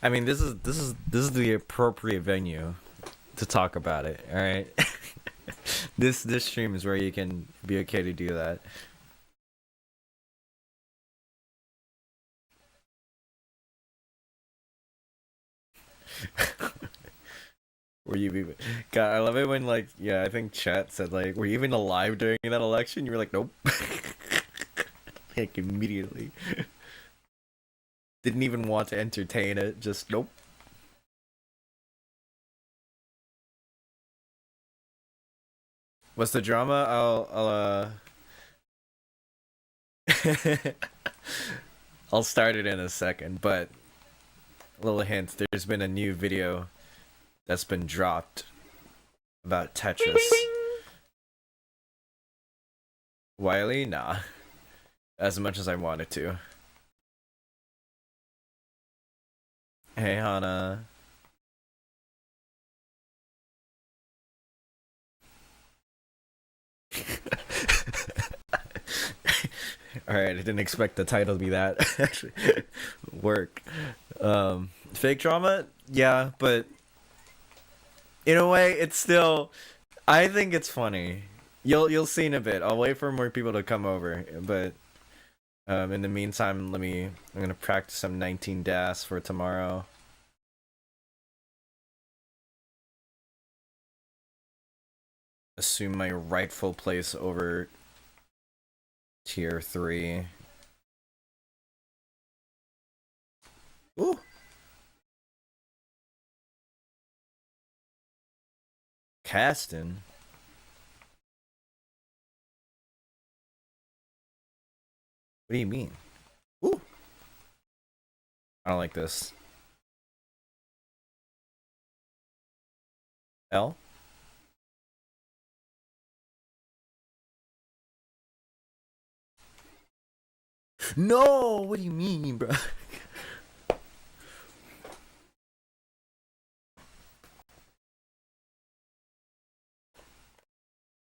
I mean, this is the appropriate venue to talk about it. All right, this stream is where you can be okay to do that. Were you even? God, I love it when like yeah, I think chat said like, were you even alive during that election? You were like, nope. Like immediately. Didn't even want to entertain it. Just nope. What's the drama? I'll start it in a second, but a little hint, there's been a new video that's been dropped about Tetris. Wiley? Nah. As much as I wanted to. Hey, Hana. Alright, I didn't expect the title to be that. Actually, work. Fake drama? Yeah, but in a way, it's still. I think it's funny. You'll see in a bit. I'll wait for more people to come over, but in the meantime, I'm gonna practice some 19 DAS for tomorrow. Assume my rightful place over tier 3. Ooh. Caston. What do you mean? Ooh. I don't like this. L? No! What do you mean, bro?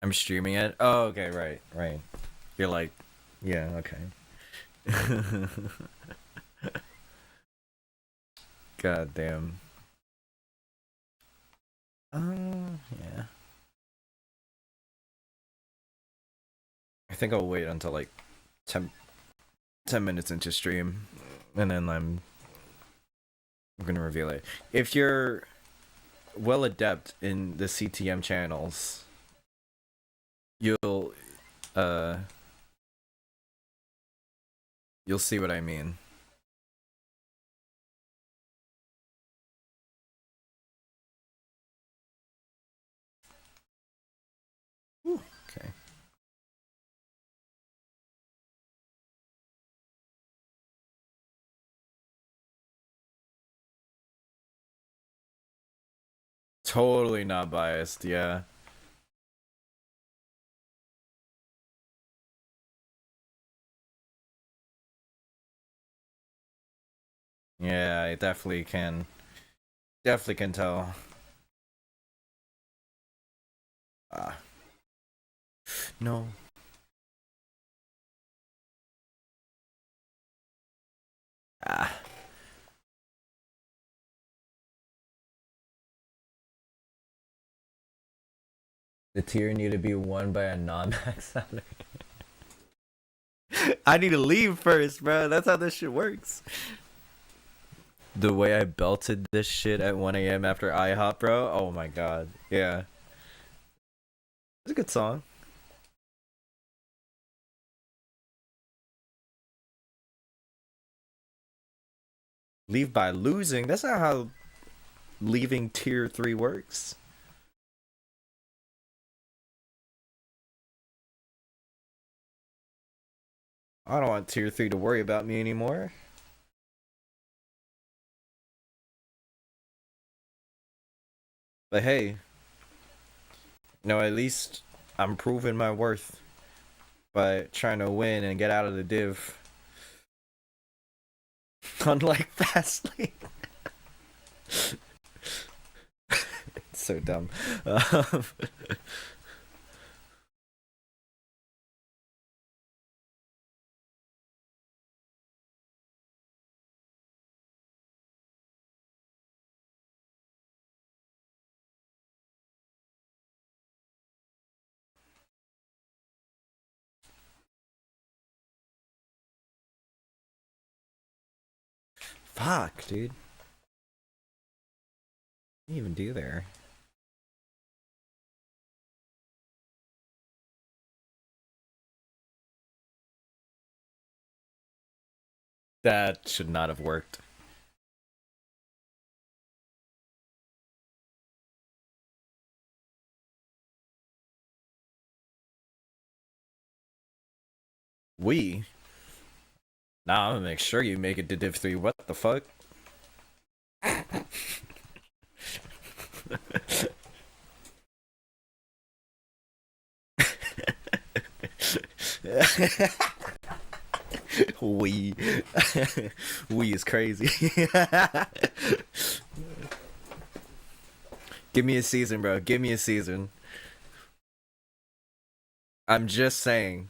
I'm streaming it? Oh, okay, right. You're like, yeah, okay. God damn. Yeah. I think I'll wait until like 10 minutes into stream, and then I'm gonna reveal it. If you're well adept in the CTM channels, you'll uh you'll see what I mean. Ooh, okay. Totally not biased, yeah. Yeah, I definitely can tell. Ah, no. Ah. The tier need to be won by a non-max salary. I need to leave first, bro. That's how this shit works. The way I belted this shit at 1 a.m. after IHOP, bro. Oh my god. Yeah. It's a good song. Leave by losing. That's not how leaving tier 3 works. I don't want tier 3 to worry about me anymore. But hey, at least I'm proving my worth by trying to win and get out of the div. Unlike Fastly. It's so dumb. Fuck, dude. What do you even do there? That should not have worked. We? Nah, I'm gonna make sure you make it to Div 3. What the fuck? we. we is crazy. Give me a season, bro. Give me a season. I'm just saying.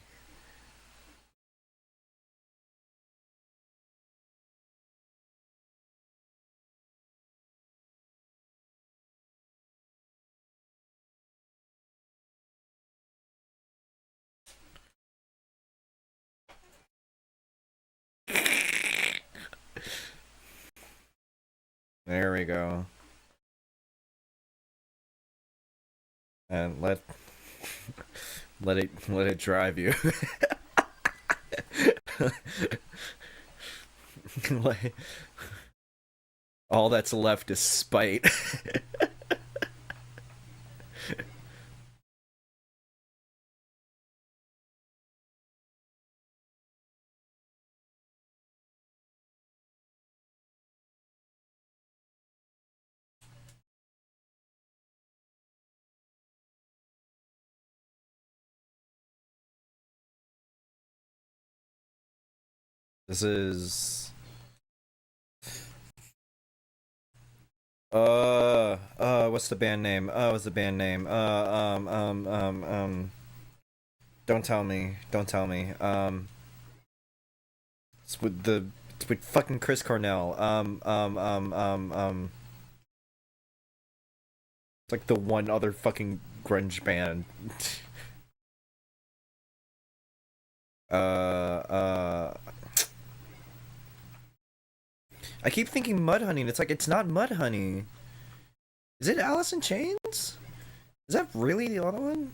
There we go. And let it drive you. Like, all that's left is spite. This is what's the band name? What's the band name? Don't tell me. Don't tell me. It's with fucking Chris Cornell. It's like the one other fucking grunge band. uh, I keep thinking Mudhoney, and it's like it's not Mudhoney. Is it Alice in Chains? Is that really the other one?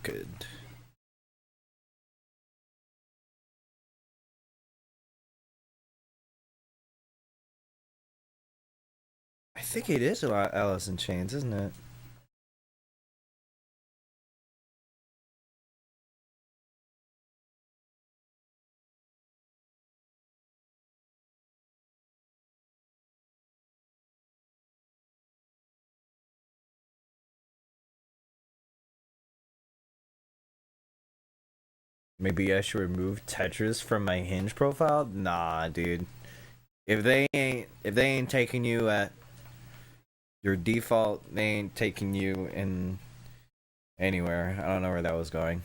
Good. I think it is Alice in Chains, isn't it? Maybe I should remove Tetris from my Hinge profile? Nah, dude. If they ain't taking you at your default, they ain't taking you in anywhere. I don't know where that was going.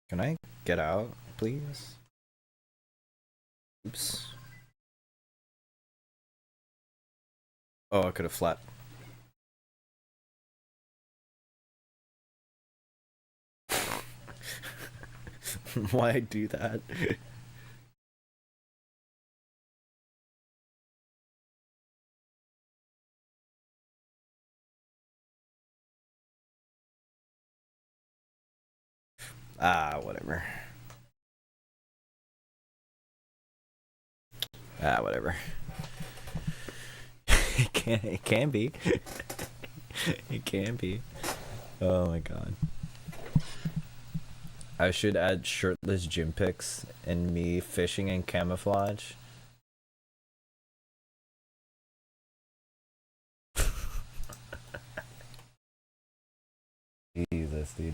Can I get out, please? Oops. Oh, I could have flat. Why do that? Whatever. Whatever. It can be. It can be. Oh my god. I should add shirtless gym pics and me fishing in camouflage. Jesus, dude.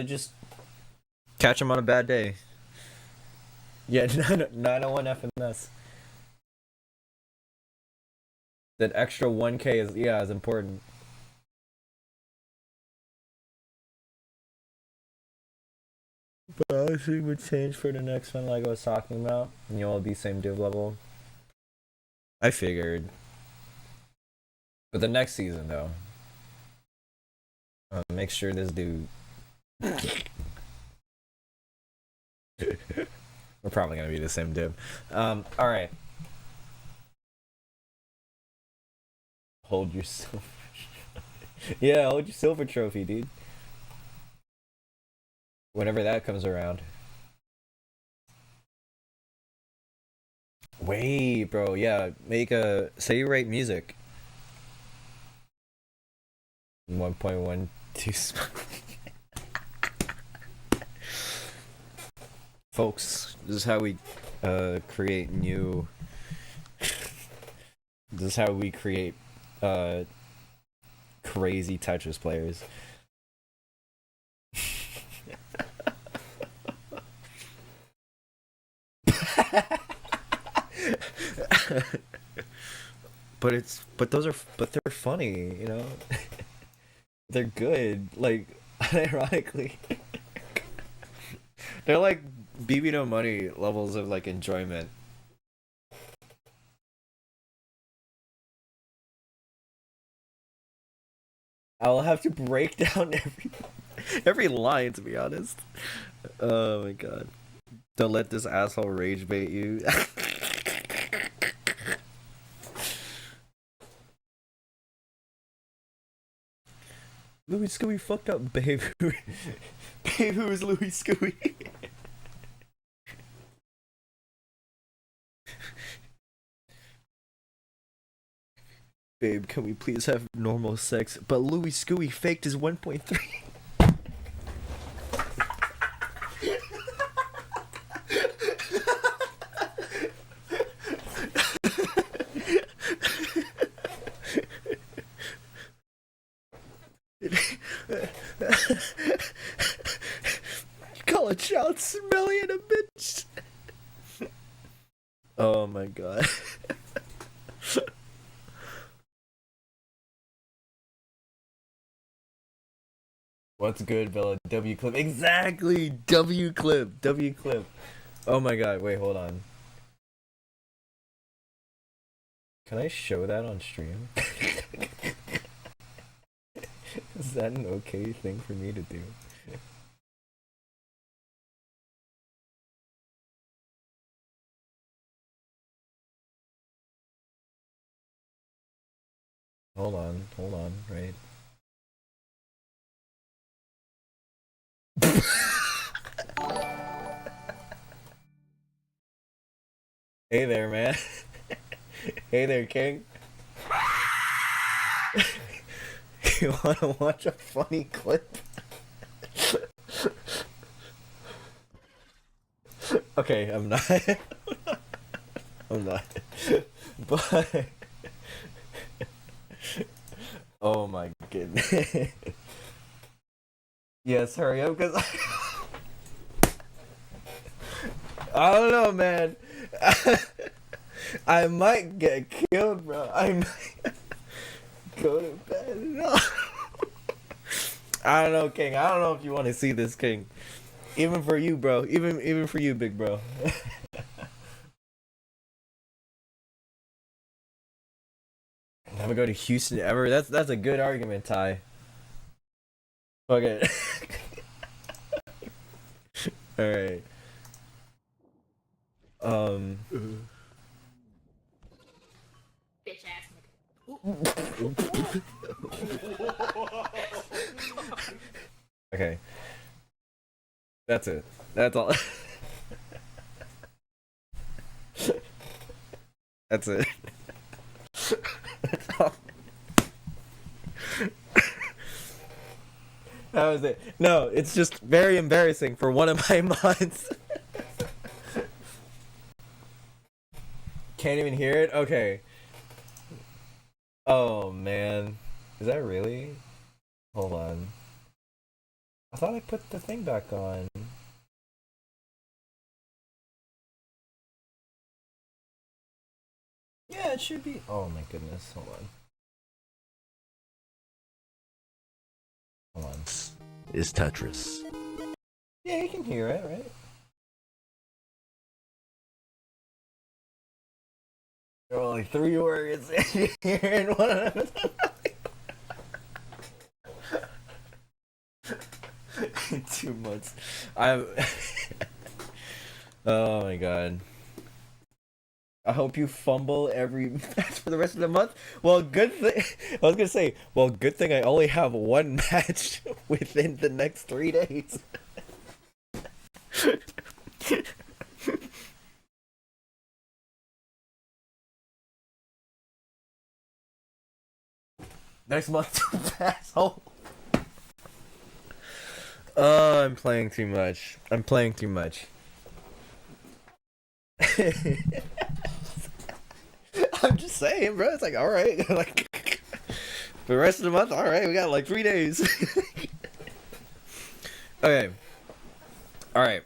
Just catch him on a bad day. Yeah, 901 FMS. That extra 1K is, yeah, is important. But obviously would change for the next one like I was talking about. And you'll all be same div level. I figured. But the next season though. Make sure this dude we're probably gonna be the same div. Alright. Hold your silver. Yeah, hold your silver trophy, dude. Whenever that comes around. Wait, bro, yeah. Make a say you write music. 1.12 folks, this is how we create new this is how we create uh crazy Tetris players. but they're funny, you know. They're good, like ironically. They're like BB no money levels of like enjoyment. I'll have to break down every line to be honest. Oh my god. Don't let this asshole rage bait you. Louis Scooey fucked up, babe. Babe, who is Louis Scooey? Babe, can we please have normal sex? But Louis Scooey faked his 1.3. Call a child smelly and a bitch. Oh my god. What's good, Bella? W clip. Exactly! W clip. W clip. Oh my god, wait, hold on. Can I show that on stream? Is that an okay thing for me to do? Hold on, right? Hey there, man. Hey there, King. You wanna watch a funny clip? Okay, I'm not. I'm not. But oh my goodness. Yes, hurry up, cause I don't know, man. I might get killed, bro. I might go to bed. No. I don't know, King. I don't know if you want to see this, King. Even for you, bro. Even for you, big bro. Never go to Houston ever. That's a good argument, Ty. Fuck it. All right. Um. Bitch ass Okay. That's it. That's all. That's it. That's all. That was it. No, it's just very embarrassing for one of my mods. Can't even hear it? Okay. Oh man. Is that really? Hold on. I thought I put the thing back on. that should be. Oh my goodness! Hold on. Hold on. Is Tetris. Yeah, you can hear it, right? There are only 3 words here and one of them. In 2 months. Oh my god. I hope you fumble every match for the rest of the month. Well, good thing. I was gonna say, well, good thing I only have one match within the next 3 days. Next month, asshole. Oh, I'm playing too much. I'm playing too much. I'm just saying, bro. It's like, all right, like for the rest of the month, all right. We got like 3 days. Okay. All right.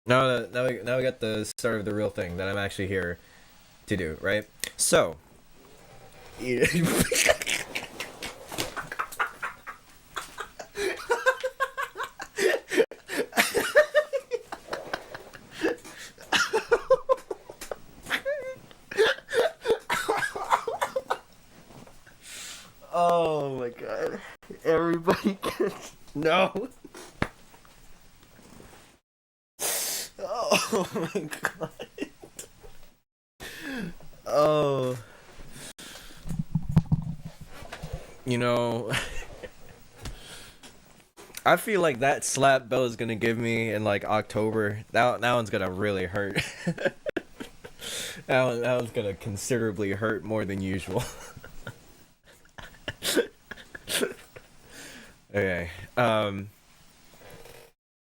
Now we got the start of the real thing that I'm actually here to do, right? So. Oh my god. Everybody gets no. Oh my god. Oh. You know, I feel like that slap Bella's gonna give me in like October, that one's gonna really hurt. That one's gonna considerably hurt more than usual. Okay. Can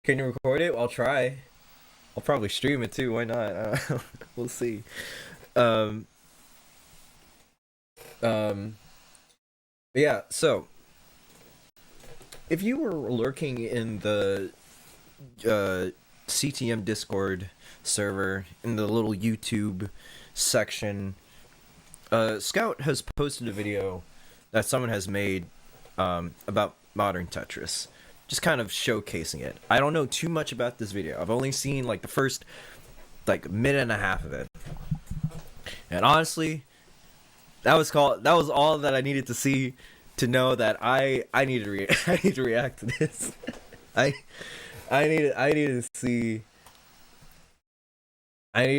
you record it? I'll try. I'll probably stream it too. Why not? We'll see. Yeah. So, if you were lurking in the CTM Discord server in the little YouTube section, Scout has posted a video that someone has made about modern Tetris, just kind of showcasing it. I don't know too much about this video. I've only seen like the first like minute and a half of it, and honestly, that was all that I needed to see to know that I need to react to this. I need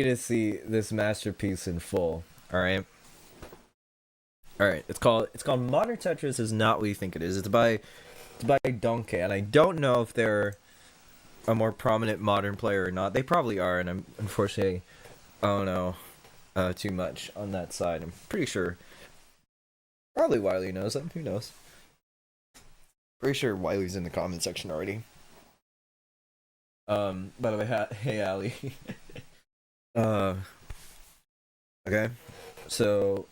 to see this masterpiece in full. All right. It's called Modern Tetris Is Not What You Think It Is. It's by Donkey, and I don't know if they're a more prominent modern player or not. They probably are, and I'm unfortunately I don't know too much on that side. I'm pretty sure probably Wiley knows them. Who knows? Pretty sure Wiley's in the comment section already. By the way, hey Ali. Okay, so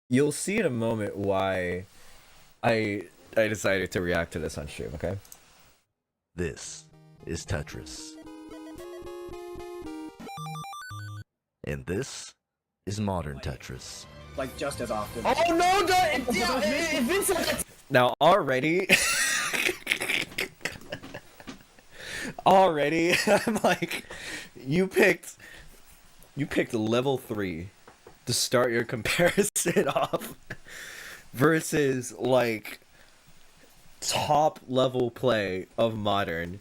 you'll see in a moment why I decided to react to this on stream, okay? This is Tetris. And this is Modern Tetris. Like, just as often. Oh no, Vincent! Now already I'm like, you picked level 3 to start your comparison off versus like top level play of modern.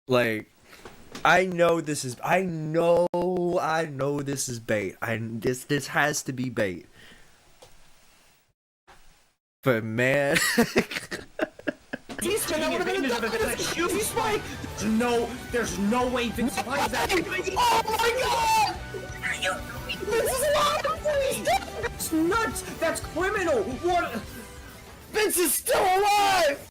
Like, I know this is bait. This has to be bait. But man, Easter, that would've been a huge spike! There's no way Vince finds that. Oh my god! This is a lot of things! That's nuts! That's criminal! What? Vince is still alive!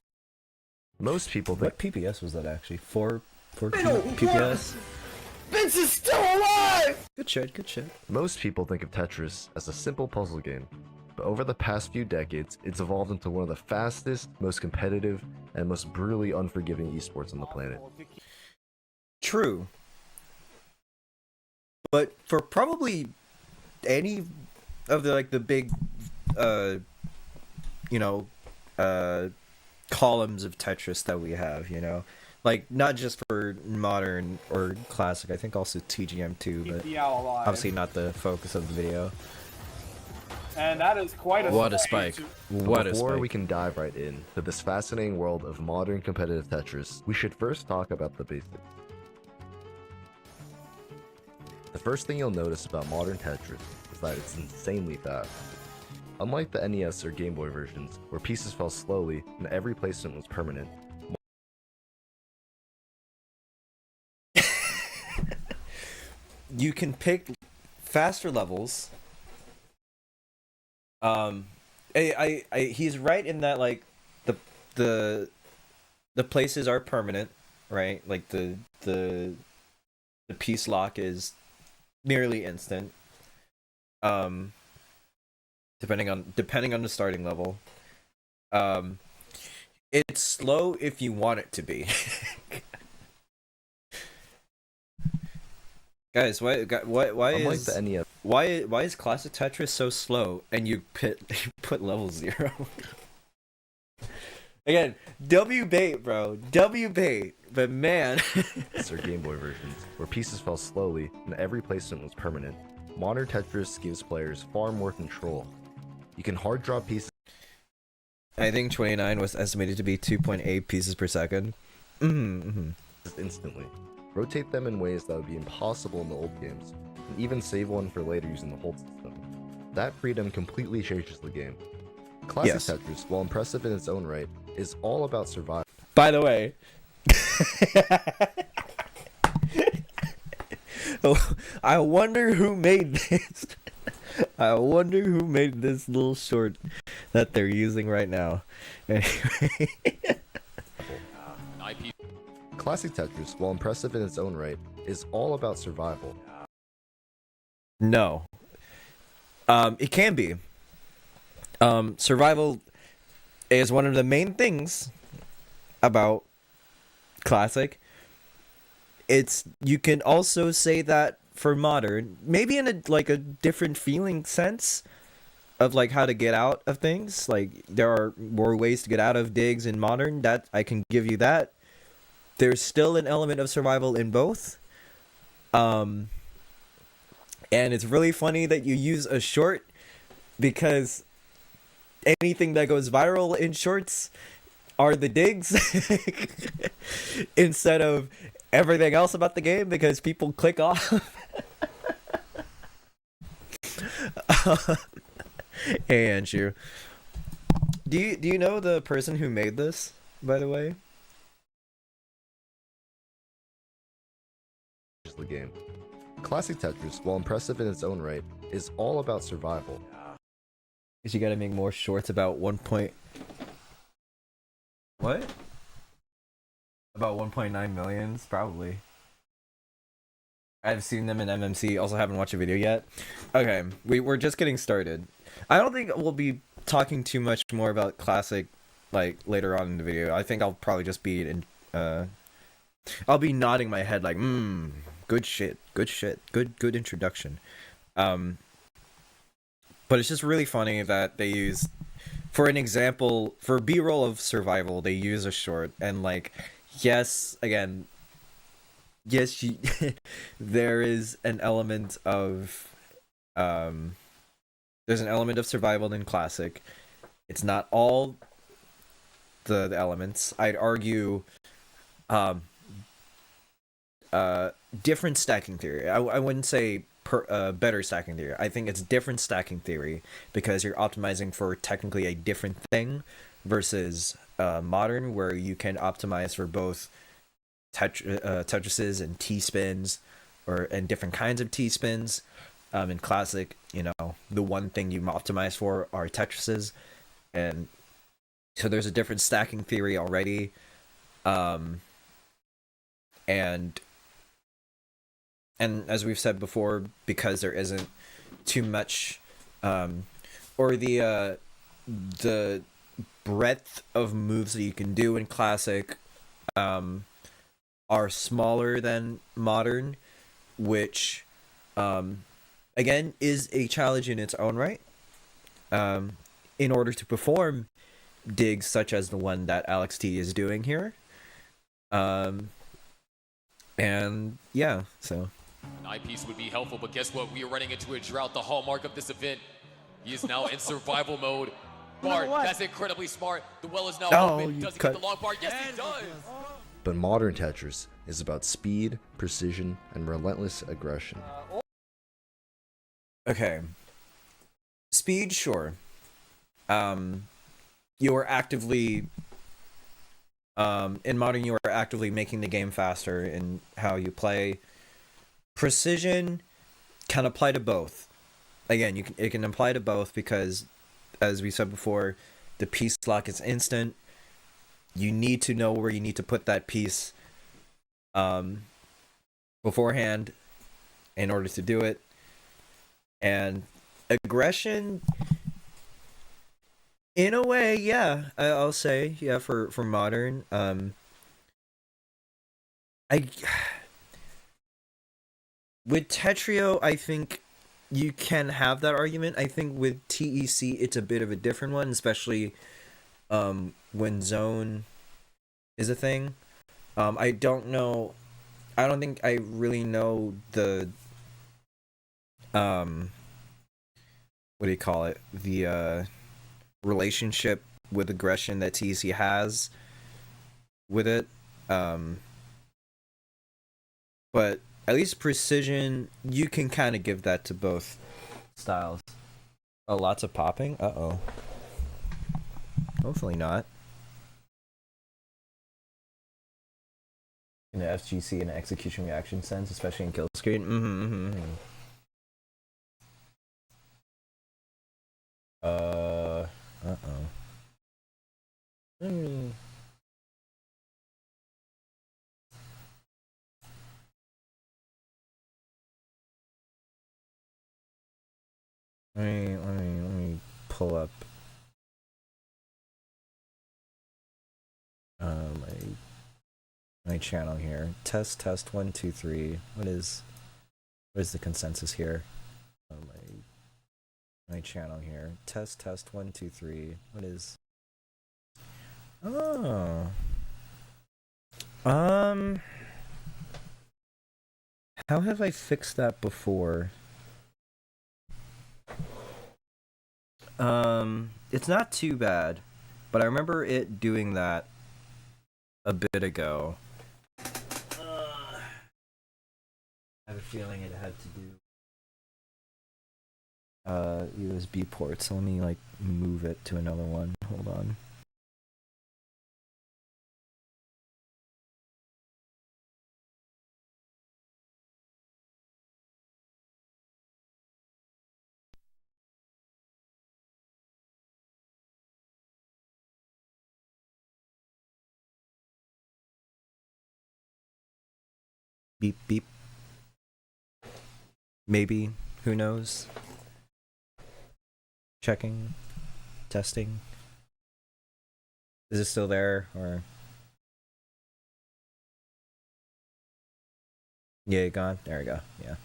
Most people think what PPS was that actually? 4 Criminal! PPS? Vince is still alive! Good shit. Most people think of Tetris as a simple puzzle game, but over the past few decades, it's evolved into one of the fastest, most competitive, and most brutally unforgiving esports on the planet. True. but for probably any of the like the big you know columns of Tetris that we have, you know, like not just for modern or classic, I think also TGM too, but the owl alive. obviously not the focus of the video. And that is quite a What a spike. What a Before spike. we can dive right in to this fascinating world of modern competitive Tetris, we should first talk about the basics. The first thing you'll notice about modern Tetris is that it's insanely fast. Unlike the NES or Game Boy versions, where pieces fell slowly and every placement was permanent, you can pick faster levels. He's right in that like the places are permanent, right? Like the piece lock is nearly instant. Depending on the starting level. It's slow if you want it to be. Guys, why unlike is the NES, why is classic Tetris so slow and you put level 0? Again, W bait, bro. W bait. But man, or Game Boy versions, where pieces fell slowly and every placement was permanent, modern Tetris gives players far more control. You can hard draw pieces I think 29 was estimated to be 2.8 pieces per second. instantly, rotate them in ways that would be impossible in the old games, and even save one for later using the hold system. That freedom completely changes the game. Classic Yes. Tetris, while impressive in its own right, is all about survival. By the way, I wonder who made this. I wonder who made this little short that they're using right now. Anyway. Classic Tetris, while impressive in its own right, is all about survival. No. It can be. Survival is one of the main things about classic. You can also say that for modern, maybe in a different feeling sense of like how to get out of things. Like there are more ways to get out of digs in modern, that I can give you that. There's still an element of survival in both. And it's really funny that you use a short, because anything that goes viral in shorts are the digs instead of everything else about the game, because people click off. Hey Anshu, do you know the person who made this, by the way? The game. Classic Tetris, while impressive in its own right, is all about survival. Is you gotta make more shorts about what? About 1.9 millions, probably. I've seen them in MMC. Also, haven't watched a video yet. Okay, we're just getting started. I don't think we'll be talking too much more about classic, like later on in the video. I think I'll probably just be I'll be nodding my head like, good shit, good introduction. But it's just really funny that they use, for an example, for B-roll of survival, they use a short, and like, yes, there is an element of, there's an element of survival in classic. It's not all the elements. I'd argue, different stacking theory. I wouldn't say better stacking theory. I think it's different stacking theory, because you're optimizing for technically a different thing versus modern, where you can optimize for both Tetrises and T-spins, and different kinds of T-spins. In classic, the one thing you optimize for are Tetrises, and so there's a different stacking theory already. And as we've said before, because there isn't too much, or the breadth of moves that you can do in classic are smaller than modern, which again, is a challenge in its own right. In order to perform digs such as the one that Alex T is doing here. And yeah, so. An eyepiece would be helpful, but guess what? We are running into a drought, the hallmark of this event. He is now in survival mode. Bart, that's incredibly smart. The well is now open. Does he get the long bar? Yes, he does. But modern Tetris is about speed, precision, and relentless aggression. Okay. Speed, sure. You are actively in modern, you are actively making the game faster in how you play. Precision can apply to both. Again, it can apply to both because, as we said before, the piece lock is instant. You need to know where you need to put that piece beforehand in order to do it. And aggression, in a way, yeah, I'll say, yeah, for modern. With Tetrio, I think you can have that argument. I think with TEC, it's a bit of a different one, especially when zone is a thing. I don't know. I don't think I really know the what do you call it? The relationship with aggression that TEC has with it. But at least precision, you can kind of give that to both styles. Oh, lots of popping? Uh-oh. Hopefully not. In the FGC and execution reaction sense, especially in kill screen. Uh-oh. Let me pull up my channel here. Test 1 2 3. What is the consensus here? My channel here. Test 1 2 3. What is? Oh. How have I fixed that before? It's not too bad, but I remember it doing that a bit ago. I have a feeling it had to do USB port, so let me like move it to another one. Hold on. Beep beep. Maybe, who knows? Checking, testing. Is it still there, or? Yeah, gone. There we go. Yeah.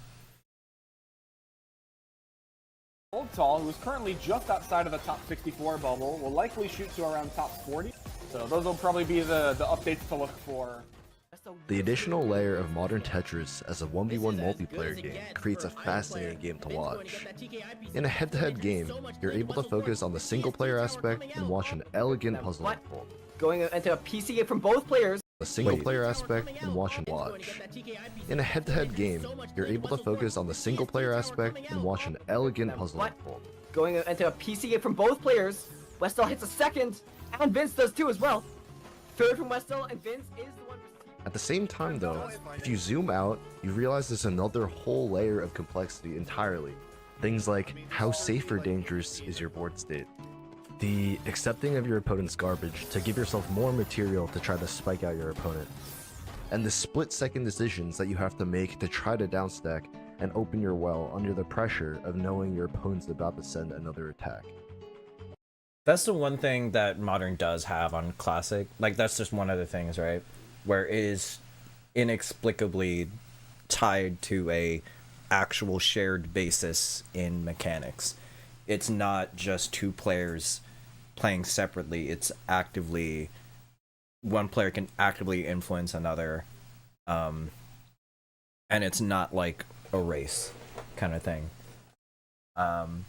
Tall, who is currently just outside of the top 64 bubble, will likely shoot to around top 40. So those will probably be the updates to look for. The additional layer of modern Tetris as a 1v1 multiplayer game creates a fascinating game to watch. In a head-to-head game, you're able to focus on the single-player aspect and watch an elegant puzzle unfold. Going into a PC game from both players. The single-player aspect and watch and watch. In a head-to-head game, you're able to focus on the single-player aspect and watch an elegant puzzle unfold. Going into a PC game from both players. Westall hits a second, and Vince does too as well. Third from Westall, and Vince is the one. At the same time though, if you zoom out, you realize there's another whole layer of complexity entirely. Things like, how safe or dangerous is your board state? The accepting of your opponent's garbage to give yourself more material to try to spike out your opponent. And the split-second decisions that you have to make to try to downstack and open your well under the pressure of knowing your opponent's about to send another attack. That's the one thing that Modern does have on Classic. Like, that's just one of the things, right? Where it is inexplicably tied to a actual shared basis in mechanics. It's not just two players playing separately. It's actively, one player can actively influence another, and it's not like a race kind of thing. Can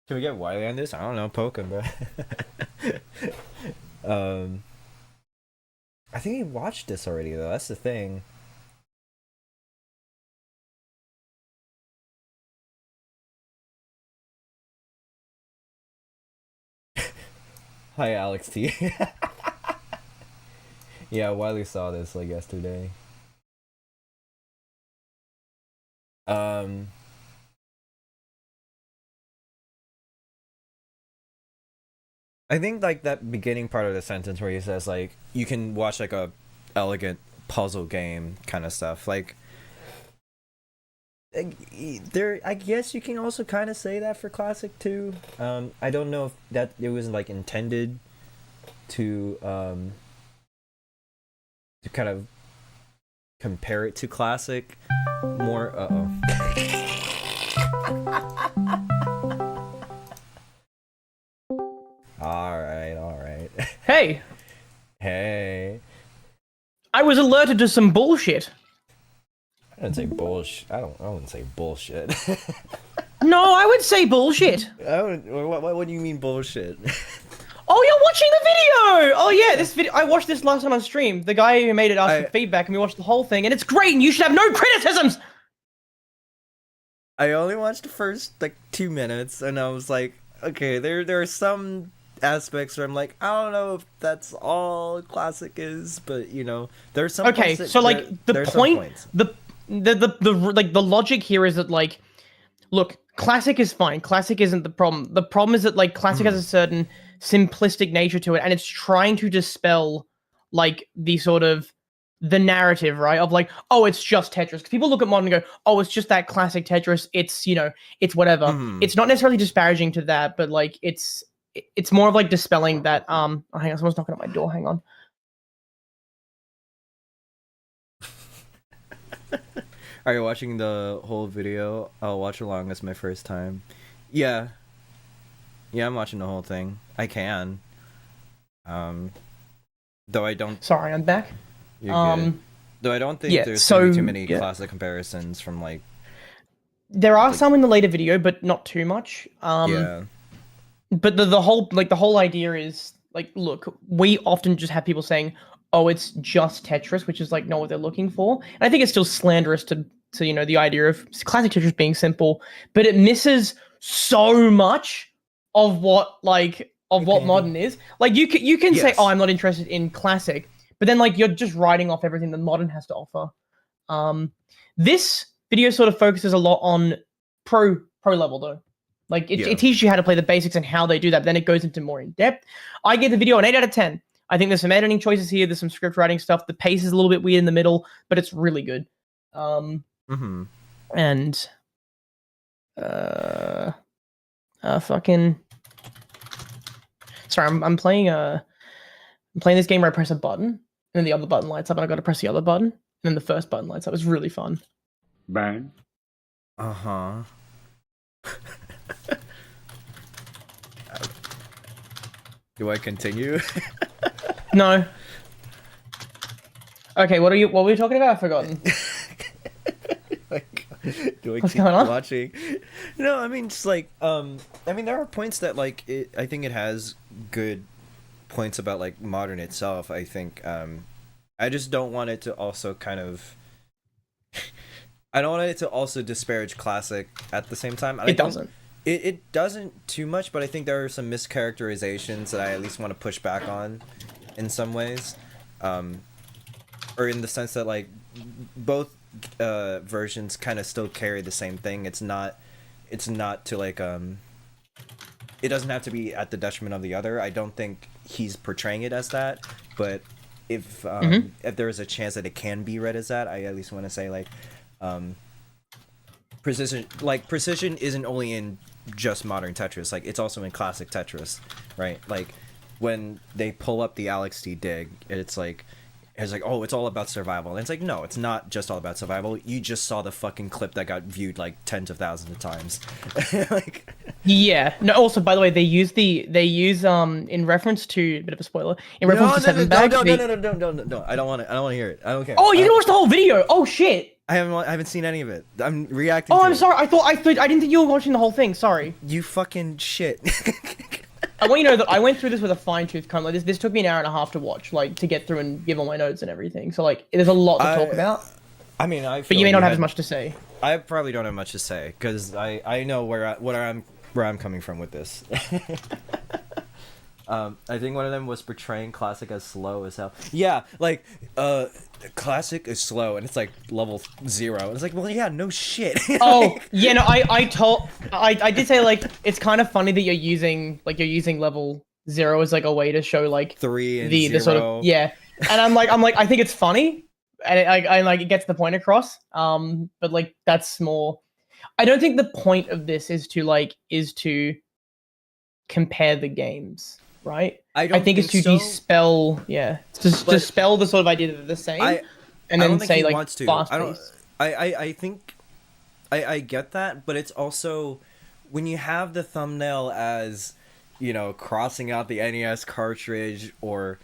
we get Wiley on this? I don't know, poke him, bro. I think he watched this already, though. That's the thing. Hi, Alex T. Yeah, Wiley saw this like yesterday. I think like that beginning part of the sentence where he says like you can watch like a elegant puzzle game kind of stuff, like there, I guess you can also kind of say that for classic too. I don't know if that it was like intended to kind of compare it to classic more. All right. Hey, Hey, I was alerted to some bullshit. I didn't say bullshit. I wouldn't say bullshit. No, I would say bullshit. What do you mean bullshit? Oh, you're watching the video! Oh yeah, this video, I watched this last time on stream. The guy who made it asked for feedback and we watched the whole thing and it's great and you should have no criticisms! I only watched the first like 2 minutes and I was like, okay, there are some aspects where I'm like, I don't know if that's all classic is, but you know, there's some Okay, points that, so like the point, the like the logic here is that like, look, classic is fine. Classic isn't the problem. The problem is that like classic has a certain simplistic nature to it, and it's trying to dispel like the sort of the narrative, right? Of like, oh, it's just Tetris. Because people look at modern and go, oh, it's just that classic Tetris. It's, you know, it's whatever. It's not necessarily disparaging to that, but like it's more of like dispelling that. Oh, hang on, someone's knocking at my door. Hang on. Are you watching the whole video? I'll watch along. It's my first time. Yeah, I'm watching the whole thing. I can. Though I don't. Sorry, I'm back. You're good. Though I don't think there's gonna be too many classic comparisons from like. There are some in the later video, but not too much. Yeah. But the whole idea is like, look, we often just have people saying, "Oh, it's just Tetris," which is like not what they're looking for. And I think it's still slanderous to you know, the idea of classic Tetris being simple, but it misses so much of what modern is. Like you can say, "Oh, I'm not interested in classic," but then like you're just writing off everything that modern has to offer. This video sort of focuses a lot on pro level though. Like it teaches you how to play the basics and how they do that. But then it goes into more in depth. I give the video an 8 out of 10. I think there's some editing choices here. There's some script writing stuff. The pace is a little bit weird in the middle, but it's really good. And fucking. Sorry, I'm playing this game where I press a button and then the other button lights up and I got to press the other button and then the first button lights up. It's really fun. Bang. Do I continue? No. Okay, what were we talking about? I've forgotten. Do I What's keep going on? watching? No, I mean, just like, I mean, there are points that like I think it has good points about like modern itself. I think, I just don't want it to also kind of. I don't want it to also disparage classic at the same time. It doesn't. It doesn't too much, but I think there are some mischaracterizations that I at least want to push back on, in some ways, or in the sense that like both versions kind of still carry the same thing. It's not to like it doesn't have to be at the detriment of the other. I don't think he's portraying it as that, but if there is a chance that it can be read as that, I at least want to say like precision isn't only in just modern Tetris, like it's also in classic Tetris, right? Like when they pull up the Alex T dig, it's like it's like, oh, it's all about survival. And it's like, no, it's not just all about survival. You just saw the fucking clip that got viewed like tens of thousands of times. Like, yeah. No. Also, by the way, they use in reference to a bit of a spoiler. In reference to Seven Bag. No. I don't want to hear it. I don't care. Oh, you can watch the whole video. Oh shit. I haven't seen any of it. I'm reacting. Oh, to I'm it. sorry. I didn't think you were watching the whole thing. Sorry. You fucking shit. I want you to know that I went through this with a fine-tooth comb. Like this took me an hour and a half to watch, like to get through and give all my notes and everything. So like, there's a lot to talk about. I mean, but you may not have as much to say. I probably don't have much to say because I know where I'm coming from with this. I think one of them was portraying Classic as slow as hell. Yeah, like Classic is slow and it's like level 0. And it's like, well, yeah, no shit. Oh, yeah, no, I did say like it's kind of funny that you're using level 0 as like a way to show like 3 and the 0. sort of, yeah. And I'm like I think it's funny and I like it gets the point across. But like that's more. I don't think the point of this is to compare the games. Right? I think it's to dispel, dispel the sort of idea that they're the same, and then say like fast paced. I think I get that, but it's also when you have the thumbnail as, you know, crossing out the NES cartridge or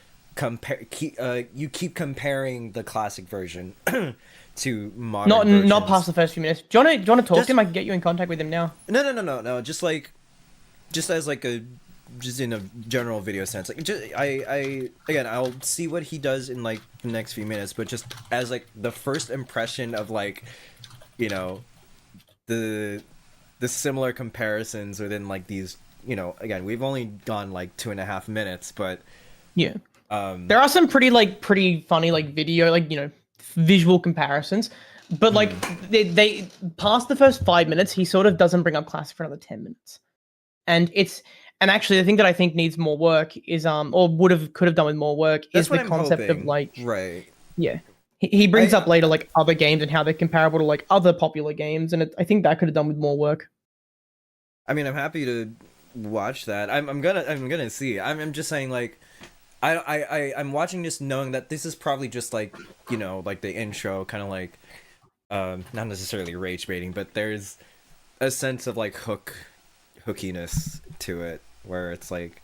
you keep comparing the classic version to modern versions. Not past the first few minutes. Do you want to talk to him? I can get you in contact with him now. No. Just as like a. Just in a general video sense, like I'll see what he does in like the next few minutes, but just as like the first impression of like, you know, the similar comparisons within like these, you know, again, we've only gone like 2.5 minutes, but yeah, there are some pretty funny like video, like, you know, visual comparisons, but like they past the first 5 minutes, he sort of doesn't bring up Classic for another 10 minutes, and actually, the thing that I think needs more work is, or could have done with more work, is the concept of like, right? Yeah, he brings up later like other games and how they're comparable to like other popular games, and I think that could have done with more work. I mean, I'm happy to watch that. I'm gonna see. I'm just saying like, I'm watching this knowing that this is probably just like, you know, like the intro, kind of like, not necessarily rage baiting, but there's a sense of like hookiness to it, where it's like,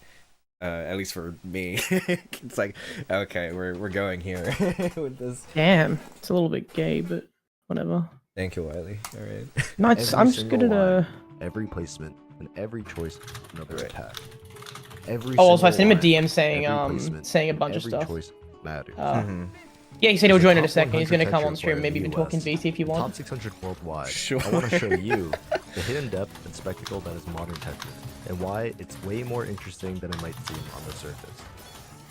at least for me, it's like, okay, we're going here with this. Damn, it's a little bit gay, but whatever. Thank you, Wiley. All right. No, I'm just good at every placement and every choice, another attack. Also, I sent him a DM saying a bunch of stuff. Choice matters. Yeah, he said he'll join in a second. He's gonna come on stream, maybe even talk in VC if you want. Top 600 worldwide. Sure. I want to show you the hidden depth and spectacle that is modern Tetris, and why it's way more interesting than it might seem on the surface.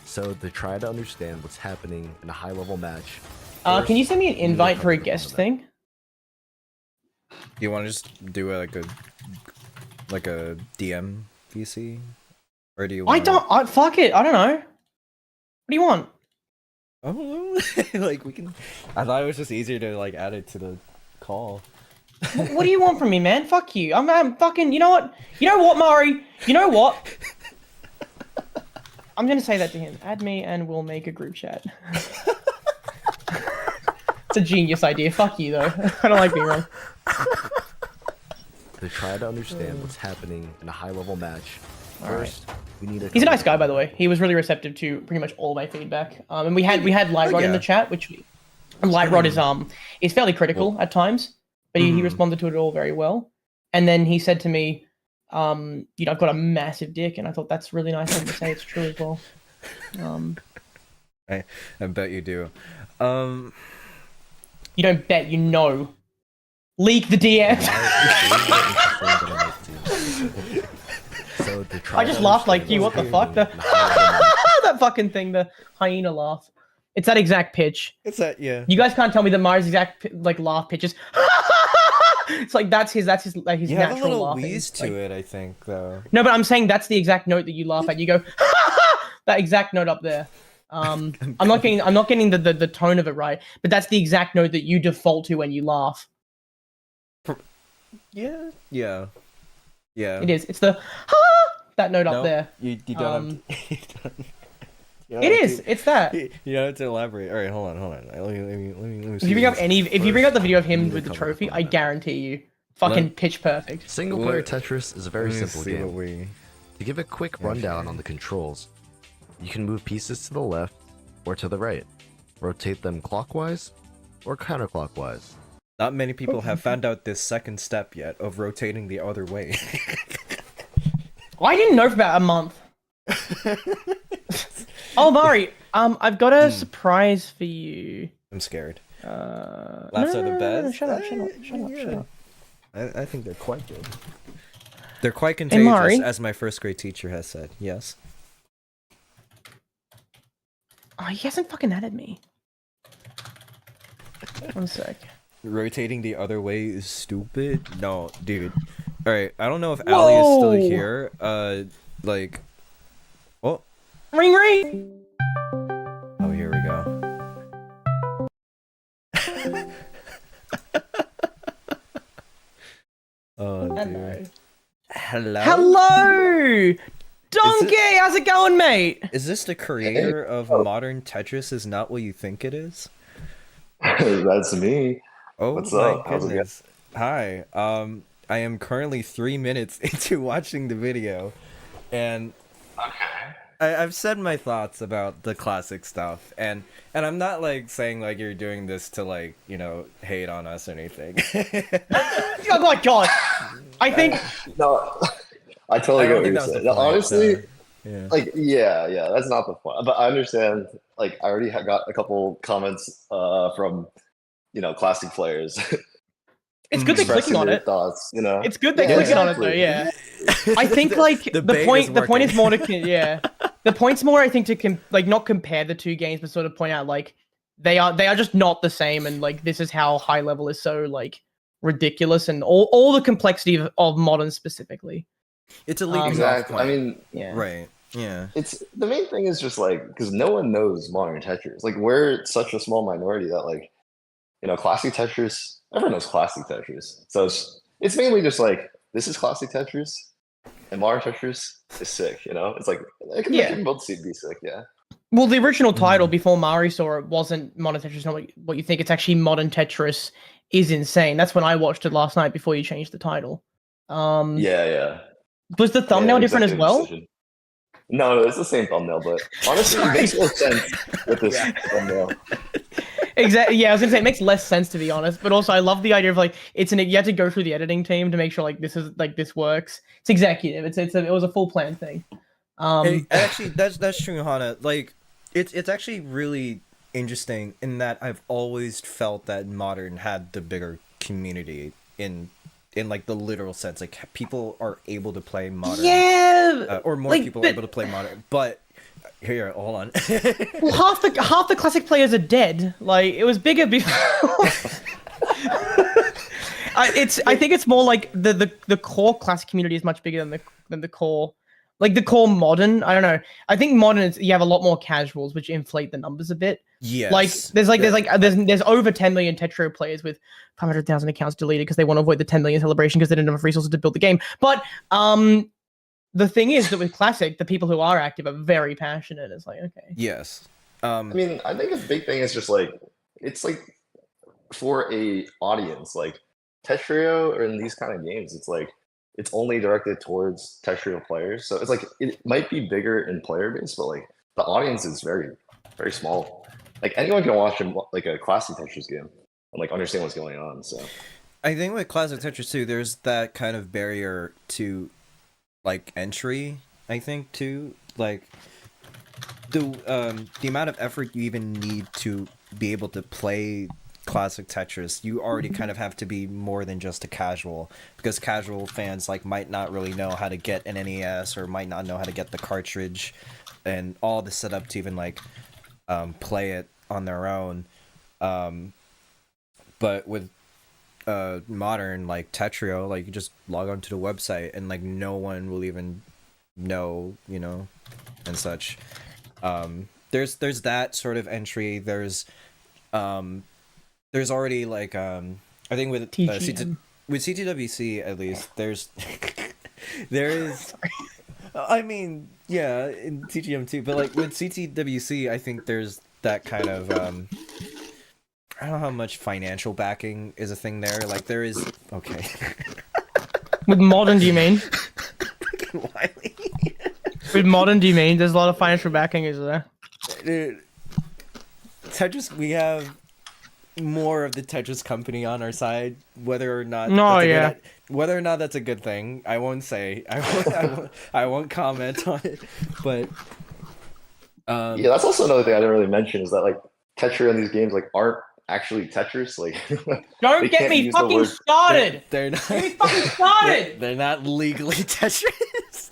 So to try to understand what's happening in a high-level match. Can you send me an invite for a guest thing? You want to just do like a DM VC, or do you? Fuck it. I don't know. What do you want? I don't know. Like we can. I thought it was just easier to like add it to the call. What do you want from me, man? Fuck you. I'm fucking. You know what? You know what, Mari? You know what? I'm gonna say that to him. Add me, and we'll make a group chat. It's a genius idea. Fuck you, though. I don't like being wrong. To try to understand what's happening in a high-level match, first we need a. He's a nice guy, by the way. He was really receptive to pretty much all of my feedback. And we had Lightrod in the chat, Lightrod is fairly critical at times, but he responded to it all very well. And then he said to me, you know, I've got a massive dick, and I thought that's really nice of him to say. It's true as well. I bet you do. You don't bet, you know. Leak the DM. I just laughed like you. What the fuck? That fucking thing, the hyena laugh. It's that exact pitch. It's that, yeah. You guys can't tell me that Mari's exact like laugh pitch is. It's like that's his natural laugh. You have a little wheeze to it, I think, though. No, but I'm saying that's the exact note that you laugh at. You go that exact note up there. I'm not getting the tone of it right, but that's the exact note that you default to when you laugh. Yeah. It is. It's the that note up there. You don't. You It is. It's that. You don't have to elaborate. All right, hold on. Let me If see you bring up this. if you bring up the video of him Need to with the cover trophy, up on I that. guarantee you, fucking Let- pitch perfect. Single player Let- Tetris is a very Let me simple see game. what we. To give a quick rundown Okay. on the controls, you can move pieces to the left or to the right, rotate them clockwise or counterclockwise. Not many people have found out this second step yet of rotating the other way. I didn't know for about a month. Oh, Mari, I've got a surprise for you. I'm scared. Laughs Laughs are the best. Shut up. I think they're quite good. They're quite contagious, Mari? as my first grade teacher has said. Yes. Oh, he hasn't fucking added me. One sec. Rotating the other way is stupid. No, dude. All right, I don't know if Ali is still Whoa! here. Like, oh, Ring ring. oh, here we go. Oh, dude. Hello. Hello, Donkey. How's it going, mate? Is this the creator of Modern Tetris? Is not what you think it is? That's me. Oh What's my up? How's it goodness. Hi. I am currently 3 minutes into watching the video, and I've said my thoughts about the classic stuff, and I'm not like saying like you're doing this to like, you know, hate on us or anything. Oh my god. I think No, I totally I get don't what think you're that was the saying. point, Honestly, yeah. like, yeah, that's not the point. But I understand. Like, I already got a couple comments from, classic players. it's good they're expressing clicking on their it. thoughts. You know, It's good they're Yeah, clicking on it though. exactly. Yeah. I think like The the bait point is is more to yeah. The point's more I think to not compare the two games, but sort of point out like they are just not the same, and like this is how high level is so like ridiculous, and all the complexity of modern specifically. It's a leaping off Exactly. point. I mean, Yeah. Right. Yeah. it's the main thing is just like because no one knows modern Tetris. Like, we're such a small minority that like, classic Tetris. Everyone knows classic Tetris. So it's mainly just like this is classic Tetris, and modern Tetris is sick. It's like it can Yeah. make both be sick. Yeah. Well, the original title before Mari saw it wasn't Modern Tetris, not what you think. It's actually Modern Tetris is Insane. That's when I watched it last night before you changed the title. Yeah. Was the thumbnail Yeah, different as executive well? decision. No, it's the same thumbnail, but honestly, it makes more sense with this thumbnail. Exactly. Yeah, I was gonna say it makes less sense to be honest, but also I love the idea of like you have to go through the editing team to make sure like this works. It's executive. It was a full plan thing. Actually, that's true, Hana. Like, it's actually really interesting in that I've always felt that Modern had the bigger community in like the literal sense. Like, people are able to play Modern. Yeah. Or more like, people are able to play Modern. But here, hold on. Well, half the classic players are dead. Like it was bigger before. I think it's more like the core classic community is much bigger than the core. Like the core modern, I don't know. I think modern is you have a lot more casuals, which inflate the numbers a bit. Yes. Like there's over 10 million Tetro players with 500,000 accounts deleted because they want to avoid the 10 million celebration because they didn't have enough resources to build the game. But the thing is that with classic, the people who are active are very passionate. It's like okay. Yes. I mean, I think a big thing is just like it's like for a audience like Tetrio or in these kind of games, it's like it's only directed towards Tetrio players. So it's like it might be bigger in player base, but like the audience is very, very small. Like anyone can watch like a classic Tetris game and like understand what's going on. So I think with classic Tetris too, there's that kind of barrier to like entry. I think too, like the amount of effort you even need to be able to play classic Tetris, you already kind of have to be more than just a casual, because casual fans like might not really know how to get an NES or might not know how to get the cartridge and all the setup to even like play it on their own. But with modern like Tetrio, like you just log onto the website and like no one will even know, and such. There's that sort of entry. There's already like I think with with CTWC at least there is I mean, yeah, in TGM too, but like with CTWC, I think there's that kind of I don't know how much financial backing is a thing there. Like there is. Okay. With modern, do you mean? Fucking Wiley. With modern, do you mean? There's a lot of financial backing, is there? Dude, Tetris, we have more of the Tetris company on our side. Whether or not, whether or not that's a good thing, I won't say. I won't comment on it. But yeah, that's also another thing I didn't really mention is that like Tetra in these games like aren't actually Tetris. Like, don't get me fucking started. They're not. Get me fucking started. They're not legally Tetris.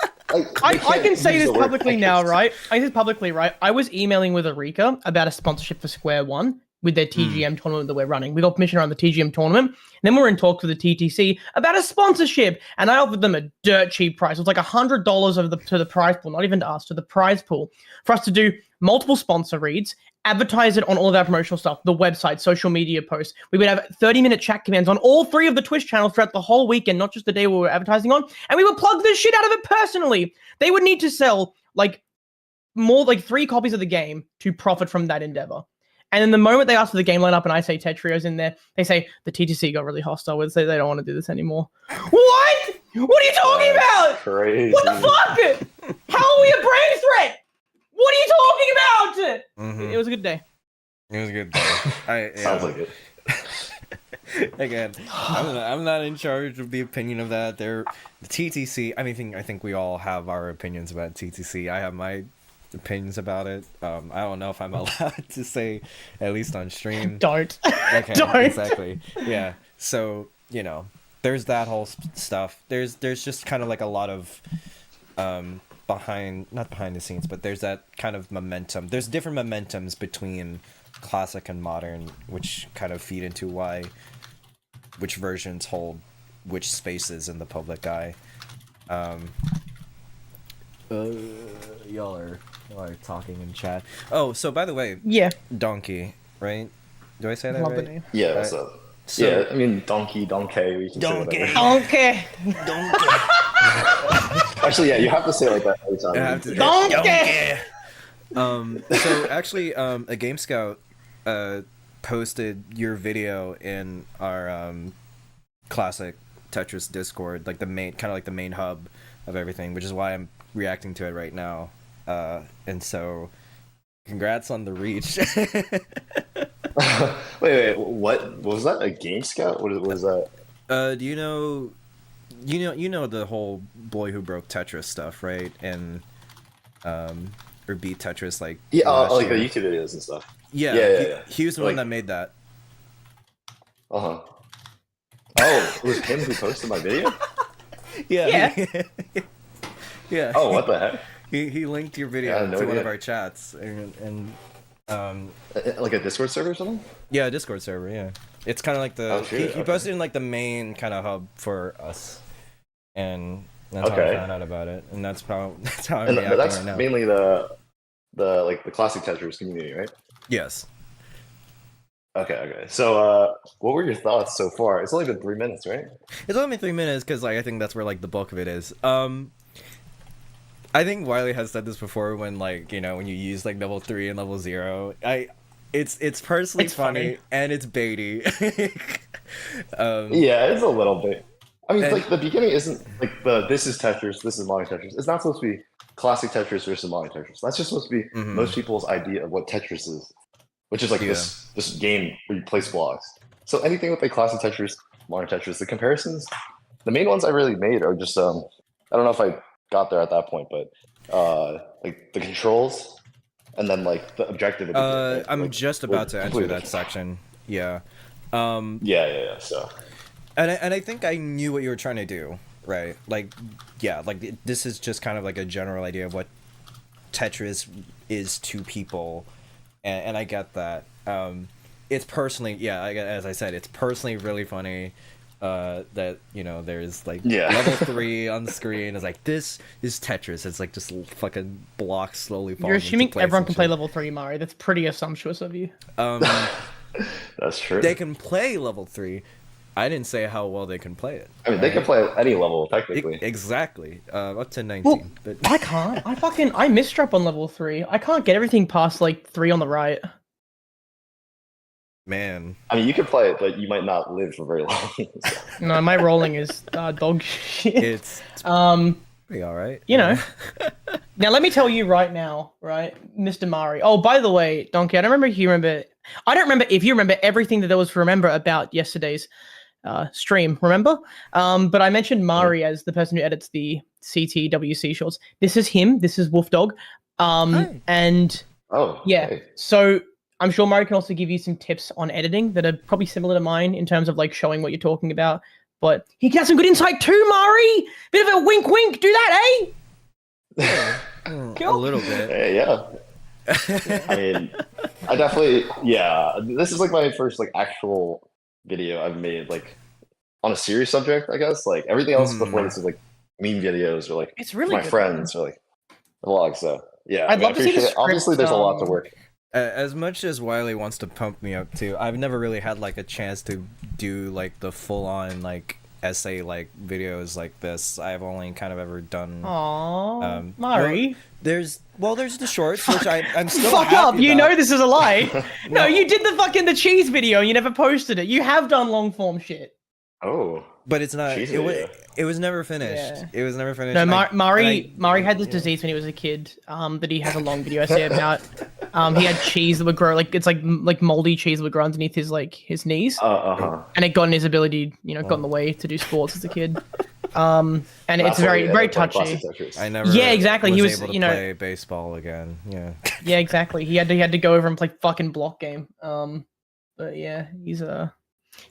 I can say this publicly now, right? I say this publicly, right? I was emailing with Erika about a sponsorship for Square One with their TGM tournament that we're running. We got permission around the TGM tournament. And then we're in talks with the TTC about a sponsorship. And I offered them a dirt cheap price. It was like $100 to the prize pool, not even to us, to the prize pool, for us to do multiple sponsor reads, advertise it on all of our promotional stuff, the website, social media posts. We would have 30-minute chat commands on all 3 of the Twitch channels throughout the whole weekend, not just the day we were advertising on. And we would plug the shit out of it personally. They would need to sell like 3 copies of the game to profit from that endeavor. And then the moment they ask for the game lineup and I say Tetrio's in there, they say the TTC got really hostile with it, so they don't want to do this anymore. What? What are you talking about? Crazy. What the fuck? How are we a brain threat? What are you talking about? Mm-hmm. It was a good day. It was a good day. Sounds like it. Again, I'm not in charge of the opinion of that. They're the TTC. I think we all have our opinions about TTC. I have my opinions about it. I don't know if I'm allowed to say, at least on stream. Don't. Okay, Don't. exactly. Yeah. So there's that whole stuff. There's just kind of like a lot of not behind the scenes, but there's that kind of momentum. There's different momentums between classic and modern, which kind of feed into which versions hold which spaces in the public eye. Y'all are talking in chat. Oh, so by the way, Yeah. Donkey, right? Do I say that Love the right? name. Yeah, what's up? So- yeah, I mean donkey, we can say whatever. Donkey. Actually, yeah, you have to say it like that every time. I have to- Donkey. So actually, a Game Scout posted your video in our classic Tetris Discord, like the main hub of everything, which is why I'm reacting to it right now. And so, congrats on the reach. wait, what was that? A Game Scout? What was that? Do you know the whole boy who broke Tetris stuff, right? And or beat Tetris like like the year. YouTube videos and stuff. Yeah. He was the one that made that. Oh, it was him who posted my video? Yeah. Yeah. Oh, what the heck? He linked your video to one of our chats and like a Discord server or something? yeah, Discord server, yeah. It's kind of like the he posted in like the main kind of hub for us, and that's how I found out about it, and that's how I'm reacting that's right now. mainly the classic Tetris community, right? Yes. Okay. So, what were your thoughts so far? It's only been 3 minutes, right? It's only 3 minutes because like I think that's where like the bulk of it is. I think Wiley has said this before when like when you use like level 3 and level 0. It's personally funny and it's baity. Yeah, it's a little bit. I mean, like the beginning isn't like this is Tetris, this is modern Tetris. It's not supposed to be classic Tetris versus modern Tetris. That's just supposed to be most people's idea of what Tetris is, which is like this game where you place blocks. So anything with like classic Tetris, modern Tetris, the comparisons, the main ones I really made are just I don't know if I got there at that point, but like the controls and then like the objective. I'm like, just about to enter that section. Yeah. Yeah. So. And I think I knew what you were trying to do, right? Like, yeah, like this is just kind of like a general idea of what Tetris is to people, and I get that. It's personally, as I said, it's personally really funny that there's like level 3 on the screen. It's like this is Tetris. It's like just fucking blocks slowly falling. You're assuming into place everyone and can play level 3, Mario. That's pretty assumptuous of you. That's true. They can play level 3. I didn't say how well they can play it. I mean, they can play at any level technically. Exactly. Up to 19. Well, but I can't. I misstrap on level 3. I can't get everything past like 3 on the right. man, I mean, you can play it, but you might not live for very long. No, my rolling is dog shit. it's pretty all right. You know. Now let me tell you right now, right, Mr. Mari. Oh, by the way, Donkey, I don't remember if you remember. I don't remember if you remember everything that there was to remember about yesterday's stream. Remember? But I mentioned Mari as the person who edits the CTWC shorts. This is him. This is Wolf Dog. And Oh, yeah. hey. So I'm sure Mari can also give you some tips on editing that are probably similar to mine in terms of like showing what you're talking about. But he can have some good insight too, Mari. Bit of a wink, wink. Do that, eh? A little bit. Yeah. I mean, I definitely, yeah. This is like my first like actual video I've made like on a serious subject, I guess. Like everything else before this is like meme videos or like It's really my good, friends or like vlogs. So yeah, I'd I love to see the appreciate it. Obviously, script, there's a lot to work. As much as Wiley wants to pump me up too, I've never really had like a chance to do like the full-on like essay like videos like this. I've only kind of ever done. Aww, Mari. There's the shorts, which I'm still Fuck happy up! You about. know this is a lie. No, you did the cheese video. You never posted it. You have done long form shit. Oh, But it's not. Jeez, It was never finished. Yeah. It was never finished. No, I- Mari and I- had this disease when he was a kid. That he has a long video essay about. He had cheese that would grow like moldy cheese that would grow underneath his knees, and it got in his ability, got in the way to do sports as a kid. And it's very touchy. I never. Yeah, exactly. He was, able to play baseball again. Yeah. Yeah, exactly. He had to go over and play fucking block game. But yeah, he's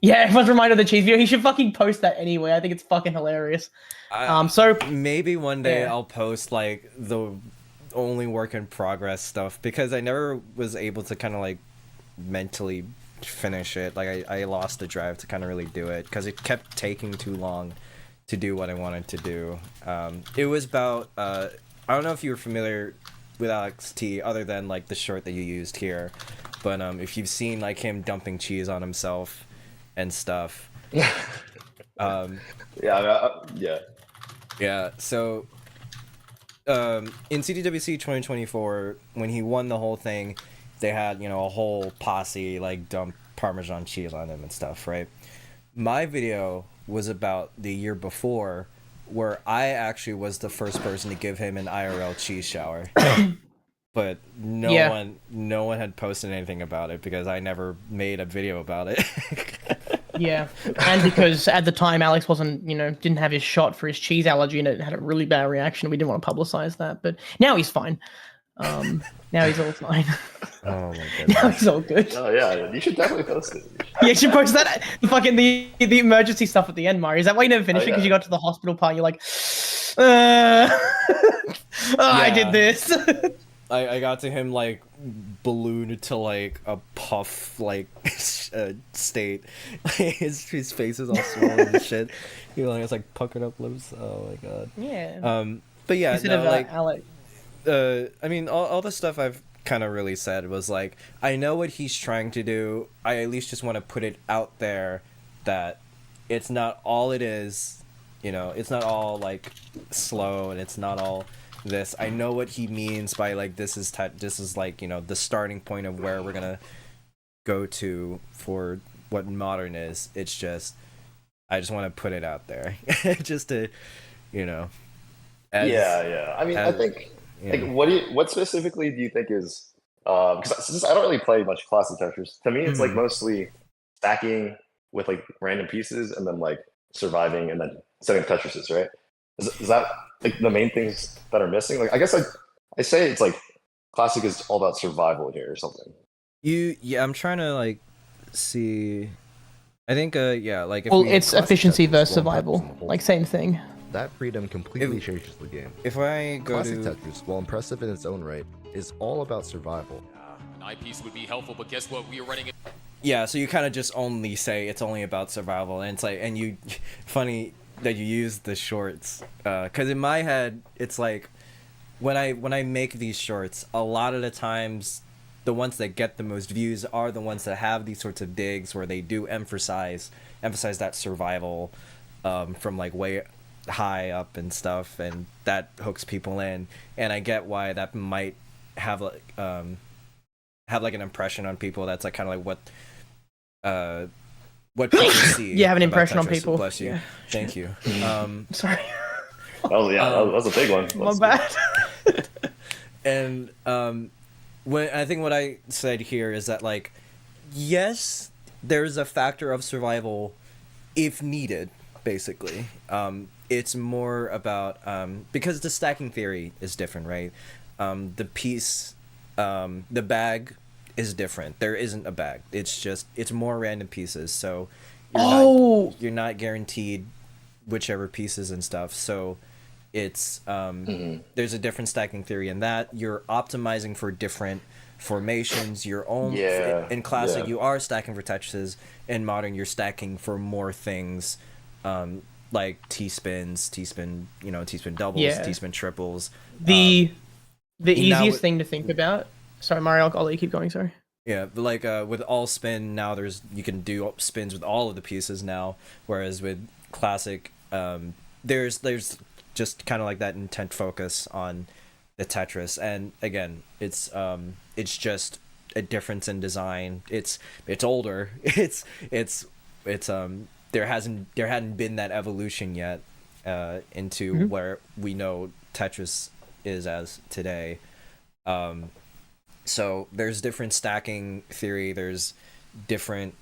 yeah, everyone's reminded of the cheese video. He should fucking post that anyway. I think it's fucking hilarious. So maybe one day yeah. I'll post like the only work in progress stuff because I never was able to kind of like mentally finish it. Like I lost the drive to kind of really do it because it kept taking too long to do what I wanted to do. It was about I don't know if you were familiar with Alex T other than like the short that you used here, but if you've seen like him dumping cheese on himself and stuff. Yeah. So in CTWC 2024 when he won the whole thing, they had a whole posse like dump Parmesan cheese on him and stuff, right? My video was about the year before where I actually was the first person to give him an IRL cheese shower. But no one had posted anything about it because I never made a video about it. yeah, and because at the time Alex wasn't, didn't have his shot for his cheese allergy and it had a really bad reaction. We didn't want to publicize that, but now he's fine. Now he's all fine. Oh my goodness. Now he's all good. Oh yeah, you should definitely post it. Yeah, you should post that. The fucking the emergency stuff at the end, Mari. Is that why you never finished it? Because you got to the hospital part, you're like, I did this. I got to him like ballooned to like a puff like state. his face is all swollen and shit. He has like puckered up lips. Oh my god. Yeah. But yeah, Instead of like Alex. I mean all the stuff I've kind of really said was like I know what he's trying to do. I at least just want to put it out there that it's not all it is. It's not all like slow and it's not all this. I know what he means by like this is like the starting point of where we're gonna go to for what modern is. It's just I just want to put it out there just to Yeah. I mean, I think like what specifically do you think is because since I don't really play much classic Tetris, to me it's like mostly stacking with like random pieces and then like surviving and then setting up Tetrises, right? Is that like the main things that are missing? Like I guess I say it's like classic is all about survival here or something. I'm trying to like see. I think like if it's efficiency versus survival, like same thing. That freedom completely changes the game. If I go Classic to Tetris, while impressive in its own right, is all about survival. An eyepiece would be helpful, but guess what? We are running it. Yeah, so you kind of just only say it's only about survival, and it's like, and you, funny that you use the shorts, because in my head it's like, when I make these shorts, a lot of the times, the ones that get the most views are the ones that have these sorts of digs where they do emphasize that survival from like way high up and stuff, and that hooks people in. And I get why that might have like an impression on people that's like kind of like what people see. You have an about impression on Tetris. people. Bless you. Yeah. Thank you. Sorry. That was a big one. My bad. And what I said here is that, like, yes, there's a factor of survival if needed, basically. It's more about because the stacking theory is different, right? The bag is different. There isn't a bag. It's more random pieces. So you're not guaranteed whichever pieces and stuff. So it's there's a different stacking theory in that you're optimizing for different formations. Your own in classic you are stacking for Tetrises. In modern you're stacking for more things, like T-spin doubles, T-spin triples. The easiest thing to think about. Sorry, Mario, I'll let you keep going. Sorry. Yeah, but like with all spin now, you can do spins with all of the pieces now, whereas with classic, there's just kind of like that intent focus on the Tetris, and again, it's just a difference in design. It's older. There hadn't been that evolution yet into where we know Tetris is as today. So there's different stacking theory, there's different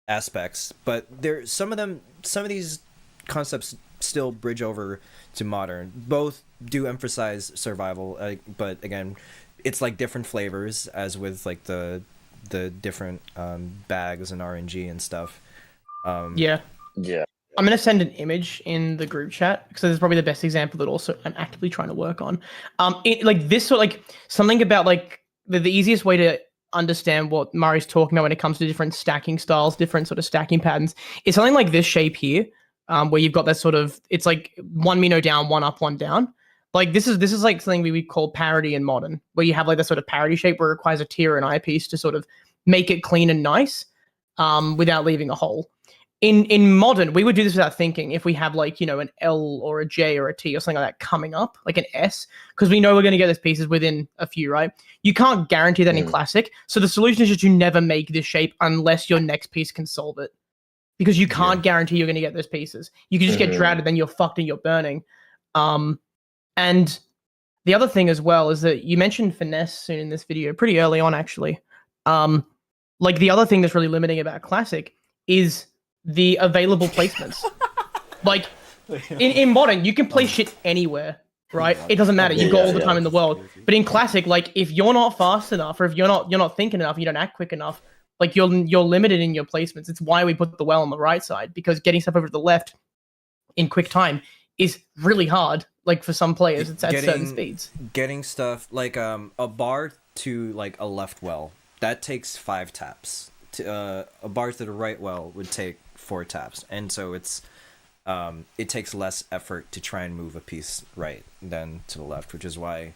aspects, but some of these concepts still bridge over to modern. Both do emphasize survival, but again, it's like different flavors, as with like the different bags and RNG and stuff. Yeah. I'm gonna send an image in the group chat because this is probably the best example that also I'm actively trying to work on. Like this sort like something about like the easiest way to understand what Mari's talking about when it comes to different stacking styles, different sort of stacking patterns, is something like this shape here, where you've got that sort of, it's like one Mino down, one up, one down. Like this is like something we would call parity in modern, where you have like that sort of parity shape where it requires a tier and eyepiece to sort of make it clean and nice, without leaving a hole. In modern, we would do this without thinking if we have like, you know, an L or a J or a T or something like that coming up, like an S, because we know we're going to get those pieces within a few, right? You can't guarantee that in classic. So the solution is just to never make this shape unless your next piece can solve it, because you can't guarantee you're going to get those pieces. You can just get droughted, then you're fucked and you're burning. And the other thing as well is that you mentioned finesse soon in this video, pretty early on actually. Like the other thing that's really limiting about classic is the available placements. Like in modern, you can place shit anywhere, right? It doesn't matter. You've got all the time in the world. But in classic, like if you're not fast enough, or if you're not thinking enough, you don't act quick enough, like you're limited in your placements. It's why we put the well on the right side, because getting stuff over to the left in quick time is really hard. Like for some players, it's at certain speeds. Getting stuff like a bar to like a left well, that takes 5 taps. A bar to the right well would take 4 taps, and so it takes less effort to try and move a piece right than to the left, which is why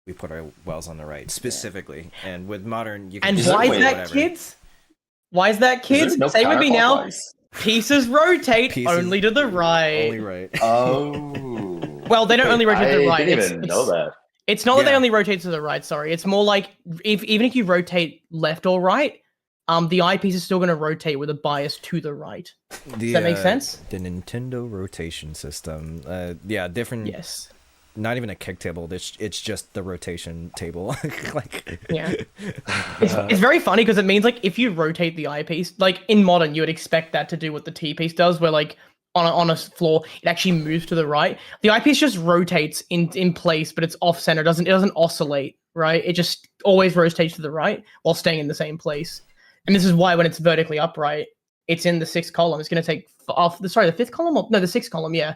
we put our wells on the right specifically. And with modern, you can. And why is that, kids? Why is that, kids? Say with me now. Pieces rotate only to the right. Only right. Oh. Well, they don't only rotate to the right. I didn't even know that. It's not that they only rotate to the right. Sorry, it's more like even if you rotate left or right, the eyepiece is still going to rotate with a bias to the right. Does that make sense? The Nintendo rotation system. Different. Yes. Not even a kick table. It's just the rotation table. Like. Yeah. It's very funny because it means like if you rotate the eyepiece, like in modern, you would expect that to do what the T piece does, where like on a floor it actually moves to the right. The eyepiece just rotates in place, but it's off center. It doesn't oscillate, right? It just always rotates to the right while staying in the same place. And this is why when it's vertically upright, it's in the 6th column. It's going to take the 5th column? No, the 6th column, yeah.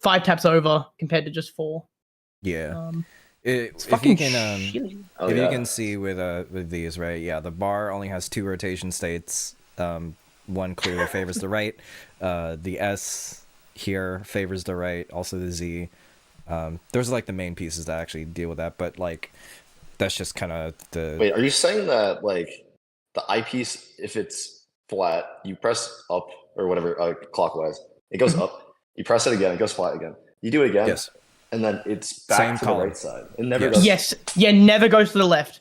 5 taps over compared to just 4. Yeah. It's fucking shitty. You can see with these, right? Yeah, the bar only has 2 rotation states. One clearly favors the right. The S here favors the right. Also the Z. Those are like the main pieces that actually deal with that. But like that's just kind of the. Wait, are you saying that like the eyepiece, if it's flat, you press up or whatever clockwise, it goes up. You press it again, it goes flat again. You do it again, Yes. and then it's back Same to column. the right side. It never Yes. does. Yes, yeah, never goes to the left.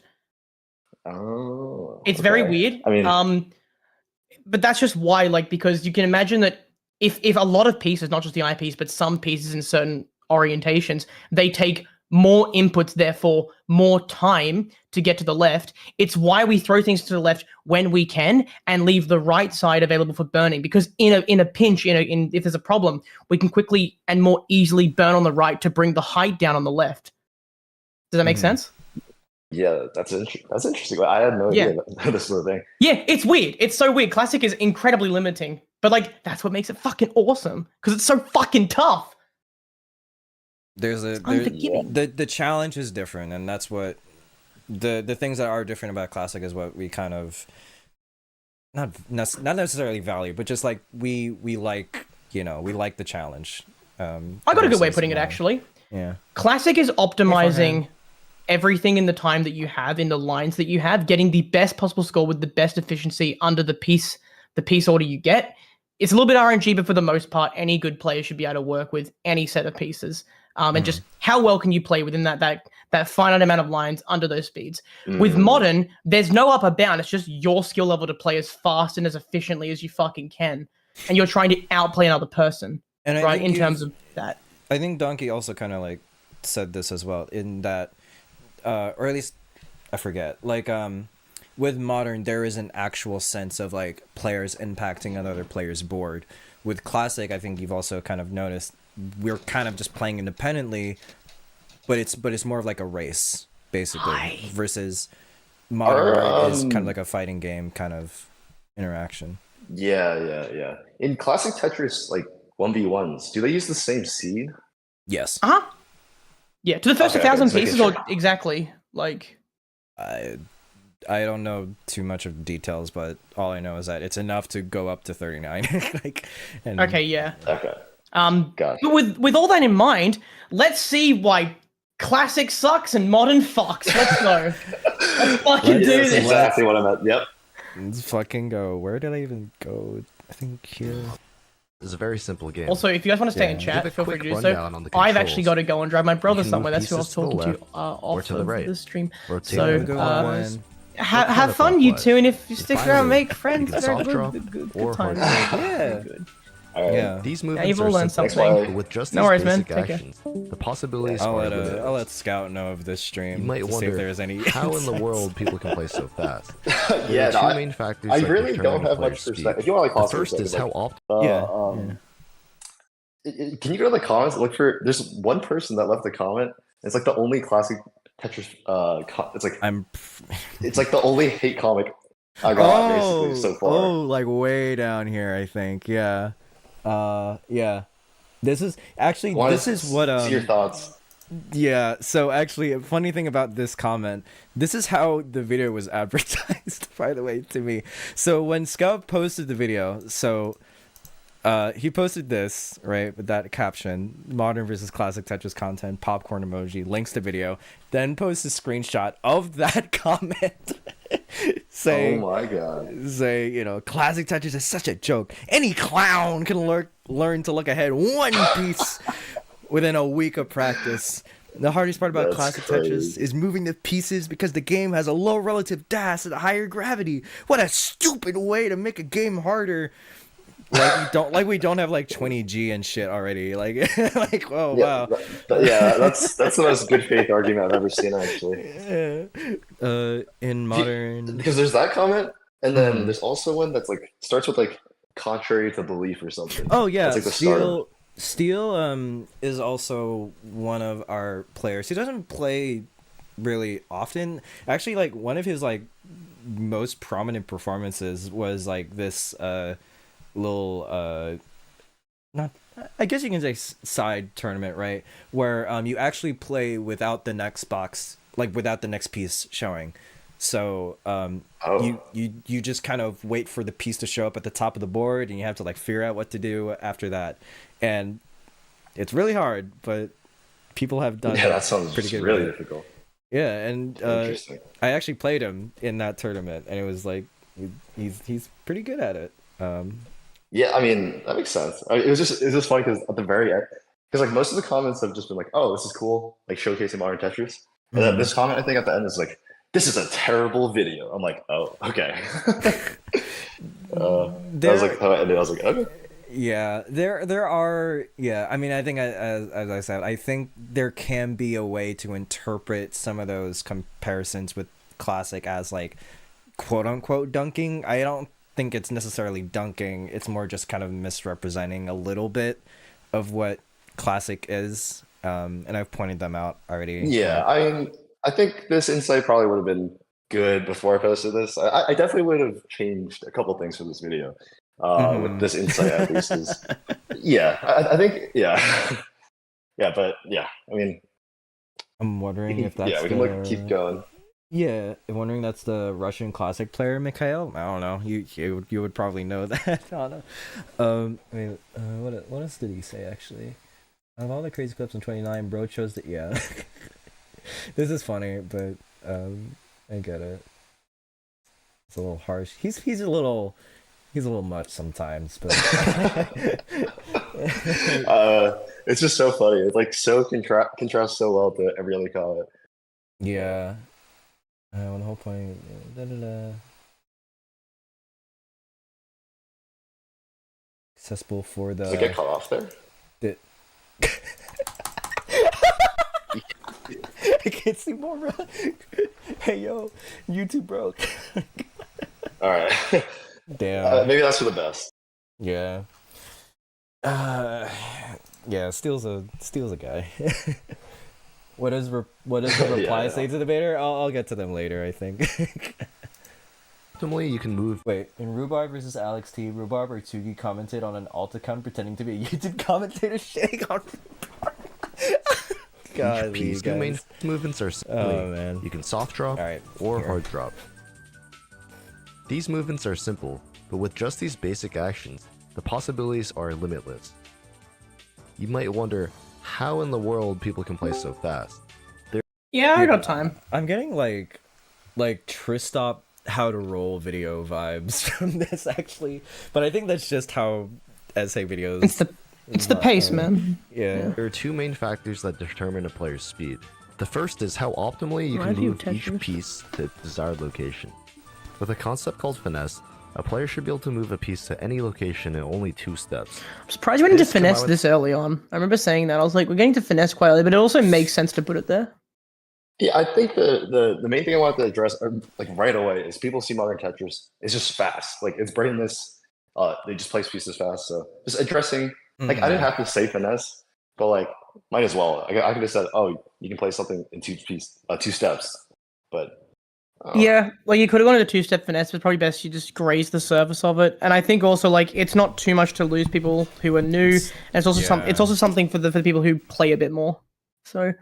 Oh, It's very okay. weird. I mean, But that's just why, like, because you can imagine that if a lot of pieces, not just the eyepiece, but some pieces in certain orientations, they take more inputs, therefore more time to get to the left. It's why we throw things to the left when we can and leave the right side available for burning. Because in a pinch, if there's a problem, we can quickly and more easily burn on the right to bring the height down on the left. Does that make sense? yeah, that's interesting. I had no idea that this was a thing. Yeah, it's weird. It's so weird. Classic is incredibly limiting, but like that's what makes it fucking awesome because it's so fucking tough. There's unforgiving. The challenge is different, and that's what the things that are different about Classic is what we kind of not necessarily value, but just like we like we like the challenge. I got a good way of putting it actually. Yeah. Classic is optimizing everything in the time that you have, in the lines that you have, getting the best possible score with the best efficiency under the piece order you get. It's a little bit RNG, but for the most part, any good player should be able to work with any set of pieces. And just how well can you play within that finite amount of lines under those speeds. With Modern, there's no upper bound. It's just your skill level to play as fast and as efficiently as you fucking can. And you're trying to outplay another person, And right, in terms of that. I think Donkey also kind of like said this as well, in that, or at least I forget, like with Modern, there is an actual sense of like players impacting another player's board. With Classic, I think you've also kind of noticed we're kind of just playing independently, but it's more of like a race basically, versus Modern is kind of like a fighting game kind of interaction. Yeah. In classic Tetris, like 1v1s, do they use the same seed? Yes. Yeah, to the first Okay, 1,000 just making pieces, sure. or exactly like. I don't know too much of details, but all I know is that it's enough to go up to 39. Okay, yeah. Okay. But with all that in mind, let's see why Classic sucks and Modern fucks. Let's go. Let's fucking do That's this. exactly what I meant. Yep. Let's fucking go. Where did I even go? I think here. It's a very simple game. Also, if you guys want to stay in chat, Give a feel free quick to do so. rundown on the I've controls. actually got to go and drive my brother You can somewhere. move That's who I was pieces to the talking to left off to the of right. the stream. Rotate So, them Go clockwise. have fun, you two, and if you stick around, Finally, make friends. you can They're soft drop good or times. hard drop. Yeah. Good. All right. Yeah. These Yeah, movements you've all are learned simple, something. but with just No these worries, man. basic Take care. actions, the possibilities I'll are let limitless. I'll let Scout know of this stream. You might to see if wonder there's any how in the insights. world people can play so fast. Yeah, There no, are two main factors I that really determine don't a have player's much speed. perspective. If you want to The like first is how often. Can you go to the comments? Look for. There's one person that left a comment. It's like the only classic Tetris. It's like the only hate comic I got basically so far. Oh, like way down here, I think. Yeah. Yeah. This is actually this is what see your thoughts. Yeah, so actually a funny thing about this comment, this is how the video was advertised, by the way, to me. So when Scout posted the video, so he posted this, right, with that caption, Modern versus Classic Tetris content, popcorn emoji, links to video, then posts a screenshot of that comment. Saying, oh my god. Say, Classic Tetris is such a joke. Any clown can learn to look ahead one piece within a week of practice. The hardest part about That's Classic crazy. Tetris is moving the pieces because the game has a low relative DAS and a higher gravity. What a stupid way to make a game harder. Like we don't have like 20G and shit already. Like oh Yeah, wow. That's the most good faith argument I've ever seen actually. In Modern, Because there's that comment, and then there's also one that's like starts with like contrary to belief or something. oh yeah, That's like the start. Steel is also one of our players. He doesn't play really often. Actually, like one of his like most prominent performances was like this little not, I guess you can say side tournament, right? Where you actually play without the next box, like without the next piece showing. So you just kind of wait for the piece to show up at the top of the board, and you have to like figure out what to do after that. And it's really hard, but people have done Yeah, that sounds pretty good really with it. difficult. Yeah, and Interesting. I actually played him in that tournament, and it was like he's pretty good at it. Yeah, I mean that makes sense. I mean, it was just funny because at the very end, because like most of the comments have just been like, "Oh, this is cool," like showcasing modern Tetris. And then Mhm. this comment I think at the end is like, "This is a terrible video." I'm like, "Oh, okay." That was like how I ended. I was like, "Okay." Yeah, there are. Yeah, I mean, I think as I said, I think there can be a way to interpret some of those comparisons with classic as like quote unquote dunking. I don't think it's necessarily dunking. It's more just kind of misrepresenting a little bit of what classic is. And I've pointed them out already. Yeah, I mean, I think this insight probably would have been good before I posted this. I definitely would have changed a couple things for this video. With this insight at least is, yeah, I think, yeah, yeah, but yeah, I mean, I'm wondering if that's yeah, we can like keep going. Yeah, I'm wondering that's the Russian classic player Mikhail. I don't know. You would probably know that. I don't know. I mean, what else did he say actually? Out of all the crazy clips in 29, bro chose the yeah. This is funny, but I get it. It's a little harsh. He's a little much sometimes, but It's just so funny. It's like so contrasts so well to every other comment. yeah. One whole point. Accessible for Does it get cut off there? the. I can't see more, bro. Hey yo, YouTube broke. All right. Damn. Maybe that's for the best. Yeah. Yeah. Steel's a guy. What does the reply Yeah. say to the debater? I'll get to them later, I think. Ultimately, you can move. Wait, in Rhubarb versus Alex T, Rhubarb or Tsugi commented on an alt account pretending to be a YouTube commentator shitting on Rhubarb. God, Each piece, two main movements are simply, man. you can soft drop All right, or here. hard drop. These movements are simple, but with just these basic actions, the possibilities are limitless. You might wonder how in the world people can play so fast. Yeah, I got time. I'm getting like Tristop how to roll video vibes from this actually, but I think that's just how essay videos. It's the pace, man. Yeah. There are two main factors that determine a player's speed. The first is how optimally you Remind can me of move each Tetris. piece to its desired location. With a concept called finesse, a player should be able to move a piece to any location in only 2 steps. I'm surprised we didn't This finesse come out- this early on. I remember saying that. I was like, we're getting to finesse quite early, but it also makes sense to put it there. Yeah, I think the main thing I wanted to address like right away is people see modern Tetris. It's just fast. Like it's brainless. They just place pieces fast. So just addressing like I didn't have to say finesse, but like might as well. I could have said, oh, you can play something in 2 steps. But Yeah, well, you could have gone into 2-step finesse, but it's probably best you just graze the surface of it. And I think also like it's not too much to lose people who are new, and it's also something for the people who play a bit more. So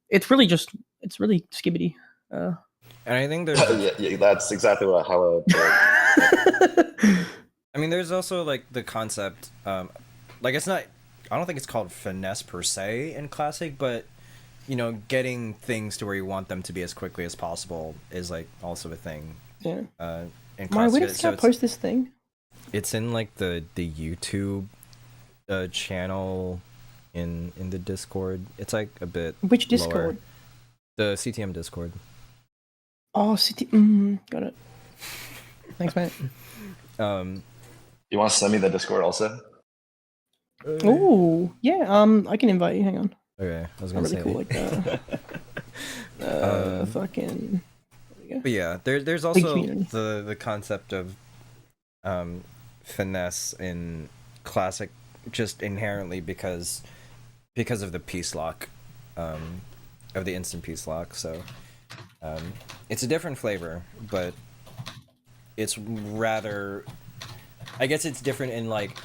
it's really skibbity. And I think there's yeah, that's exactly how I mean, there's also like the concept, like it's not. I don't think it's called finesse per se in classic, but you know, getting things to where you want them to be as quickly as possible is like also a thing. Yeah. In Why, where CrossFit. did Scout post this thing? It's in like the YouTube channel in the Discord. It's like a bit. Which lower. Discord? The CTM Discord. Oh, got it. Thanks, mate. You want to send me the Discord also? Ooh, yeah. I can invite you. Hang on. Okay, I was I'm gonna really say. cool like that. Fucking. But yeah, there's Big also community. the concept of finesse in classic just inherently because of the piece lock, of the instant piece lock. So it's a different flavor, but it's rather, I guess it's different in like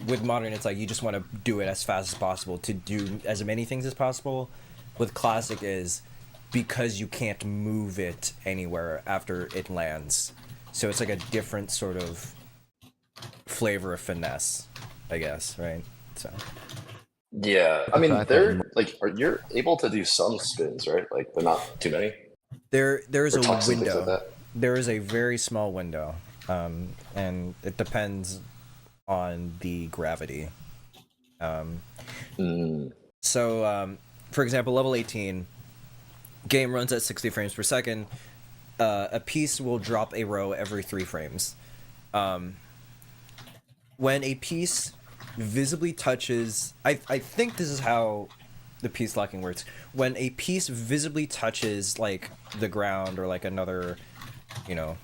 with modern it's like you just want to do it as fast as possible to do as many things as possible. With classic is because you can't move it anywhere after it lands, so it's like a different sort of flavor of finesse, I guess, right? So Yeah, I mean, fact they're that- like, you're able to do some spins, right? Like, but not too many. There's Or a tucks and things like window. that. There is a very small window, and it depends on the gravity. Mm. So, for example, level 18, game runs at 60 frames per second. A piece will drop a row every 3 frames. When a piece visibly touches, I think this is how the piece locking works. When a piece visibly touches like the ground or like another, you know,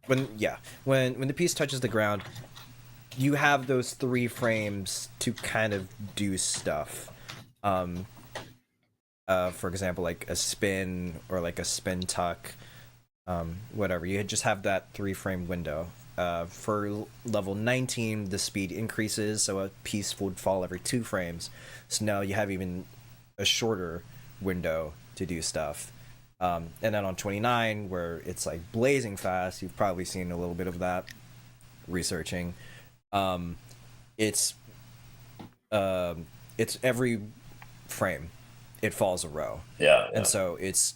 when the piece touches the ground, you have those 3 frames to kind of do stuff. For example, like a spin or like a spin tuck, whatever. You just have that 3-frame window. For level 19, the speed increases, so a piece would fall every 2 frames. So now you have even a shorter window to do stuff. And then on 29, where it's like blazing fast, you've probably seen a little bit of that researching. It's every frame it falls a row. Yeah, And so it's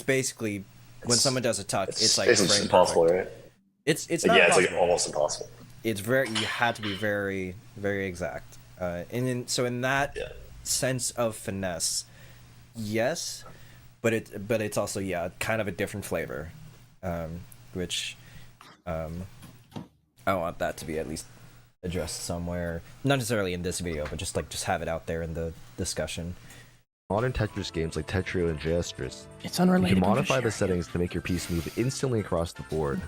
basically when someone does a tuck, it's like basically frame impossible, perfect. right? It's Like, not yeah, it's like impossible. almost impossible. It's very, you had to be very, very exact. And so in that sense of finesse, yes, but it's also kind of a different flavor, which I want that to be at least addressed somewhere, not necessarily in this video, but just have it out there in the discussion. Modern Tetris games like Tetrio and Tetris, It's you unrelated. can but modify sure. the settings to make your piece move instantly across the board,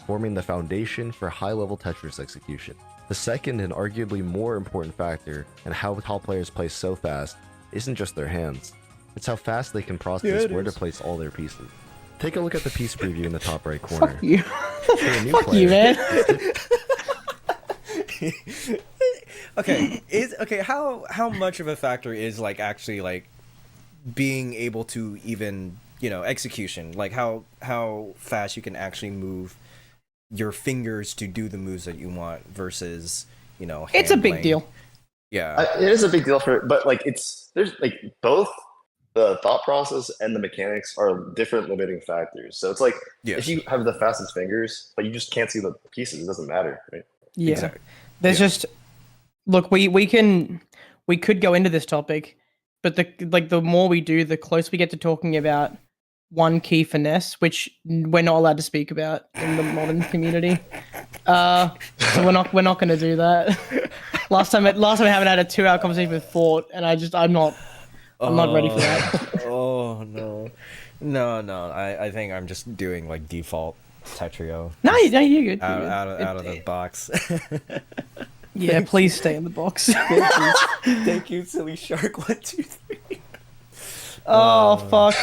forming the foundation for high-level Tetris execution. The second and arguably more important factor in how top players play so fast isn't just their hands, it's how fast they can process where to place all their pieces. Take a look at the piece preview in the top right corner. Fuck you. For a new Fuck you, player, man. Okay, how much of a factor is like actually like being able to even, execution, like how fast you can actually move your fingers to do the moves that you want versus, It's a hand big playing. deal. Yeah. It is a big deal for, but like there's like both the thought process and the mechanics are different limiting factors. So it's like if you have the fastest fingers, but you just can't see the pieces, it doesn't matter, right? Yeah. Exactly. There's just look, we could go into this topic, but the more we do, the closer we get to talking about one key finesse, which we're not allowed to speak about in the modern community. So we're not going to do that. Last time I haven't had a 2-hour conversation with Fort, and I'm not ready for that. Oh no. I think I'm just doing like default Tetrio. No, you're good. Out of the box. Yeah, please stay in the box. Thank you, silly shark. 1, 2, 3. Oh fuck!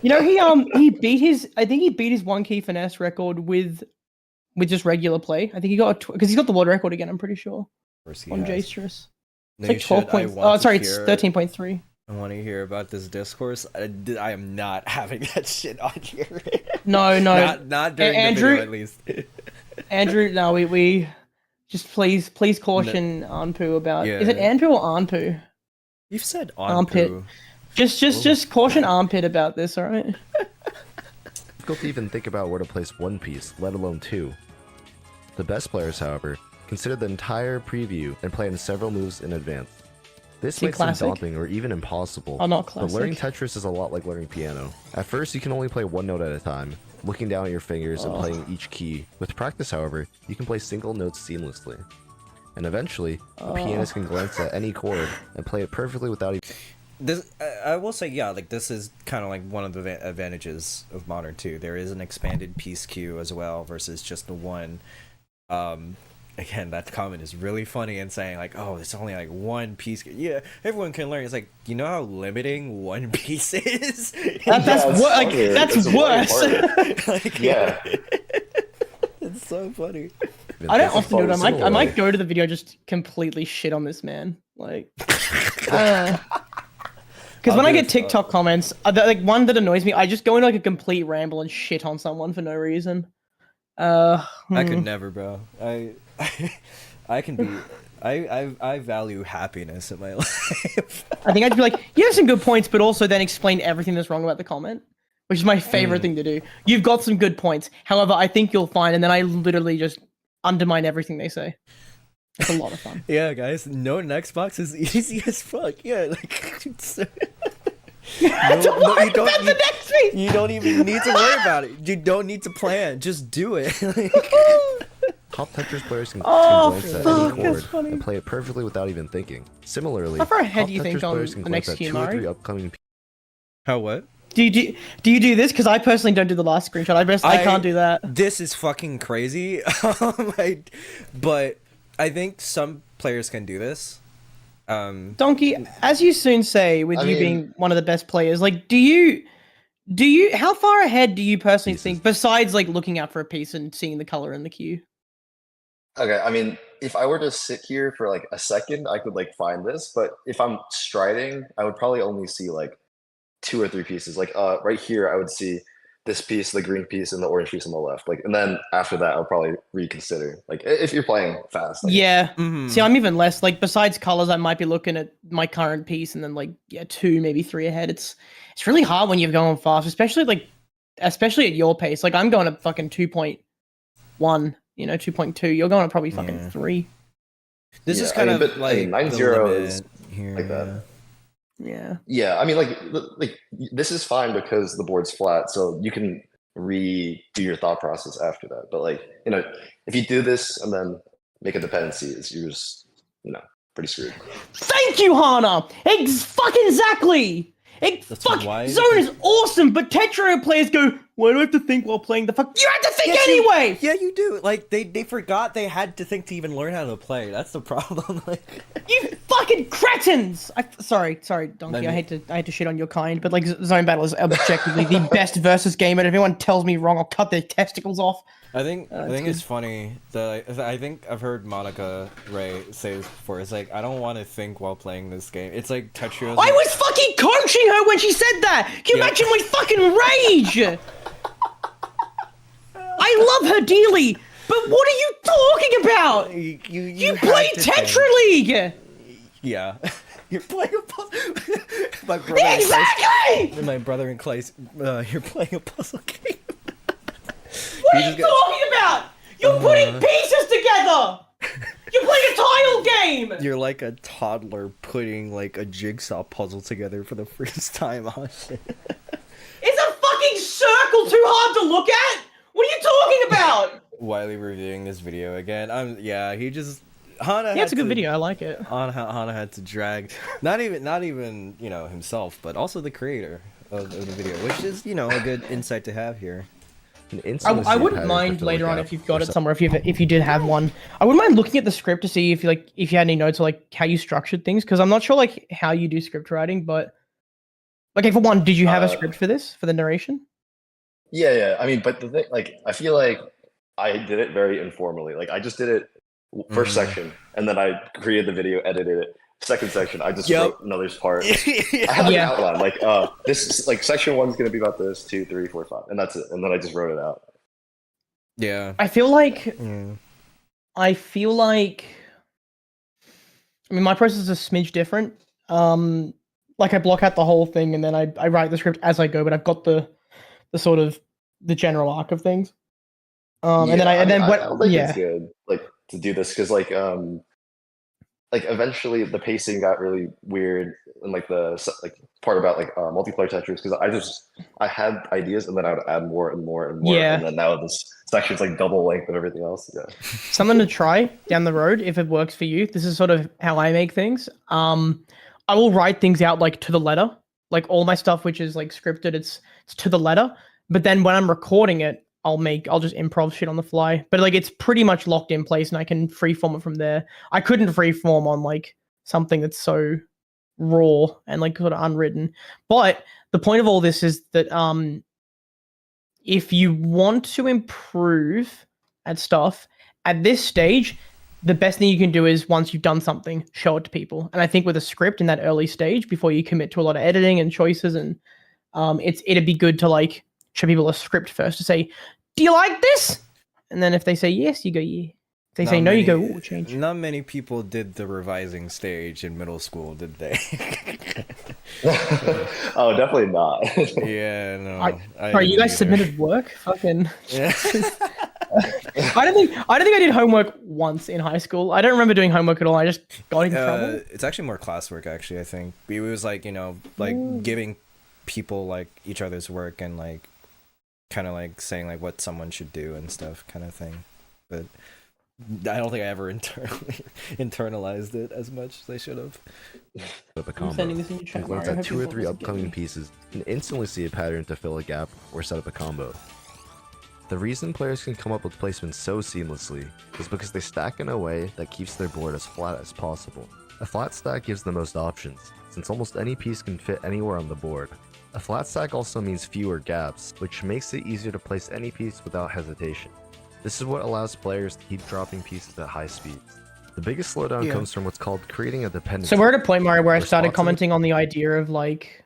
He beat his. I think he beat his 1 key finesse record with just regular play. I think he got because he's got the world record again. I'm pretty sure on Jastris. It's like 12 points. Oh, sorry, it's 13.3. I want to hear about this discourse. I am not having that shit on here. No, not during Andrew, the video, at least. Andrew, no, we just please caution Anpu about. Yeah. Is it Andrew or Anpu? You've said Armpit. Anpu. Just caution Armpit about this, all right? difficult to even think about where to place one piece, let alone 2. The best players, however, consider the entire preview and plan several moves in advance. This See, might seem classic? daunting or even impossible, Oh, not but learning classic. Tetris is a lot like learning piano. At first, you can only play one note at a time, looking down at your fingers and playing each key. With practice, however, you can play single notes seamlessly. And eventually, a pianist can glance at any chord and play it perfectly without even... This, I will say, yeah, like this is kind of like one of the advantages of Modern 2. There is an expanded piece queue as well versus just the one. Again, that comment is really funny and saying like, oh, it's only like one piece. Yeah, everyone can learn. It's like, you know how limiting one piece is? That's worse. Like, Yeah. It's so funny. I don't often do it. Follow I might way. go to the video just completely shit on this man. Like, because I'll when I do get it, TikTok comments, like one that annoys me, I just go into like a complete ramble and shit on someone for no reason. I could never, bro. I can be. I value happiness in my life. I think I'd be like, you have some good points, but also then explain everything that's wrong about the comment, which is my favorite thing to do. You've got some good points. However, I think you'll find, and then I literally just undermine everything they say. It's a lot of fun. Yeah, guys, no Xbox is easy as fuck. Yeah, like it's, you don't even need to worry about it. You don't need to plan. Just do it. Top Tetris players can fuck, glance at any that's chord funny. and play it perfectly without even thinking. Similarly, How far ahead top do you Tetris think on players can the glance next at few, 2 or 3 Mari? upcoming How what? Do you do this? Because I personally don't do the last screenshot. I can't do that. This is fucking crazy. But I think some players can do this. Donkey, as you soon say, with you being one of the best players, like, do you, how far ahead do you personally think, besides like looking out for a piece and seeing the color in the queue? Okay, I mean, if I were to sit here for like a second, I could like find this, but if I'm striding, I would probably only see like 2 or 3 pieces. Like right here, I would see this piece, the green piece, and the orange piece on the left. Like, and then after that, I'll probably reconsider. Like, if you're playing fast. Like, Yeah. Mhm. See, I'm even less. Like, besides colors, I might be looking at my current piece and then like 2, maybe 3 ahead. It's really hard when you're going fast, especially at your pace. Like, I'm going at fucking 2.1, 2.2. You're going at probably fucking 3. This Yeah, is kind I mean, of but, like 9-0 is here. like that. Yeah. Yeah, I mean, like this is fine because the board's flat, so you can redo your thought process after that. But like, if you do this and then make a dependency, you're just, pretty screwed. Thank you, Hana. Fucking exactly. why- Zone is awesome, but Tetra players go, why do I have to think while playing the fuck? You have to think anyway. Yeah, you do. Like they forgot they had to think to even learn how to play. That's the problem. Like, You fucking cretins! Sorry, Donkey. I I hate to shit on your kind, but like Zone Battle is objectively the best versus game, and if anyone tells me wrong, I'll cut their testicles off. I think it's funny that I think I've heard Monica Ray say this before. It's like, I don't want to think while playing this game. It's like Tetrio's. I was fucking coaching her when she said that. Can you imagine my fucking rage? I love her dearly, but what are you talking about? You play Tetra League. Yeah. You're playing a puzzle. My brother. Exactly. My brother in class. You're playing a puzzle game. What are you talking about? You're putting pieces together. You're playing a tile game. You're like a toddler putting like a jigsaw puzzle together for the first time. Oh shit. Is a fucking circle too hard to look at? What are you talking about? Wiley reviewing this video again. He just Hana. Yeah, it's a good video. I like it. Hana had to drag not even himself, but also the creator of the video, which is a good insight to have here. I wouldn't mind later on if you've got it somewhere. If you did have one, I wouldn't mind looking at the script to see if you had any notes or like how you structured things, because I'm not sure like how you do script writing, but okay, for one, did you have a script for this for the narration? Yeah. I mean, but the thing, like, I feel like I did it very informally. Like, I just did it first section, and then I created the video, edited it. Second section, I just wrote another part. I had like an outline, like this, like section 1 is gonna be about this, 2, 3, 4, 5, and that's it. And then I just wrote it out. Yeah. I feel like I mean, my process is a smidge different. Like I block out the whole thing and then I write the script as I go, but I've got the sort of the general arc of things. And then I don't think it's good like to do this because like eventually the pacing got really weird and like the part about like multiplayer Tetris because I had ideas and then I would add more and more and more and then now this section's like double length of everything else. Yeah. Something to try down the road if it works for you. This is sort of how I make things. I will write things out like to the letter, like all my stuff which is like scripted. It's to the letter. But then when I'm recording it, I'll just improv shit on the fly. But like it's pretty much locked in place and I can freeform it from there. I couldn't freeform on like something that's so raw and like sort of unwritten. But the point of all this is that if you want to improve at stuff at this stage, the best thing you can do is once you've done something, show it to people. And I think with a script in that early stage, before you commit to a lot of editing and choices, and it'd be good to like show people a script first to say, do you like this? And then if they say yes, you go, yeah. If they Not say no, you go, many- ooh, change. Not many people did the revising stage in middle school, did they? Oh, definitely not. Yeah, no. Sorry, you didn't guys either. submitted work? Fucking. Yeah. I don't think I did homework once in high school. I don't remember doing homework at all. I just got in trouble. It's actually more classwork, actually, I think. It was like, like giving people like each other's work and like kind of like saying like what someone should do and stuff kind of thing. But I don't think I ever internalized it as much as I should have. I'm sending this in your chat. Glance Mario. I at hope 2 you or want 3 this upcoming again. pieces and instantly see a pattern to fill a gap or set up a combo. The reason players can come up with placements so seamlessly is because they stack in a way that keeps their board as flat as possible. A flat stack gives the most options, since almost any piece can fit anywhere on the board. A flat stack also means fewer gaps, which makes it easier to place any piece without hesitation. This is what allows players to keep dropping pieces at high speeds. The biggest slowdown comes from what's called creating a dependency. So we're at a point, Mario, where I started Responsive- commenting on the idea of like,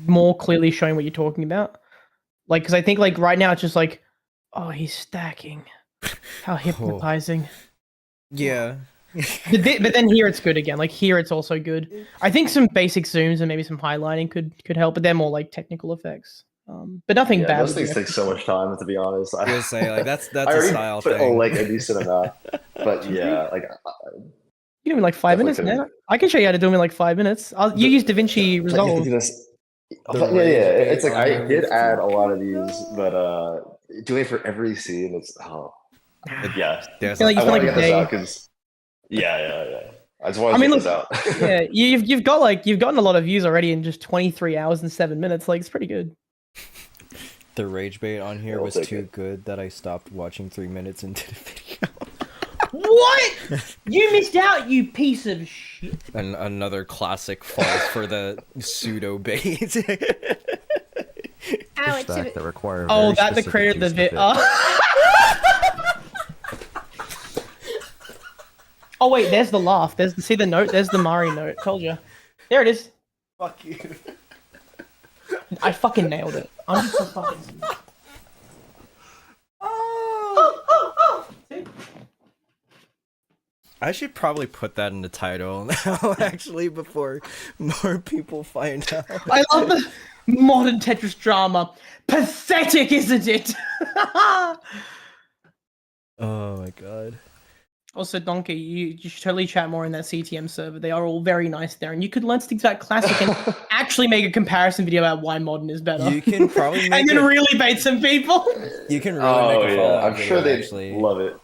more clearly showing what you're talking about. Like, because I think like right now it's just like, oh, he's stacking. How hypnotizing. Yeah. But then here it's good again. Like here it's also good. I think some basic zooms and maybe some highlighting could help, but they're more like technical effects. But nothing Yeah, bad. those with things the take so much time, to be honest. I was say like that's I a already style put thing. like a decent amount, but yeah, like You do it in like 5 minutes, Definitely man. I can show you how to do them in like 5 minutes. You use DaVinci you have to Resolve. do this. The Yeah, rage bait it's like I on did it. add a lot of these, but doing it for every scene, it's yeah. There's feel like I you want spent to like a get this day. out because yeah. I just want I to mean, get this look, out. yeah, you've gotten a lot of views already in just 23 hours and 7 minutes. Like it's pretty good. The rage bait on here I'll was take too it. good that I stopped watching 3 minutes into the video. What? You missed out, you piece of shit. And another classic falls for the pseudo bait. Ow, stack that require Oh, very that the specific creator of the piece to vid. fit. Oh wait, there's the laugh. See the note. There's the Mari note. Told you. There it is. Fuck you. I fucking nailed it. I'm just so fucking. I should probably put that in the title now, actually, before more people find out. I love the modern Tetris drama. Pathetic, isn't it? Oh my god. Also, Donkey, you should totally chat more in that CTM server. They are all very nice there, and you could learn things about classic and actually make a comparison video about why modern is better. You can probably make and then it- really bait some people. You can really Oh make a yeah, follow-up I'm sure video, they actually. love it.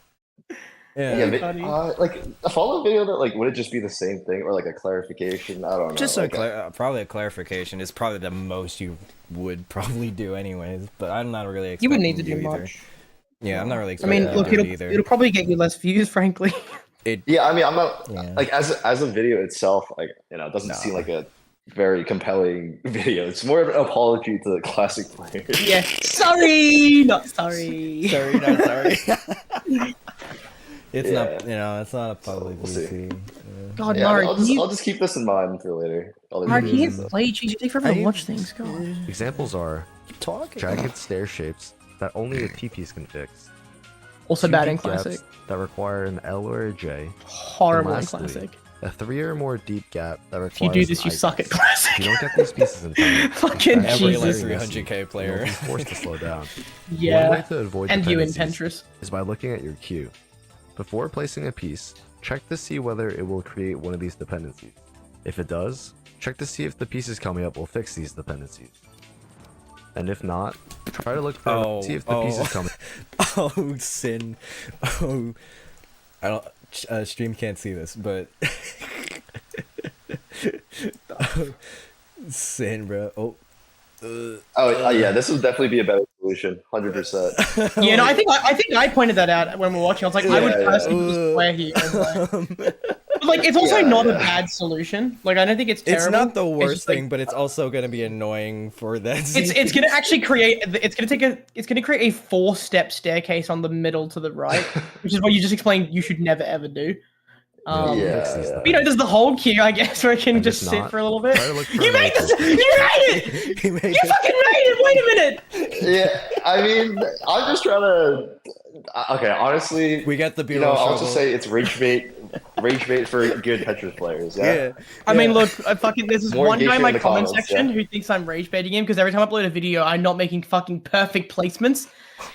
Yeah. Yeah, funny. like a follow-up video that like would it just be the same thing or like a clarification? I don't know. Just like, probably a clarification is probably the most you would probably do anyways, but I'm not really expecting You wouldn't need to do either. much. Yeah, I'm not really I expecting mean, you look, to do it it'll either. probably get you less views, frankly. Yeah, I mean, I'm not Yeah. like as a video itself, like it doesn't seem like a very compelling video. It's more of an apology to the classic players. Yeah. Sorry, not sorry. Sorry, not sorry. It's Yeah. not, it's not a public We'll see. VC. God, Yeah, Mari, I'll just keep this in mind for later. Other Mari, videos can you and stuff. play? Jeez, you take forever to watch things. God. Examples are Keep talking. jagged stair shapes that only a T-piece can fix. Also 2 bad in deep gaps classic. that require an L or a J. Horrible in lastly, classic. A 3 or more deep gap that If requires you do this, an you I suck at piece. classic. If you don't get these pieces in time, Fucking it's Every like Jesus. very 300k messy, player. and you'll be forced to slow down. One way Yeah. to avoid And you in dependencies Pentris. is by looking at your queue. Before placing a piece, check to see whether it will create one of these dependencies. If it does, check to see if the pieces coming up will fix these dependencies. And if not, try to look for see if the pieces coming. Oh, sin. Oh, I don't. Stream can't see this, but sin, bro. Oh. Yeah, this would definitely be a better solution, 100%. Yeah, no, I think I pointed that out when we were watching. I was like, I would Yeah, personally just swear here. But, like, it's also Yeah, not a yeah. bad solution. Like, I don't think it's terrible. It's not the It's worst just, like, thing, but it's also gonna be annoying for that. It's gonna actually create. It's gonna create a 4-step staircase on the middle to the right, which is what you just explained. You should never ever do. Yeah, fix these yeah. You know, there's the whole queue, I guess, where it can And just if sit not, for a little bit. try to look for You made another this! You made it! He made You it. fucking made it! Wait a minute! Yeah, I mean, I'm just trying to Okay, honestly, We get the you know, B-roll I'll struggle. just say it's rage bait for good Tetris players. Yeah. Yeah. I mean, look, there's this More one guy in engagement my in the comment comments, section yeah. who thinks I'm rage baiting him because every time I upload a video, I'm not making fucking perfect placements.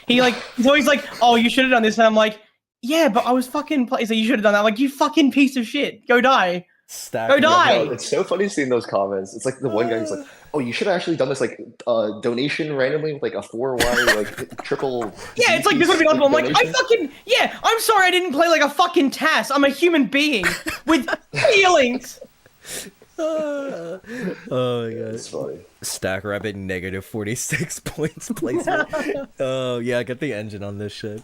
He's always like, "Oh, you should have done this," and I'm like, "Yeah, but I was fucking." So you should have done that. I'm like, you fucking piece of shit, go die. Stack Go die! No, it's so funny seeing those comments. It's like the one guy who's like, "Oh, you should have actually done this like donation randomly with like a 4Y like triple." Yeah, it's like this would be awesome. I'm like, donation." I'm sorry I didn't play like a fucking tass. I'm a human being with feelings. Oh my god. It's funny. Stack Rabbit negative 46 points placement. Oh yeah, get the engine on this shit.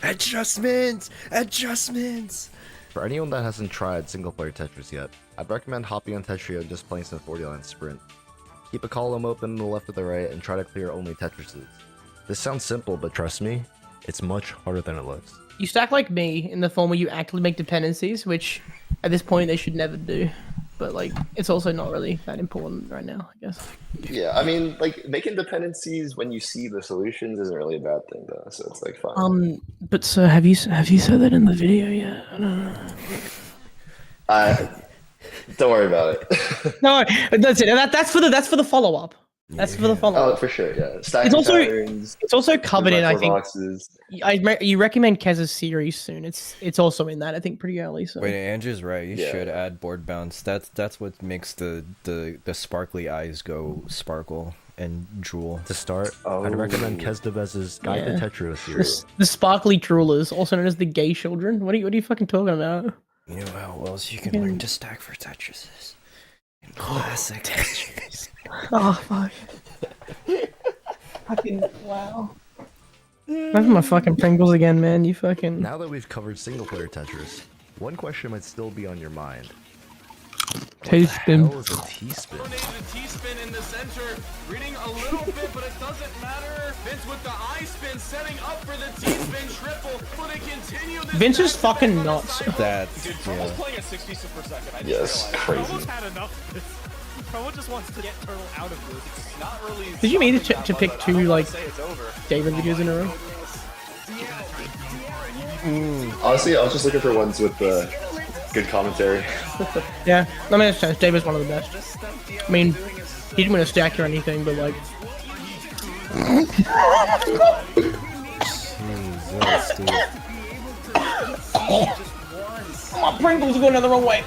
Adjustments! Adjustments! For anyone that hasn't tried single-player Tetris yet, I'd recommend hopping on Tetrio and just playing some 40-line sprint. Keep a column open to the left or the right and try to clear only Tetrises. This sounds simple, but trust me, it's much harder than it looks. You stack like me in the form where you actively make dependencies, which at this point they should never do. But like, it's also not really that important right now, I guess. Yeah, I mean, like making dependencies when you see the solutions isn't really a bad thing, though. So it's like fine. But sir, have you said that in the video yet? I don't know. Don't worry about it. No, that's it. That's for the follow up. That's for the follow Oh, up. for sure. Yeah. Stacking It's also patterns, it's also covered in, I think. boxes. You recommend Kez's series soon. It's also in that, I think, pretty early. So Wait, Andrew's right. You Yeah. should add board bounce. That's what makes the sparkly eyes go sparkle and drool. To start, Oh. I'd recommend Kezdevez's Guide to Yeah. Tetrio series. the sparkly droolers, also known as the gay children. What are you fucking talking about? You know how else you can learn to stack for Tetrises? In classic Tetris. Oh fuck. Fucking wow. Having my fucking Pringles again, man. You fucking. Now that we've covered single-player Tetris, one question might still be on your mind. Taste What them. the hell is a T-spin? The T-spin in the center, reading a little bit, but it doesn't matter. Vince with the I-spin, setting up for the T-spin triple. Will they continue this? Vince is fucking nuts. That's Dude, Troll's playing at 60 per second. I just Yes, realized. crazy. Troll's had enough of this. Troll just wants to get Turtle out of this. It's not really. Did you mean to stopping that pick much, but I two, don't wanna like, say it's over. David videos in a row? Honestly, I was just looking for ones with good commentary. Yeah, I mean, it's David's one of the best. I mean, he didn't win a stack or anything, but like, Jesus, dude. my Pringles are going the wrong way.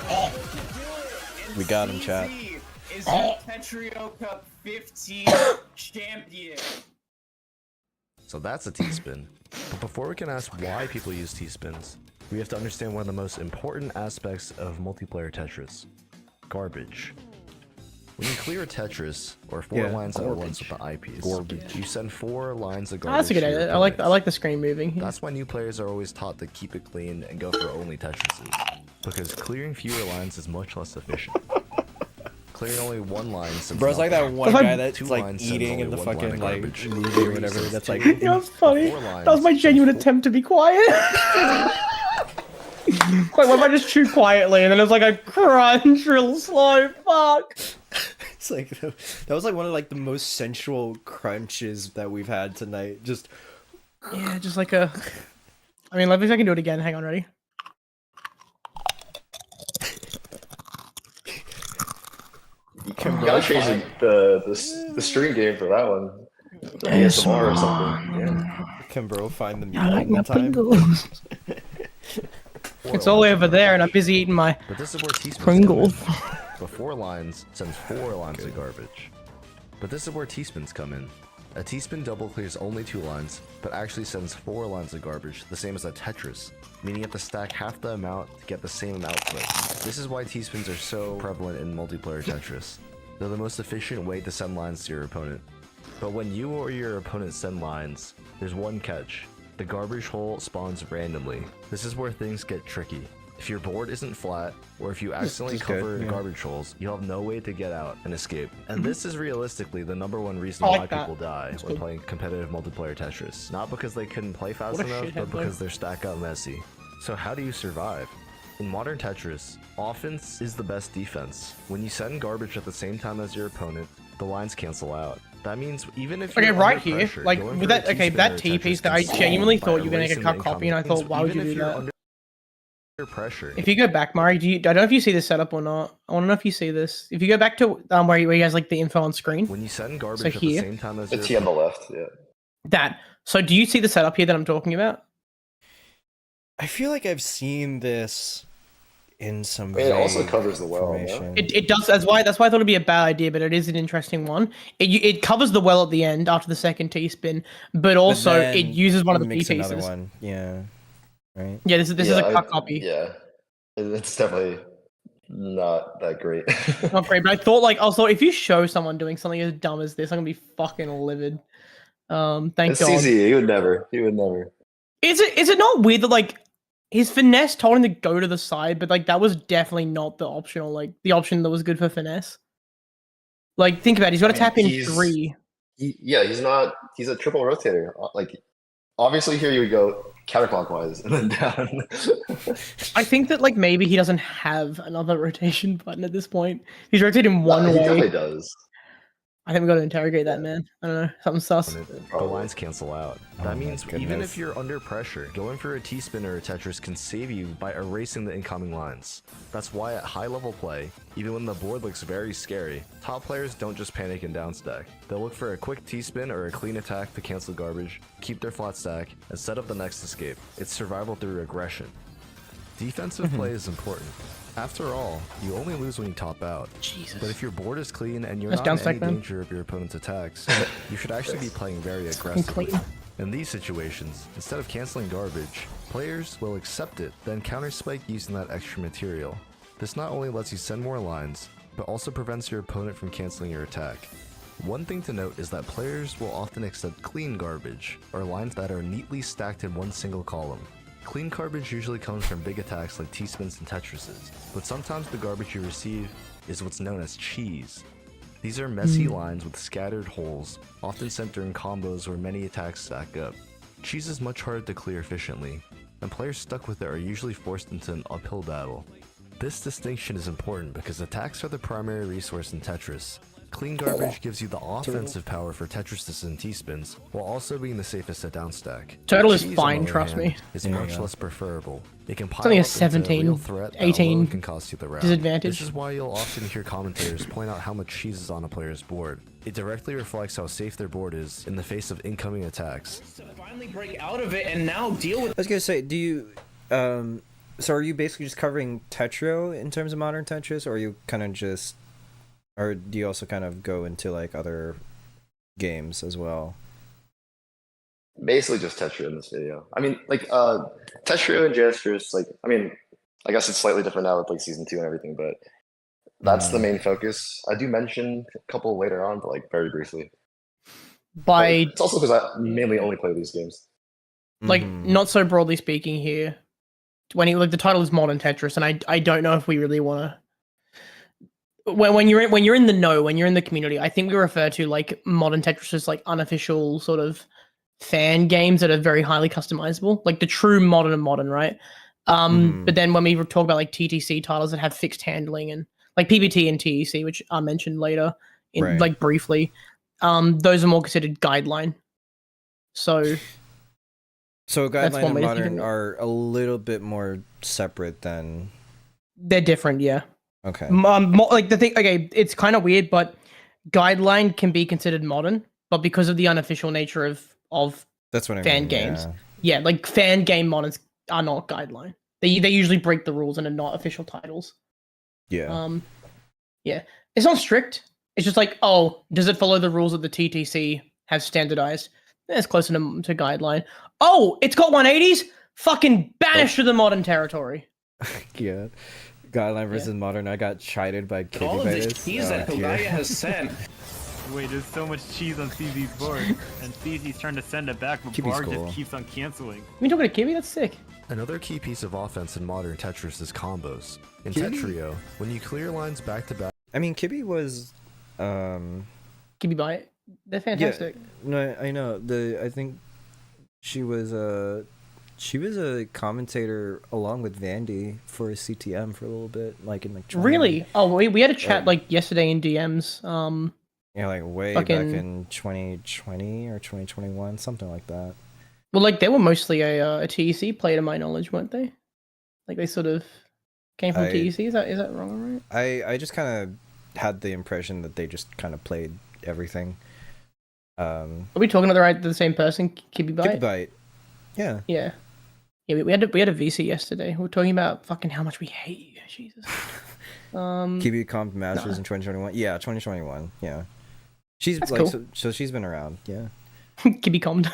We got him, chat. Is the Tetrio Cup 15 champion? So that's a T-spin. But before we can ask why people use T-spins, we have to understand one of the most important aspects of multiplayer Tetris: garbage. When you clear a Tetris, or 4 lines at once with the eyepiece, you send 4 lines of Oh, garbage. that's a good to your idea. I opponents. like the screen moving. That's why new players are always taught to keep it clean and go for only Tetrises, because clearing fewer lines is much less efficient. Clearing only 1 line sends Bro, it's like that nothing. one That's guy like that's 2 like lines sends eating only in the 1 line fucking of like garbage. movie or whatever. That's like You know, it's funny. 4 lines That was my genuine sends attempt to be quiet. Wait, what if I just chew quietly and then it was like a crunch real slow? Fuck. it's like that was like one of like the most sensual crunches that we've had tonight. Just Yeah, just like a. I mean, let me see if I can do it again. Hang on, ready? You gotta change the stream game for that one. ASMR or something. Yeah. can bro find the mute I like all my the time? Pringles. It's all over there, and I'm busy eating my But this is where T-spins Pringles. come in. But 4 lines sends 4 lines of garbage. But this is where T-spins come in. A T-spin double clears only 2 lines, but actually sends 4 lines of garbage, the same as a Tetris, meaning you have to stack half the amount to get the same output. This is why T-spins are so prevalent in multiplayer Tetris. They're the most efficient way to send lines to your opponent. But when you or your opponent send lines, there's one catch. The garbage hole spawns randomly. This is where things get tricky. If your board isn't flat, or if you accidentally is good, cover yeah. garbage holes, you'll have no way to get out and escape. And this is realistically the #1 reason I like why that. people die That's when good. playing competitive multiplayer Tetris. Not because they couldn't play fast What a enough, shithead but player. because their stack got messy. So how do you survive? In modern Tetris, offense is the best defense. When you send garbage at the same time as your opponent, the lines cancel out. That means even if Okay, you're right under here, pressure, like going with for a that, okay, T-spin that or a T Tetris piece, can I solve genuinely by thought you were gonna get erasing cut the copy, and I incoming thought, why would even you if do you're that? under pressure. If you go back, Mari, I don't know if you see this setup or not. I want to know if you see this. If you go back to where you guys like the info on screen. When you send garbage So at the here. same time as The your T on the left, yeah. That. So do you see the setup here that I'm talking about? I feel like I've seen this in some. I mean, it also vague covers the well, no? information. It does. That's why I thought it'd be a bad idea, but it is an interesting one. It covers the well at the end after the second T spin, but also then it uses one of the P makes pieces. another one. Yeah. Right. Yeah, this is Yeah, a cut copy. Yeah, it's definitely not that great. Not great, but I thought also if you show someone doing something as dumb as this, I'm gonna be fucking livid. Thank It's God. CZ. He would never. He would never. Is it not weird that his finesse told him to go to the side, but that was definitely not the optional the option that was good for finesse. Think about it, he's got to tap in three. He's not. He's a triple rotator. Obviously here you would go counterclockwise and then down. I think that maybe he doesn't have another rotation button at this point. He's rotating one way. He definitely does. I think we got to interrogate that man. I don't know, something sus. The lines cancel out. That means even goodness. if you're under pressure, going for a T-spin or a Tetris can save you by erasing the incoming lines. That's why at high level play, even when the board looks very scary, top players don't just panic and downstack. They'll look for a quick T-spin or a clean attack to cancel garbage, keep their flat stack, and set up the next escape. It's survival through aggression. Defensive play is important. After all, you only lose when you top out. Jesus. But if your board is clean and you're Nice not in downstack, any man. danger of your opponent's attacks, you should actually be playing very Fucking aggressively. clean. In these situations, instead of canceling garbage, players will accept it, then counterspike using that extra material. This not only lets you send more lines, but also prevents your opponent from canceling your attack. One thing to note is that players will often accept clean garbage, or lines that are neatly stacked in one single column. Clean garbage usually comes from big attacks like T-spins and Tetrises, but sometimes the garbage you receive is what's known as cheese. These are messy lines with scattered holes, often sent during combos where many attacks stack up. Cheese is much harder to clear efficiently, and players stuck with it are usually forced into an uphill battle. This distinction is important because attacks are the primary resource in Tetris. Clean garbage gives you the offensive power for Tetrises and T-spins, while also being the safest at downstack. Turtle is Cheese, on fine, the other trust hand, me. is There you much go. less preferable. It can pile Something up a into a 17, real threat that 18 alone can cost you the round. disadvantage. This is why you'll often hear commentators point out how much cheese is on a player's board. It directly reflects how safe their board is in the face of incoming attacks. To finally break out of it and now deal with I was gonna say, do you, so are you basically just covering Tetrio in terms of modern Tetris, or are you kind of just, or do you also kind of go into other games as well? Basically just Tetrio in this video. I mean, Tetrio and Gestures, I guess it's slightly different now with Season 2 and everything, but that's the main focus. I do mention a couple later on, but very briefly. But it's also because I mainly only play these games. Not so broadly speaking here. The title is Modern Tetris, and I don't know if we really want to. When you're in the know, when you're in the community, I think we refer to Modern Tetris as unofficial sort of fan games that are very highly customizable, the true modern, right? But then when we talk about TTC titles that have fixed handling and PBT and TEC, which are mentioned later in Right. briefly, those are more considered guideline. So Guideline one and way to think of modern it. are a little bit more separate than. they're different, yeah. Okay. The thing, okay, it's kind of weird, but guideline can be considered modern, but because of the unofficial nature of That's what I fan mean, games, yeah. fan game moderns are not guideline. They usually break the rules and are not official titles. Yeah. Yeah, it's not strict. It's just does it follow the rules that the TTC has standardized? It's closer to guideline. Oh, it's got 180s. Fucking banished to the modern territory. Yeah. Guideline versus modern. I got chided by Kitty all of by this this. cheese that Kogaya dear. has sent. Wait, there's so much cheese on CZ's board, and CZ's trying to send it back, but Kibi's Bar cool. just keeps on canceling. You talking to Kiwi? That's sick. Another key piece of offense in modern Tetris is combos. In Kitty? Tetrio, when you clear lines back to back, I mean, Kibby was, Kiwi buy it. They're fantastic. no, I know. I think she was a commentator along with Vandy for CTM for a little bit, in tournament. Really? Oh, we had a chat yesterday in DMs. Yeah, like way back in 2020 or 2021, something like that. Well, like they were mostly a TEC player to my knowledge, weren't they? Like they sort of came from TEC. Is that wrong, right? I just kind of had the impression that they just kind of played everything. Are we talking to the same person? Kibby Bite? Kibby Bite. Yeah. Yeah. Yeah, we had a VC yesterday. We were talking about fucking how much we hate you. Jesus. Kibby Comp Masters in 2021. Yeah, 2021. Yeah. She's That's like cool. so she's been around. Yeah. Kibby Comp.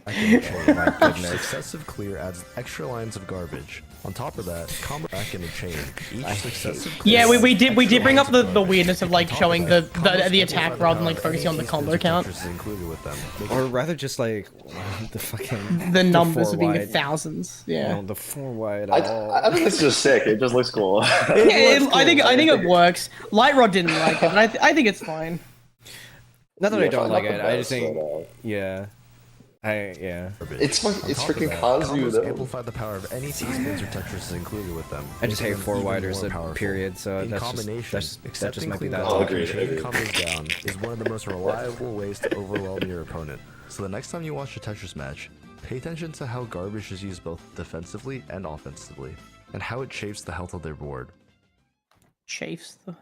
My goodness. Successive clear adds extra lines of garbage. On top of that, combo back in a chain. Each successive clear. Yeah, we did bring up the weirdness of like showing the attack rather than like focusing on the combo count. Or rather just like the fucking the numbers being in thousands. Yeah. No, the 4 wide. I think it's just sick. It just looks cool. I think it works. Light Rod didn't like it, and I think it's fine. Not that I don't like it. I just think yeah. It's freaking Kazu though. Amplify the power of any T-spins or Tetris included with them. I just hate 4 widers period, so in that just might be that. Chain combos down is one of the most reliable ways to overwhelm your opponent. So the next time you watch a Tetris match, pay attention to how garbage is used both defensively and offensively, and how it shapes the health of their board. Chafes the.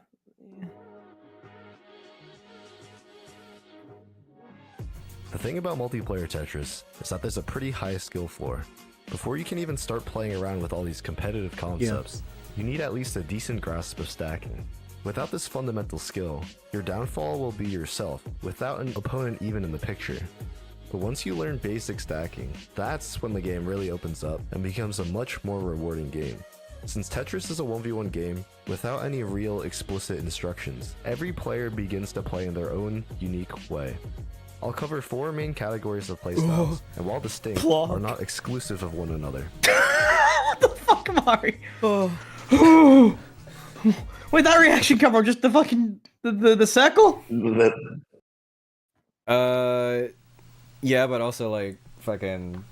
The thing about multiplayer Tetris is that there's a pretty high skill floor. Before you can even start playing around with all these competitive concepts, you need at least a decent grasp of stacking. Without this fundamental skill, your downfall will be yourself, without an opponent even in the picture. But once you learn basic stacking, that's when the game really opens up and becomes a much more rewarding game. Since Tetris is a 1v1 game, without any real explicit instructions, every player begins to play in their own unique way. I'll cover 4 main categories of playstyles, and while distinct, are not exclusive of one another. What the fuck, Mari? Where'd that reaction come from? Just the fucking the circle? Yeah, but also like fucking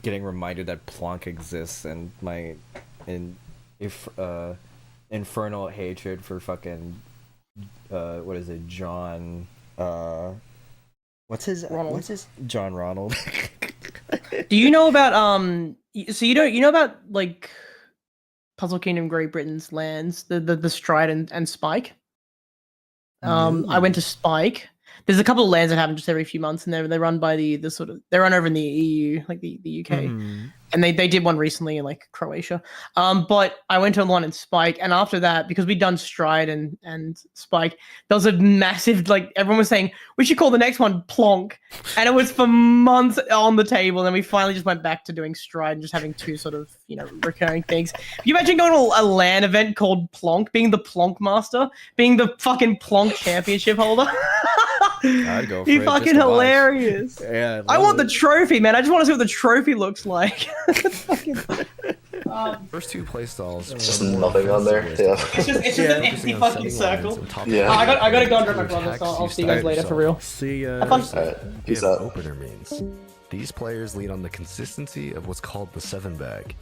getting reminded that Plonk exists and my infernal hatred for fucking what is it, John what's his John Ronald. Do you know about so you know about like Puzzle Kingdom Great Britain's lands, the Stride and Spike? I went to Spike. There's a couple of lands that happen just every few months, and they're run by the sort of, they run over in the EU, like the UK. And they did one recently in like Croatia. But I went to one in Spike, and after that, because we'd done Stride and Spike, there was a massive, like, everyone was saying, we should call the next one Plonk. And it was for months on the table, and then we finally just went back to doing Stride and just having 2 sort of, you know, recurring things. Can you imagine going to a LAN event called Plonk, being the Plonk master, being the fucking Plonk championship holder? I'd go for You're it. fucking hilarious. Yeah, I want the trophy, man. I just want to see what the trophy looks like. First 2 playstyles. Just nothing on there. Yeah. It's just an empty fucking circle. Yeah. I gotta go and drop my brother, so I'll see you guys later for real. See ya. Have fun. Alright, peace out. Opener means. These players lean on the consistency of what's called the 7-bag.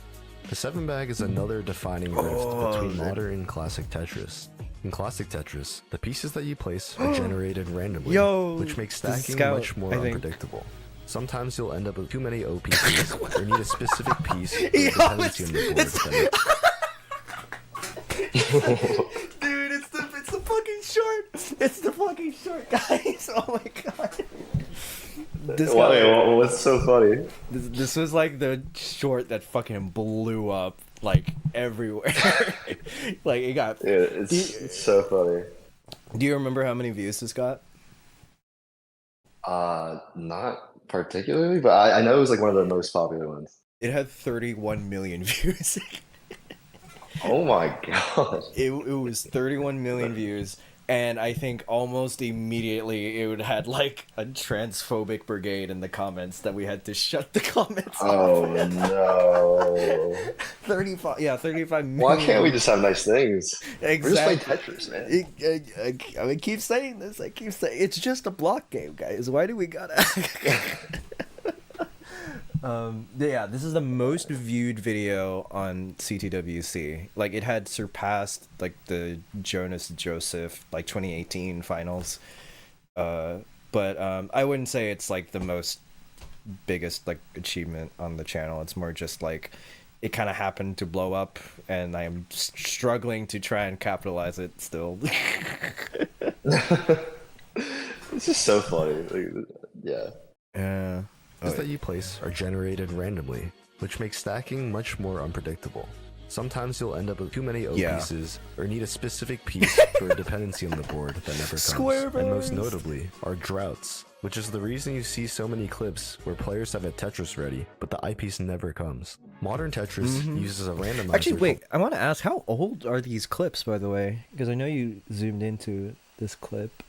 The 7-bag is another defining rift between modern and classic Tetris. In classic Tetris, the pieces that you place are generated randomly, which makes stacking much more unpredictable. Sometimes you'll end up with too many OP pieces, or need a specific piece for the dependency on your board. Dude, it's the fucking short. It's the fucking short, guys. Oh my god. What's so funny? This was like the short that fucking blew up like everywhere. Like it got. Yeah, it's so funny. Do you remember how many views this got? Not particularly, but I know it was like one of the most popular ones. It had 31 million views. Oh my god. It was 31 million views. And I think almost immediately it had like a transphobic brigade in the comments that we had to shut the comments off. Oh no. 35 million. Why can't we just have nice things? Exactly. We're just playing Tetris, man. I keep saying this. I keep saying it's just a block game, guys. Why do we gotta? Yeah, this is the most viewed video on CTWC. Like, it had surpassed like the Jonas Joseph like 2018 finals. But I wouldn't say it's like the most biggest like achievement on the channel. It's more just like it kind of happened to blow up, and I'm struggling to try and capitalize it still. It's just so funny. Like, yeah. Yeah. Pieces that you place are generated randomly, which makes stacking much more unpredictable. Sometimes you'll end up with too many O pieces, or need a specific piece for a dependency on the board that never comes. And most notably are droughts, which is the reason you see so many clips where players have a Tetris ready, but the I piece never comes. Modern Tetris uses a randomizer. Actually, wait, I want to ask, how old are these clips, by the way? Because I know you zoomed into this clip.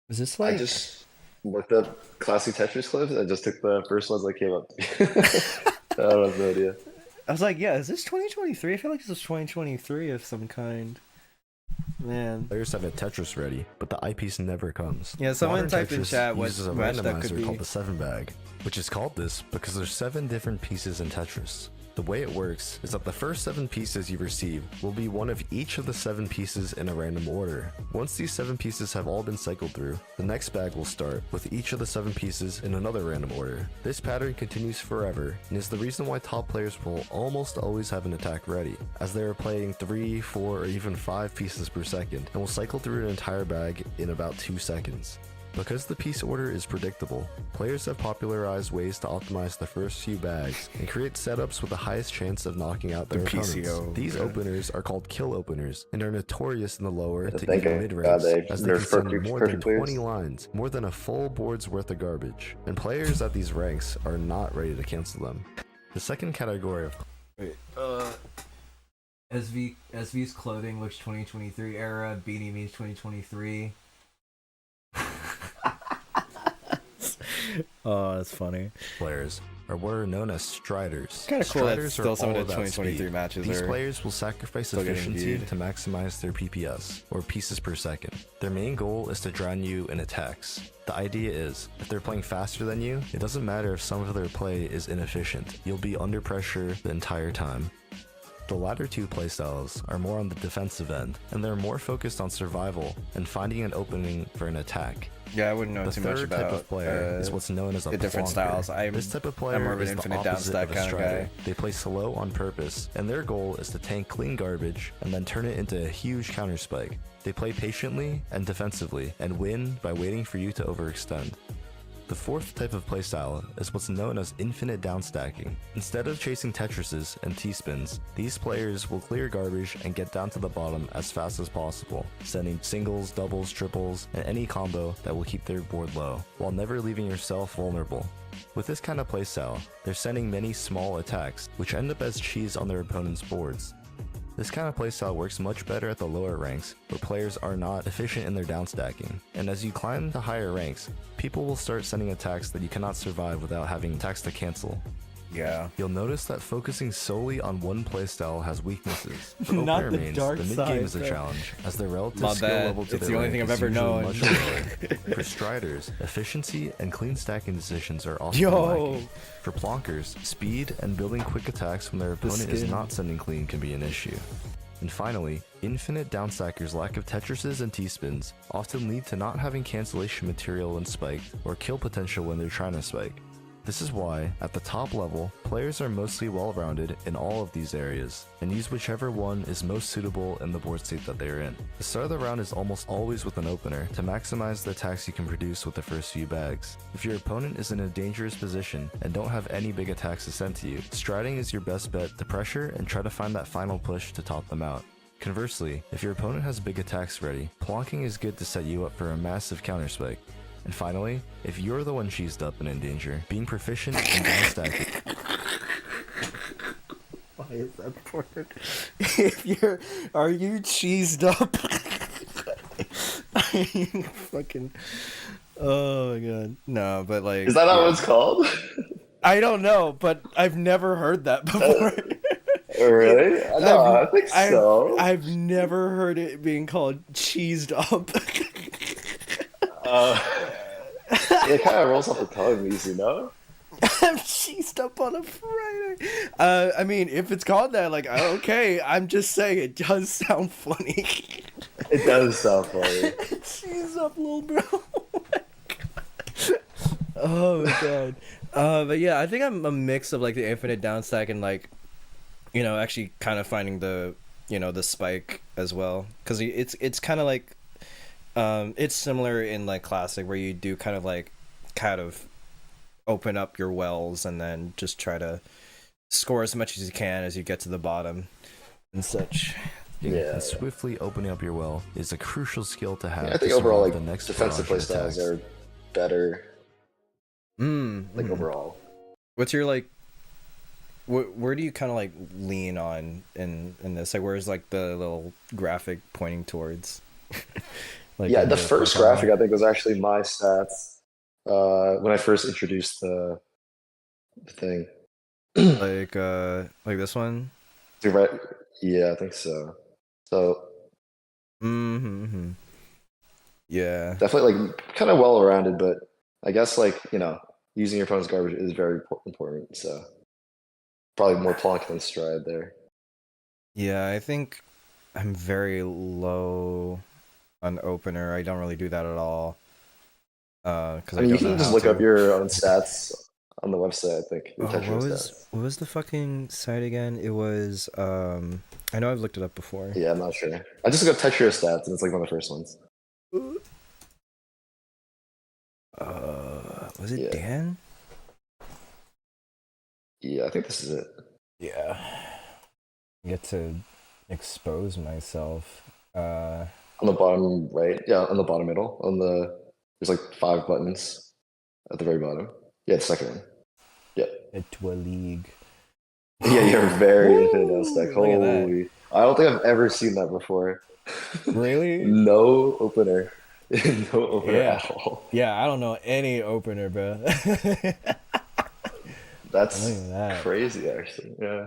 Is this like... I just looked up classic Tetris clips. I just took the first ones that came up. I have no idea. I was like, yeah, is this 2023? I feel like this is 2023 of some kind. Man. Players have a Tetris ready, but the eyepiece never comes. Yeah, someone typed in chat what uses a randomizer called the 7-bag, which is called this because there's 7 different pieces in Tetris. The way it works is that the first 7 pieces you receive will be one of each of the 7 pieces in a random order. Once these 7 pieces have all been cycled through, the next bag will start with each of the 7 pieces in another random order. This pattern continues forever and is the reason why top players will almost always have an attack ready, as they are playing 3, 4, or even 5 pieces per second and will cycle through an entire bag in about 2 seconds. Because the piece order is predictable, players have popularized ways to optimize the first few bags and create setups with the highest chance of knocking out their opponents. These openers are called kill openers and are notorious in the lower to even mid-ranks, as they can send more than 20 lines, more than a full board's worth of garbage, and players at these ranks are not ready to cancel them. The second category of... Wait, SV's clothing looks 2023 era, Beanie means 2023. Oh, that's funny. Players are what are known as striders. Kind of cool that Striders still are some of all the about 2023 speed. matches These are players will sacrifice still getting efficiency viewed. to maximize their PPS, or pieces per second. Their main goal is to drown you in attacks. The idea is, if they're playing faster than you, it doesn't matter if some of their play is inefficient. You'll be under pressure the entire time. The latter two playstyles are more on the defensive end, and they're more focused on survival and finding an opening for an attack. Yeah, I wouldn't know too much The about third type of player is what's known as a the different plonker. styles. This type of player I'm more of an is the infinite down opposite stack of a kind of strider. guy. They play slow on purpose, and their goal is to tank clean garbage and then turn it into a huge counter spike. They play patiently and defensively, and win by waiting for you to overextend. The fourth type of playstyle is what's known as infinite downstacking. Instead of chasing Tetrises and T-spins, these players will clear garbage and get down to the bottom as fast as possible, sending singles, doubles, triples, and any combo that will keep their board low, while never leaving yourself vulnerable. With this kind of playstyle, they're sending many small attacks, which end up as cheese on their opponent's boards. This kind of playstyle works much better at the lower ranks, where players are not efficient in their downstacking. And as you climb to higher ranks, people will start sending attacks that you cannot survive without having attacks to cancel. Yeah. You'll notice that focusing solely on one playstyle has weaknesses. For Not opener the mains, dark the mid side, game is a bro. challenge, as their relative My skill bad. level to It's their the only rank thing I've is ever usually known. much lower. For striders, efficiency and clean stacking decisions are often Yo. lacking. For plonkers, speed and building quick attacks when their opponent is skin. not sending clean can be an issue. And finally, infinite downstackers' lack of Tetrises and T-spins often lead to not having cancellation material when spiked, or kill potential when they're trying to spike. This is why, at the top level, players are mostly well-rounded in all of these areas, and use whichever one is most suitable in the board state that they are in. The start of the round is almost always with an opener, to maximize the attacks you can produce with the first few bags. If your opponent is in a dangerous position, and don't have any big attacks to send to you, striding is your best bet to pressure and try to find that final push to top them out. Conversely, if your opponent has big attacks ready, plonking is good to set you up for a massive counter spike. And finally, if you're the one cheesed up and in danger, being proficient in downstacking. Why is that important? If you're, are you cheesed up? I fucking, oh my god, no, but like, Is that not what it's called? I don't know, but I've never heard that before. Really? No, I think so. I've never heard it being called cheesed up. It kind of rolls off the tongue easy, no? I'm cheesed up on a Friday. I mean, if it's called that, like, okay, I'm just saying it does sound funny. It does sound funny. Cheese up, little bro. Oh my god. But yeah, I think I'm a mix of like the infinite down stack and like, you know, actually kind of finding the, you know, the spike as well, because it's kind of like, it's similar in like classic where you do kind of open up your wells and then just try to score as much as you can as you get to the bottom and such. Yeah, and swiftly opening up your well is a crucial skill to have. Yeah, I think overall, like, defensive playstyles are better. Like, overall. What's your, like, where do you kind of, like, lean on in this? Like, where's, like, the little graphic pointing towards? Like, yeah, the first graphic, I think, was actually my stats when I first introduced the thing. Like this one? Dude, right? Yeah, I think so. So, yeah, definitely like kind of well rounded, but I guess like, you know, using your opponent's garbage is very important. So probably more plonk than stride there. Yeah, I think I'm very low on opener. I don't really do that at all. Because I mean, you can just look up your own stats on the website. I think. What was the fucking site again? It was I know I've looked it up before. Yeah, I'm not sure. I just look up Tetrio stats, and it's like one of the first ones. Was it Dan? Yeah, I think this is it. Yeah. Get to expose myself. On the bottom right, yeah, on the bottom middle, there's like 5 buttons at the very bottom. Yeah, the second one. Yeah. Into a league. Yeah, you're very infinite down stack. Holy. I don't think I've ever seen that before. Really? No opener. No opener at all. Yeah, I don't know any opener, bro. That's crazy, actually. Yeah.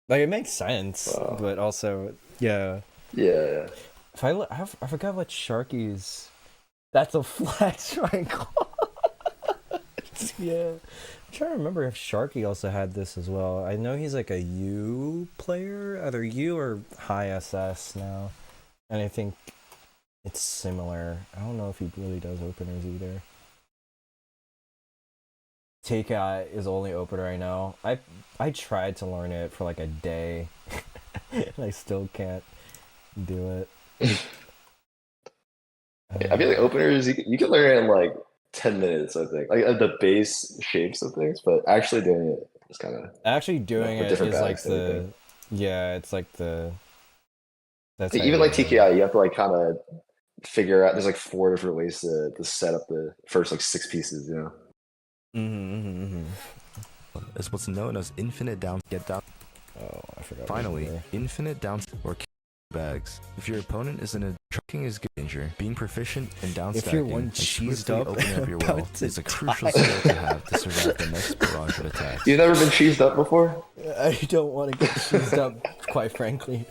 Like, it makes sense, but also, yeah. Yeah. If I forgot what Sharky's. That's a flat triangle. Yeah. I'm trying to remember if Sharky also had this as well. I know he's like a U player, either U or high SS now. And I think it's similar. I don't know if he really does openers either. Takeout is only opener right now. I tried to learn it for like a day. And I still can't do it. I feel like openers, you can learn it in like 10 minutes, I think. Like the base shapes of things, but actually doing it is kind of... Actually doing it is like the... Yeah, it's like the... That's even like TKI, you have to like kind of figure out... There's like 4 different ways to set up the first like 6 pieces, you know? Is what's known as infinite get down. Oh, I forgot. Finally, infinite down or bags. If your opponent is in a trucking is good danger, being proficient in down if stacking you're one and cheesed swiftly up, opening up your well is a crucial skill to have to survive the next barrage of attacks. You've never been cheesed up before? I don't want to get cheesed up, quite frankly.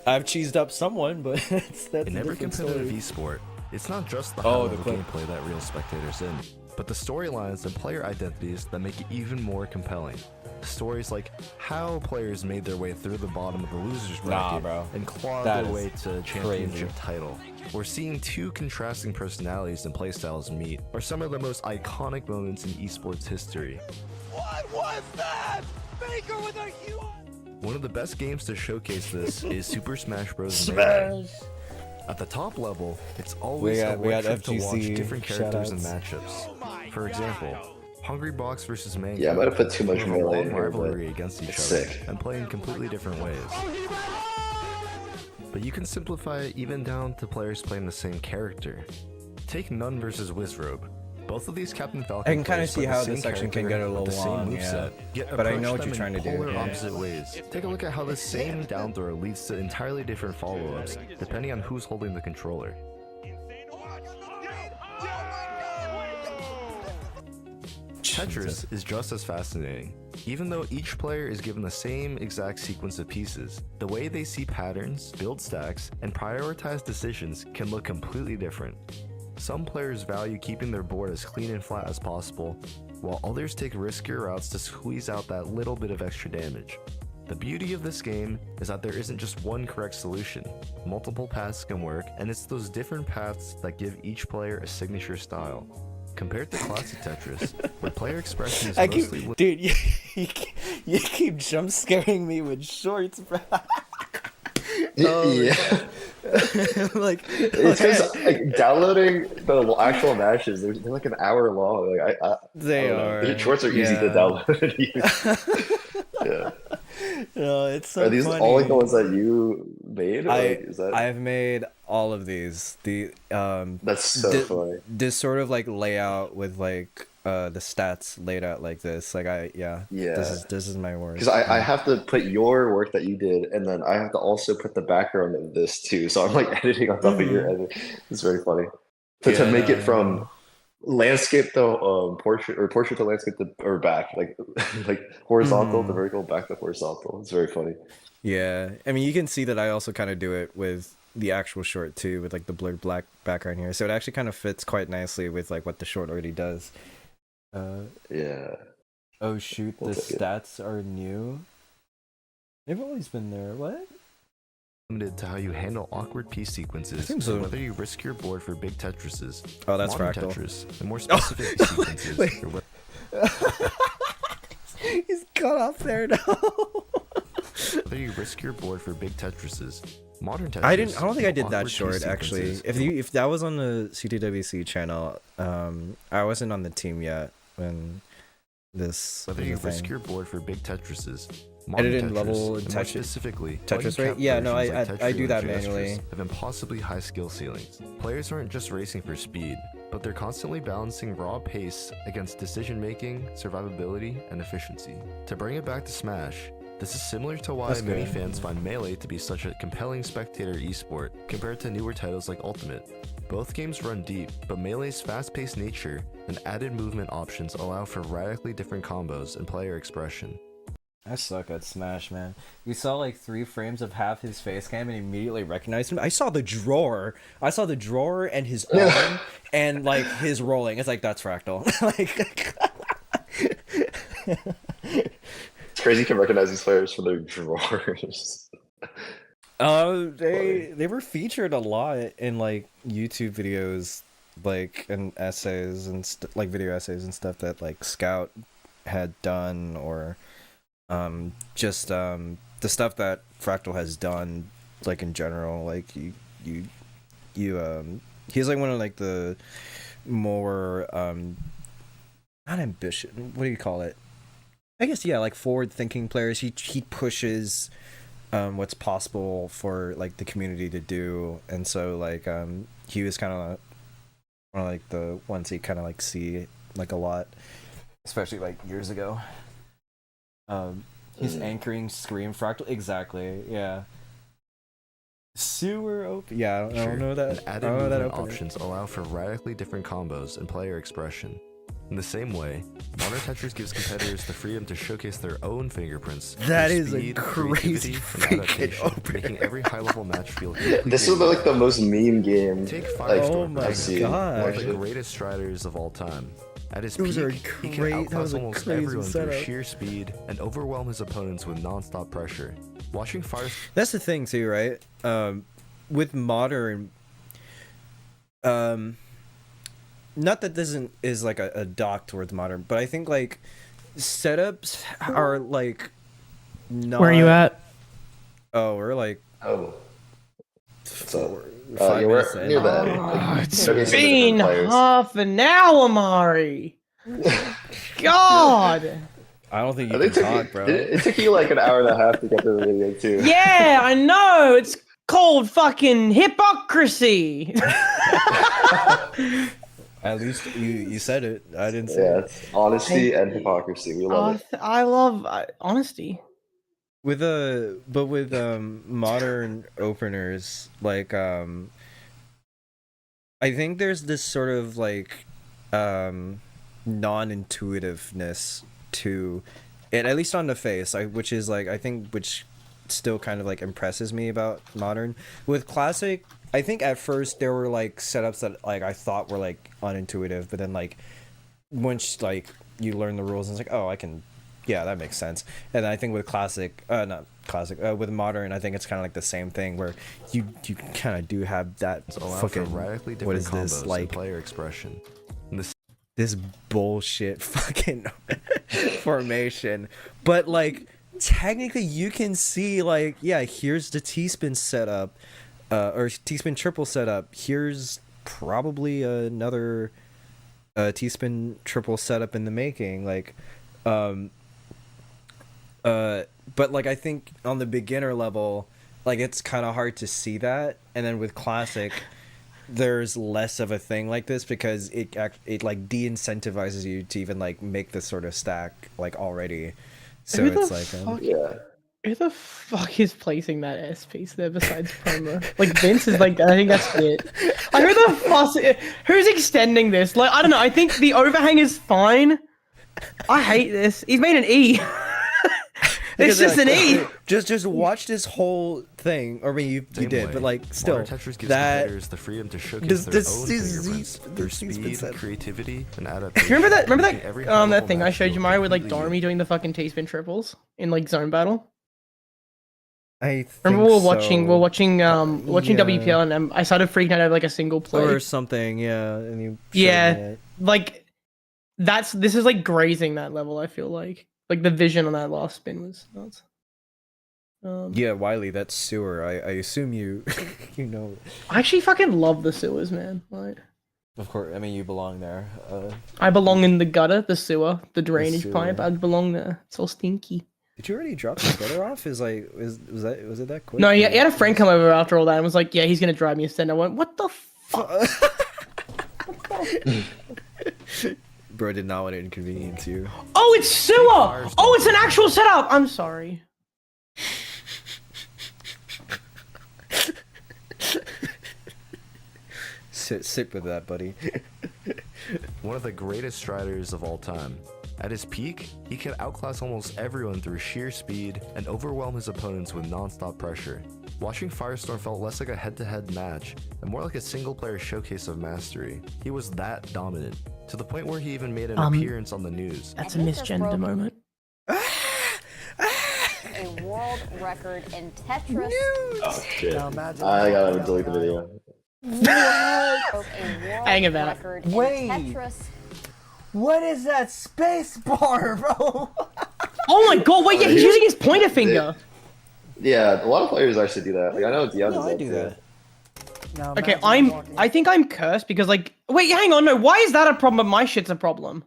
I've cheesed up someone, but that's in every competitive esport, it's not just the high-level gameplay that real spectators in, but the storylines and player identities that make it even more compelling. Stories like how players made their way through the bottom of the losers bracket and clawed their way to a championship title, or seeing 2 contrasting personalities and playstyles meet, are some of the most iconic moments in esports history. What was that? Faker with a huge... One of the best games to showcase this is Super Smash Bros. Melee. At the top level, it's always a trip to watch different characters and matchups. For example, Hungry Box versus Mango. Yeah, I might have put too much melee in here, rivalry against each other and play in completely different ways. But you can simplify it even down to players playing the same character. Take Nun versus Wizrobe. Both of these Captain Falcon I can kind of see how this section can get a little long, but I know what you're trying to do. Opposite ways. Take a look at how the same down throw leads to entirely different follow-ups, depending on who's holding the controller. Tetris is just as fascinating. Even though each player is given the same exact sequence of pieces, the way they see patterns, build stacks, and prioritize decisions can look completely different. Some players value keeping their board as clean and flat as possible, while others take riskier routes to squeeze out that little bit of extra damage. The beauty of this game is that there isn't just one correct solution. Multiple paths can work, and it's those different paths that give each player a signature style. Compared to classic Tetris, where player expression is mostly... Dude, you keep jump scaring me with shorts, bro. Yeah. Like, it's because like, downloading the actual matches, they're like an hour long. Like they are. The shorts are easy to download and use. Yeah. No, it's so Are these funny. all like the ones that you made? Or, is that... I've made all of these. That's so funny. This sort of like layout with like the stats laid out like this. Like this is my work. Because I have to put your work that you did, and then I have to also put the background of this too. So I'm like editing on top of your edit. It's very funny. To make it from landscape to portrait, or portrait to landscape to, or back, like horizontal to vertical, back to horizontal. It's very funny. Yeah, I mean, you can see that I also kind of do it with the actual short too, with like the blurred black background here. So it actually kind of fits quite nicely with like what the short already does. Yeah. Oh shoot, the stats are new. They've always been there. What? Limited to how you handle awkward piece sequences, so. whether you risk your board for big Tetrises. Oh, that's modern Fractal. Tetris, and more specific sequences. He's cut off there now. Whether you risk your board for big Tetrises. Modern Tetris. I don't think I did that awkward short piece actually. sequences. If that was on the CTWC channel, I wasn't on the team yet when this. Whether you risk your board for big Tetrises. Edited Tetris, level and more specifically, Tetris rate? Yeah, no, I do that manually. Have impossibly high skill ceilings. Players aren't just racing for speed, but they're constantly balancing raw pace against decision making, survivability, and efficiency. To bring it back to Smash, this is similar to why many fans find Melee to be such a compelling spectator esport compared to newer titles like Ultimate. Both games run deep, but Melee's fast-paced nature and added movement options allow for radically different combos and player expression. I suck at Smash, man. We saw like 3 frames of half his face cam and immediately recognized him. I saw the drawer. And his arm and like his rolling. It's like, that's Fractal. Like It's crazy you can recognize these players for their drawers. They were featured a lot in like YouTube videos, like and essays and like video essays and stuff that like Scout had done, or just the stuff that Fractal has done, like in general. Like you he's like one of like the more not ambitious, what do you call it, I guess, yeah, like forward thinking players. He pushes what's possible for like the community to do, and so like he was kind of one of like the ones you kind of like see like a lot, especially like years ago. He's anchoring Scream Fractal. Exactly, yeah. Sewer open. Yeah, I don't know that. And added movement options allow for radically different combos and player expression. In the same way, Modern Tetris gives competitors the freedom to showcase their own fingerprints. That is speed, a crazy freaking opening. Making every high-level match feel. This was like the most meme game. Take Oh my god! One of the greatest striders of all time. At his Those peak, he can outclass almost crazy everyone setup. through sheer speed and overwhelm his opponents with non-stop pressure. Watching Fire... That's the thing too, right? With modern, not that this is like a dock towards modern, but I think like setups are like not... Where are you at? Oh, we're like... Oh. 5 minutes in. Near that. It's been half an hour, Mari. God. I don't think you can talk, bro. It took you like an hour and a half to get to the video too. Yeah, I know. It's called fucking hypocrisy. At least you said it. I didn't say it. It's honesty and hypocrisy. We love it. I love honesty. With modern openers, like I think there's this sort of like non-intuitiveness to it, at least on the face, which is like, I think, which still kind of like impresses me about modern. With classic, I think at first there were like setups that like I thought were like unintuitive, but then like once like you learn the rules and it's like, oh, I can, yeah, that makes sense. And I think with with modern, I think it's kind of like the same thing where you kind of do have that fucking radically different what is this combos like and player expression. And this bullshit fucking formation, but like technically you can see like, yeah, here's the T-spin setup, or T-spin triple setup. Here's probably another T-spin triple setup in the making, like but like I think on the beginner level, like it's kind of hard to see that, and then with classic there's less of a thing like this because it like de-incentivizes you to even like make this sort of stack like already. So it's like who the fuck is placing that S piece there besides promo? Like Vince is like, I think that's it. Like who's extending this? Like I don't know. I think the overhang is fine. I hate this. He's made an E. It's just an E. Just watch this whole thing. Or I mean, you did, but like still, Tetris gives that players the freedom to showcase their own fingerprints, their speed, creativity, and adaptation. Remember that thing I showed you, Mario, with like Dormy doing the fucking T-spin triples in like zone battle? I remember we were watching WPL and I started freaking out over like a single play or something, yeah. And you like this is like grazing that level. I feel like the vision on that last spin was nuts. Yeah, Wiley, that's sewer. I assume you you know. I actually fucking love the sewers, man. Like, of course, I mean you belong there. I belong in the gutter, the sewer, the drainage pipe. I belong there. It's all stinky. Did you already drop the gutter off? Was it that quick? No, he had a friend come over after all that and was like, "Yeah, he's gonna drive me instead." And I went, "What the fuck?" Bro did not want to inconvenience you. Oh, it's sewer! Oh, it's an actual setup! I'm sorry. Sit with that, buddy. One of the greatest striders of all time. At his peak, he could outclass almost everyone through sheer speed and overwhelm his opponents with non-stop pressure. Watching Firestorm felt less like a head-to-head match and more like a single-player showcase of mastery. He was that dominant, to the point where he even made an appearance on the news. That's a misgender moment. A world record in Tetris. Oh shit! I gotta delete the video. Hang about. Wait. What is that space bar, bro? Oh my god, wait, yeah, he's using his pointer finger. Yeah, a lot of players actually do that. Like I know Diaz does that. Okay, I think I'm cursed because like, wait, hang on, no, why is that a problem but my shit's a problem?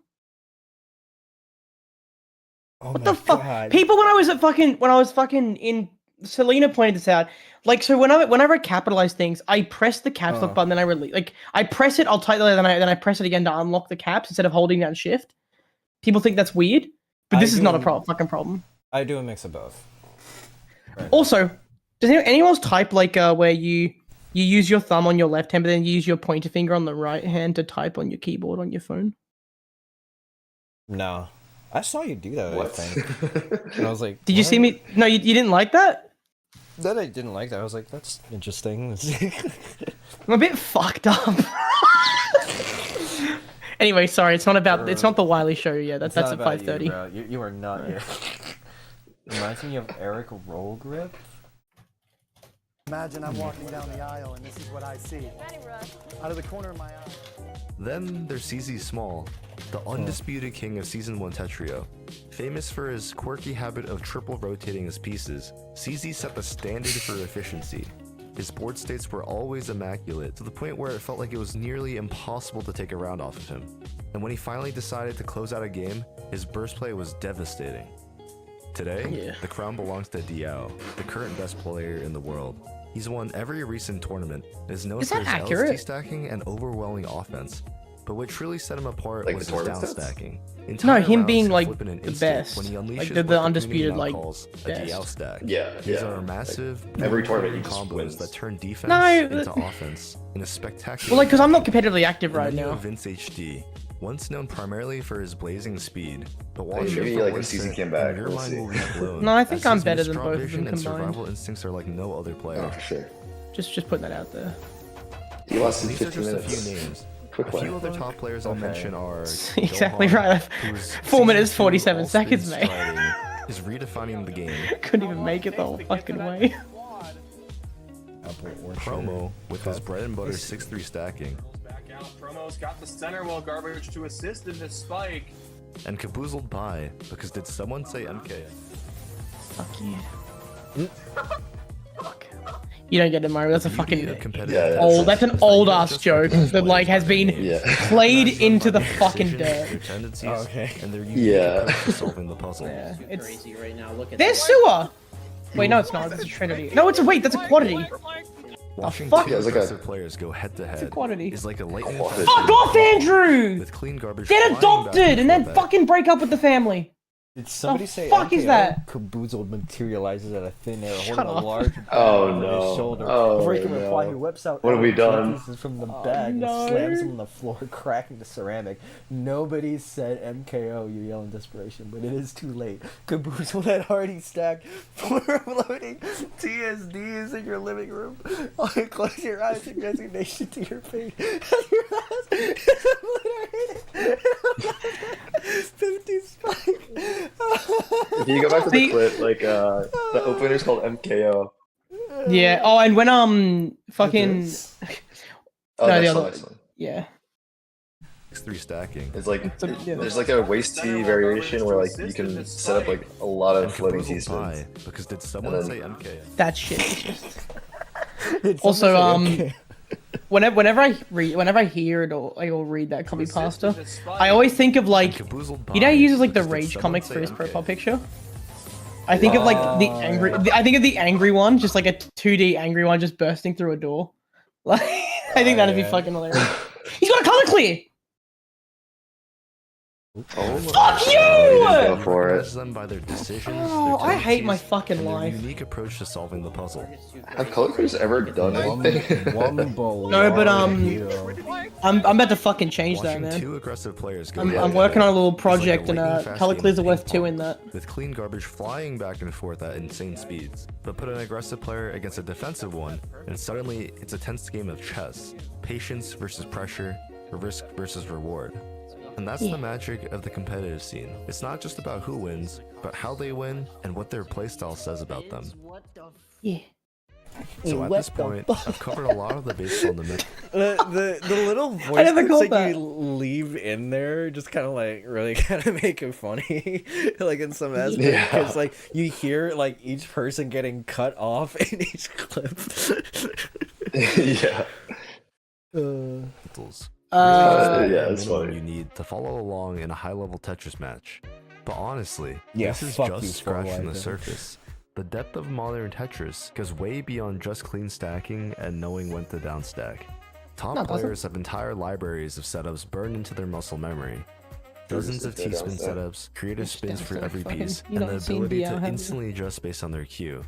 Oh what the fuck? People when I was fucking in Selena pointed this out. Like, so whenever I capitalize things, I press the caps lock button, then I release. Like, I press it, I'll type it, then I press it again to unlock the caps instead of holding down shift. People think that's weird, but this is not a fucking problem. I do a mix of both. Right. Also, does anyone else type like where you use your thumb on your left hand, but then you use your pointer finger on the right hand to type on your keyboard on your phone? No. I saw you do that, I think. And I was like, did you see me? No, you didn't like that? That I didn't like that. I was like, that's interesting. I'm a bit fucked up. Anyway, sorry, it's not the Wiley show yet. That's at 5:30. You are not yet. Reminds me of Eric Roll Grip. Imagine I'm walking down the aisle and this is what I see. Out of the corner of my eye. Then there's CZ Small, the undisputed king of Season 1 Tetrio. Famous for his quirky habit of triple rotating his pieces, CZ set the standard for efficiency. His board states were always immaculate, to the point where it felt like it was nearly impossible to take a round off of him. And when he finally decided to close out a game, his burst play was devastating. Today, the crown belongs to Diao, the current best player in the world. He's won every recent tournament and is known for his LST stacking and overwhelming offense. But what truly set him apart was his down stacking. No, him being like the best, like the undisputed like best. Stack. Yeah, These are massive, every tournament combos that turn defense into offense in a spectacular. Well, like, because I'm not competitively active right now. Vince HD, once known primarily for his blazing speed, but watch maybe like a season came back. Your mind will be blown. No, I think I'm better than both of them combined. Survival instincts are like no other player. Oh, for sure. Just putting that out there. He lost in These are 15 just minutes. a few names, Quick A play. few other top players I'll mention are Exactly Gohan, right. whose 4 minutes, season 2 47 all-spin seconds, mate. striding is redefining the game. Couldn't even make it the whole fucking way. Promo with his bread and butter 6-3 stacking. Back out. Promo's got the center while Garbage to assist in this spike. And Caboozled by, because did someone say MK? Fuck you. Fuck. You don't get it, Mario. That's a fucking old. That's an old ass joke that like has been played into the fucking dirt. Okay. And their unique approach to solving the puzzle. Yeah, it's Crazy right now. Look at there's sewer. Wait, no, it's not. It's a Trinity. No, it's a wait. That's a quantity. Watching fuck? two aggressive players go head to It's a head quantity. is like a lightning. Fuck off, Andrew! With clean garbage. Get flying back adopted and then forth fucking break up with the family. Did somebody The say fuck MKO? is that? Caboozled materializes out of thin air, Shut holding a up. large bag Oh, over no. his shoulder. Oh, Before he can reply, no. he whips out What have we done? pieces from the Oh, bag no. and slams them on the floor, cracking the ceramic. Nobody said MKO, you yell in desperation, but it is too late. Caboozled had already stacked 4 loading TSDs in your living room. Close your eyes and resignation to your fate. Your eyes obliterated. 50 spike. If you go back to the clip, like the opener's called MKO. Yeah. Oh, and when Oh, fucking next the one, other- next one. yeah. 6-3 stacking. It's like yeah. there's like a waist T variation where like you can set up like a lot of floating T Caboozled by, spins. because did someone And say then- MK? That shit is just. Did Also, somebody say MKO? whenever I hear it or read that copy pasta, I always think of like, Caboozled by, you know, he uses like the because did Rage someone comics say for his MK? profile picture. I think of like the angry. I think of the angry one, just like a 2D angry one, just bursting through a door. Like, I think that'd be fucking hilarious. He's got a color clear. Oh, Fuck you! Go for it. Judge them by their decisions. Oh, their I hate my tendencies, fucking and their life. unique approach to solving the puzzle. Have color clears ever done anything? No, but I'm about to fucking change that, Watching man. two aggressive players go I'm head-to-head working on a little is like project and lightning fast color game clears of are worth ping 2 in pong, that. with clean garbage flying back and forth at insane speeds. But put an aggressive player against a defensive one, and suddenly it's a tense game of chess. Patience versus pressure, risk versus reward. And that's the magic of the competitive scene. It's not just about who wins, but how they win and what their playstyle says about them. Yeah. So at this point, I've covered a lot of the bases on the myth. The little voice I never clips caught that you that. leave in there just kind of like really kind of make it funny, like in some aspect, Yeah. because like you hear like each person getting cut off in each clip. Yeah. Titles. Yeah, it's Minimum funny. you need to follow along in a high-level Tetris match. But honestly, Yeah, this is fuck just these scratching the Formula surface. The depth of modern Tetris goes way beyond just clean stacking and knowing when to downstack. Top No, it doesn't. players have entire libraries of setups burned into their muscle memory. Dozens of T-spin setups, creative spins for downstack, every fucking- piece, you and the don't seem ability to to have it. instantly adjust based on their cue.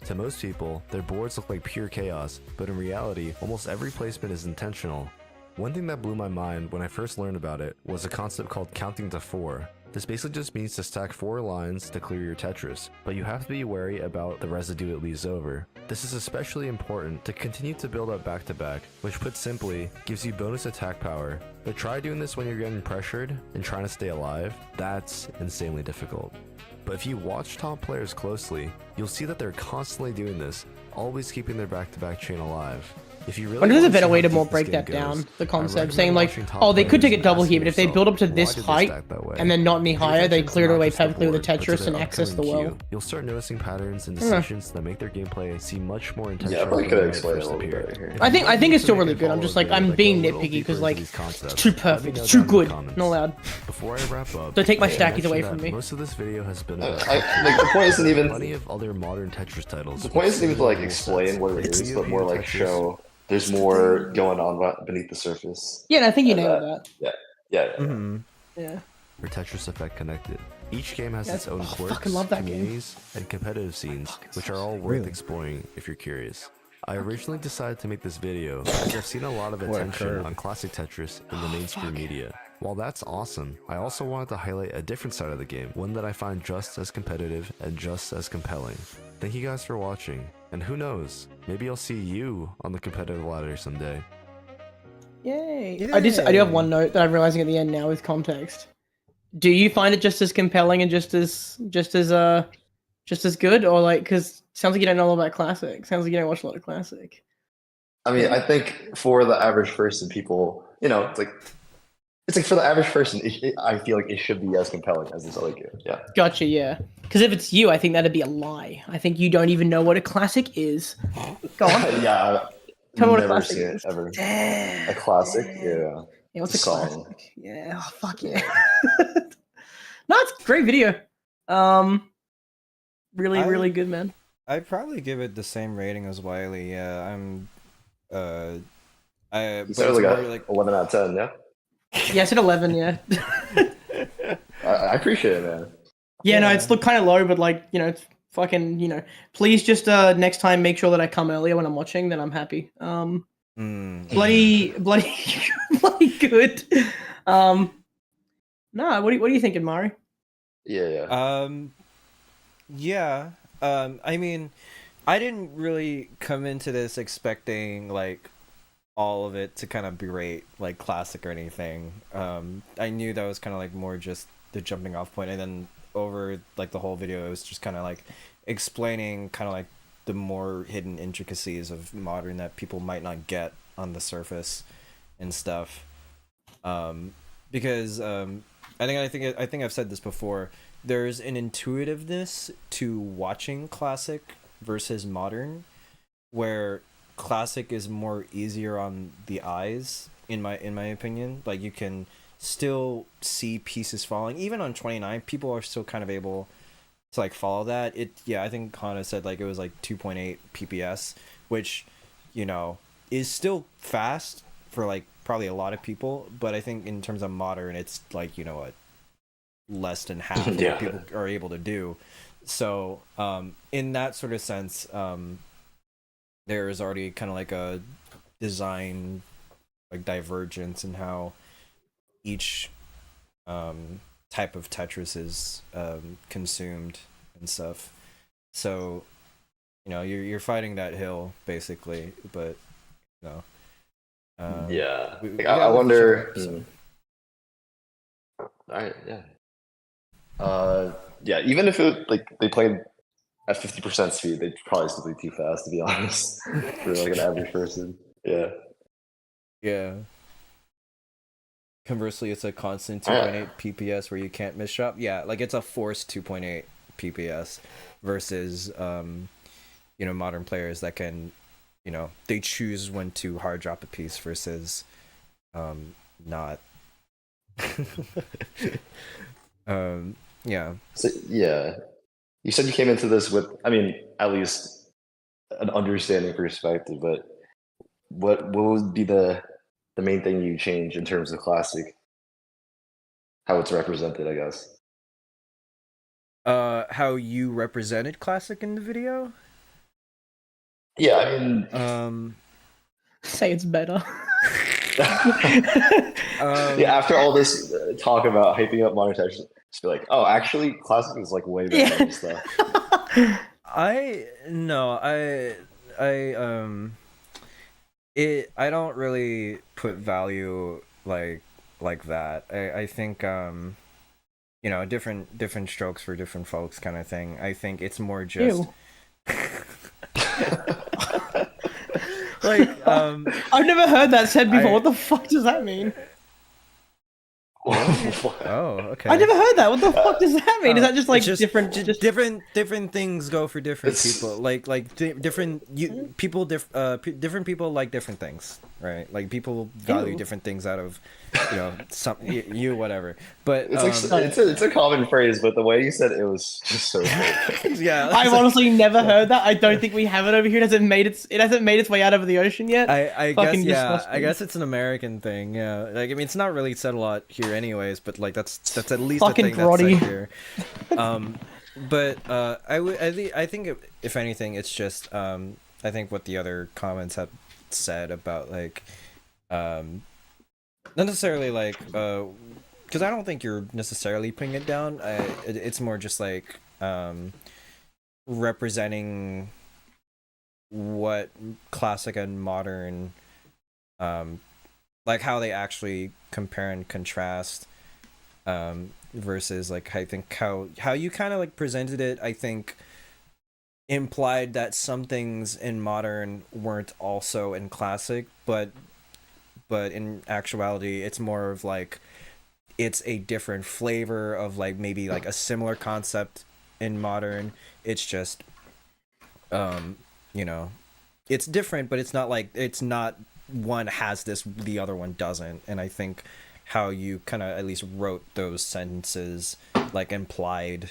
To most people, their boards look like pure chaos, but in reality, almost every placement is intentional. One thing that blew my mind when I first learned about it was a concept called counting to 4. This basically just means to stack 4 lines to clear your Tetris, but you have to be wary about the residue it leaves over. This is especially important to continue to build up back-to-back, which put simply, gives you bonus attack power. But try doing this when you're getting pressured and trying to stay alive. That's insanely difficult. But if you watch top players closely, you'll see that they're constantly doing this, always keeping their back-to-back chain alive. If you really Wonder if there's a want to better see way how to more deep this break game that goes, down, the I concept, recommend saying like, watching top oh, they could take players it double and here, but if they asking build up to yourself, this why did they height, stack that way? and then not any higher, they Pay cleared it away attention to not perfectly with the just the board, Tetris but and to access the upcoming well. queue. You'll start noticing patterns and I don't know. decisions that make their gameplay seem much more Yeah, I intentional probably than could when explain it it a first little appeared. better here. If I you think want it's to still make really a good. I'm follow just video like, I'm that being goes a little nitpicky because deeper like, into these concepts, it's too let me perfect, know it's too down in the good, comments. not allowed. Before I wrap up, So take my I should stackies mention away that from me. Most of this video has been Like about the point isn't even plenty of other modern Tetris titles. the point isn't even to like with explain sets. what it It's is, PvP but more like Tetris. show there's more going on beneath the surface. Yeah, and I think you And, nailed that. Yeah. Mm-hmm. Yeah. For Tetris Effect Connected. Each game has its own I quirks, fucking love that game. communities, and competitive scenes, which are all worth exploring if you're curious. I originally decided to make this video as I've seen a lot of What a attention curve. on classic Tetris in the mainstream media. While that's awesome, I also wanted to highlight a different side of the game, one that I find just as competitive and just as compelling. Thank you guys for watching, and who knows, maybe I'll see you on the competitive ladder someday. Yay! I do have one note that I'm realizing at the end now with context. Do you find it just as compelling and just as good, or like, because sounds like you don't know all about classic. Sounds like you don't watch a lot of classic. I mean, I think for the average person, people, it's like for the average person, I feel like it should be as compelling as this other game. Yeah. Gotcha. Yeah. Because if it's you, I think that'd be a lie. I think you don't even know what a classic is. Go on. Yeah. Tell me what a Never classic seen it is. ever. Damn. A classic? Yeah. Yeah. What's It's a song. classic? Yeah. Oh, fuck yeah. No, it's a great video. Really good, man. I'd probably give it the same rating as Wiley. Yeah, You said it was like 11 out of 10, yeah? Yeah, I said 11. Yeah. I appreciate it, man. Yeah, no, it's kind of low, but like, it's fucking, please just next time make sure that I come earlier when I'm watching, then I'm happy. Bloody good. Nah, what are you thinking, Mari? Yeah. Yeah. I mean, I didn't really come into this expecting like all of it to kind of berate like classic or anything. I knew that was kind of like more just the jumping off point, and then over like the whole video it was just kind of like explaining kind of like the more hidden intricacies of modern that people might not get on the surface and stuff. Because I think I've said this before, there's an intuitiveness to watching classic versus modern, where classic is more easier on the eyes in my opinion. Like you can still see pieces falling even on 29. People are still kind of able to like follow that. I think Hana said like it was like 2.8 pps, which is still fast for like probably a lot of people, but I think in terms of modern it's like less than half of what people are able to do. So in that sort of sense, there is already kind of like a design like divergence in how each type of Tetris is consumed and stuff. So you're fighting that hill basically, but yeah. I wonder. Alright, yeah. Yeah, even if they played at 50% speed, they'd probably still be too fast, to be honest, for like an average person. Yeah. Yeah. Conversely, it's a constant 2.8 pps where you can't miss drop. Yeah, like it's a forced 2.8 pps versus modern players that can they choose when to hard drop a piece versus not. Yeah. So, yeah. You said you came into this with, I mean, at least an understanding perspective, but what would be the main thing you change in terms of classic? How it's represented, I guess. How you represented classic in the video? Yeah, I mean, say it's better. Yeah, after all this talk about hyping up modern Tetris, just be like, oh, actually, classic is like way better than stuff. I don't really put value like that. I think different strokes for different folks kind of thing. I think it's more just like I've never heard that said before. What the fuck does that mean? Oh, okay. I never heard that. What the fuck does that mean? Is that just like different things go for different people? Different people like different things, right? Like people value different things out of you whatever. But it's a common phrase, but the way you said it was just so good. Yeah, I've honestly never heard that. I don't think we have it over here. It hasn't made its way out over the ocean yet. I guess I guess it's an American thing. Yeah, like I mean, it's not really said a lot here, anyways. But like that's at least fucking a thing that's said here. But I think if anything, it's just I think what the other comments have said about like not necessarily like because I don't think you're necessarily putting it down. It's more just like representing what classic and modern like how they actually compare and contrast, versus like I think how you kind of like presented it, I think implied that some things in modern weren't also in classic, but in actuality it's more of like it's a different flavor of like maybe like a similar concept in modern. It's just you know, it's different, but it's not like it's not one has this, the other one doesn't. And I think how you kind of at least wrote those sentences like implied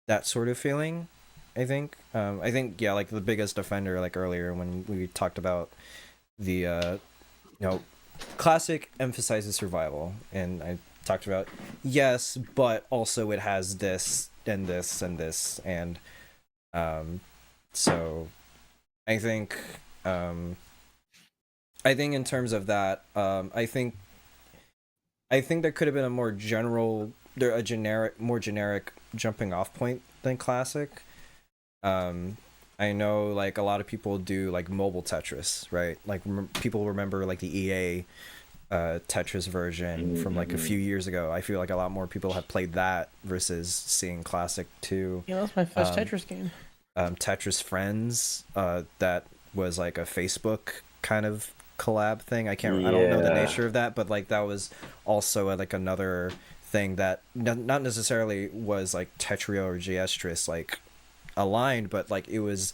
that sort of feeling. I think yeah, like the biggest offender, like earlier when we talked about the classic emphasizes survival, and I talked about yes, but also it has this and this and this, and so I think in terms of that, I think there could have been a more generic jumping off point than classic. I know like a lot of people do like mobile Tetris, right? Like people remember like the EA Tetris version from like a few years ago. I feel like a lot more people have played that versus seeing classic too. Yeah, that's my first Tetris game. Tetris Friends, that was like a Facebook kind of collab thing. I don't know the nature of that, but like that was also like another thing that not necessarily was like Tetrio or Geestris like aligned, but like it was,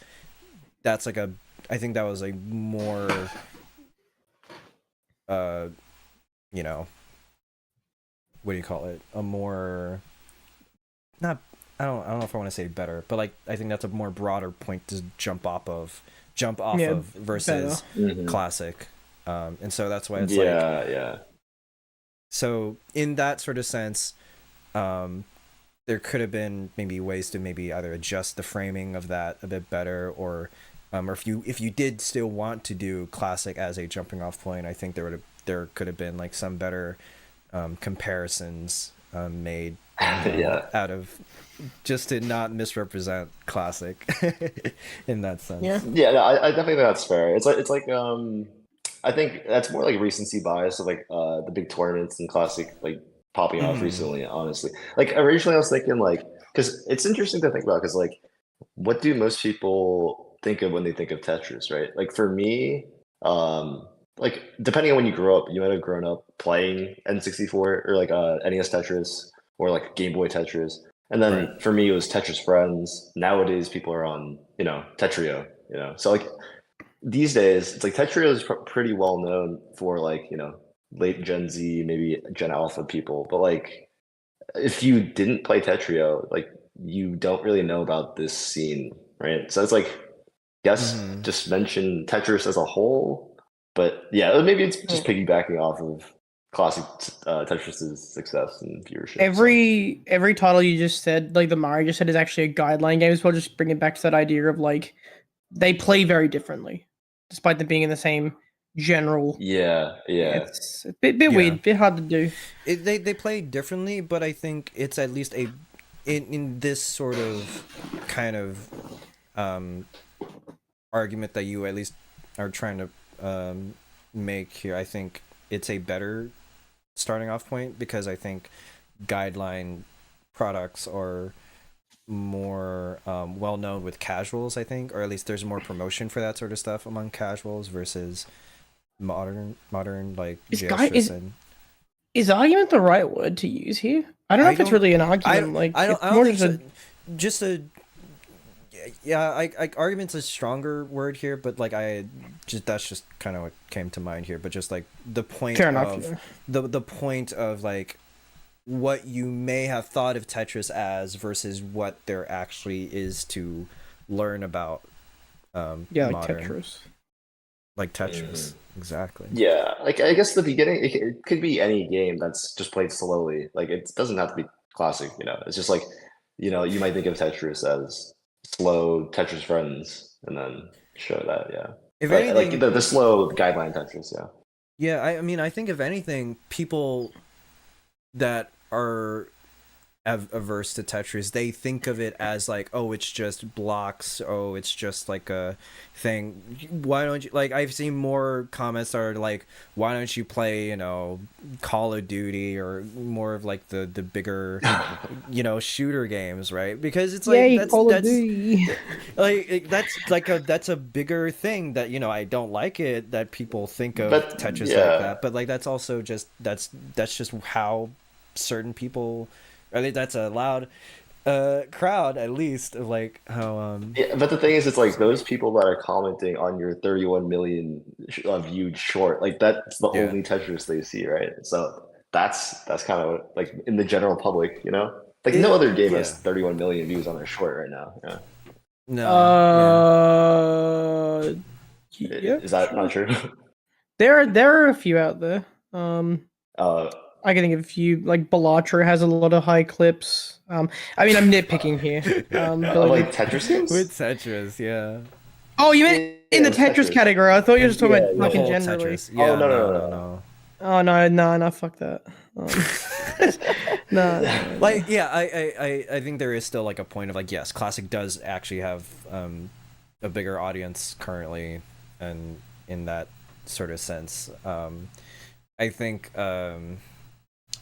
that's like I think that was a more you know, what do you call it, a more, not, I don't know if I want to say better, but like I think that's a more broader point to jump off of versus classic. And so that's why it's so in that sort of sense, there could have been maybe ways to maybe either adjust the framing of that a bit better, or if you did still want to do classic as a jumping off point, I think there could have been like some better comparisons made out of, just to not misrepresent classic in that sense. I definitely think that's fair. It's like I think that's more like recency bias of like the big tournaments and classic like popping off recently. Honestly, like originally I was thinking like, because it's interesting to think about, because like what do most people think of when they think of Tetris, right? Like for me, like depending on when you grew up, you might have grown up playing N64 or like NES Tetris or like Game Boy Tetris. And then for me, it was Tetris Friends. Nowadays, people are on, Tetrio, So like these days, it's like Tetrio is pretty well known for like, late Gen Z, maybe Gen Alpha people. But like, if you didn't play Tetrio, like you don't really know about this scene, right? So it's like, yes, just mention Tetris as a whole. But yeah, maybe it's just piggybacking off of classic Tetris's success and viewership. Every title you just said, like the Mario just said, is actually a guideline game as well. Just bring it back to that idea of like they play very differently, despite them being in the same general. Yeah. It's a bit weird, a bit hard to do. They play differently, but I think it's at least in this sort of kind of argument that you at least are trying to make here. I think it's a better starting off point, because I think guideline products are more well known with casuals, I think, or at least there's more promotion for that sort of stuff among casuals versus modern like is argument the right word to use here? I don't know if it's really an argument. Argument's a stronger word here, but like that's just kind of what came to mind here. But just like the point the point of like what you may have thought of Tetris as versus what there actually is to learn about. Modern. Like Tetris, exactly. Yeah, like I guess the beginning, it could be any game that's just played slowly. Like it doesn't have to be classic, It's just like, you might think of Tetris as slow Tetris Friends, and then show that, If anything, like the slow guideline Tetris, I mean, I think if anything, people that are averse to Tetris, they think of it as like, oh, it's just blocks, oh, it's just like a thing. Why don't you, like, I've seen more comments that are like, why don't you play, you know, Call of Duty or more of like the bigger, you know, shooter games, right? Because it's like, Yay, that's Call of Duty. like that's a bigger thing that, you know, I don't like it that people think of But, Tetris yeah. like that, but like that's also just that's just how certain people, I think that's a loud crowd, at least, of like how Yeah, but the thing is, it's like those people that are commenting on your 31 million viewed short, like that's the Yeah. only Tetris they see, right? So that's kind of like in the general public, you know, like no other game has 31 million views on their short right now. Yeah. No. Yeah, Is that not true? There are a few out there. I can think of a few. Like Balatro has a lot of high clips. I mean, I'm nitpicking here. But like Tetris games? With Tetris, yeah. Oh, you meant in the Tetris category? I thought you were just talking about the like whole generally. Tetris. Yeah, no. Oh no, fuck that. No. Like, yeah, I think there is still like a point of like, yes, Classic does actually have a bigger audience currently, and in that sort of sense. I think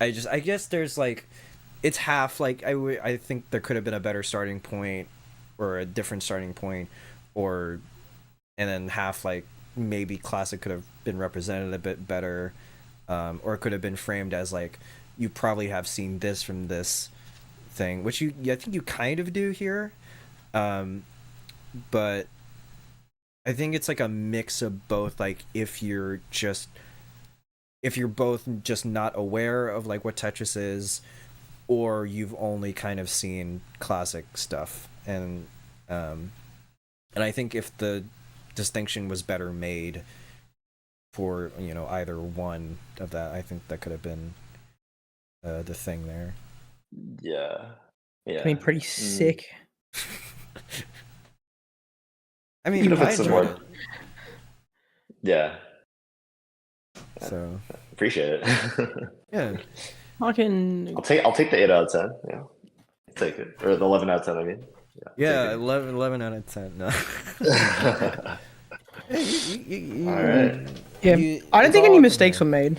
I guess there's like, it's half, like I think there could have been a better starting point or a different starting point, or and then half like maybe Classic could have been represented a bit better, or it could have been framed as like, you probably have seen this from this thing, which I think you kind of do here, but I think it's like a mix of both. Like if you're both just not aware of like what Tetris is, or you've only kind of seen Classic stuff, and I think if the distinction was better made for, you know, either one of that, I think that could have been the thing there. Yeah. I mean, pretty sick. I mean, even if I it's enjoyed more, yeah. So appreciate it. Yeah. I'll take the 8 out of 10. Yeah, I'll take it, or the 11 out of 10. I mean, yeah, 11 out of 10. No. All right. Yeah, I don't think any mistakes were made.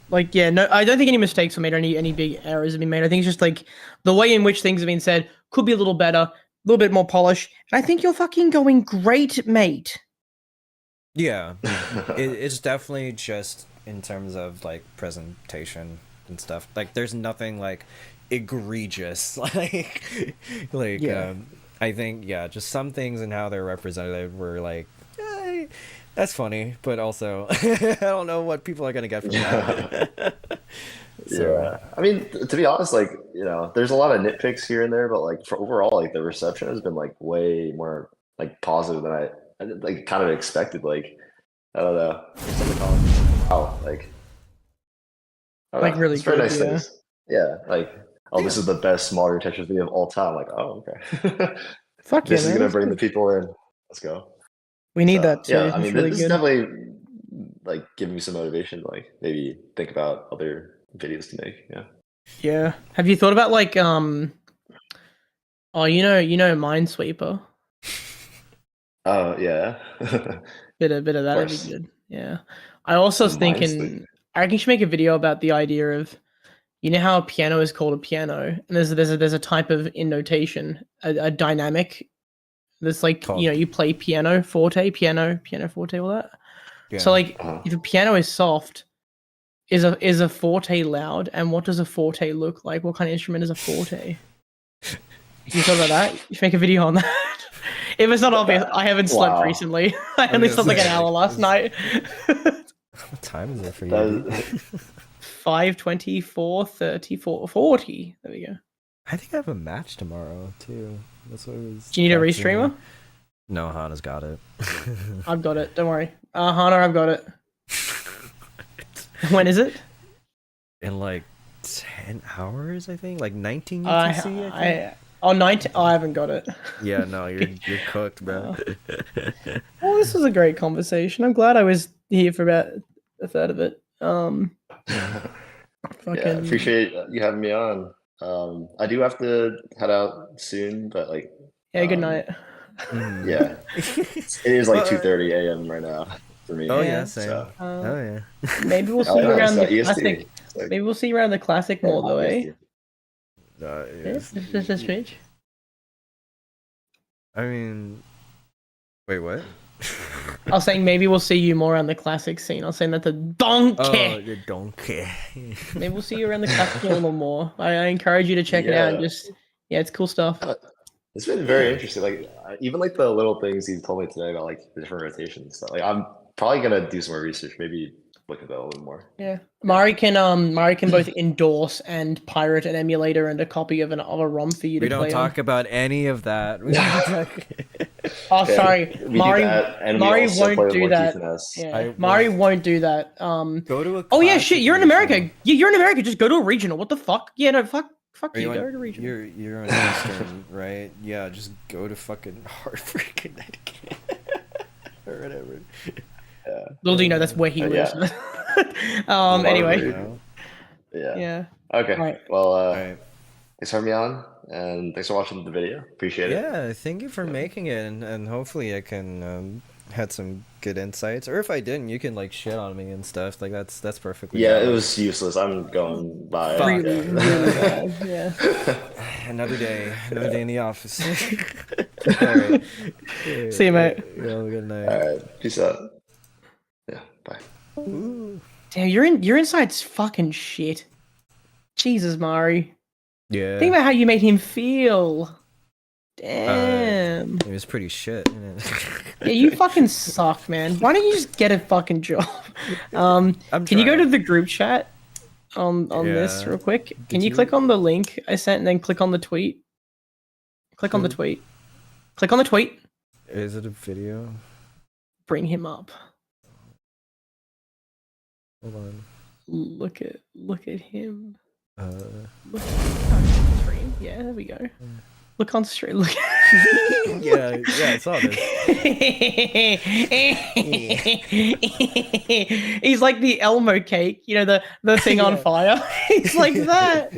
Like, yeah, no, I don't think any mistakes were made or any big errors have been made. I think it's just like the way in which things have been said could be a little better, a little bit more polished. And I think you're fucking going great, mate. Yeah, it's definitely just in terms of like presentation and stuff. Like, there's nothing like egregious. like Yeah. I think just some things and how they're represented were like, that's funny, but also I don't know what people are gonna get from that. Yeah, I mean, to be honest, like, you know, there's a lot of nitpicks here and there, but like for overall, like the reception has been like way more like positive than I like kind of expected. Like, I don't know, something called, oh, like, I don't Like know, really it's very good, nice yeah. things. Yeah, like, oh, this is the best Mario Tetris video of all time. Like, oh, okay. Fuck yeah, This is man, gonna that's bring the good. people in. Let's go. We need that too. Yeah, I It's mean, really this is good. definitely like giving me some motivation to like maybe think about other videos to make. Yeah. Yeah. Have you thought about like oh, you know Minesweeper? Oh yeah. Bit of that'd be course. good. Yeah. I also was thinking I reckon you should make a video about the idea of, you know how a piano is called a piano, and there's a type of in notation, a dynamic. There's like, you know, you play piano forte, all that. Yeah. So like, if a piano is soft, is a forte loud, and what does a forte look like? What kind of instrument is a forte? You thought about that? You should make a video on that. If it's not obvious, I haven't slept recently. I only slept like an hour last night. What time is it for you? 5:24, 34, 40. There we go. I think I have a match tomorrow too. That's what it was. Do you need a catching me. restreamer? No, Hana's got it. I've got it. Don't worry. Hana, I've got it. When is it? In like 10 hours, I think. Like 19 UTC, I think. 19. Oh, I haven't got it. Yeah, no, you're cooked, bro. Well, this was a great conversation. I'm glad I was here for about a third of it. Yeah, appreciate you having me on. I do have to head out soon, but like, Yeah, good night. yeah, it is like 2:30 a.m. right now for me. Oh Yeah. yeah, same. So. Oh yeah. Maybe we'll see Oh, you nice. around the EST. classic. It's like- Maybe we'll see you around the classic more though, eh? Yes. Just a switch. I mean, wait, what? I was saying maybe we'll see you more around the classic scene. I was saying that the donkey. Oh, the donkey. Maybe we'll see you around the classic a little more. I encourage you to check it out. And just it's cool stuff. It's been very interesting. Like even like the little things he told me today about like the different rotations. So, like I'm probably gonna do some more research. Maybe look at that a little more. Yeah, Mari can both endorse and pirate an emulator and a copy of a ROM for you to We play don't talk about any of that. Oh, sorry, Mari. Mari won't do that. Yeah, Mari won't do that. Go to a. Oh yeah, shit. You're in America. Yeah, you're in America. Just go to a regional. What the fuck? Yeah, no, fuck you. Go to a regional. You're on Eastern, right? Yeah, just go to fucking Hartford, Connecticut, or whatever. Yeah. Little do you know that's where he lives. Anyway. Yeah. Okay. Right. Well, thanks for having me on, and thanks for watching the video. Appreciate it. Yeah, thank you for making it, and hopefully I can had some good insights. Or if I didn't, you can like shit on me and stuff. Like that's perfectly. Yeah, valid. it was useless. I'm going by. Yeah. Another day in the office. All right. See you, mate. Yeah, have a good night. All right, peace out. Yeah, bye. Ooh. Damn, your inside's fucking shit. Jesus, Mari. Yeah. Think about how you made him feel. Damn. It was pretty shit. Yeah, you fucking suck, man. Why don't you just get a fucking job? Can you go to the group chat on this real quick? Can you click on the link I sent and then click on the tweet? Click on the tweet. Click on the tweet. Is it a video? Bring him up. Hold on. Look at him. Look on stream. Yeah, there we go. Look on stream. Look. yeah, I saw this. He's like the Elmo cake, you know, the thing on fire. He's like that.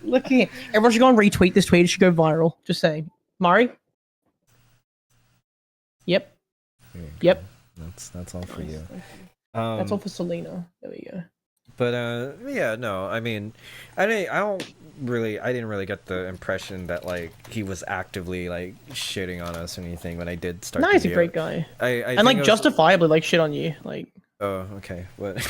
Look here. Everyone should go and retweet this tweet. It should go viral. Just saying. Mari? Yep. Yep. That's all for you. That's all for Selena. There we go. But yeah, no, I mean, I didn't really get the impression that like he was actively like shitting on us or anything when I did start. No, he's a great guy. And like justifiably like shit on you, like. Oh, okay, but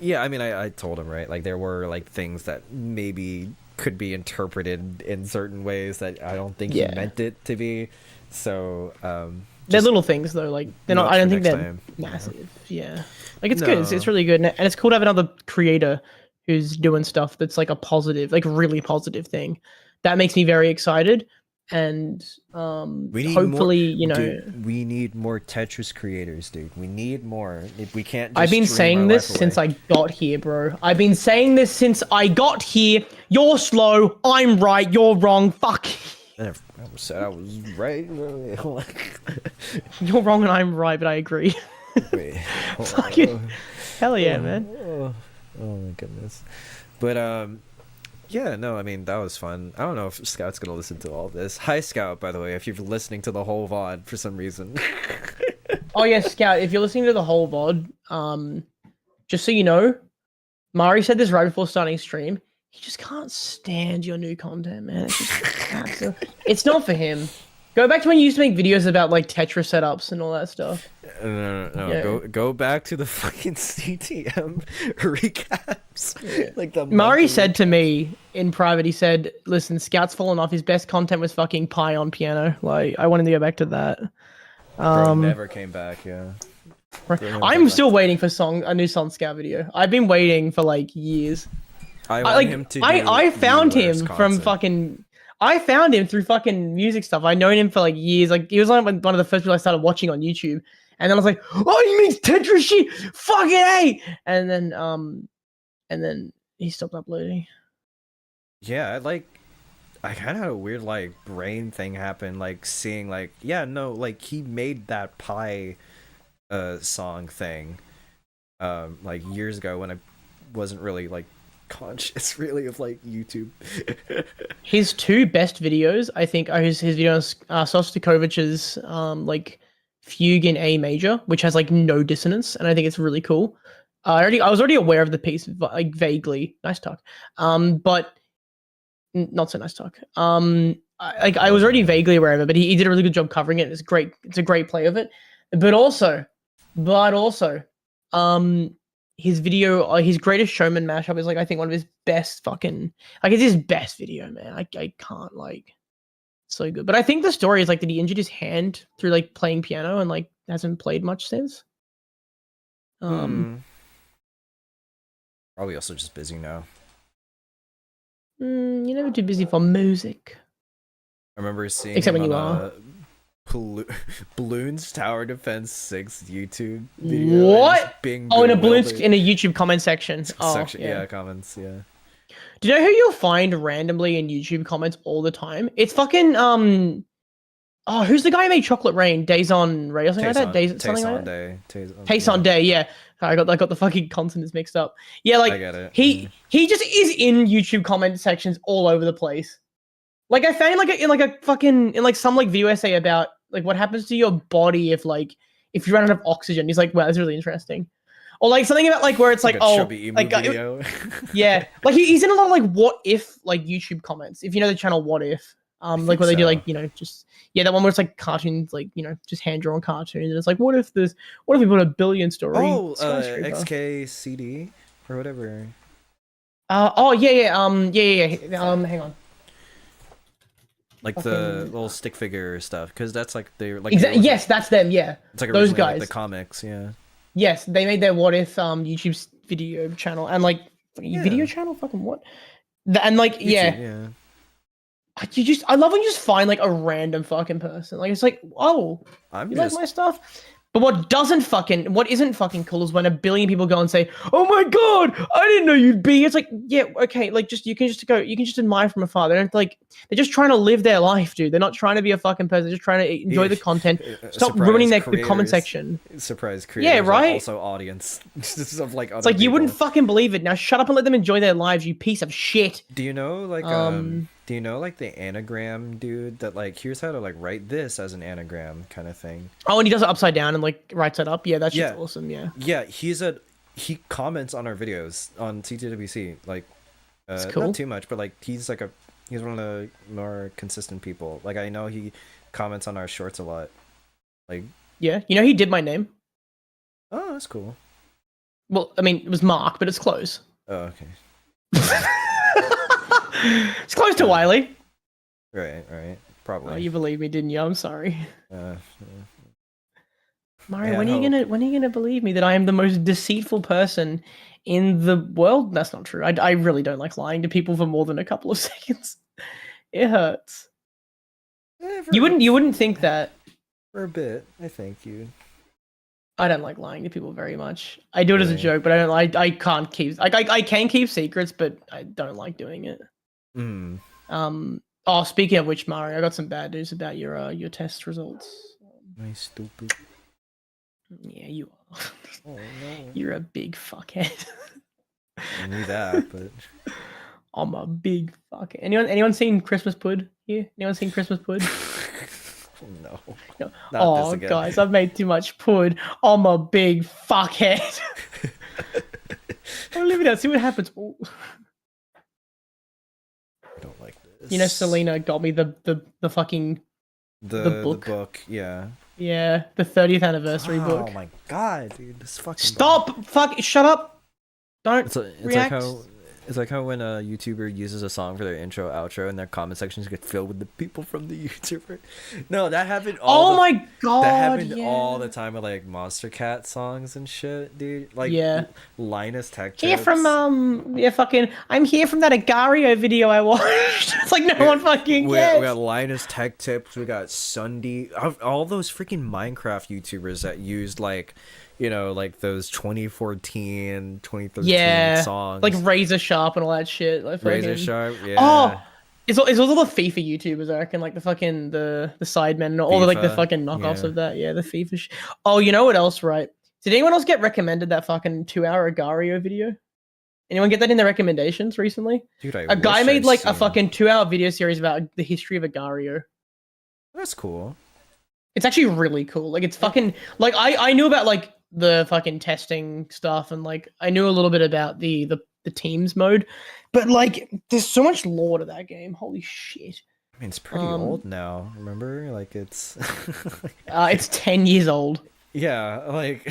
yeah, I mean, I told him, right, like there were like things that maybe could be interpreted in certain ways that I don't think he meant it to be. So they're little things though, like they're not. I don't think they're massive. Yeah, like it's good. It's really good, and it's cool to have another creator who's doing stuff that's like a positive, like really positive thing. That makes me very excited, and hopefully, you know, dude, we need more Tetris creators, dude. We need more. If we can't. Just I've been saying this since I got here, bro. I've been saying this since I got here. You're slow. I'm right. You're wrong. Fuck. I never said I was right. You're wrong and I'm right, but I agree. Wait, hell yeah, man. Oh my goodness. But yeah, no, I mean that was fun. I don't know if Scout's gonna listen to all this. Hi Scout, by the way, if you're listening to the whole VOD for some reason. Oh yeah, Scout, if you're listening to the whole VOD, just so you know, Mari said this right before starting stream. He just can't stand your new content, man. It's not for him. Go back to when you used to make videos about like Tetris setups and all that stuff. No. Yeah. Go back to the fucking CTM recaps. Yeah. Like the Mari said to me in private, he said, "Listen, Scout's fallen off. His best content was fucking Pi on piano. Like I wanted to go back to that." Bro, never came back. Yeah. I'm still waiting for a new Song Scout video. I've been waiting for like years. I found him from fucking. I found him through fucking music stuff. I known him for like years. Like he was one of the first people I started watching on YouTube. And then I was like, "Oh, he makes Tetris shit, fucking A!" And then he stopped uploading. Yeah, I kind of had a weird like brain thing happen. Like seeing like like he made that Pi song thing like years ago when I wasn't really like conscious, really, of like YouTube. His two best videos, I think, are his videos, Sostakovich's like fugue in A major, which has like no dissonance, and I think it's really cool. I was already aware of the piece, like vaguely. Nice talk. But not so nice talk. I was already vaguely aware of it, but he did a really good job covering it. It's great. It's a great play of it. But also, his video, his Greatest Showman mashup is like I think one of his best fucking like it's his best video, man. I can't like so good. But I think the story is like that he injured his hand through like playing piano and like hasn't played much since. Probably also just busy now. You're never too busy for music. I remember seeing Except him when you on are. Balloons Tower Defense 6 YouTube video. What? Being Oh, in a bewildered. in a YouTube comment section. Oh, yeah, comments, yeah. Do you know who you'll find randomly in YouTube comments all the time? It's fucking oh, who's the guy who made Chocolate Rain? Days on Ray or something like that? Taste on Day, yeah. I got the fucking consonants mixed up. Yeah, like I get it. he just is in YouTube comment sections all over the place. Like I found in some like video essay about like what happens to your body if you run out of oxygen. He's like, wow, that's really interesting. Or like something about like where it's like chubby emu video. yeah, like he's in a lot of like what if like YouTube comments. If you know the channel What If, like where they do like just that one where it's like cartoons, like just hand drawn cartoons, and it's like what if we put a billion story? Oh, XKCD or whatever. Hang on. Like the little stick figure stuff, because that's like they're like yes, that's them. Yeah, it's like those guys. guys. Like the comics, yeah. Yes, they made their What If YouTube video channel and like video channel. Fucking what? And like YouTube, I love when you just find like a random fucking person. Like it's like, oh, you like my stuff? But what isn't fucking cool is when a billion people go and say, "Oh my god, I didn't know you'd be." It's like, yeah, okay, like you can just admire from afar. They're just trying to live their life, dude. They're not trying to be a fucking person. They're just trying to enjoy the content. Stop ruining the comment section. Surprise creators. Yeah, right. Also, audience of like. It's like you wouldn't fucking believe it. Now shut up and let them enjoy their lives, you piece of shit. Do you know like Do you know like the anagram dude that like here's how to like write this as an anagram kind of thing? Oh, and he does it upside down and like writes it up. Yeah, that's just awesome. Yeah. Yeah, he comments on our videos on CTWC like cool. not too much, but like he's one of the more consistent people. Like I know he comments on our shorts a lot. Like yeah, he did my name. Oh, that's cool. Well, I mean it was Mark, but it's close. Oh, okay. It's close to Wiley. Right. Probably. Oh, you believe me, didn't you? I'm sorry. Mario, when are you gonna believe me that I am the most deceitful person in the world? That's not true. I really don't like lying to people for more than a couple of seconds. It hurts. You wouldn't think that. For a bit, I think you. I don't like lying to people very much. I do it as a joke, but I can't keep. I can keep secrets, but I don't like doing it. Oh, speaking of which, Mario, I got some bad news about your test results. My stupid. Yeah, you are. Oh no. You're a big fuckhead. I knew that, but I'm a big fuckhead. Anyone seen Christmas Pud here? Anyone seen Christmas Pud? No. Oh, guys, I've made too much Pud. I'm a big fuckhead. I'll leave it out. See what happens. Ooh. I don't like this. Selena got me the fucking the book. The book, yeah. Yeah, the 30th anniversary book. Oh my god, dude, this fucking. Stop! Fuck! Shut up! Don't react. It's like how when a YouTuber uses a song for their intro, outro, and their comment sections get filled with the people from the YouTuber. No, that happened my god! That happened all the time with like Monster Cat songs and shit, dude. Like Linus Tech Tips. Here from fucking. I'm here from that Agario video I watched. It's like no one fucking cares. We got Linus Tech Tips. We got Sunday. All those freaking Minecraft YouTubers that used like. Like those 2014, 2013 songs. Like Razor Sharp and all that shit. Like Razor Sharp, yeah. Oh, it's all the FIFA YouTubers, I reckon. Like the fucking, the Sidemen and all the fucking knockoffs of that. Yeah, the FIFA shit. Oh, you know what else, right? Did anyone else get recommended that fucking 2-hour Agario video? Anyone get that in their recommendations recently? Dude, I A guy wish made I'd like a seen- fucking 2-hour video series about the history of Agario. That's cool. It's actually really cool. Like it's fucking like I knew about like the fucking testing stuff and like I knew a little bit about the teams mode, but like there's so much lore to that game. Holy shit. I mean, it's pretty old now. Remember, like it's it's 10 years old. yeah, like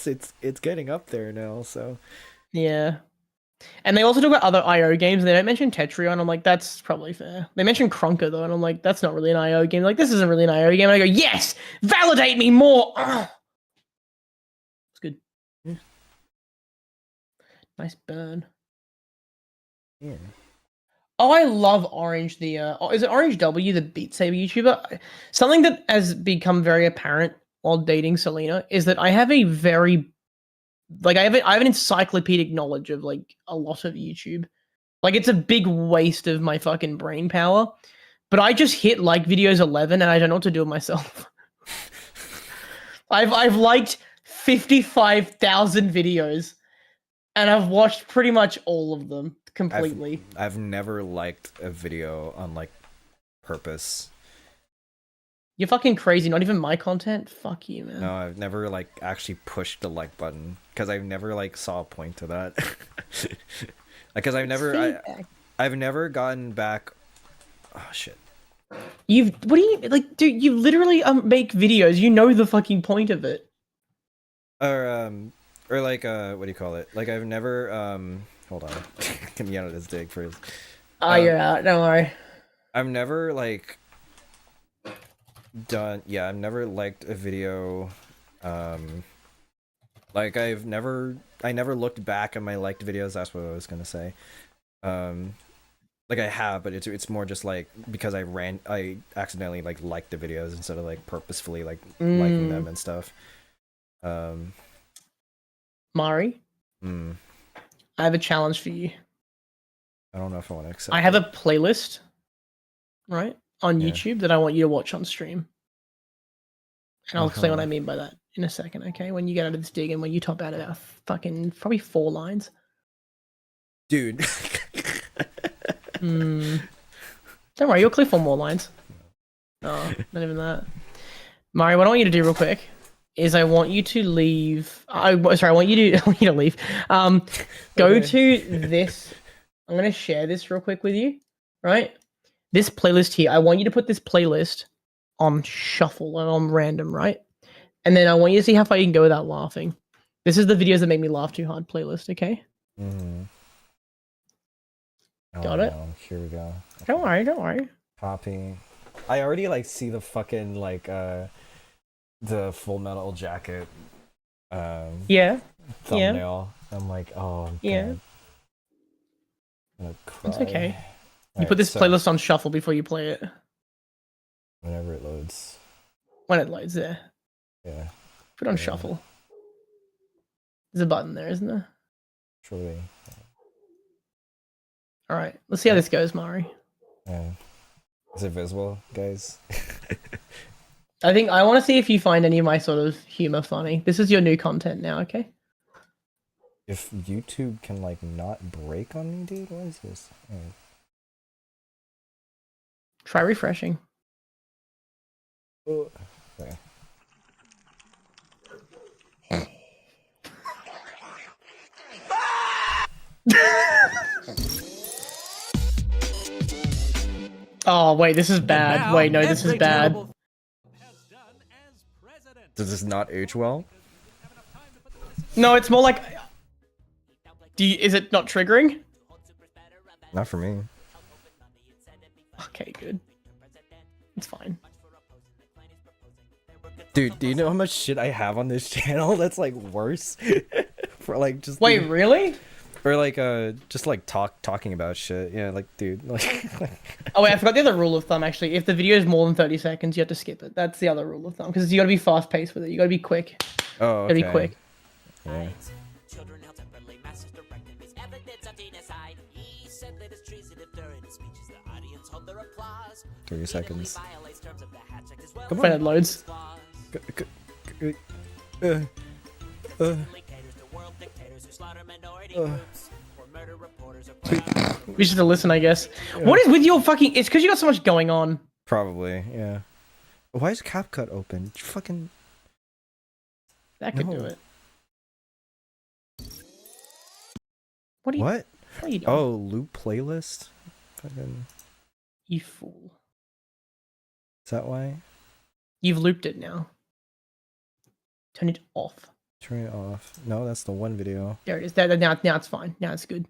it's getting up there now. So Yeah. And they also talk about other IO games, and they don't mention Tetrio, and I'm like, that's probably fair. They mention Krunker, though, and I'm like, that's not really an IO game. Like, this isn't really an IO game. And I go, yes! Validate me more! Ugh! It's good. Yeah. Nice burn. yeah. Oh, I love Orange, is it Orange W, the Beat Saber YouTuber? Something that has become very apparent while dating Selena is that I have a very I have an encyclopedic knowledge of like a lot of YouTube. Like it's a big waste of my fucking brain power. But I just hit like videos 11 and I don't know what to do with myself. I've liked 55,000 videos and I've watched pretty much all of them completely. I've never liked a video on like purpose. You're fucking crazy. Not even my content. Fuck you, man. No, I've never like actually pushed the like button because I've never like saw a point to that. Because I've never gotten back. Oh shit. What do you like, dude? You literally make videos. You know the fucking point of it. Or like what do you call it? Like I've never hold on. Get me out of this dig first. You're out. Don't worry. I've never like I've never liked a video like I never looked back at my liked videos. That's what I was gonna say. Like I have, but it's more just like because I accidentally like liked the videos instead of like purposefully like liking them and stuff. Mari, I have a challenge for you. I don't know if I want to accept. I have a playlist, right, on YouTube that I want you to watch on stream. And I'll explain what I mean by that in a second, okay? When you get out of this dig and when you top out about fucking probably 4 lines. Dude. Don't worry, you'll clear 4 more lines. Oh, not even that. Mari, what I want you to do real quick is I want you to leave. I want you to leave. Go to this. I'm gonna share this real quick with you, right? This playlist here. I want you to put this playlist on shuffle and on random, right? And then I want you to see how far you can go without laughing. This is the videos that make me laugh too hard playlist, okay? Got it? No. Here we go. Okay. Don't worry. Copy. I already like see the fucking like the Full Metal Jacket yeah. thumbnail. I'm like, oh yeah. I'm gonna cry. It's okay. You Alright, put this so playlist on shuffle before you play it. whenever it loads. When it loads there. Yeah. Put it on shuffle. There's a button there, isn't there? Truly. Alright, let's see how this goes, Mari. Yeah. Is it visible, guys? I want to see if you find any of my sort of humor funny. This is your new content now, okay? If YouTube can like not break on me, dude, what is this? Alright. Try refreshing. Oh. Okay. Oh, wait, this is bad. Wait, no, this is bad. Does this not age well? No, it's more like... Is it not triggering? Not for me. Okay, good. It's fine. Dude, do you know how much shit I have on this channel that's like worse? For like just Wait, really? Or like just like talking about shit. Yeah, like dude, like Oh wait, I forgot the other rule of thumb actually. If the video is more than 30 seconds, you have to skip it. That's the other rule of thumb because you got to be fast paced with it. You got to be quick. Oh, Gotta okay. be quick. Yeah. 30 seconds. Come on. When it loads. We should listen, I guess. What is with your fucking? It's because you got so much going on. Probably, yeah. Why is CapCut open? Fucking. That could do it. What are you? What? What are you doing? Oh, loop playlist. Fucking. You fool. Is that why? You've looped it now. Turn it off. Turn it off. No, that's the one video. There it is. Now it's fine. Now it's good.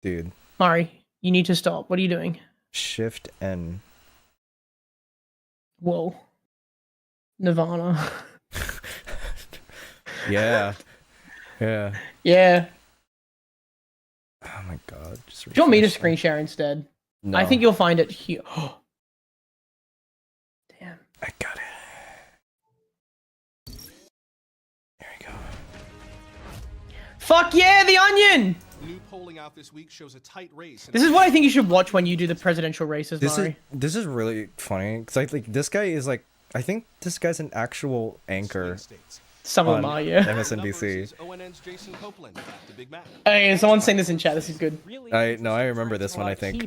Dude. Mari, you need to stop. What are you doing? Shift N. Whoa. Nirvana. Yeah. Yeah. Yeah. Oh my god. Just Do you want me to refresh screen share instead? No. I think you'll find it here. Damn. I got it. There we go. Fuck yeah, the onion! New polling out this week shows a tight race. This is what I think you should watch when you do the presidential races, Mari. This is really funny because I think this guy is like, I think this guy's an actual anchor. Some of them are, yeah. MSNBC. Hey, someone's saying this in chat. This is good. I remember this one. I think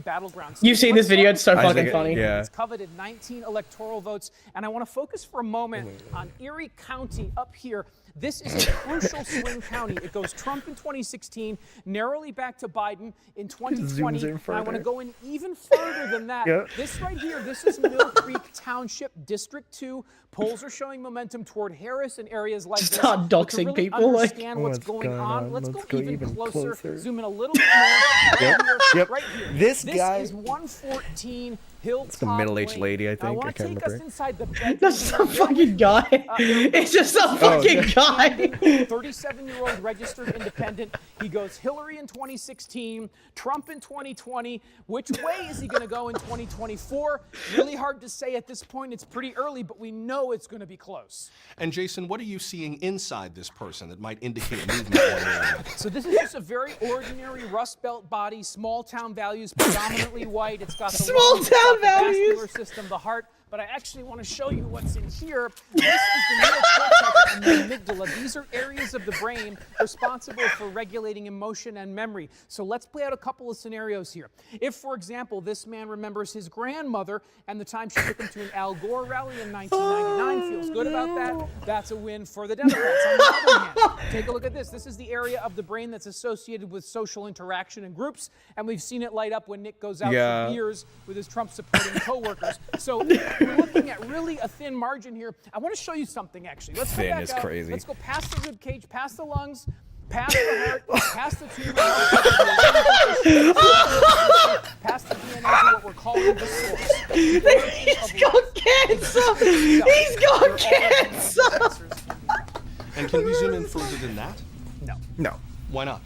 you've seen this video. It's so fucking funny. Yeah. It's coveted 19 electoral votes, and I want to focus for a moment on Erie County up here. This is a crucial swing county. It goes Trump in 2016, narrowly back to Biden in 2020. And I want to go in even further than that. Yep. This right here, this is Mill Creek Township, District 2. Polls are showing momentum toward Harris and areas like this. Start But to doxing really people. Like, understand what's going on. Let's go even closer. Zoom in a little bit more. Yep. Right here, Yep. right here. This guy is 114 Hilltop It's the middle-aged Lane. lady, I I think. I want to can't take us remember. inside the bedroom. That's some fucking guy. It's just some fucking guy. 37-year-old registered independent. He goes Hillary in 2016, Trump in 2020. Which way is he going to go in 2024? Really hard to say at this point. It's pretty early, but we know it's going to be close. And Jason, what are you seeing inside this person that might indicate movement? one way or another? So this is just a very ordinary Rust Belt body, small town values, predominantly white. It's got the Small lungs, town it's got the values. vascular system, the heart. But I actually want to show you what's in here. This is the neocortex and the amygdala. These are areas of the brain responsible for regulating emotion and memory. So let's play out a couple of scenarios here. If, for example, this man remembers his grandmother and the time she took him to an Al Gore rally in 1999, feels good about that, that's a win for the Democrats. On the other hand, take a look at this. This is the area of the brain that's associated with social interaction and groups, and we've seen it light up when Nick goes out for beers with his Trump-supporting coworkers. So we're looking at really a thin margin here. I want to show you something, actually. Let's go Thin back is out. crazy. Let's go past the rib cage, past the lungs, past the heart, past the tumor, past the DNA to what we're calling the source. He's got cancer! He's got cancer! And can we zoom in further than that? No. No. Why not?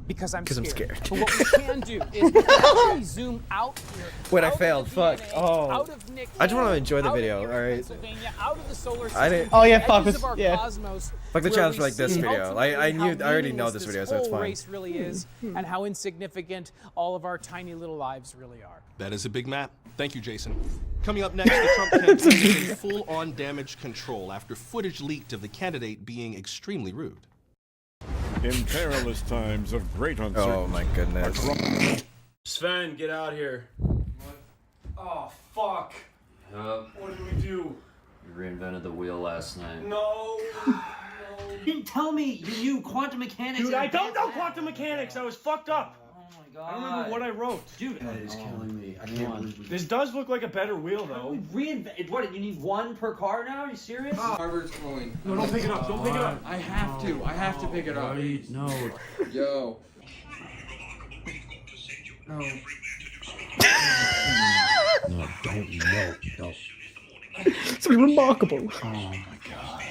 Because I'm 'Cause I'm scared. scared. But what we can do is we can actually zoom out here. Wait, I out of failed. the Fuck. DNA, Oh. out of Nick I just want to Cannon, enjoy the out of video. Erie, All right. Pennsylvania, out of the solar system, I didn't. Oh, yeah, the fuck edges this- of our yeah. cosmos, Fuck the where challenge we like this see video. ultimately I how already know meaningless this video, so it's whole fine. race really is, and how insignificant all of our tiny little lives really are. That is a big map. Thank you, Jason. Coming up next, the Trump campaign is in full-on damage control after footage leaked of the candidate being extremely rude. In perilous times of great uncertainty. Oh my goodness. Sven, get out here. Oh, fuck. What did we do? You reinvented the wheel last night. No. You didn't tell me you knew quantum mechanics. Dude, I don't know quantum mechanics. I was fucked up. Oh my god. I don't remember what I wrote. Dude, That is killing me. I can't believe This does look like a better wheel, though. reinvent. What? You need one per car now? Are you serious? Harvard's going. No, don't pick it up. Don't pick it up. I have to. I have to pick it up. No. Yo. No. No, don't. No. No. It's remarkable. Oh my god.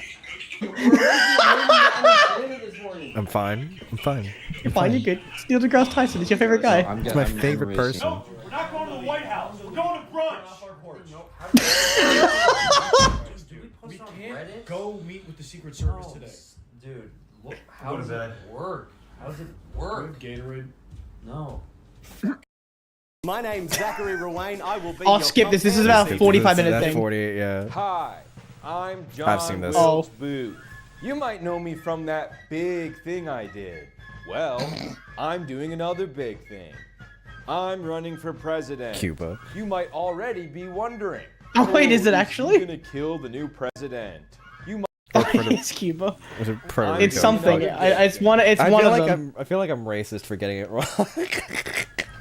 I'm fine. I'm fine. You're fine, you're good. It's Neil deGrasse Tyson. It's your favorite guy. It's my favorite person. No, we're not going to the White House. We're going to brunch. We can't Go meet with the Secret Service today. Dude, look, how does it work? How does it work? Gatorade. No. My name's Zachary Ruane. I will be I'll skip this. This is about a 45-minute That's thing. 48, yeah. Hi, I'm John I've seen this. Oh. Booth. You might know me from that big thing I did. Well, I'm doing another big thing. I'm running for president. Cuba. You might already be wondering. Oh, wait, is it actually? Who's gonna kill the new president? You might. It's Cuba. Puerto It's Rico. something. It's one. It's I one feel of like them. I feel like I'm racist for getting it wrong.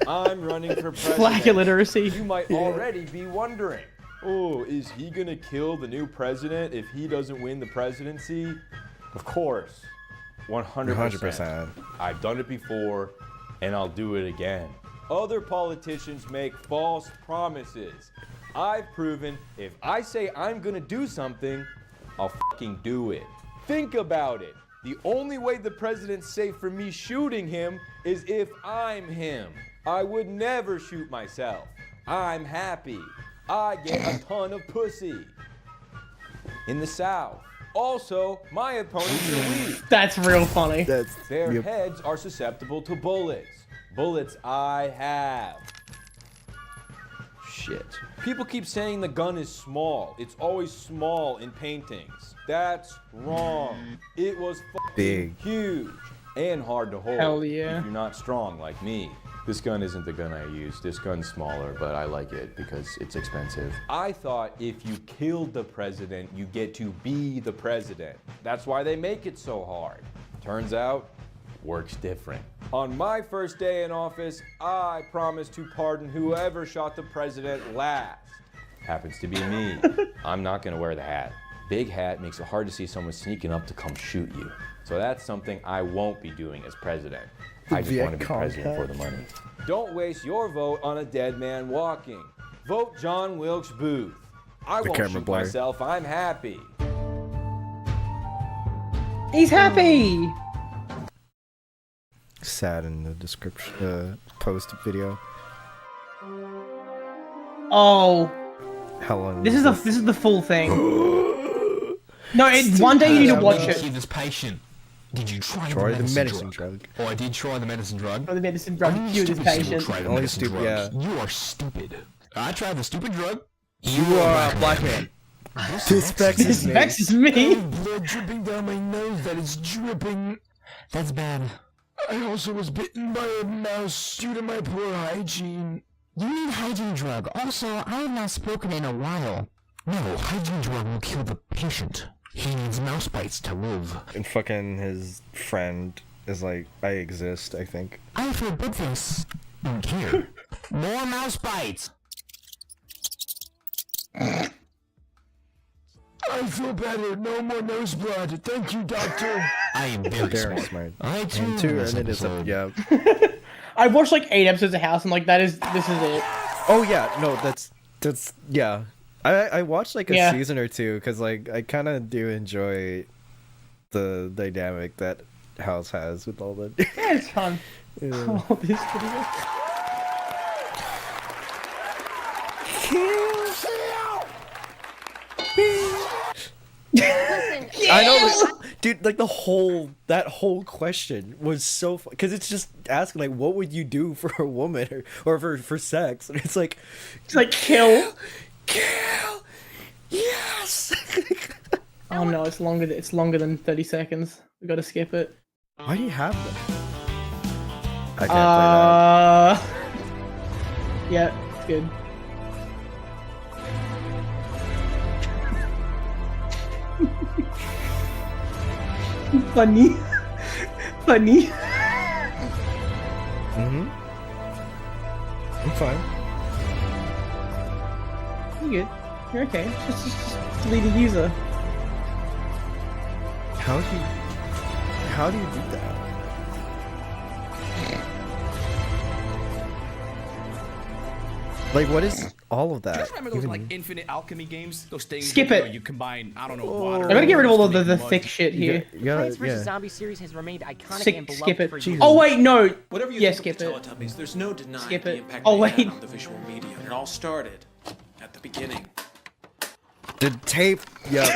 I'm running for president. Black illiteracy. You might already be wondering. Oh, is he gonna kill the new president if he doesn't win the presidency? Of course. 100%. 100%. I've done it before, and I'll do it again. Other politicians make false promises. I've proven if I say I'm gonna do something, I'll fucking do it. Think about it. The only way the president's safe for me shooting him is if I'm him. I would never shoot myself. I'm happy. I get a ton of pussy. In the South. Also, my opponents are weak. That's real funny. Their heads are susceptible to bullets. Bullets I have. Shit. People keep saying the gun is small. It's always small in paintings. That's wrong. It was Big. huge and hard to hold. Hell yeah. If you're not strong like me. This gun isn't the gun I use. This gun's smaller, but I like it because it's expensive. I thought if you killed the president, you get to be the president. That's why they make it so hard. Turns out, works different. On my first day in office, I promised to pardon whoever shot the president last. Happens to be me. I'm not gonna wear the hat. Big hat makes it hard to see someone sneaking up to come shoot you. So that's something I won't be doing as president. I just want to be president for the money. Don't waste your vote on a dead man walking. Vote John Wilkes Booth. I won't shoot myself. I'm happy. He's happy. Sad in the description, post video. Oh. How long? This is the full thing. No, one day you need to watch it. This patient. Did you try the the medicine drug? Oh, I did try the medicine drug. Or the medicine drug. You this patient. Only stupid. Yeah. You are stupid. I tried the stupid drug. You are a black man. This vexes me. Blood dripping down my nose. That is dripping. That's bad. I also was bitten by a mouse due to my poor hygiene. You need hygiene drug. Also, I have not spoken in a while. No, hygiene drug will kill the patient. He needs mouse bites to live. And fucking his friend is like, I exist, I think. I forbid this. Here. More mouse bites. I feel better. No more nose blood. Thank you, doctor. I am very smart. I too. And it is yeah. I've watched like 8 episodes of House and like this is it. Oh yeah, no, that's yeah. I watched like a season or two because like I kind of do enjoy the dynamic that House has with all the. Yeah, it's fun. Yeah. Oh, this video. I know, dude. Like that whole question was so fun because it's just asking like, what would you do for a woman or for sex? And it's like kill. Yes. Oh no, it's longer than 30 seconds. We gotta skip it. Why do you have them? I can't play that. Yeah, it's good. Funny. I'm fine. You good? You're okay. Just delete a user. How do you do that? Like, what is all of that? Do you guys remember those like infinite alchemy games? Those things Skip where it. you combine, I don't know, water. I gotta get rid of all of the thick shit here. Plants vs. Zombie series has remained iconic and beloved Skip it. for years. Oh wait, no. Whatever you Yeah, think skip of it. the Teletubbies, there's no denying Skip the it. impact Oh, they wait. had on the visual media. It all started at the beginning. The tape. Yeah.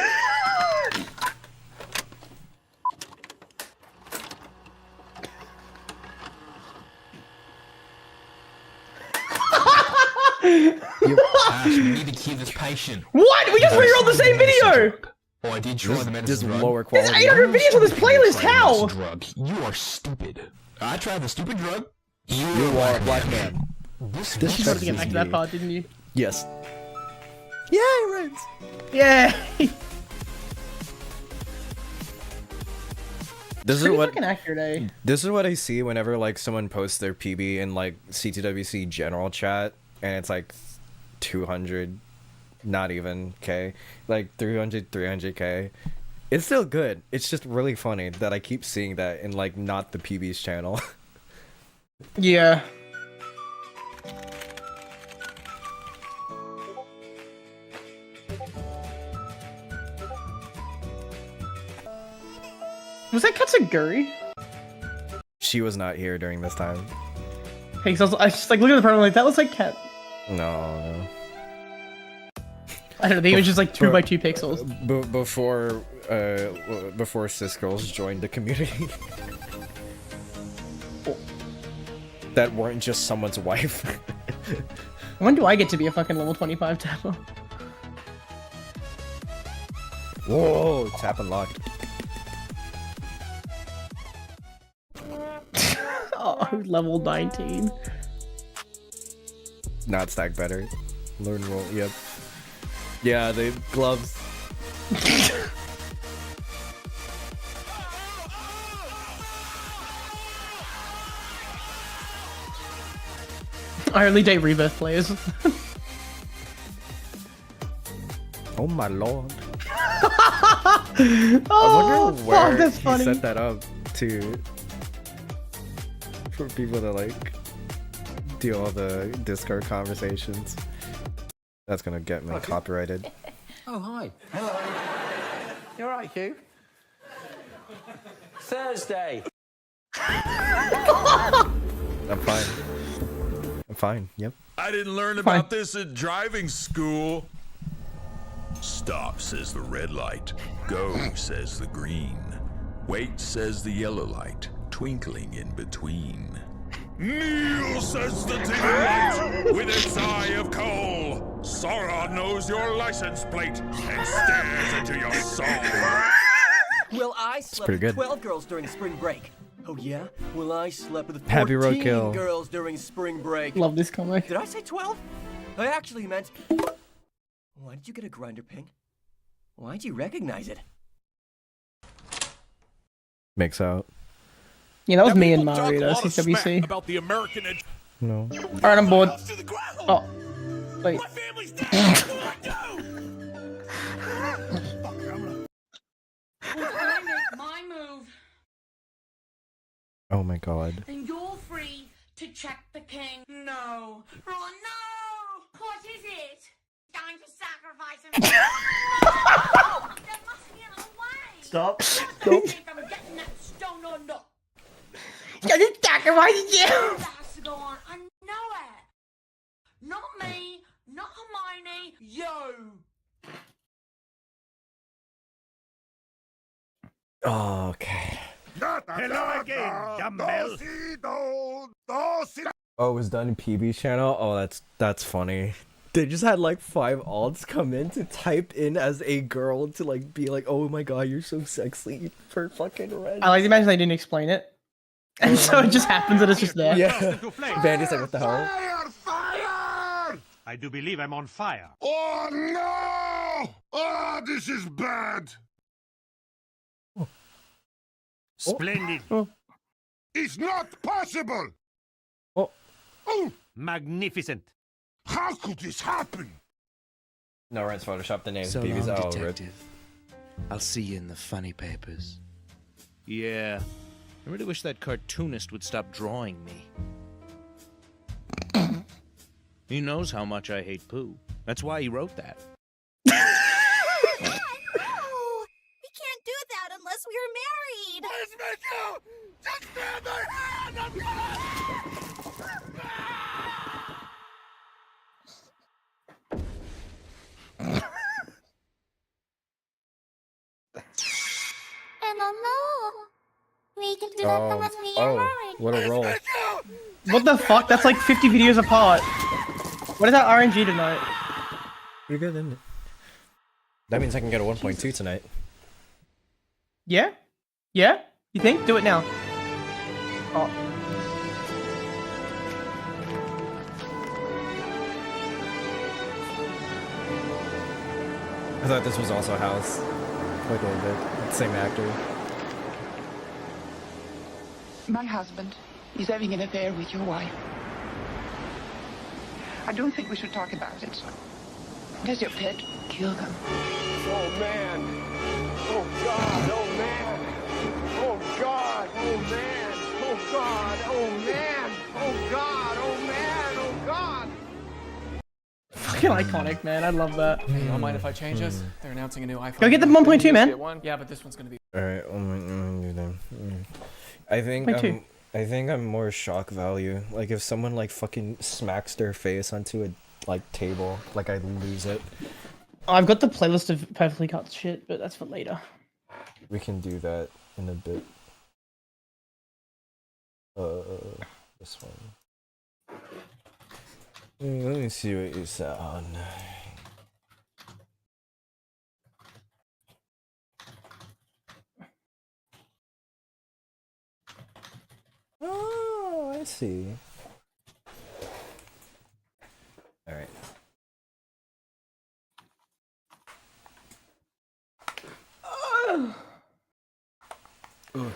Ash, we need to keep this patient. What? We just rerolled the same video. Oh, I did try the medicine Just drug. lower There's quality. 800 videos on this playlist. How? Drug. You are stupid. I tried the stupid drug. You are a black man. This You wanted to get back to that part, didn't you? Yes. Yay, Reds! Yeah. This is Pretty what fucking accurate, eh? This is what I see whenever like someone posts their PB in like CTWC general chat, and it's like 200, not even K, like 300K. It's still good. It's just really funny that I keep seeing that in like not the PB's channel. Yeah. Was that Katsuguri? She was not here during this time. Hey, so I was just like looking at the program like that looks like Cat. No. I don't know. The image is like 2x2 pixels. Before cis girls joined the community. That weren't just someone's wife. When do I get to be a fucking level 25 tapper? Whoa, tap unlocked. Oh, level 19. Not stack better. Learn roll, yep. Yeah, the gloves. I only date Rebirth players. Oh my lord. Oh, I wonder where fuck, that's he funny. set that up to. For people to like do all the Discord conversations. That's gonna get me copyrighted. Oh, hi. Hello. You alright, Hugh? Thursday. I'm fine. I'm fine, yep. I didn't learn about this at driving school. Stop, says the red light. Go, says the green. Wait, says the yellow light, twinkling in between. Kneel, says the dim light, with its eye of coal. Sauron knows your license plate and stares into your soul. Well, I slept pretty with good. 12 girls during spring break. Oh yeah? Well, I slept with Happy 14 roadkill. girls during spring break. Love this comic. Did I say 12? I actually meant... Why did you get a grinder ping? Why'd you recognize it? Makes out. Yeah, that was me and Talk a Mario, lot of CWC. smack about the American No. Alright, I'm bored. Oh. Wait. Well, I make my move, Oh my god. and you're free to check the king. No. Oh no! What is it? Going to sacrifice him. There must be another way. Stop. I don't think I'm getting that stone or not. Gonna sacrifice you! That has to go on. I know it. Not me. Not Hermione. You. Oh, okay. Hello again, dumbbell. Oh, it was done in PB's channel? Oh, that's funny. They just had like 5 alts come in to type in as a girl to like be like, oh my god, you're so sexy for fucking red. I like to imagine they didn't explain it. And so it just happens that it's just there. Yeah. Vandy's like, what the hell? I do believe I'm on fire. Oh no! Oh, this is bad. Splendid. It's not possible. Oh. Oh, Magnificent. how could this happen? No, Reds Photoshop the names. So PB's long, oh, rip. detective. I'll see you in the funny papers. Yeah. I really wish that cartoonist would stop drawing me. He knows how much I hate poo. That's why he wrote that. We can't do that unless we're married. Where's Mitchell? Just grab my hand! I'm I don't know. We can do that unless we are married. What a roll. What the fuck? That's like 50 videos apart. What is that RNG tonight? You're good, isn't it? That means I can get a 1.2 tonight. Yeah? Yeah? You think? Do it now. Oh. I thought this was also House. Like a little bit. Same actor. My husband is having an affair with your wife. I don't think we should talk about it. Does your pet kill them? Oh man! Oh God! Oh man! Oh God! Oh man! Oh God! Oh man! Oh God! Oh man! Oh God! Fucking iconic, man. I love that. Hey, you don't mind if I change this? They're announcing a new iPhone. Go get the 1.2, man. Yeah, but this one's gonna be. Alright, I think I'm more shock value. Like if someone like fucking smacks their face onto a like table, like I lose it. I've got the playlist of perfectly cut shit, but that's for later. We can do that in a bit. This one. Let me see what you said on. Oh, I see. All right. Ooh.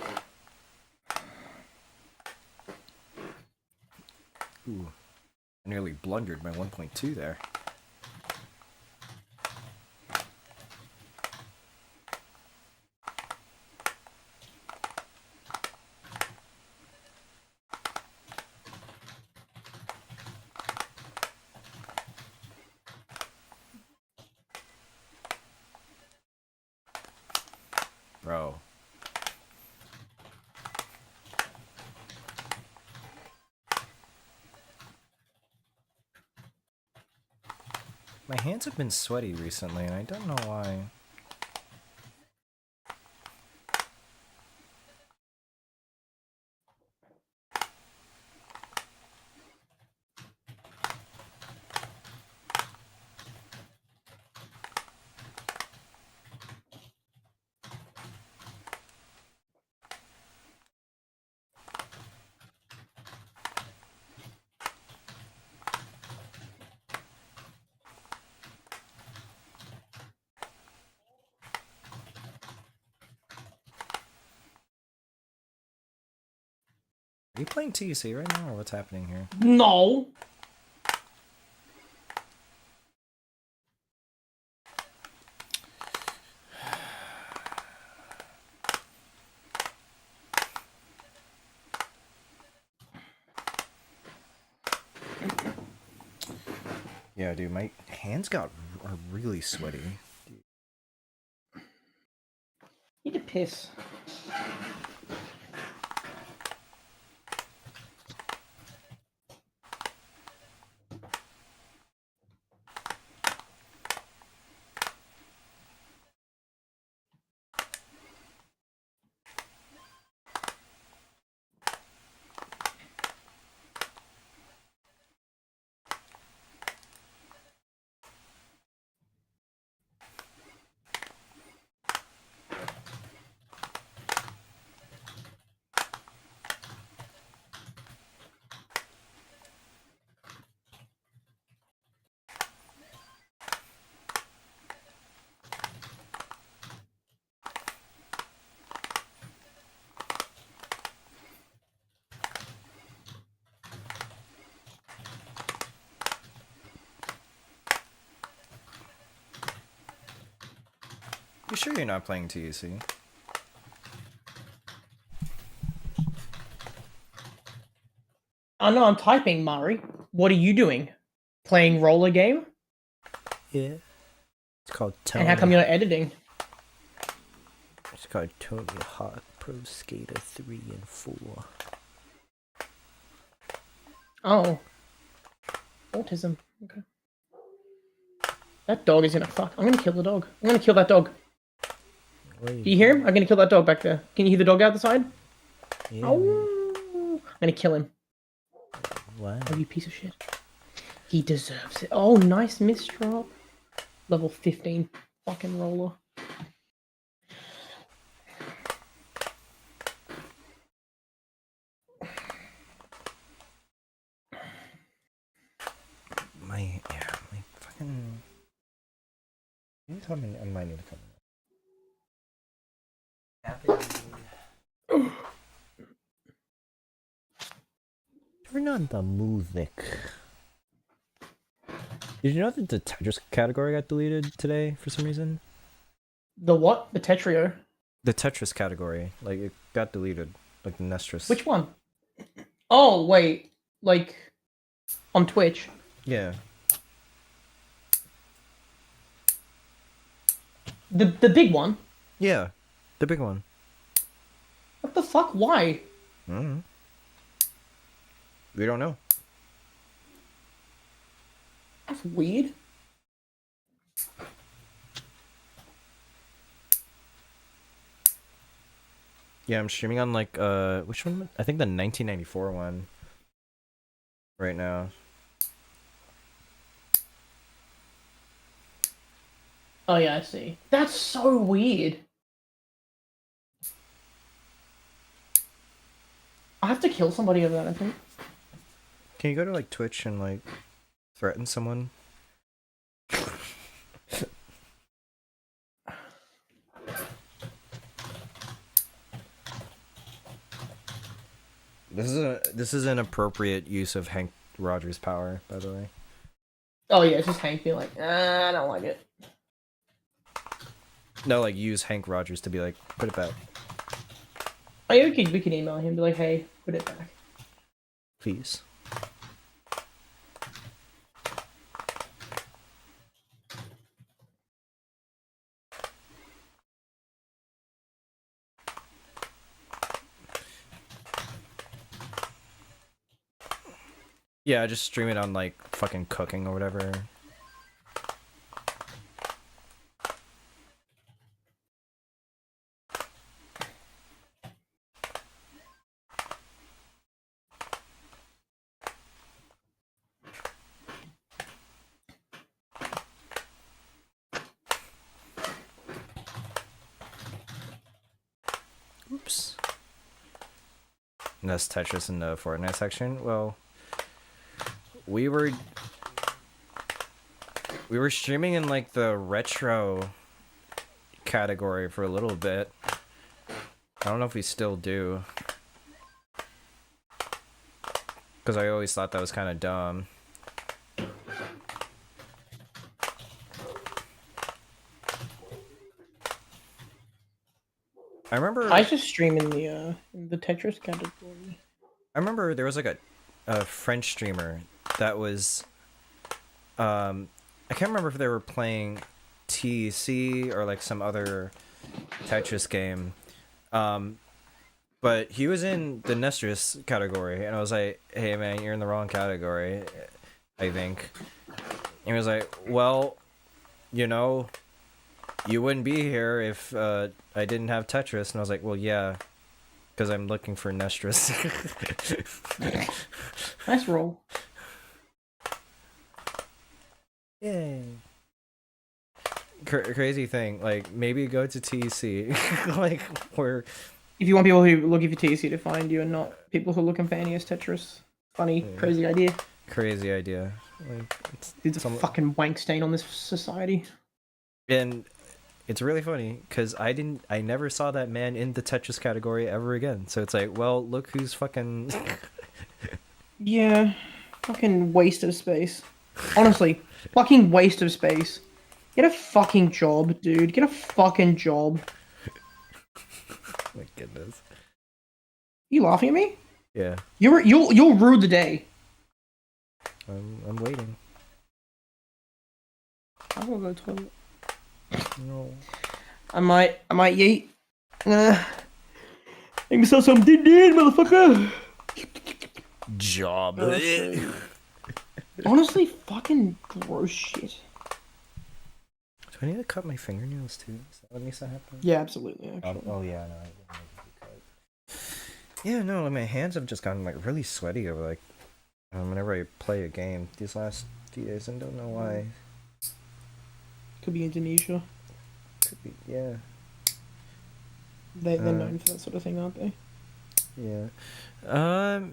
Ooh. I nearly blundered my 1.2 there. Bro. My hands have been sweaty recently, and I don't know why. Are you playing TC right now, or what's happening here? No. Yeah, dude, my hands are really sweaty. Need to piss. You sure you're not playing TC? Oh no, I'm typing, Mari. What are you doing? Playing roller game? Yeah. It's called Tony. And how come you're not editing? It's called Tony Hawk Pro Skater 3 and 4. Oh. Autism. Okay. That dog is gonna fuck. I'm gonna kill the dog. I'm gonna kill that dog. Do you hear him? I'm gonna kill that dog back there. Can you hear the dog out the side? Yeah. Oh. I'm gonna kill him. Wow. Oh, you piece of shit. He deserves it. Oh, nice miss drop. Level 15. fucking roller. My fucking. You tell me I might need to come. Turn on the music. Did you know that the Tetris category got deleted today for some reason? The what? The Tetrio? The Tetris category, like it got deleted, like the Nestris. Which one? Oh wait, like on Twitch. Yeah. The big one. Yeah, the big one. What the fuck? Why? Mm-hmm. We don't know. That's weird. Yeah, I'm streaming on like which one? I think the 1994 one. Right now. Oh yeah, I see. That's so weird. I have to kill somebody over that, I think. Can you go to like Twitch and like threaten someone? This is an appropriate use of Hank Rogers' power, by the way. Oh yeah, it's just Hank being like, I don't like it. No, like use Hank Rogers to be like, put it back, Oh yeah, we could email him, be like, hey, put it back. please. Yeah, just stream it on like fucking cooking or whatever. Oops. And that's Tetris in the Fortnite section. Well, we were streaming in like the retro category for a little bit. I don't know if we still do. Because I always thought that was kind of dumb. I remember... I just stream in the Tetris category. I remember there was like a French streamer that was... I can't remember if they were playing TC or like some other Tetris game. But he was in the Nestris category, and I was like, hey man, you're in the wrong category, I think. And he was like, well, you know, you wouldn't be here if I didn't have Tetris. And I was like, well, yeah, because I'm looking for Nestris. Nice roll. Yay. Crazy thing, like, maybe go to TC, like, where... If you want people who are looking for TC to find you and not people who are looking for NES Tetris. Funny, crazy idea. Crazy idea. Like, Dude's a fucking wank stain on this society. And it's really funny, because I never saw that man in the Tetris category ever again. So it's like, well, look who's fucking... Yeah, fucking waste of space. Honestly, fucking waste of space. Get a fucking job, dude. Get a fucking job. My goodness. You laughing at me? Yeah. You'll rue the day. I'm waiting. I'm gonna go to the toilet. No. I might yeet. Make myself some din, motherfucker. Job. Honestly, fucking gross shit. Do I need to cut my fingernails too? Is that what needs to happen? Yeah, absolutely. Actually. Oh yeah, no. Yeah, no. Like, my hands have just gotten like really sweaty over like whenever I play a game these last few days, and don't know why. Could be Indonesia. Could be, yeah. They're known for that sort of thing, aren't they? Yeah.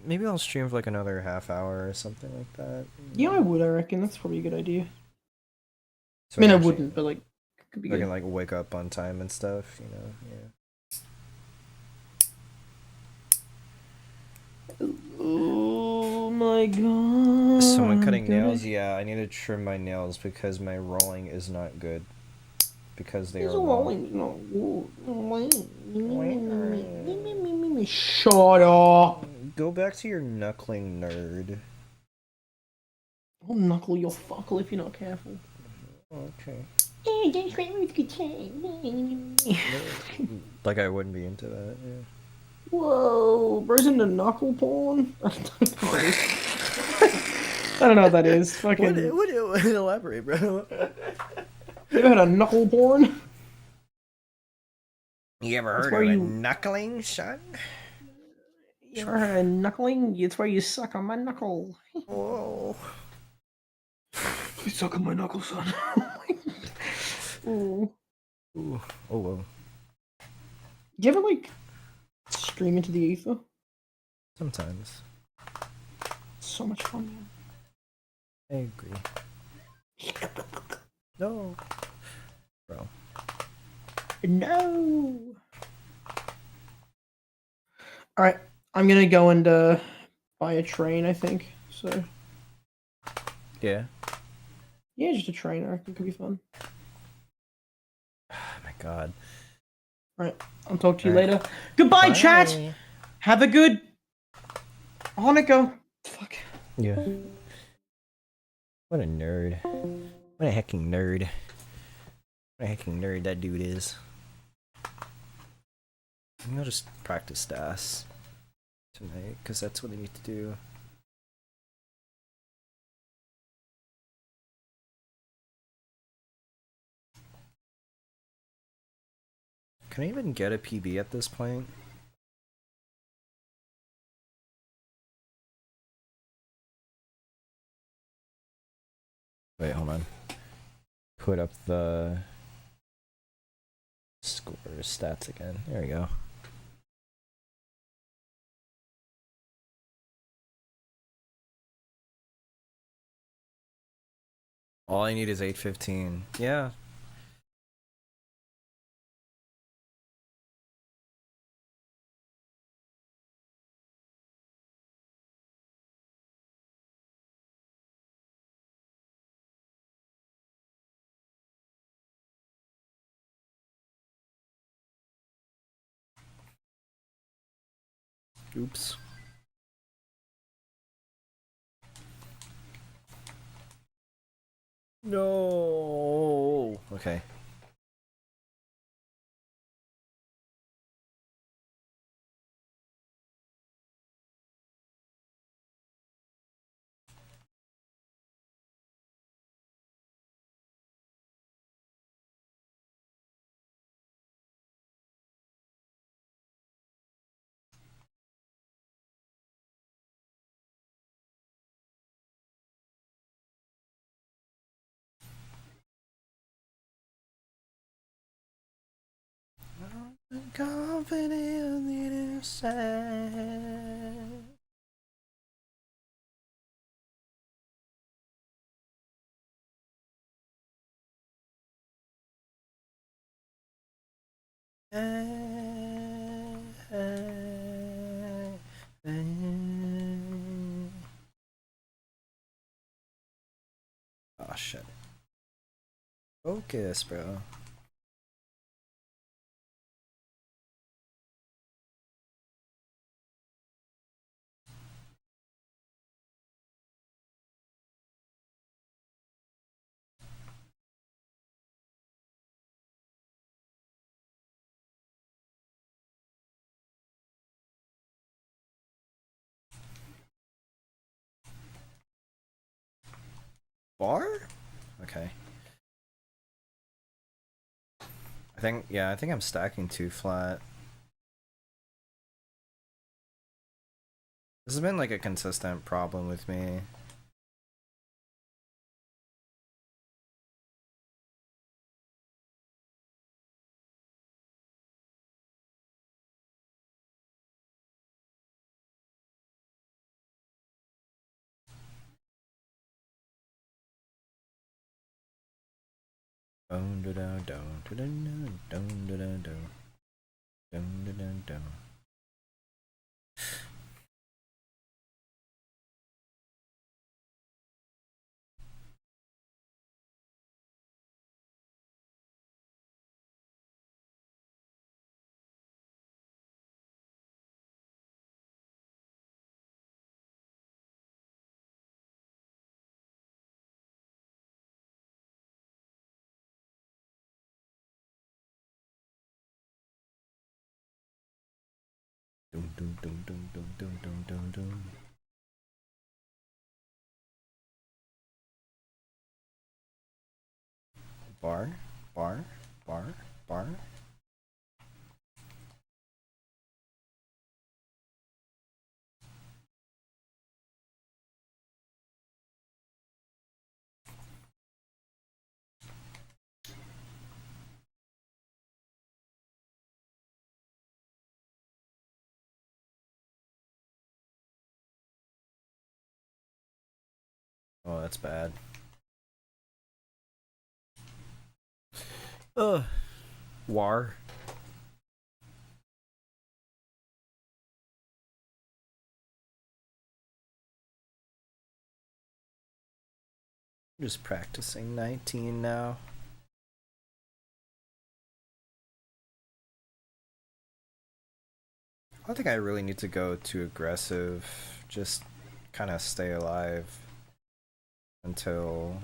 Maybe I'll stream for like another half hour or something like that. Yeah, I would. I reckon that's probably a good idea. So I mean, I actually- wouldn't, but like, it could be I good. can like wake up on time and stuff, you know. Yeah. Oh my god. Someone cutting Dude. nails? Yeah, I need to trim my nails because my rolling is not good. Because they are It's long. rolling. Shut up. Go back to your knuckling, nerd. I'll knuckle your fuckle if you're not careful. Okay. Hey, that's what I was gonna say. Like I wouldn't be into that. Yeah. Whoa, bro's into knuckle porn? I don't know what that is. Fucking. What elaborate, bro? You ever heard of knuckle porn? You ever That's heard where of you- a knuckling, son? You ever heard of knuckling? It's where you suck on my knuckle. Whoa. You suck on my knuckle, son. Ooh. Ooh. Oh, whoa. Do you ever like stream into the ether? Sometimes. So much fun, man. I agree. No. Bro. No. Alright, I'm gonna go and buy a train, I think. So Yeah. yeah, just a train. I reckon it could be fun. Oh my god. Alright, I'll talk to you Alright. later. Goodbye, Bye. chat. Have a good Hanukkah. Fuck. Yeah. What a nerd. What a hecking nerd. What a hecking nerd that dude is. I'm gonna just practice DAS tonight, because that's what I need to do. Can I even get a PB at this point? Wait, hold on. Put up the score stats again. There we go. All I need is 815. Yeah. Oops. No. Okay. Confident inside. Oh shit. Focus, bro. Bar? Okay. I think I'm stacking too flat. This has been like a consistent problem with me. Dun, dun, dun, dun, dun, dun, dun, dun, dun, dun. Dun, dun, dun, dun. Dun, dun, dun, dun, dun, dun, dun, dun, dun. Bar, bar, bar, bar. Oh, that's bad. Ugh. War. Just practicing 19 now. I don't think I really need to go too aggressive. Just kind of stay alive until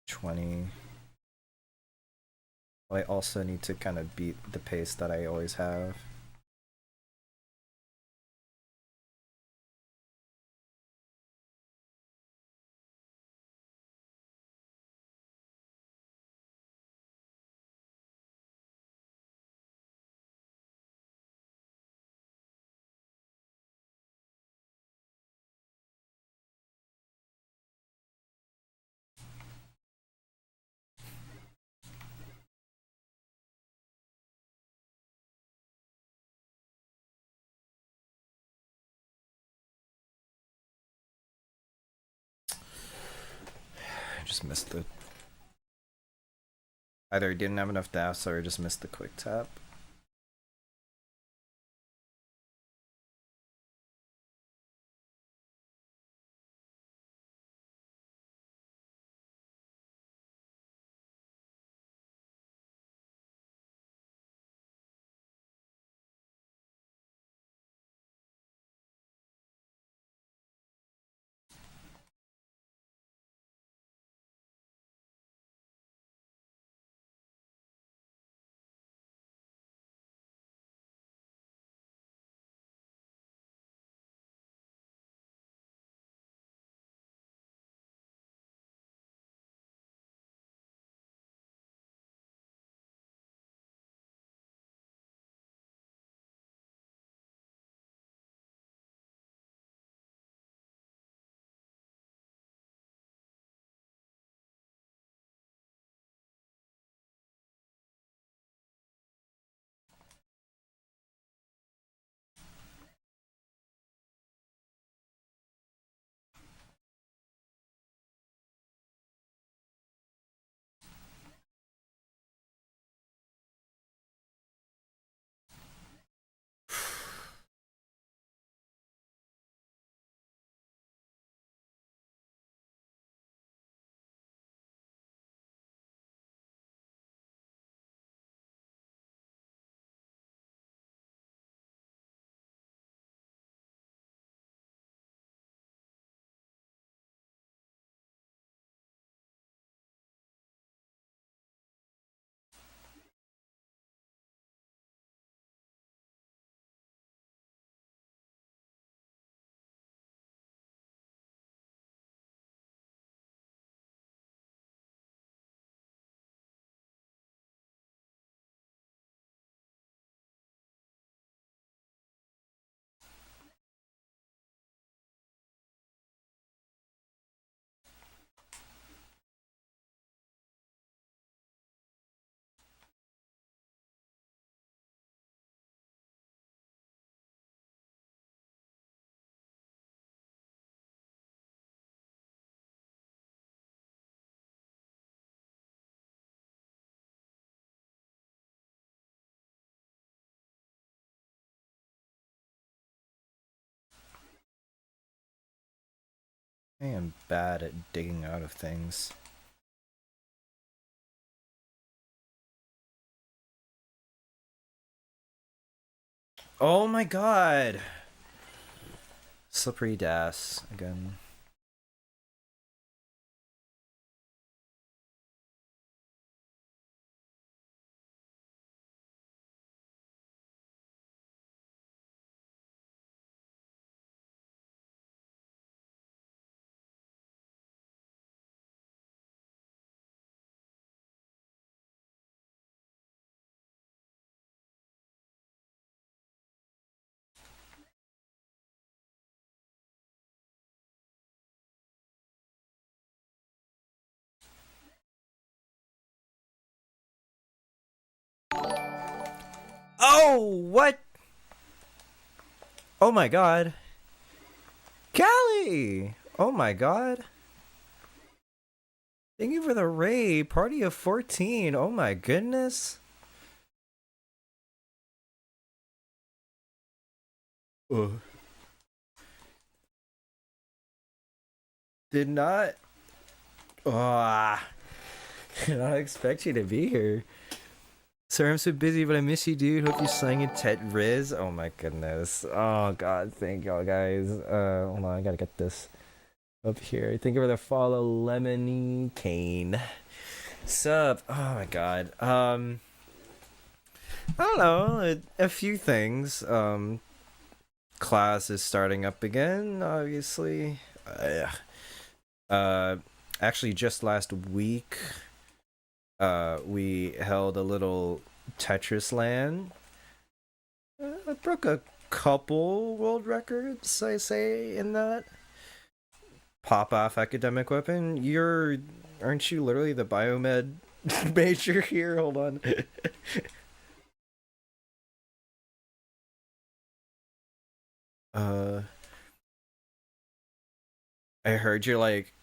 20. I also need to kind of beat the pace that I always have. I just missed the... Either didn't have enough dash or just missed the quick tap. I am bad at digging out of things. Oh my god! Slippery Das again. Oh, what? Oh my god. Callie! Oh my god. Thank you for the raid. Party of 14. Oh my goodness. Ugh. Did not. Did not expect you to be here. Sorry, I'm so busy, but I miss you, dude. Hope you're slaying in Riz. Oh my goodness. Oh god, thank y'all guys. Hold on, I gotta get this up here. Thank you for the follow, Lemony Kane. Sup? Oh my god. I don't know. A few things. Class is starting up again, obviously. Actually, just last week, we held a little Tetris LAN. I broke a couple world records, I say, in that. Pop off academic weapon. Aren't you literally the biomed major here? Hold on. I heard you're like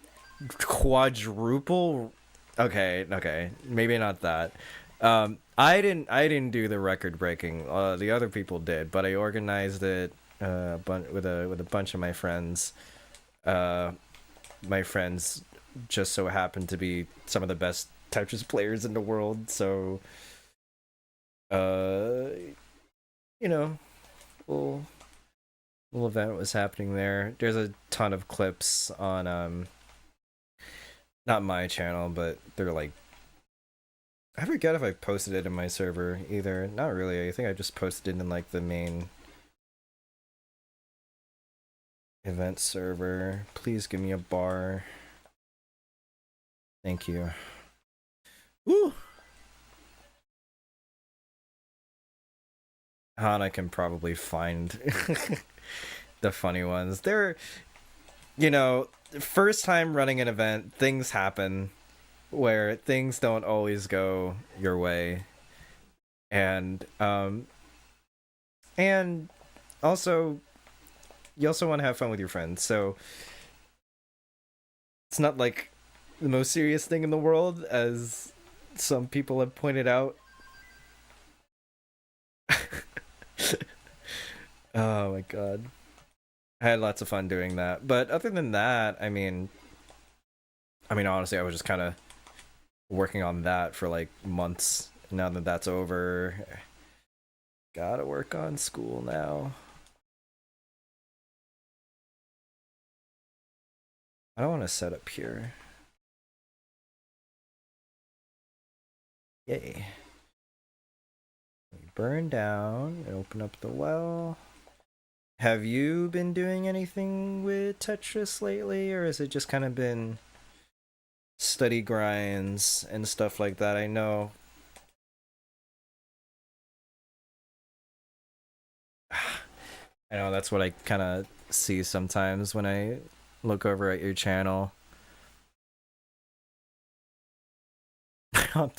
quadruple. Okay, maybe not that. I didn't do the record breaking. The other people did, but I organized it with a bunch of my friends. My friends just so happened to be some of the best Tetris players in the world, so you know, little event was happening there. There's a ton of clips on not my channel, but they're like, I forget if I posted it in my server either. Not really. I think I just posted it in like the main event server. Please give me a bar. Thank you. Woo! Hana can probably find the funny ones. They're, first time running an event, things happen where things don't always go your way. And also, you also want to have fun with your friends, so it's not like the most serious thing in the world, as some people have pointed out. Oh my god. I had lots of fun doing that. But other than that, I mean honestly, I was just kind of working on that for like months. Now that that's over, gotta work on school now. I don't want to set up here. Yay. Burn down and open up the well. Have you been doing anything with Tetris lately, or has it just kind of been study grinds and stuff like that? I know that's what I kind of see sometimes when I look over at your channel. I'm on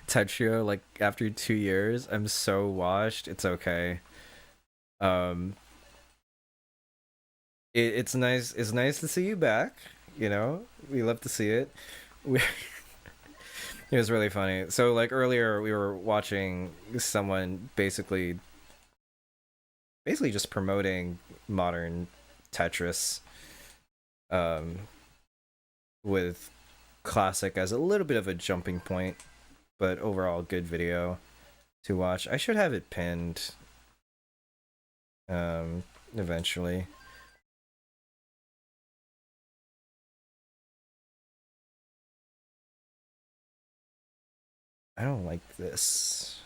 Tetrio, like after 2 years. I'm so washed. It's okay. It's nice. It's nice to see you back. We love to see it. It was really funny. So like earlier, we were watching someone basically just promoting modern Tetris. with classic as a little bit of a jumping point, but overall good video to watch. I should have it pinned eventually. I don't like this.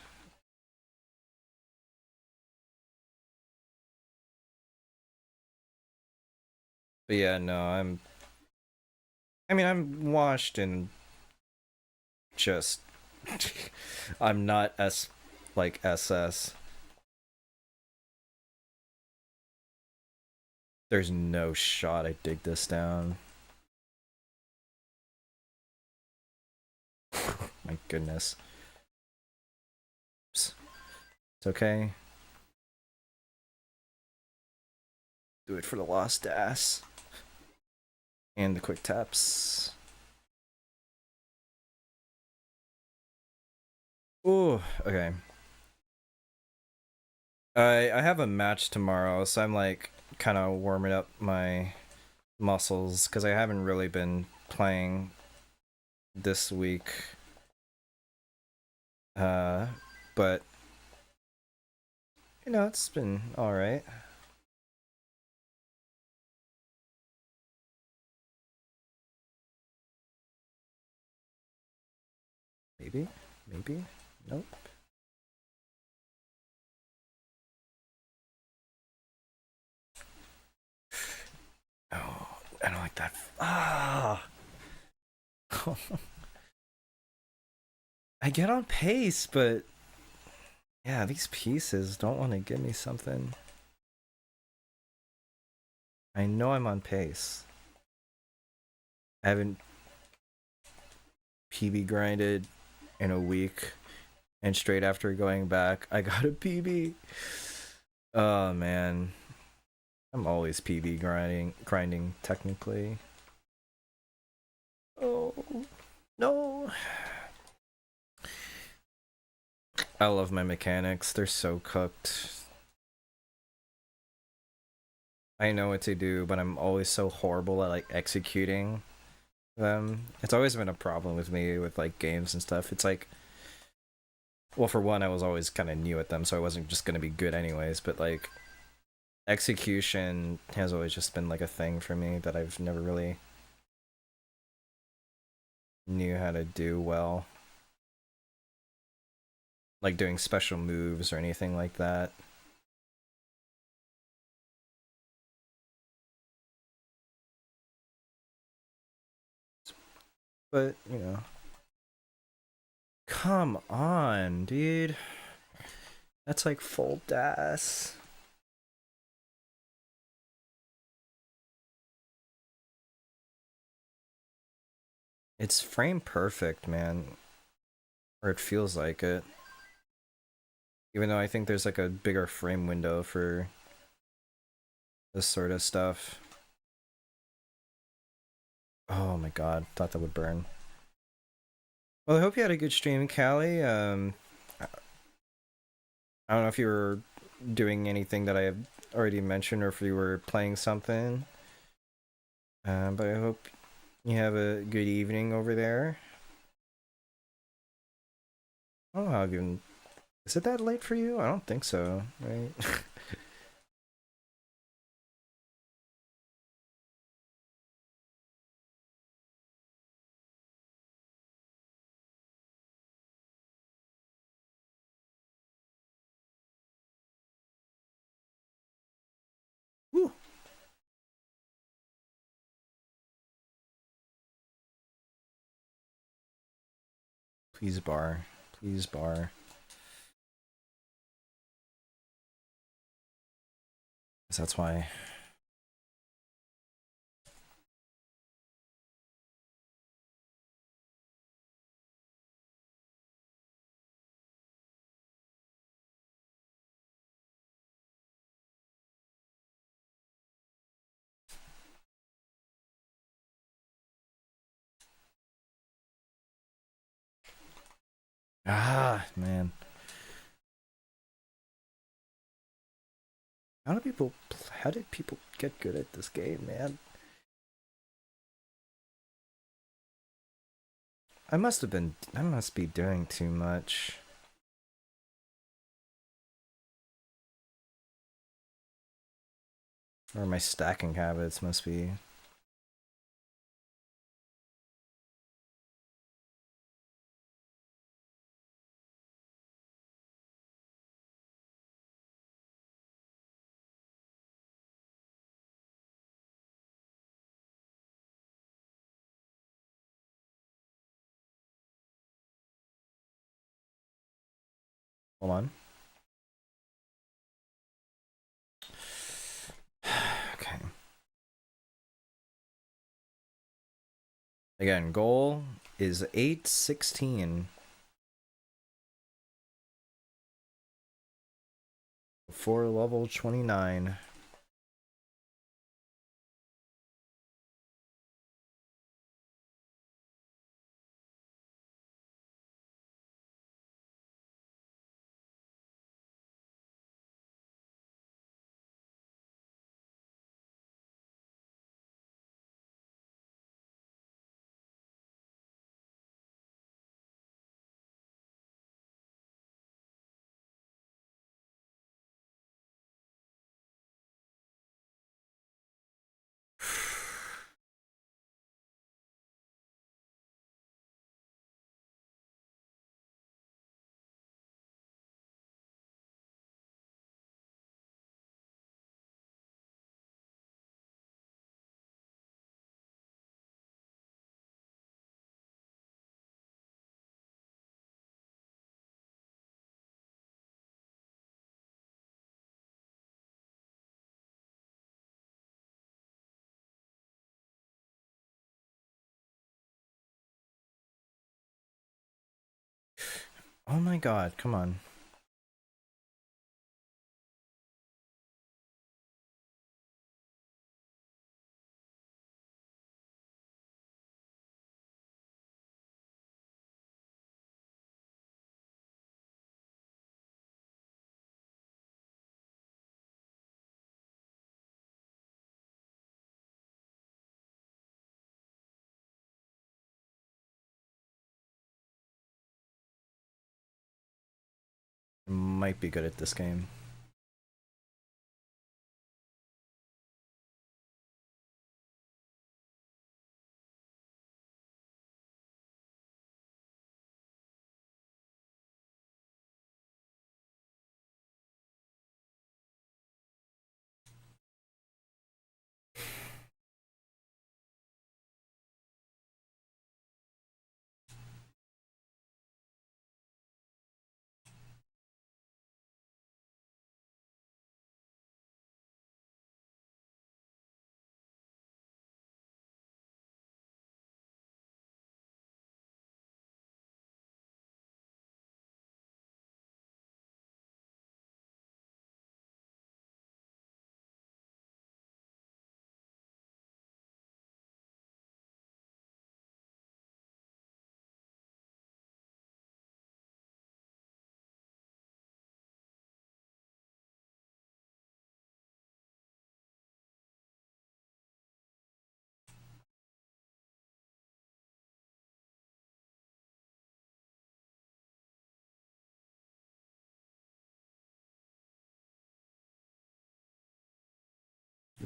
But yeah, no, I'm washed and just I'm not like SS. There's no shot I dig this down. My goodness. It's okay. Do it for the lost ass. And the quick taps. Ooh, okay. I have a match tomorrow, so I'm like kind of warming up my muscles because I haven't really been playing this week. But you know, it's been all right. Maybe, nope. Oh, I don't like that. Ah. I get on pace, but yeah, these pieces don't want to give me something. I know I'm on pace. I haven't PB grinded in a week, and straight after going back, I got a PB. Oh man, I'm always PB grinding technically. Oh no. I love my mechanics. They're so cooked. I know what to do, but I'm always so horrible at like executing them. It's always been a problem with me with like games and stuff. It's like, well, for one, I was always kind of new at them, so I wasn't just gonna be good anyways, but like execution has always just been like a thing for me that I've never really knew how to do well. Like doing special moves or anything like that. But, you know. Come on, dude. That's like full DAS. It's frame perfect, man. Or it feels like it. Even though I think there's like a bigger frame window for this sort of stuff. Oh my god, thought that would burn. Well, I hope you had a good stream, Callie. I don't know if you were doing anything that I have already mentioned or if you were playing something. But I hope you have a good evening over there. I don't know how even... Is it that late for you? I don't think so, right? Whew. Please bar. Please bar. 'Cause that's why... Ah, man. How did people get good at this game, man? I must be doing too much. Or my stacking habits must be. Hold on. Okay. Again, goal is 816. For level 29. Oh my god, come on. Might be good at this game.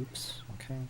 Oops, okay.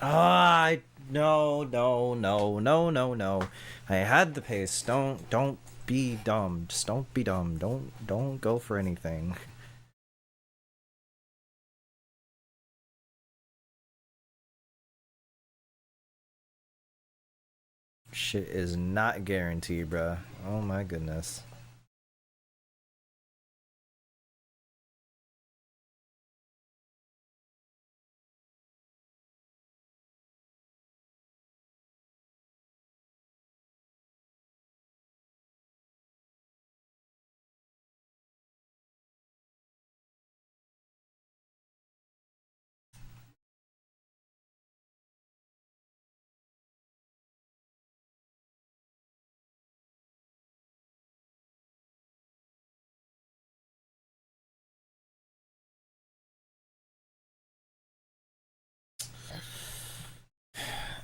No, no, no, no, no, no. I had the pace. Don't be dumb. Just don't be dumb. Don't go for anything. Shit is not guaranteed, bruh. Oh my goodness.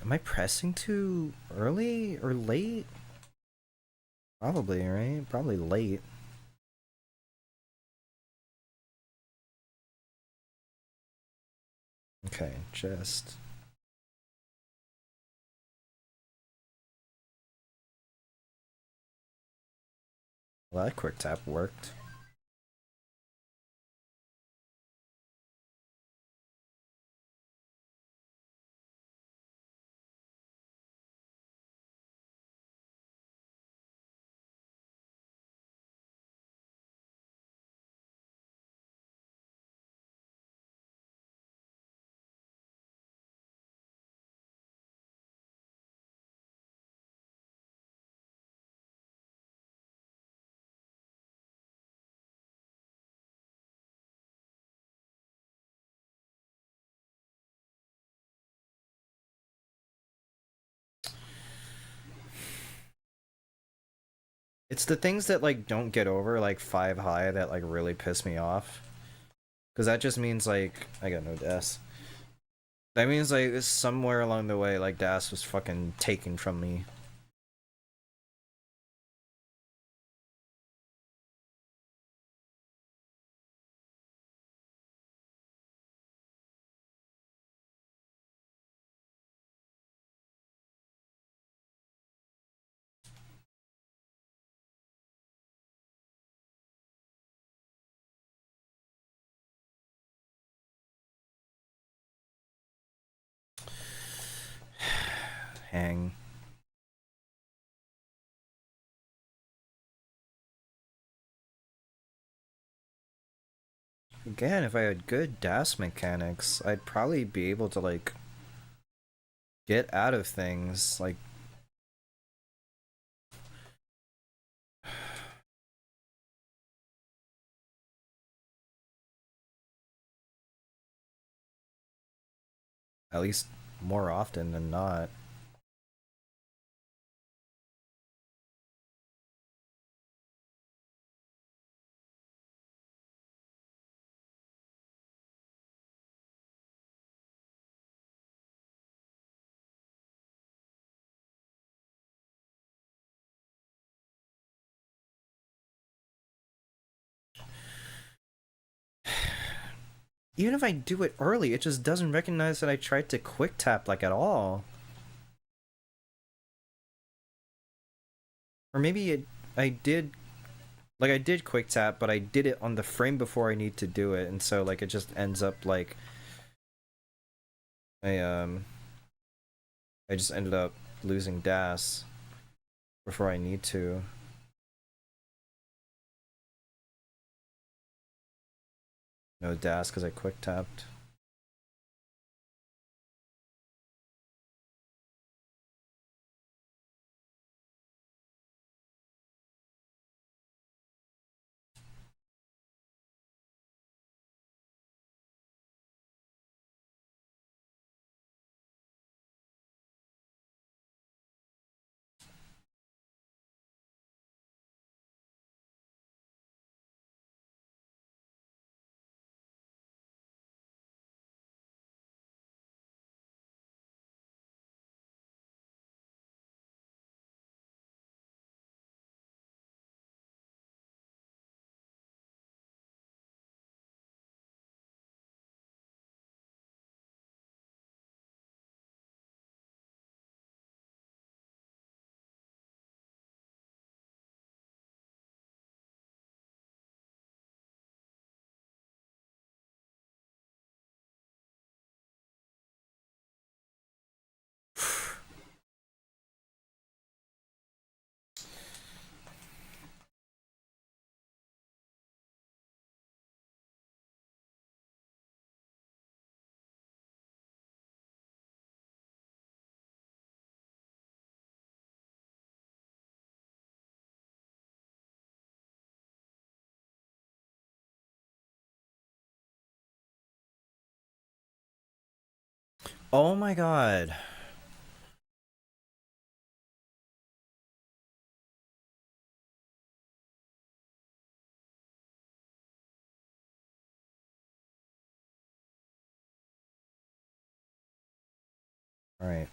Am I pressing too early or late? Probably, right? Probably late. Okay, just... Well, that quick tap worked. It's the things that like don't get over like 5 high that like really piss me off. Cause that just means like I got no DAS. That means like somewhere along the way like DAS was fucking taken from me. Hang. Again, if I had good DAS mechanics, I'd probably be able to like get out of things like at least more often than not. Even if I do it early, it just doesn't recognize that I tried to quick tap like at all. Or maybe I did quick tap, but I did it on the frame before I need to do it, and so like it just ends up like I just ended up losing DAS before I need to. No DAS because I quick tapped. Oh my god. All right.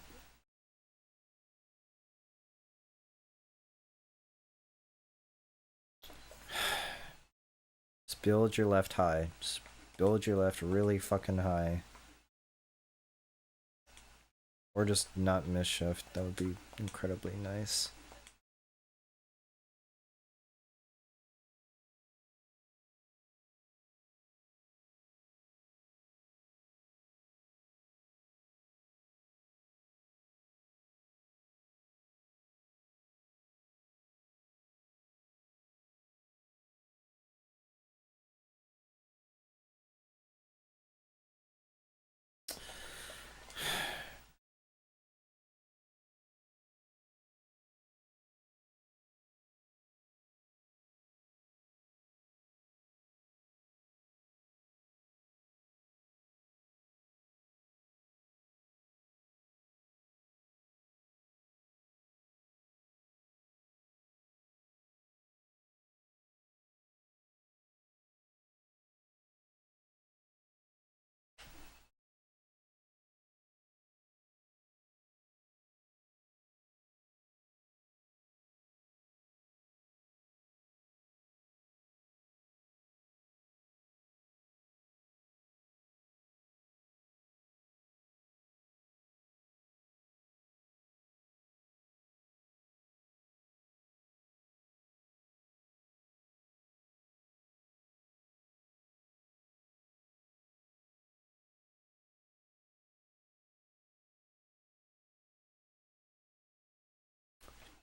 Just build your left high. Just build your left really fucking high. Or just not miss shift. That would be incredibly nice.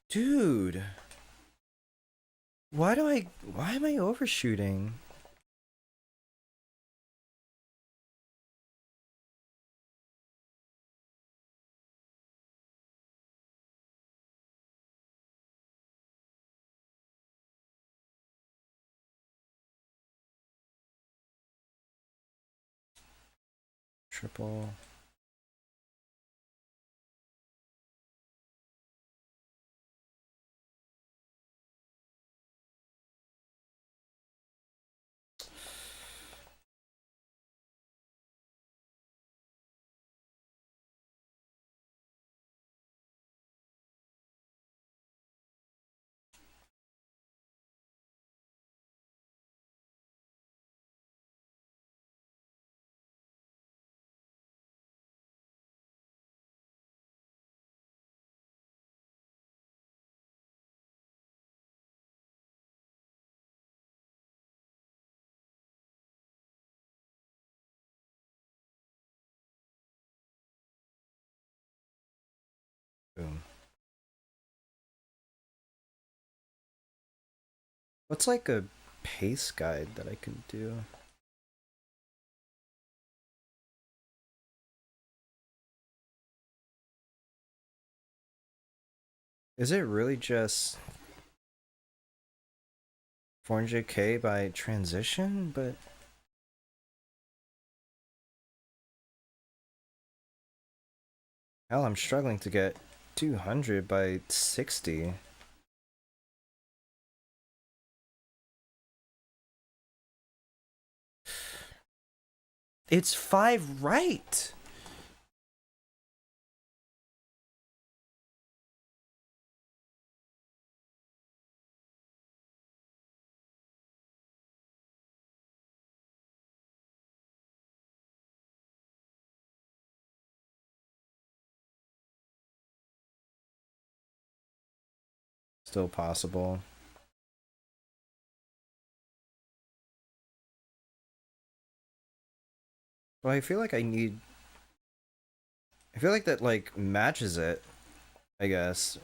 Dude. Why am I overshooting? Triple. Boom. What's like a pace guide that I could do? Is it really just 400k by transition? But hell, I'm struggling to get 200 by 60. It's 5 right. Still possible. Well, I feel like I feel like that like matches it, I guess.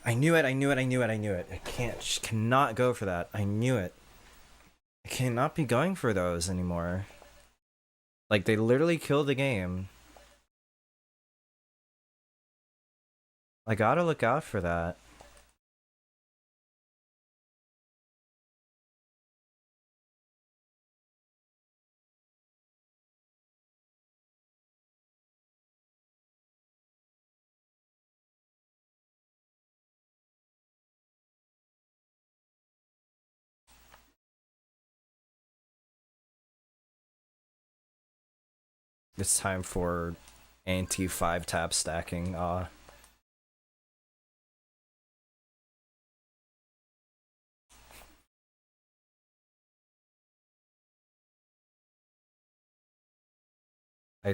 I knew it, I knew it, I knew it, I knew it. I can't, just cannot go for that. I knew it. I cannot be going for those anymore. Like, they literally killed the game. I gotta look out for that. It's time for anti-5 tap stacking. I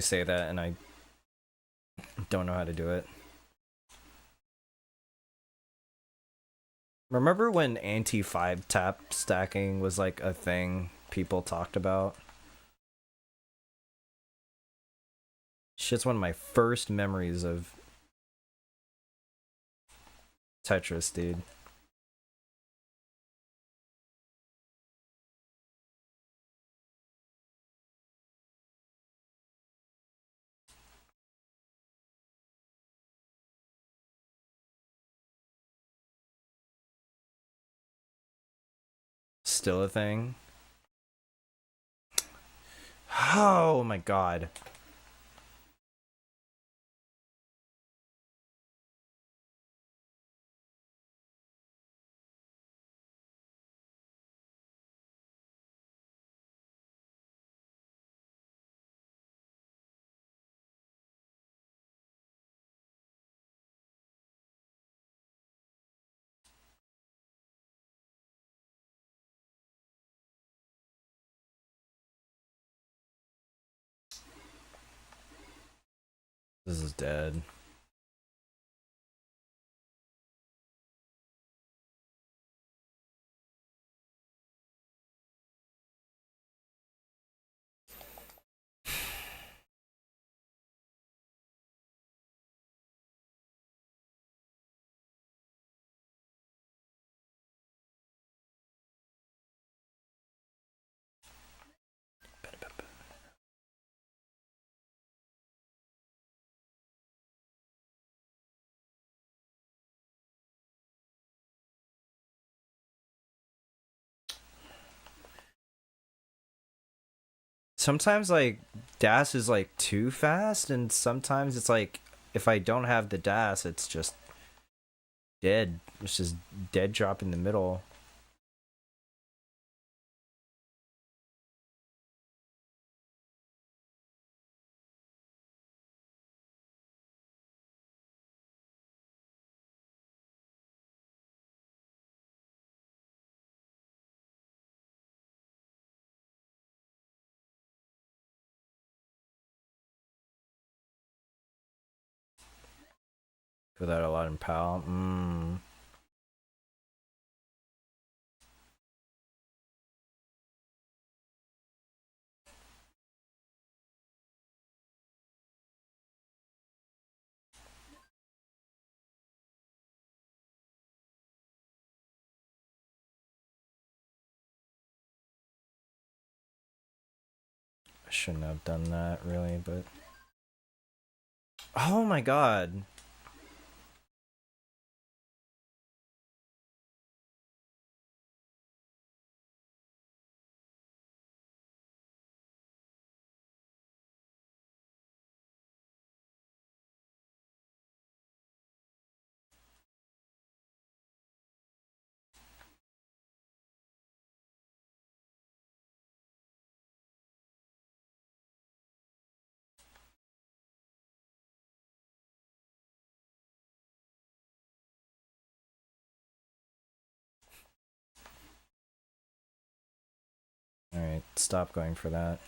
say that and I don't know how to do it. Remember when anti-5 tap stacking was like a thing people talked about? Shit's one of my first memories of Tetris, dude. Still a thing? Oh my god. This is dead. Sometimes like dash is like too fast, and sometimes it's like if I don't have the dash, it's just dead. It's just dead drop in the middle. Without a lot in PAL. I shouldn't have done that really, but oh my god. Alright, stop going for that.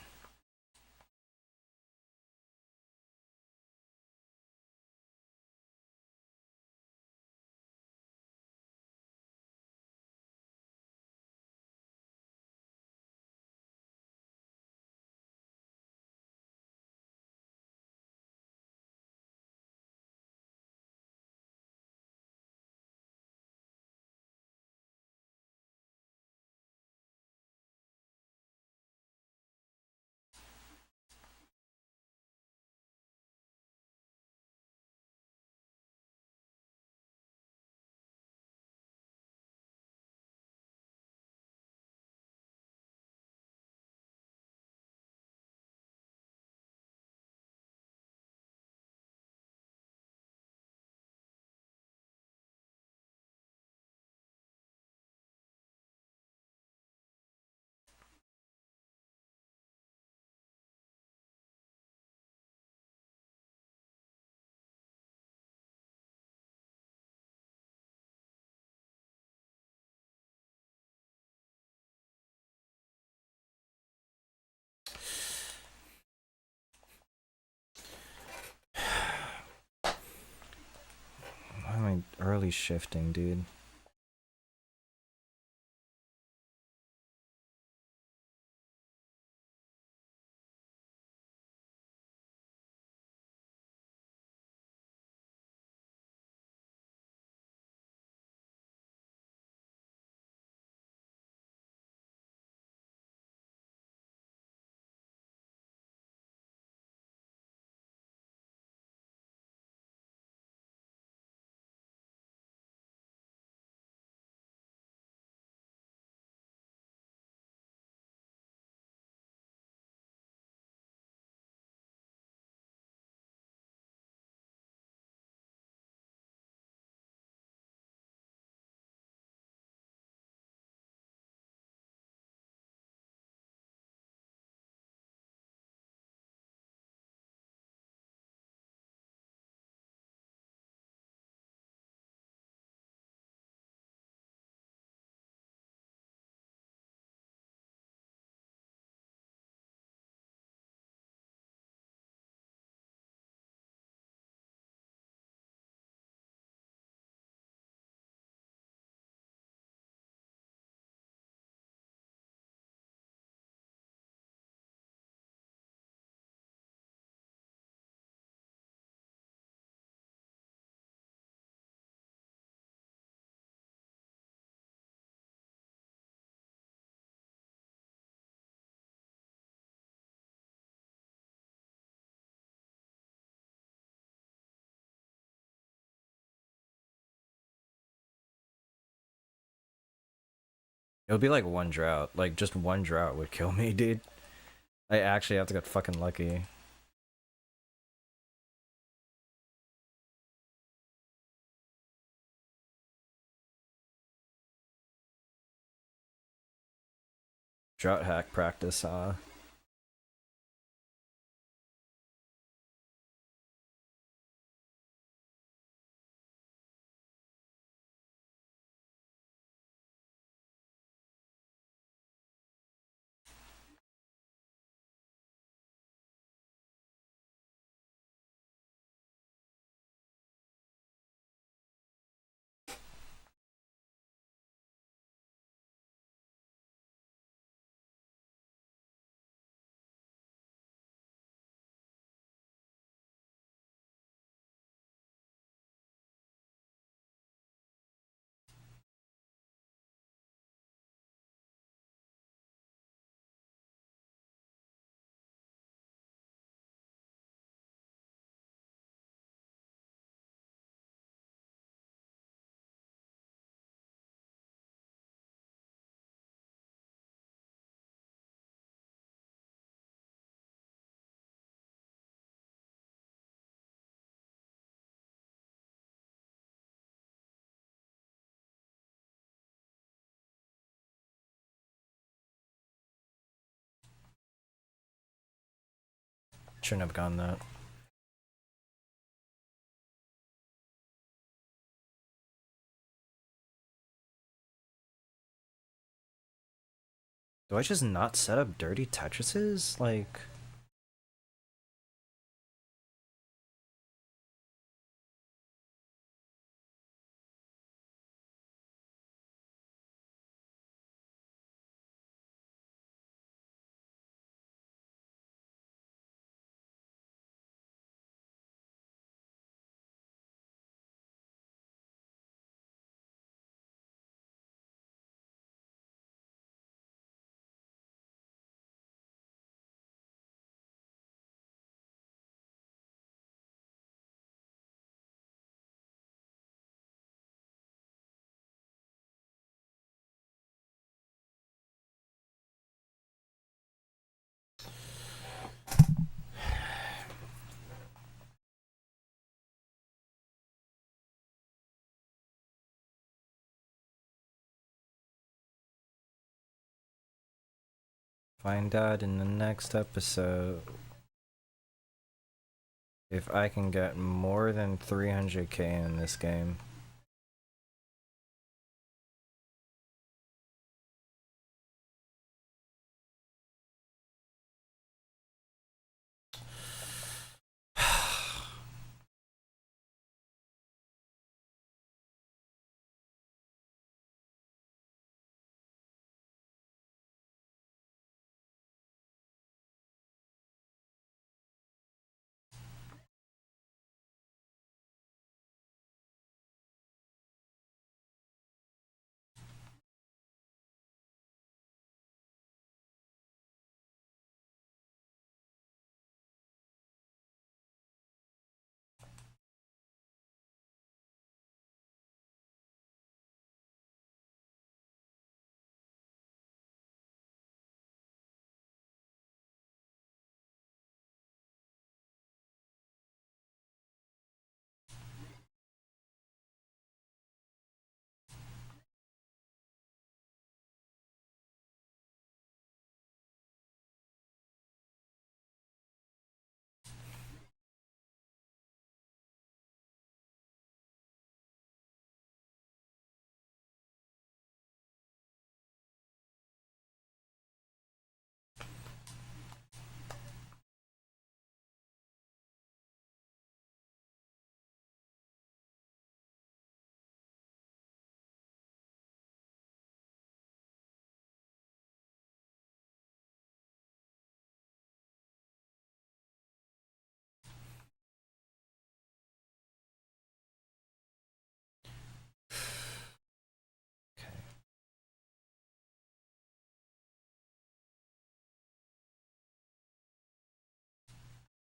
barely shifting, dude. It would be like one drought. Like, just one drought would kill me, dude. I actually have to get fucking lucky. Drought hack practice, Shouldn't have gone that. Do I just not set up dirty Tetrises? Like... Find out in the next episode if I can get more than 300k in this game.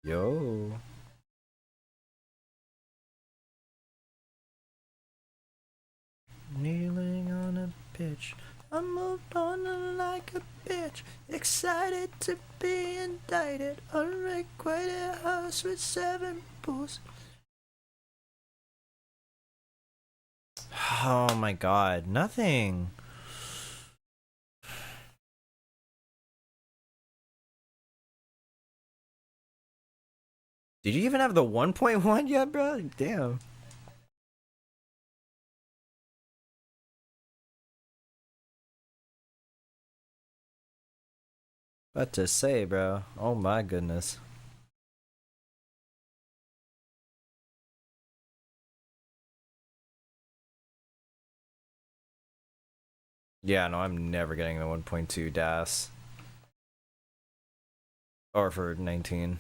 Yo. Kneeling on a bitch. I moved on like a bitch. Excited to be indicted. Unrequited house with 7 pools. Oh my god, nothing. Did you even have the 1.1 yet, bro? Damn. About to say, bro. Oh my goodness. Yeah, no, I'm never getting the 1.2 DAS. Or for 19.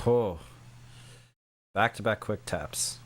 Oh. Back-to-back quick taps.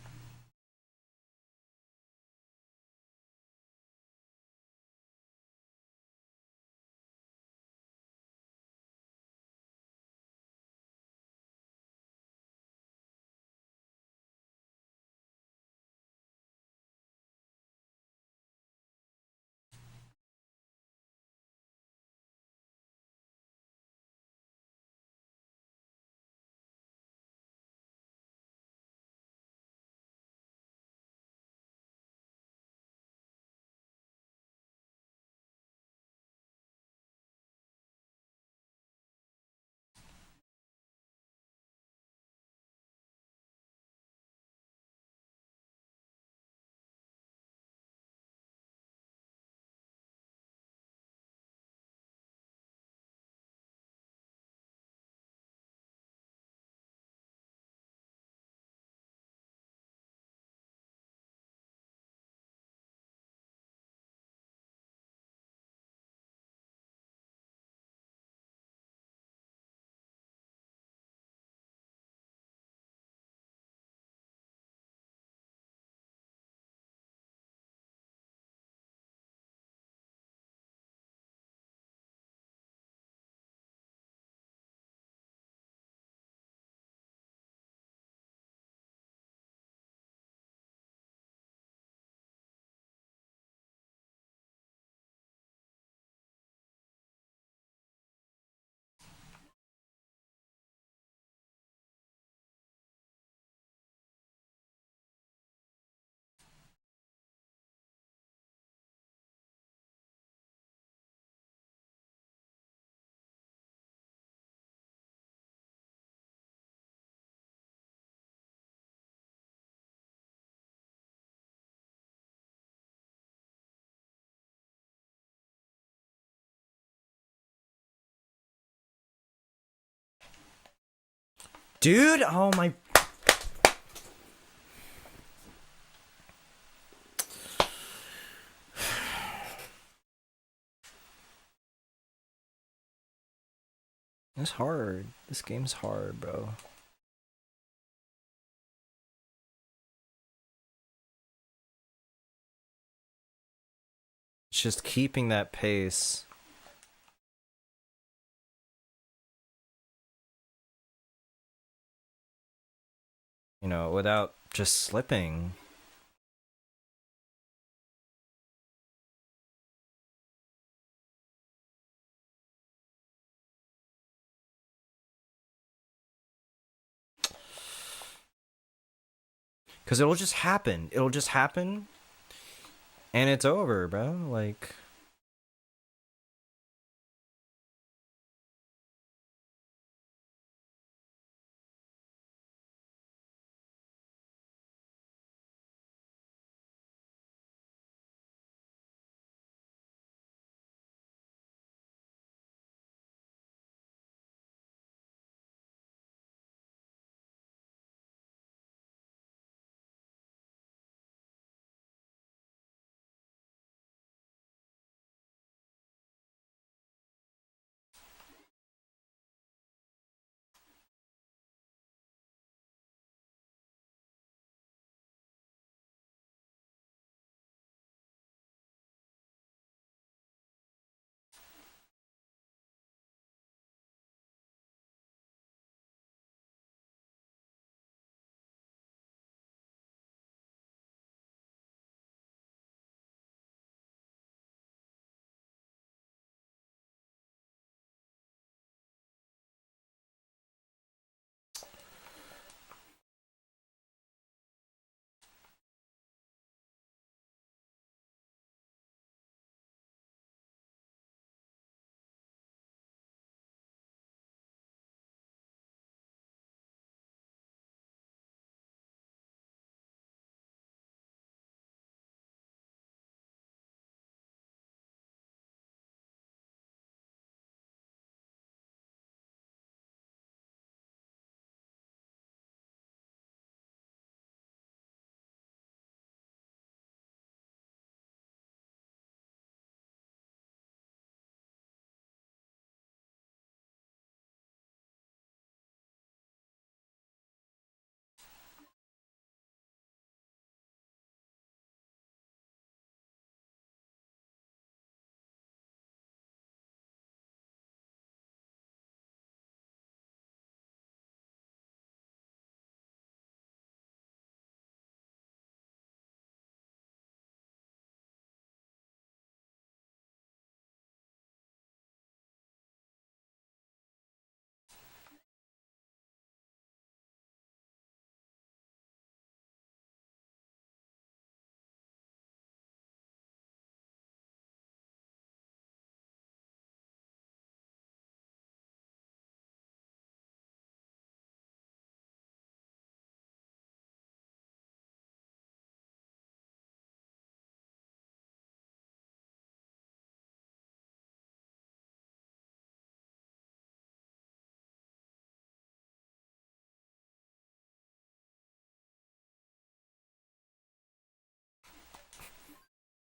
Dude, oh my. It's hard. This game's hard, bro. just keeping that pace. You know, without just slipping. Because it'll just happen. It'll just happen. And it's over, bro. Like...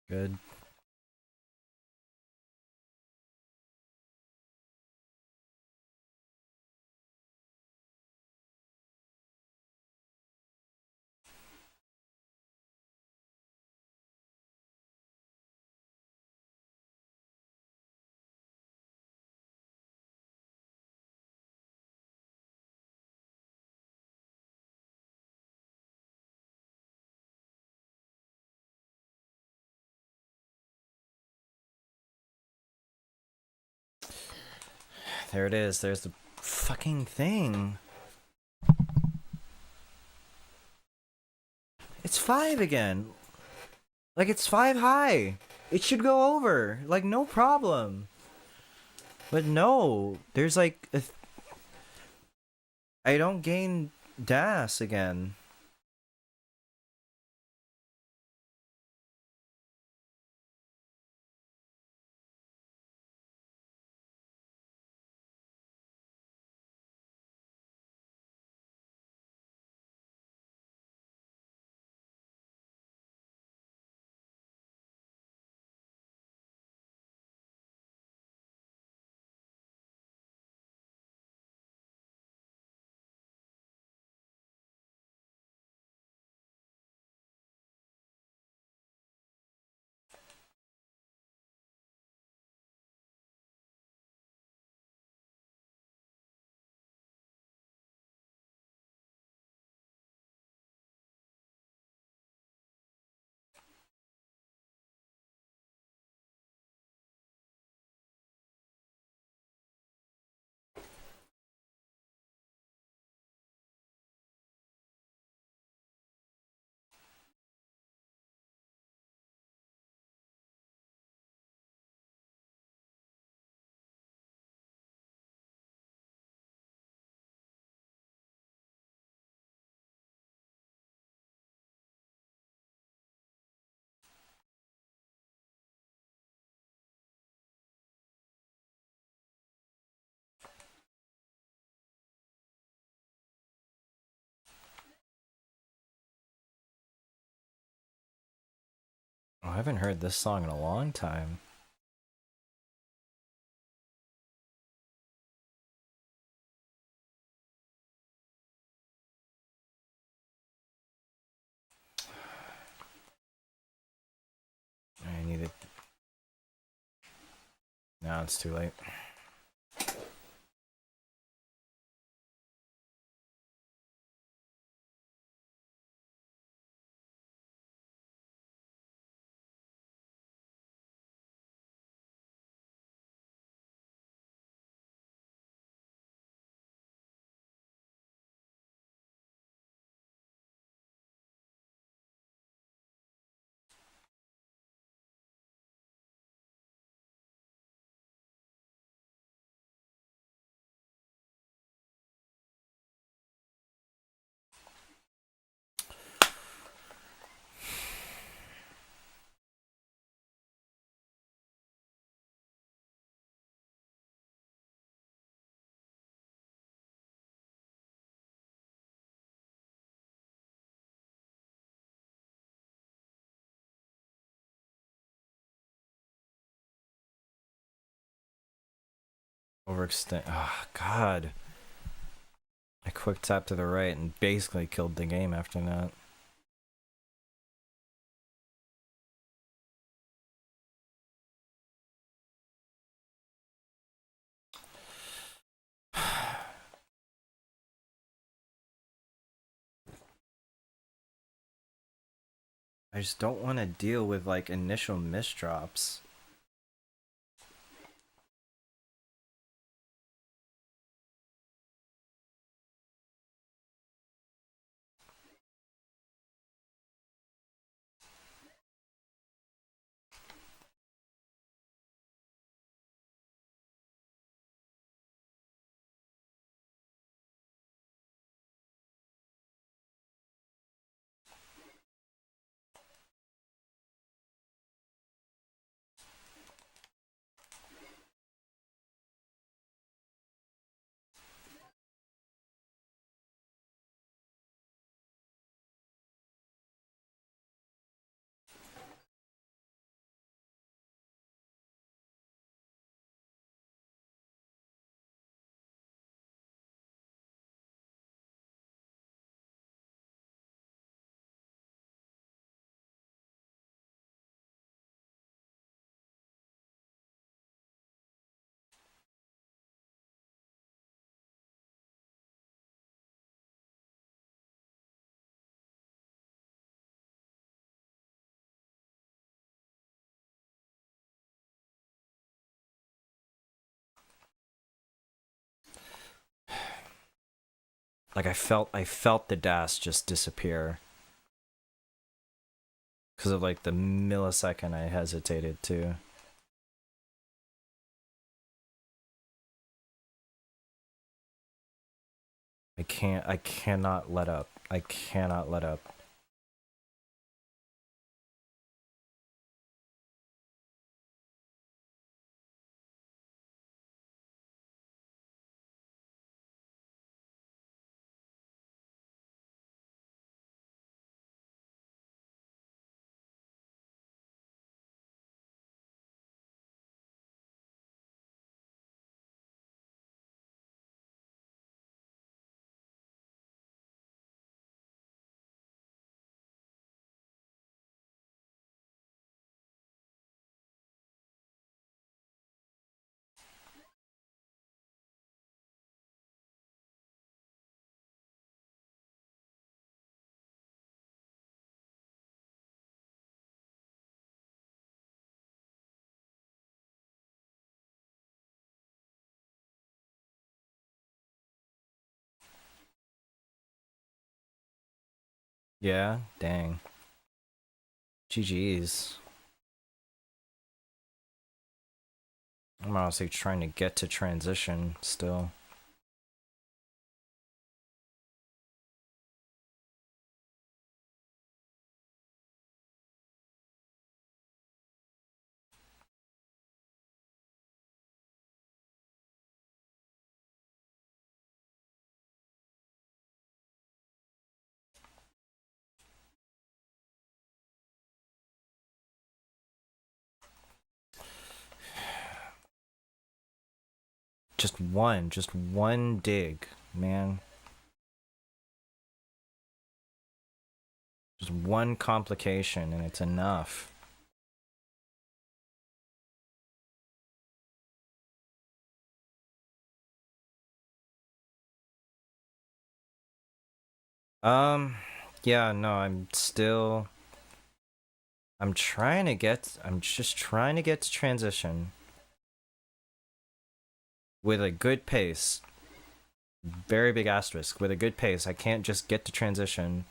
Good. There it is. There's the fucking thing. It's 5 again. Like, it's 5 high. It should go over. Like, no problem. But no. There's like... I don't gain DAS again. haven't heard this song in a long time. I need it. No, it's too late. Overextend. Oh, God. I quick tap to the right and basically killed the game after that. I just don't want to deal with like initial misdrops. Like I felt the dash just disappear. Because of like the millisecond I hesitated too. I cannot let up. I cannot let up. Yeah, dang. GG's. I'm honestly trying to get to transition still. Just one dig, man. Just one complication and it's enough. Yeah, no, I'm just trying to get to transition with a good pace. Very big asterisk, with a good pace. I can't just get to transition.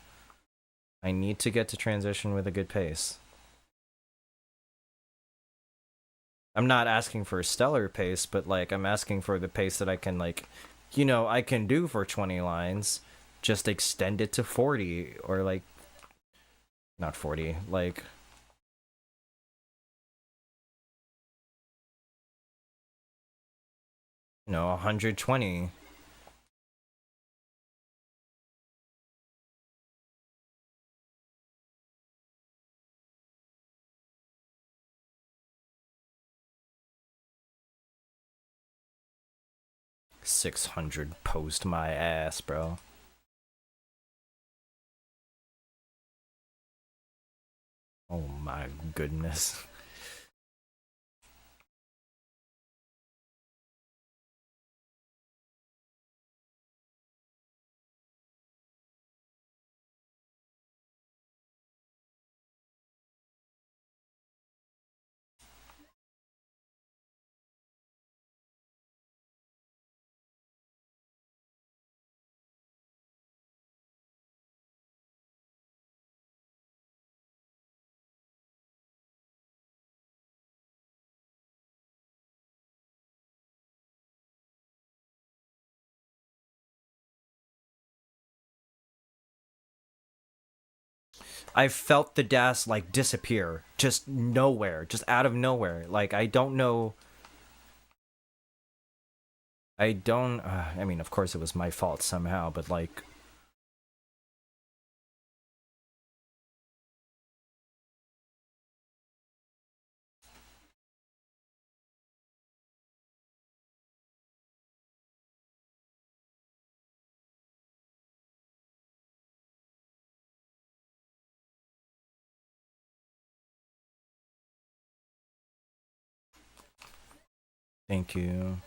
I need to get to transition with a good pace. I'm not asking for a stellar pace, but like I'm asking for the pace that I can like, you know, I can do for 20 lines. Just extend it to 40 or like not 40, like 120. $600 post my ass, bro. Oh my goodness. I felt the DAS like disappear, just nowhere, just out of nowhere. Like I don't know. I mean, of course it was my fault somehow, but like. Thank you.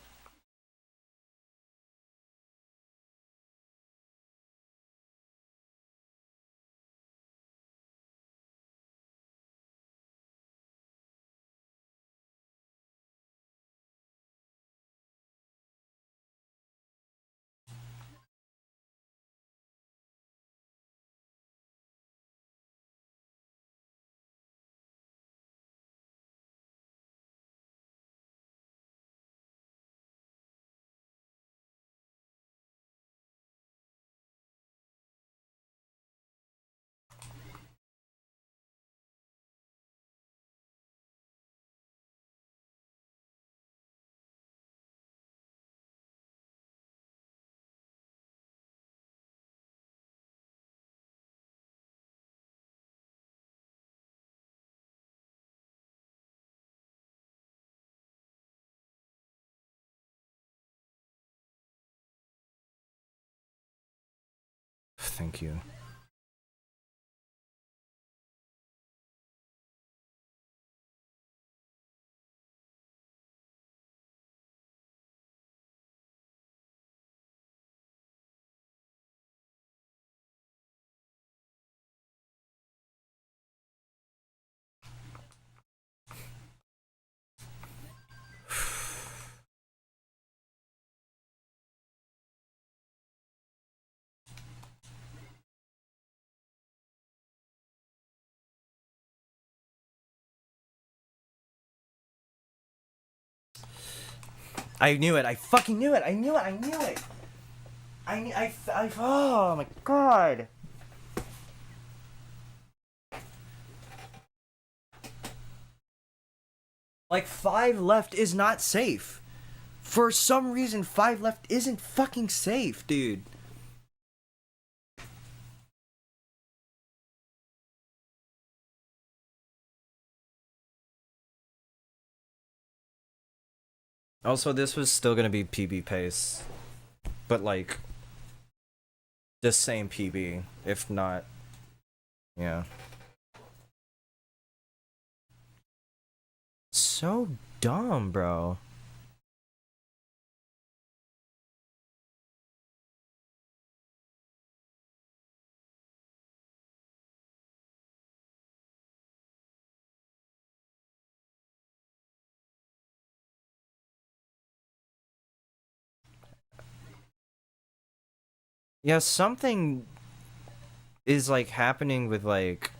Thank you. I knew it. I fucking knew it. I knew it. I knew it. Oh my god. Like 5 left is not safe. For some reason, 5 left isn't fucking safe, dude. Also, this was still gonna be PB pace, but like the same PB, if not, yeah. So dumb, bro. Yeah, something is like happening with like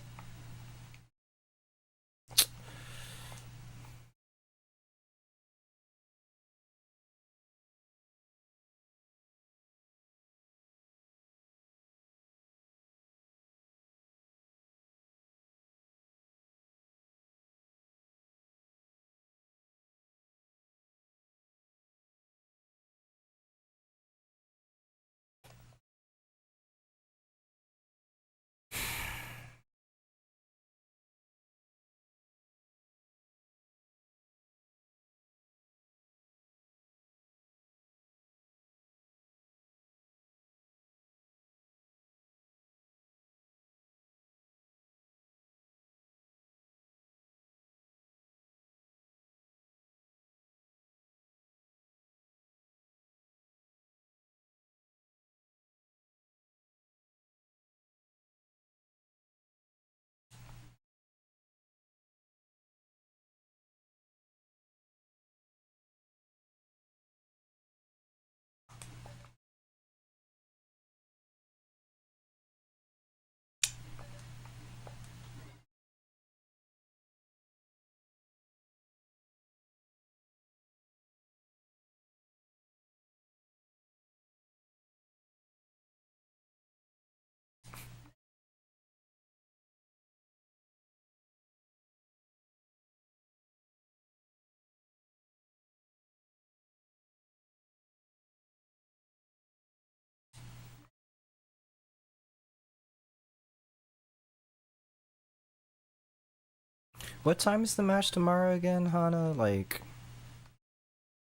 what time is the match tomorrow again, Hana? Like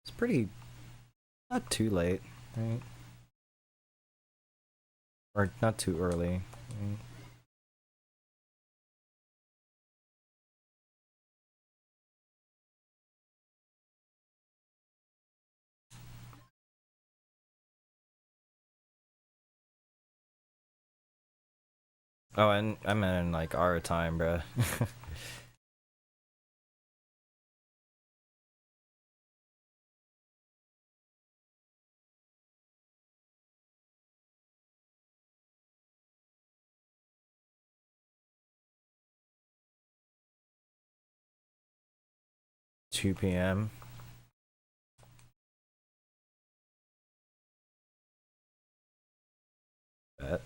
it's pretty not too late, right? Or not too early. Right? 'Oh, and I'm in like our time, bro. 2 p.m. Bet.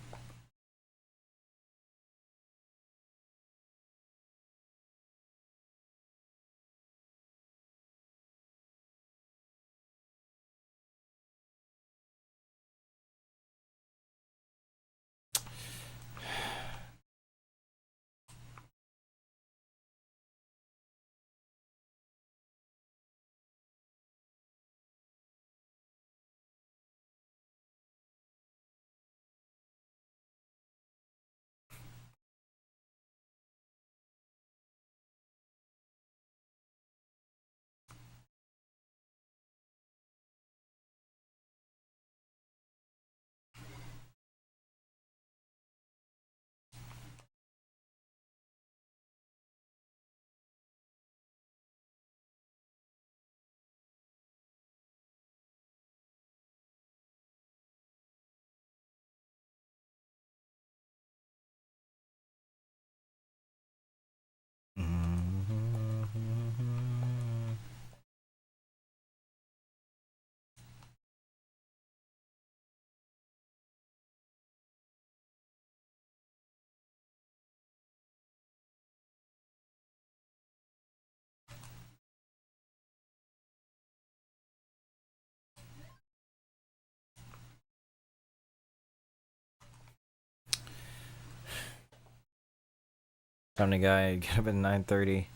Time to get up at 9:30.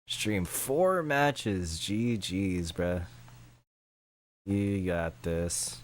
Stream 4 matches. GG's, bruh. You got this.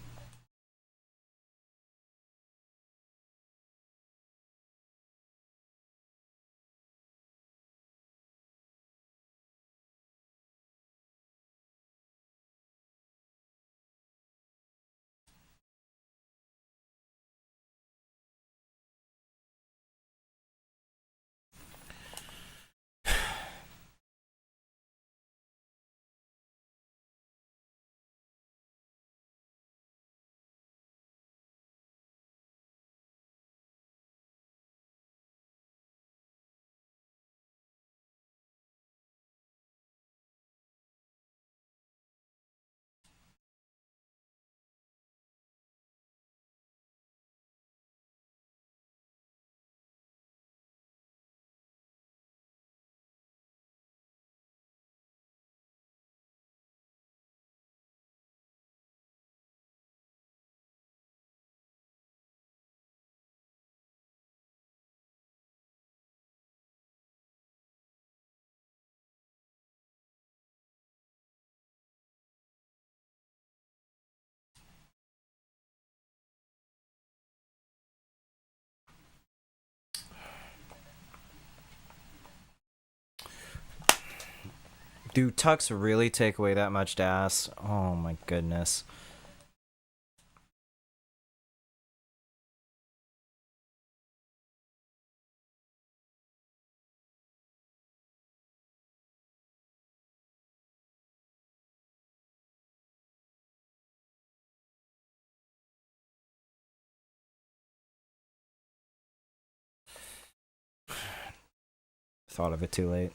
Do tucks really take away that much DAS? Oh my goodness. Thought of it too late.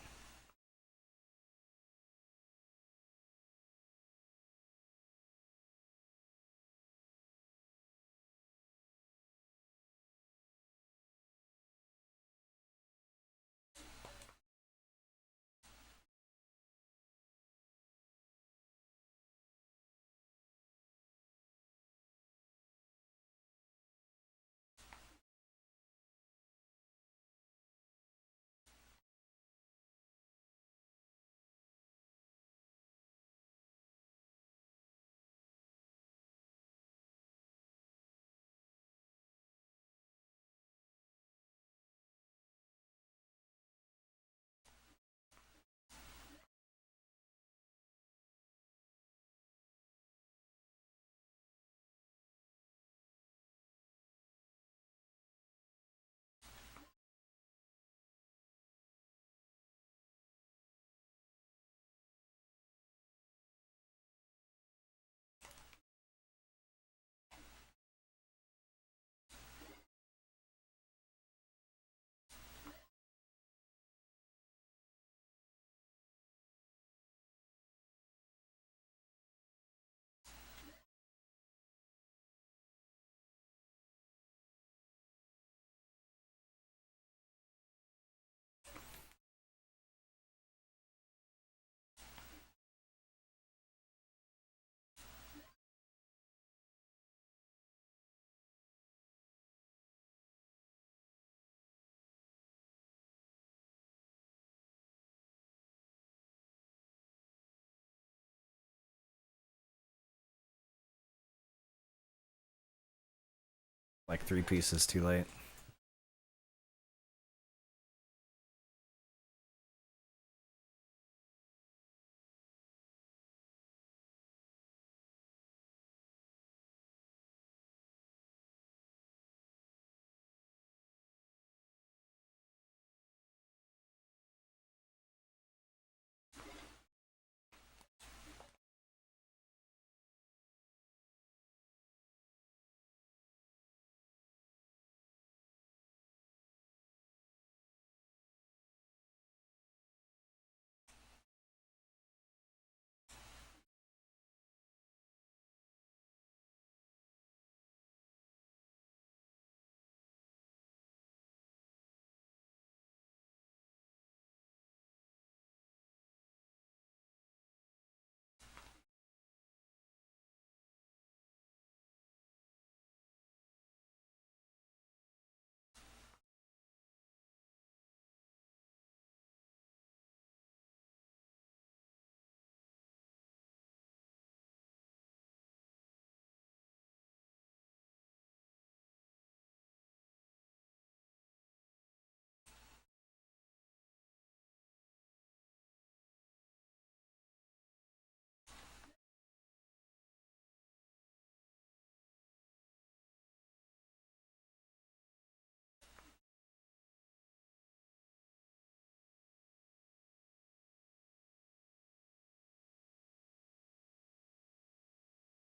Like 3 pieces too late.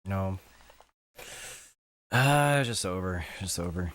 No. Just over. Just over.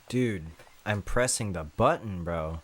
Dude, I'm pressing the button, bro.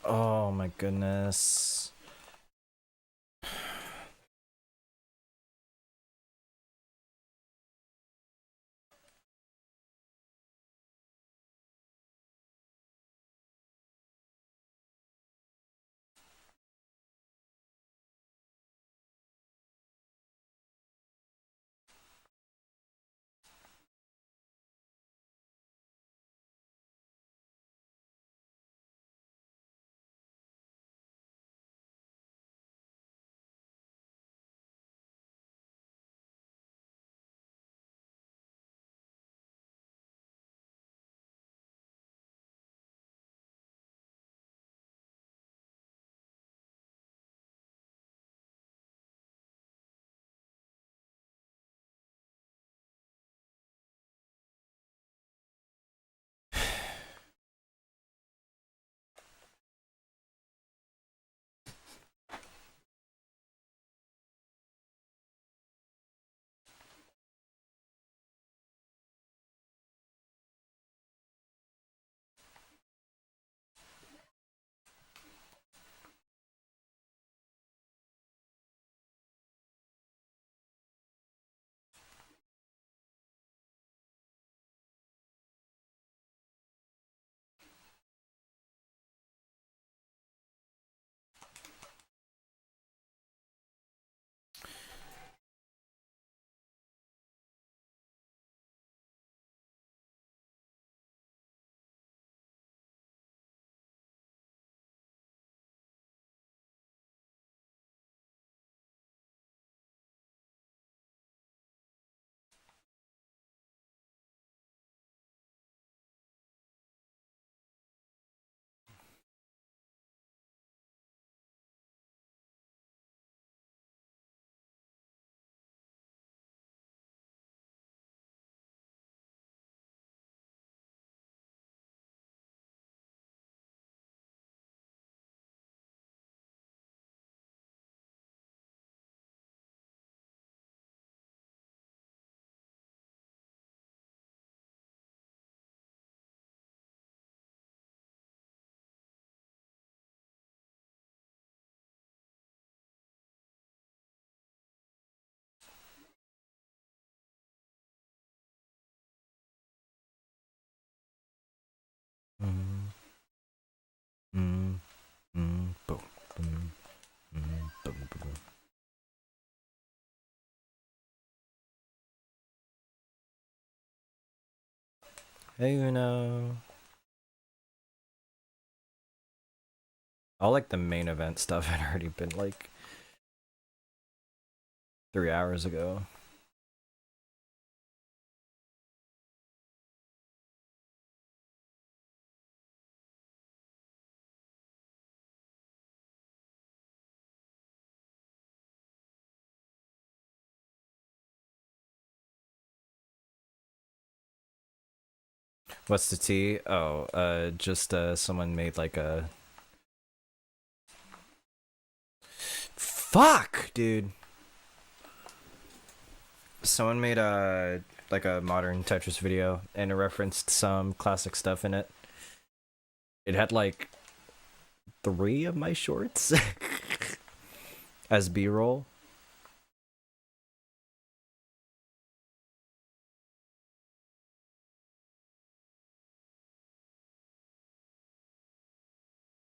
Oh my goodness. Hey, Uno. All like the main event stuff had already been like 3 hours ago. What's the tea? Oh, just someone made like a fuck, dude. Someone made a like a modern Tetris video and it referenced some classic stuff in it. It had like 3 of my shorts as B-roll.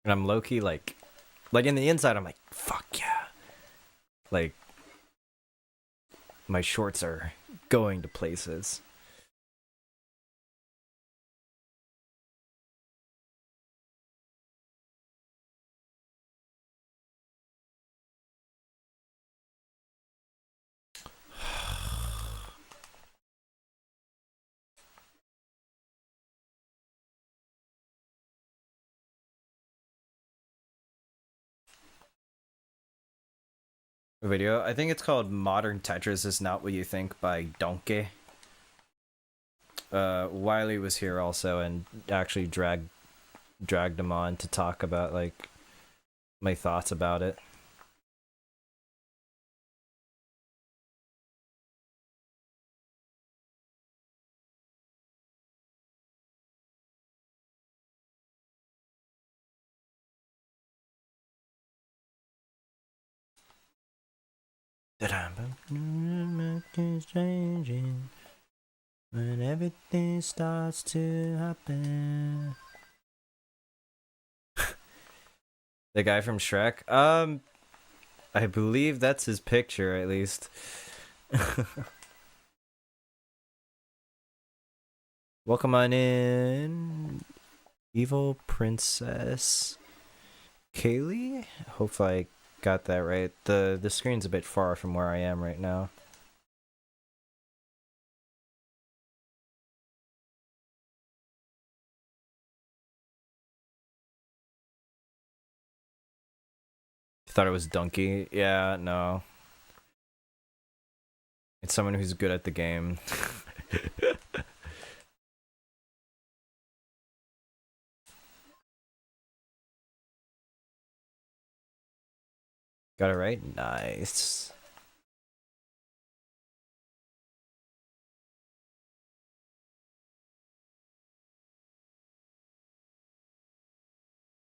And I'm low-key like in the inside I'm like, fuck yeah. Like my shorts are going to places. Video. I think it's called Modern Tetris is Not What You Think by Donkey. Wiley was here also and actually dragged him on to talk about like my thoughts about it. Changing when everything starts to happen. The guy from Shrek? I believe that's his picture, at least. Welcome on in, Evil Princess Kaylee? Hopefully I got that right. The screen's a bit far from where I am right now. Thought it was Donkey. Yeah, no. It's someone who's good at the game. Got it right? Nice.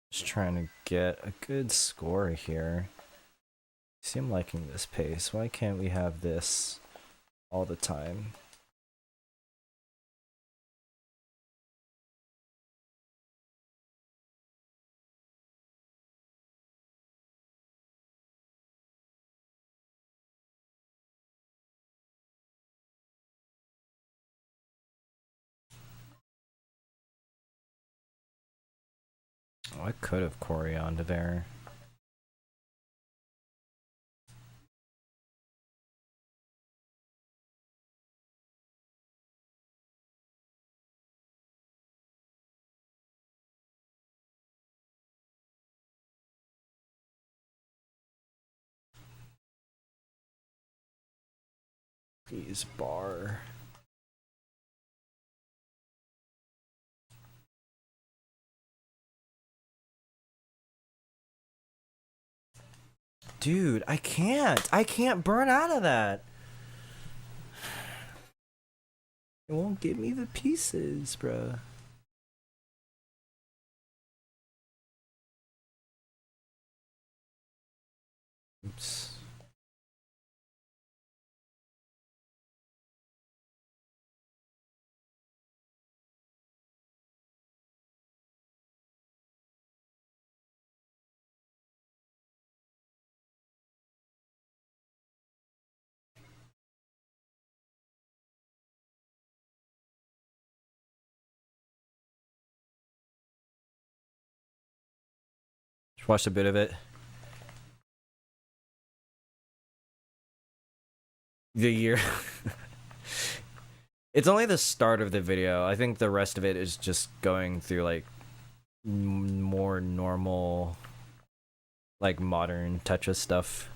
Just trying to get a good score here. See, I'm liking this pace. Why can't we have this all the time? Oh, I could have choreographed there. Please, bar. Dude, I can't burn out of that. It won't give me the pieces, bruh. Oops. Watched a bit of it. The year. It's only the start of the video. I think the rest of it is just going through like more normal, like modern Tetris stuff.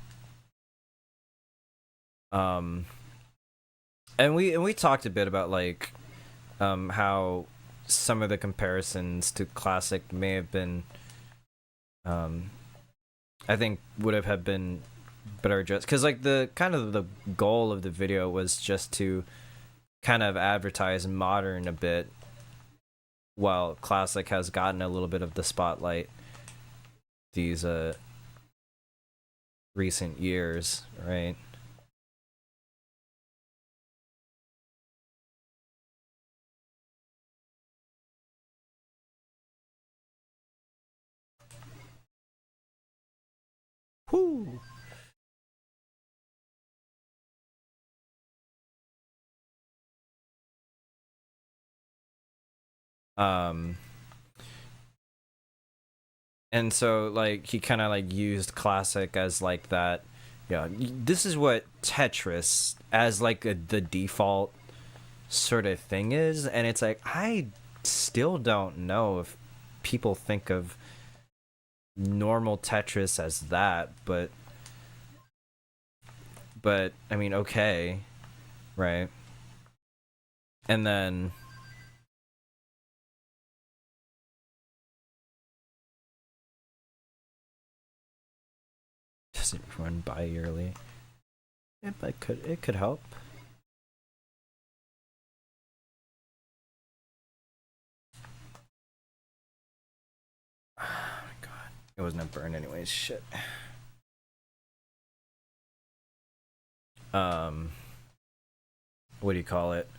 And we talked a bit about like how some of the comparisons to classic may have been I think would have been better addressed, because like the kind of the goal of the video was just to kind of advertise modern a bit, while classic has gotten a little bit of the spotlight these recent years, right? Whoo! And so like he kind of like used classic as like that, this is what Tetris as like the default sort of thing is, and it's like I still don't know if people think of normal Tetris as that, but I mean, okay, right? And then doesn't run bi-yearly. It could help. Oh my god. It wasn't a burn anyways, shit. What do you call it?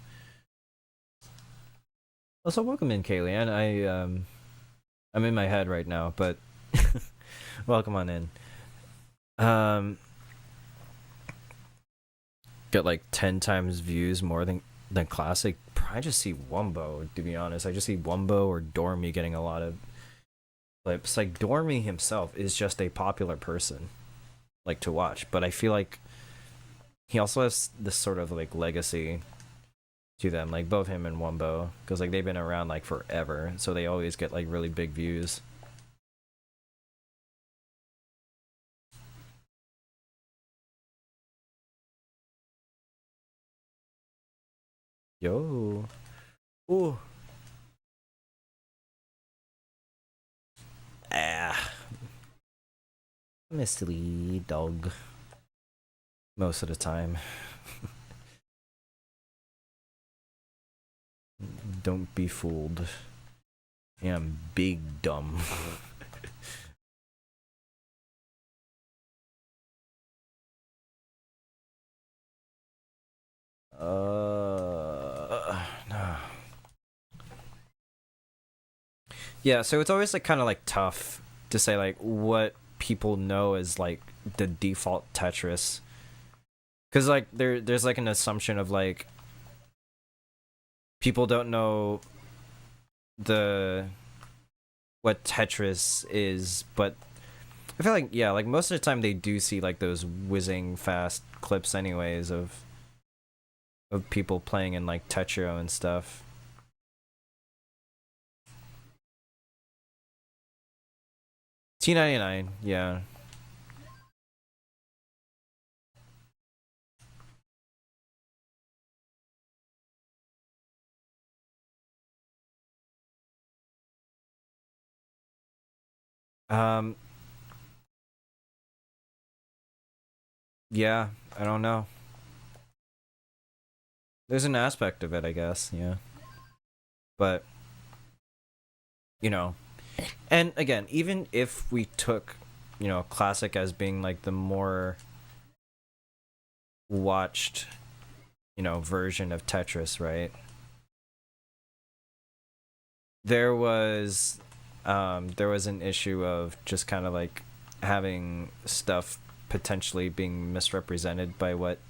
Also, welcome in, Kayleigh. I'm in my head right now, but welcome on in. Get like 10 times views more than classic. I just see Wumbo, to be honest. I just see Wumbo or Dormy getting a lot of clips. Like Dormy himself is just a popular person, like, to watch, but I feel like he also has this sort of like legacy to them, like both him and Wumbo, because like they've been around like forever, so they always get like really big views. Yo. Ooh. Ah. I'm a silly dog. Most of the time. Don't be fooled. Yeah, I'm big dumb. No. Yeah, so it's always like kind of like tough to say like what people know as like the default Tetris, because like there's like an assumption of like people don't know what Tetris is, but I feel like, yeah, like most of the time they do see like those whizzing fast clips anyways of people playing in like Tetrio and stuff. T99, yeah. Yeah, I don't know. There's an aspect of it, I guess, yeah. But, and again, even if we took, classic as being like the more watched, version of Tetris, right? There was an issue of just kind of like having stuff potentially being misrepresented by what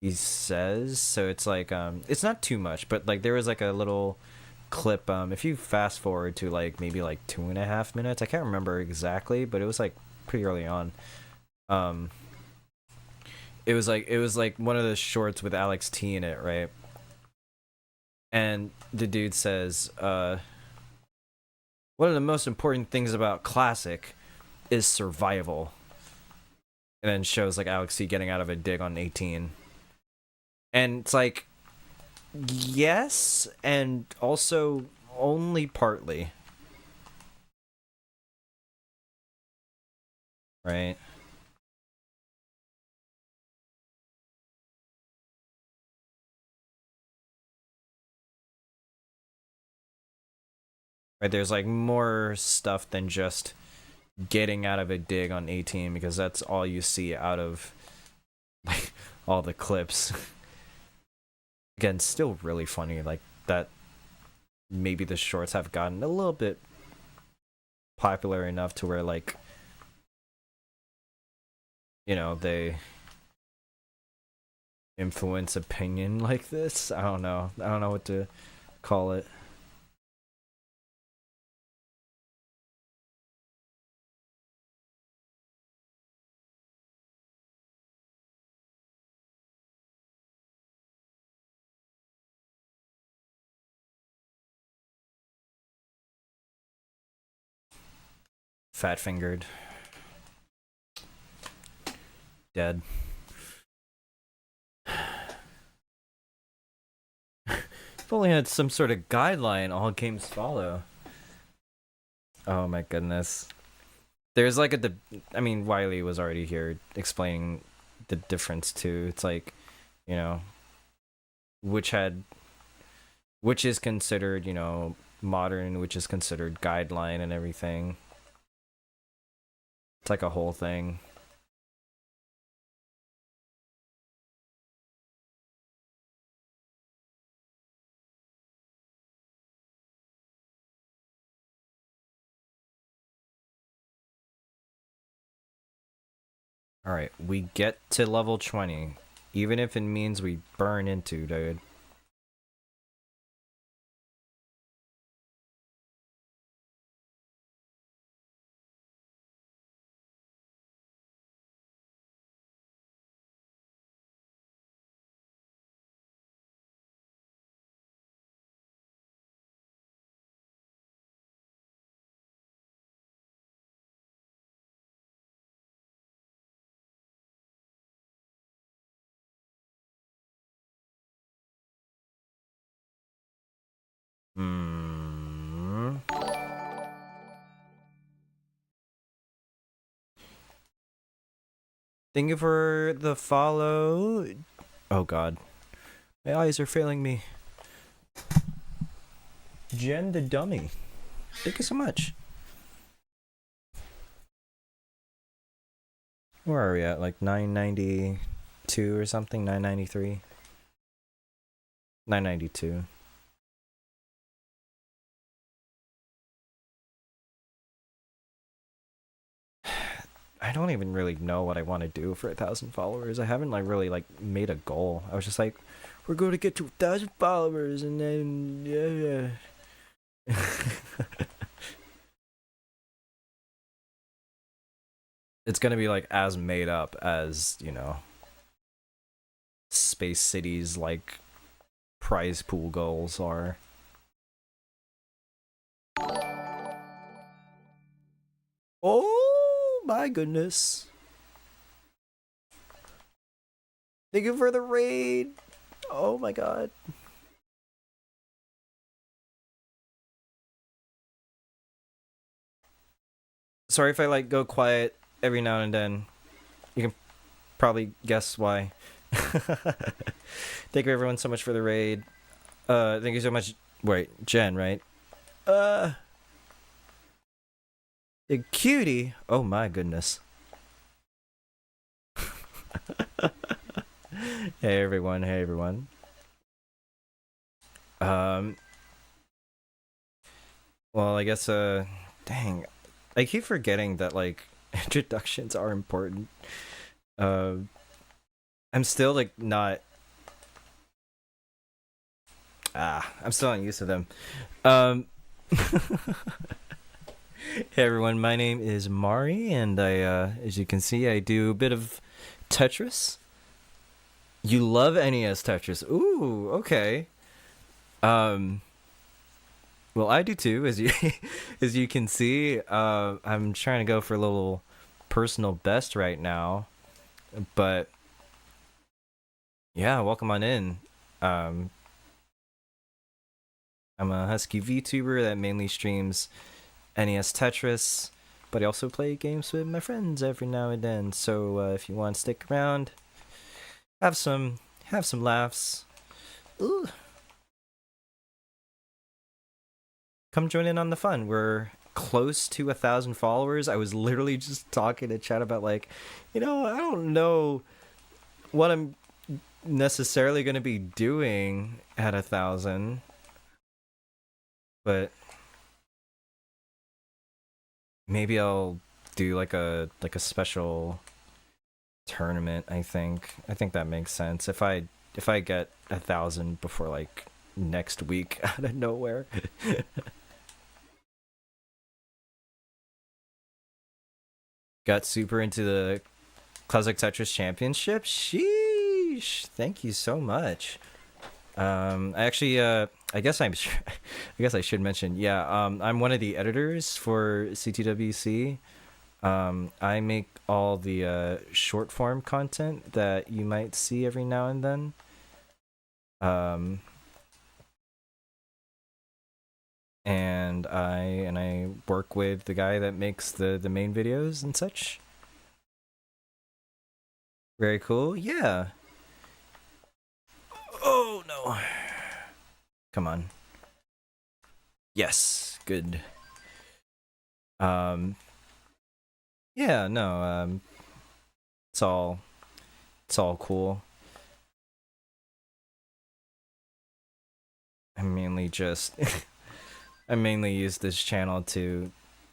he says, so it's like it's not too much, but like there was like a little clip, if you fast forward to like maybe like 2.5 minutes, I can't remember exactly, but it was like pretty early on. It was like one of the shorts with Alex T in it, right? And the dude says, one of the most important things about classic is survival. And then shows like Alex T getting out of a dig on 18. And it's like, yes, and also only partly. Right? Right, there's like more stuff than just getting out of a dig on 18, because that's all you see out of like all the clips. Again, still really funny, like that maybe the shorts have gotten a little bit popular enough to where, like, you know, they influence opinion like this. I don't know what to call it. Fat fingered. Dead. If only had some sort of guideline all games follow. Oh my goodness. There's like I mean, Wiley was already here explaining the difference too. It's like, you know, which is considered, you know, modern, which is considered guideline and everything. It's like a whole thing. Alright, we get to level 20. Even if it means we burn into, dude. Thank you for the follow. Oh god. My eyes are failing me. Jen the dummy. Thank you so much. Where are we at? Like 992 or something? 993? 992. I don't even really know what I want to do for 1,000 followers. I haven't like really like made a goal. I was just like, we're going to get to 1,000 followers and then yeah. It's gonna be like as made up as, you know, Space City's like prize pool goals are. Oh my goodness. Thank you for the raid. Oh my god. Sorry if I like go quiet every now and then. You can probably guess why. Thank you everyone so much for the raid. Thank you so much. Wait, Jen, right? The cutie. Oh my goodness. Hey everyone, hey everyone. Well, I guess dang. I keep forgetting that like introductions are important. I'm still like not I'm still not used to them. Hey everyone, my name is Mari, and I, as you can see, I do a bit of Tetris. You love NES Tetris. Ooh, okay. Well, I do too, as you as you can see. I'm trying to go for a little personal best right now, but yeah, welcome on in. I'm a Husky VTuber that mainly streams NES Tetris, but I also play games with my friends every now and then. So if you want to stick around, have some laughs. Ooh. Come join in on the fun. We're close to 1,000 followers. I was literally just talking to chat about, like, I don't know what I'm necessarily going to be doing at 1,000, but maybe I'll do like a special tournament. I think that makes sense. If I get 1,000 before like next week out of nowhere. Got super into the Classic Tetris Championship. Sheesh! Thank you so much. I actually, I guess I should mention. Yeah, I'm one of the editors for CTWC. I make all the short form content that you might see every now and then. And I work with the guy that makes the main videos and such. Very cool. Yeah. Oh no. Come on. Yes, good. Yeah, no, it's all cool. I mainly use this channel to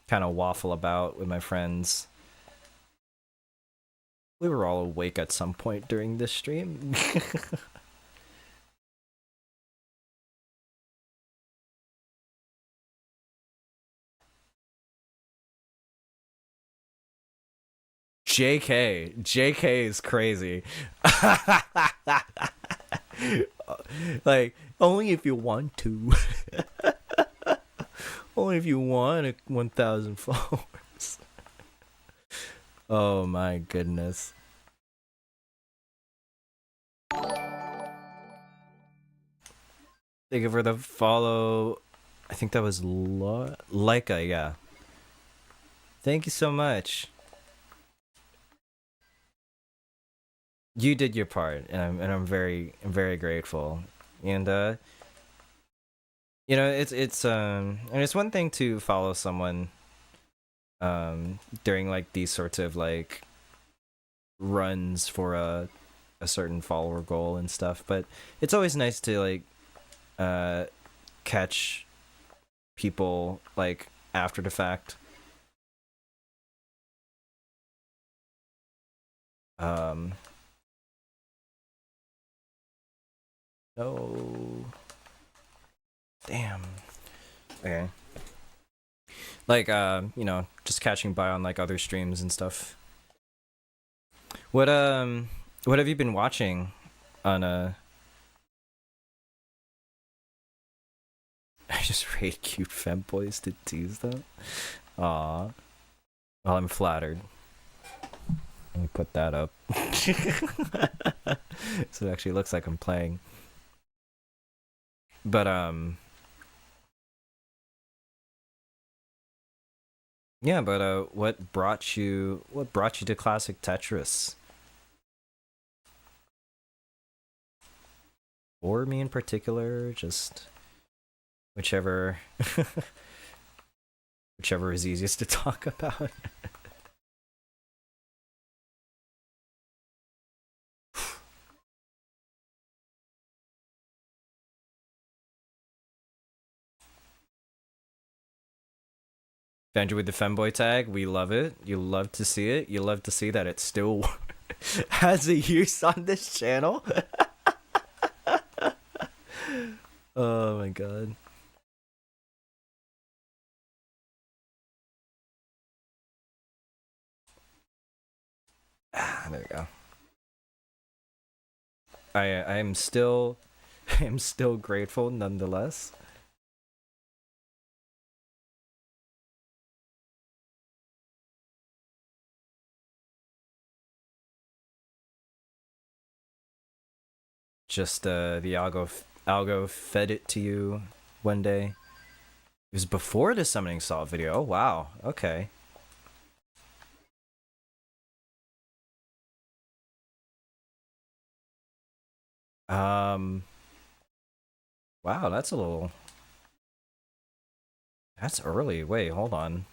kind of waffle about with my friends. We were all awake at some point during this stream. JK is crazy. Like, only if you want to. Only if you want 1,000 followers. Oh my goodness. Thank you for the follow. I think that was Laika, yeah. Thank you so much. You did your part, and I'm very grateful. And it's one thing to follow someone during like these sorts of like runs for a certain follower goal and stuff, but it's always nice to like catch people like after the fact. Oh, damn. Okay. Like, just catching by on like other streams and stuff. What have you been watching on I just rate cute femboys to tease them. Aw. Well, I'm flattered. Let me put that up. So it actually looks like I'm playing. But yeah, but what brought you to Classic Tetris? Or me in particular, just whichever is easiest to talk about. Benji with the femboy tag, we love it. You love to see it. You love to see that it still has a use on this channel. Oh my god. There we go. I am still I am still grateful nonetheless. Just the algo fed it to you one day. It was before the summoning saw video. Oh wow. Okay. Wow, that's a little... That's early. Wait, hold on.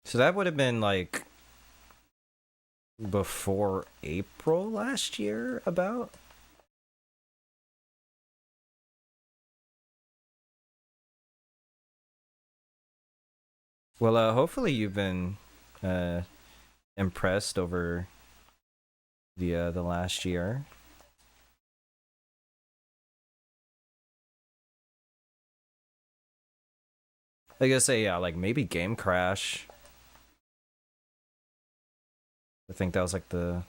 So that would have been like before April last year, about? Well, hopefully you've been impressed over the last year. I guess say yeah, like maybe Game Crash. I think that was like the...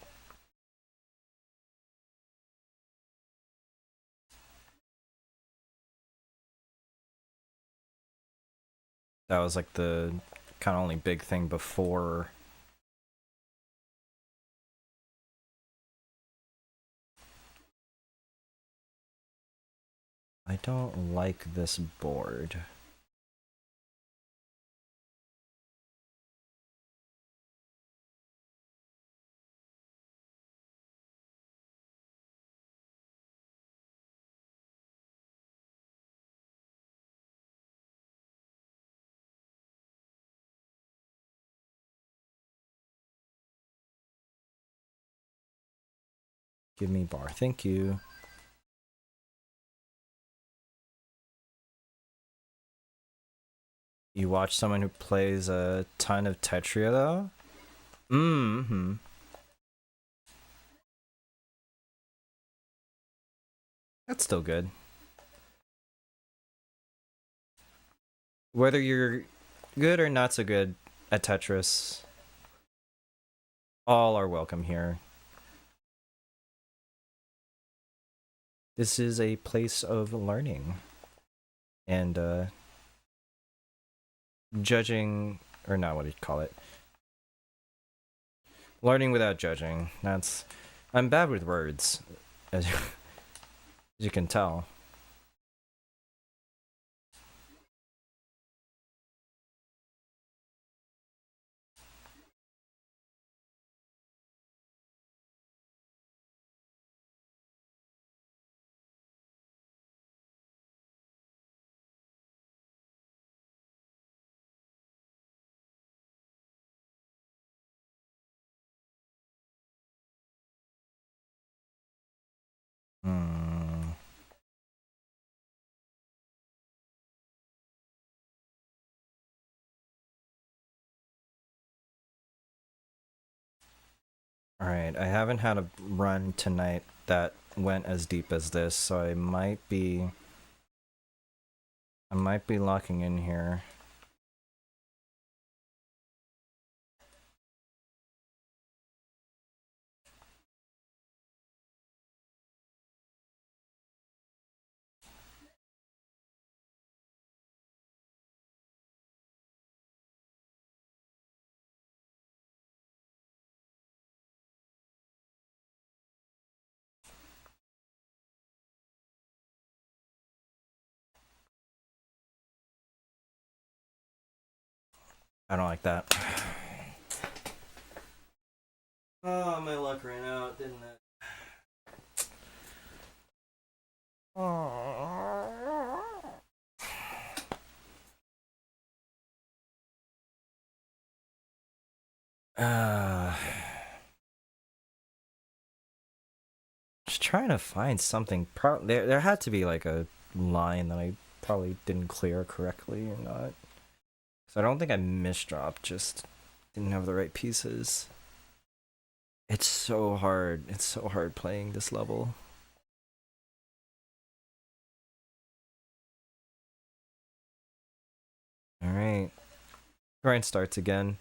That was like the kind of only big thing before. I don't like this board. Give me bar, thank you. You watch someone who plays a ton of Tetria though? Mm-hmm. That's still good. Whether you're good or not so good at Tetris, all are welcome here. This is a place of learning and judging, or not, what do you call it? Learning without judging. That's... I'm bad with words, as you can tell. Alright, I haven't had a run tonight that went as deep as this, so I might be locking in here. I don't like that. Oh, my luck ran out, didn't it? Just trying to find something. There had to be like a line that I probably didn't clear correctly or not. So I don't think I misdropped, just didn't have the right pieces. It's so hard. It's so hard playing this level. Grind starts again.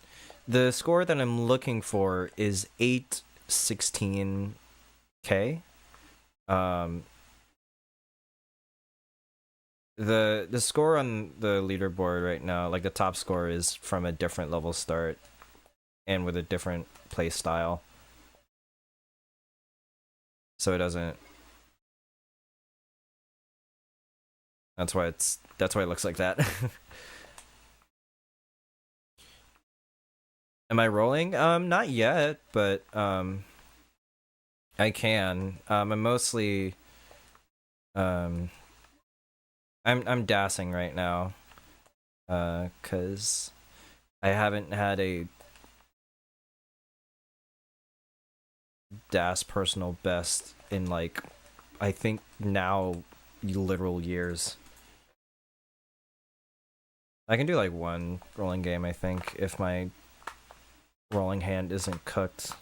The score that I'm looking for is 816k. The score on the leaderboard right now, like the top score, is from a different level start and with a different play style. So it doesn't. That's why it looks like that. Am I rolling? Not yet, but I can. I'm mostly I'm dassing right now. 'Cause I haven't had a DAS personal best in, like, I think now literal years. I can do like one rolling game, I think, if my rolling hand isn't cooked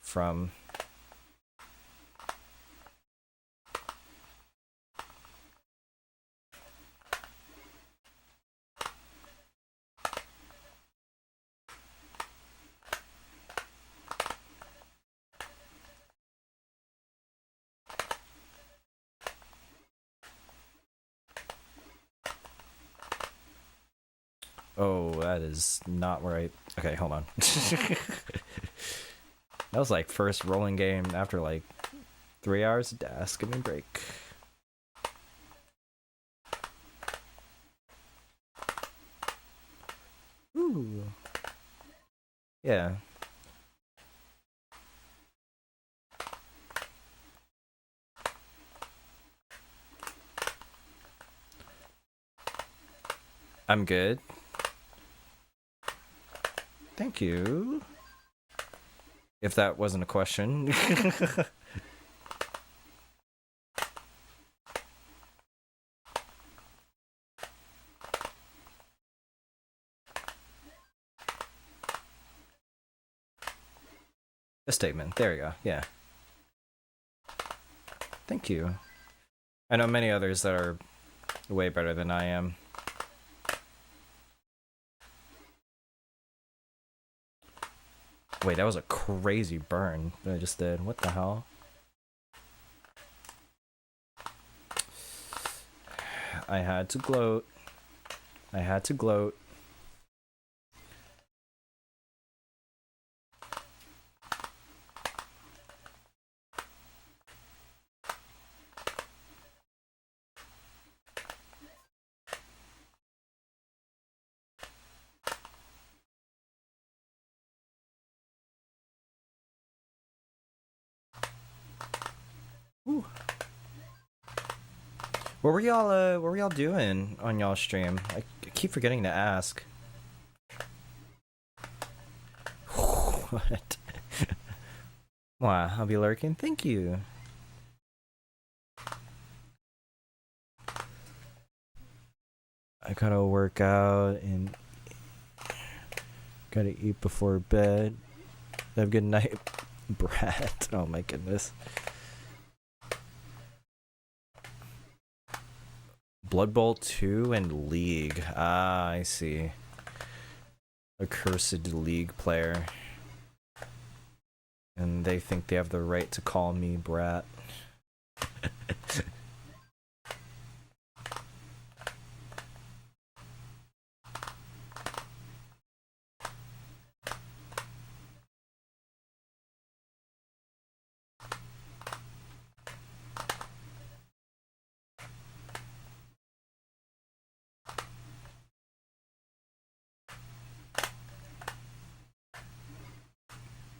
from Oh, that is not where I... Okay, hold on. That was like first rolling game after like 3 hours of DAS. Give me a break. Ooh. Yeah. I'm good. Thank you. If that wasn't a question. A statement. There you go. Yeah. Thank you. I know many others that are way better than I am. Wait, that was a crazy burn that I just did. What the hell? I had to gloat. I had to gloat. Ooh. What were y'all doing on y'all stream? I keep forgetting to ask. What? Wow, I'll be lurking. Thank you. I gotta work out and gotta eat before bed. Have a good night, Brad. Oh my goodness. Blood Bowl 2 and League. Ah, I see. A cursed League player. And they think they have the right to call me brat.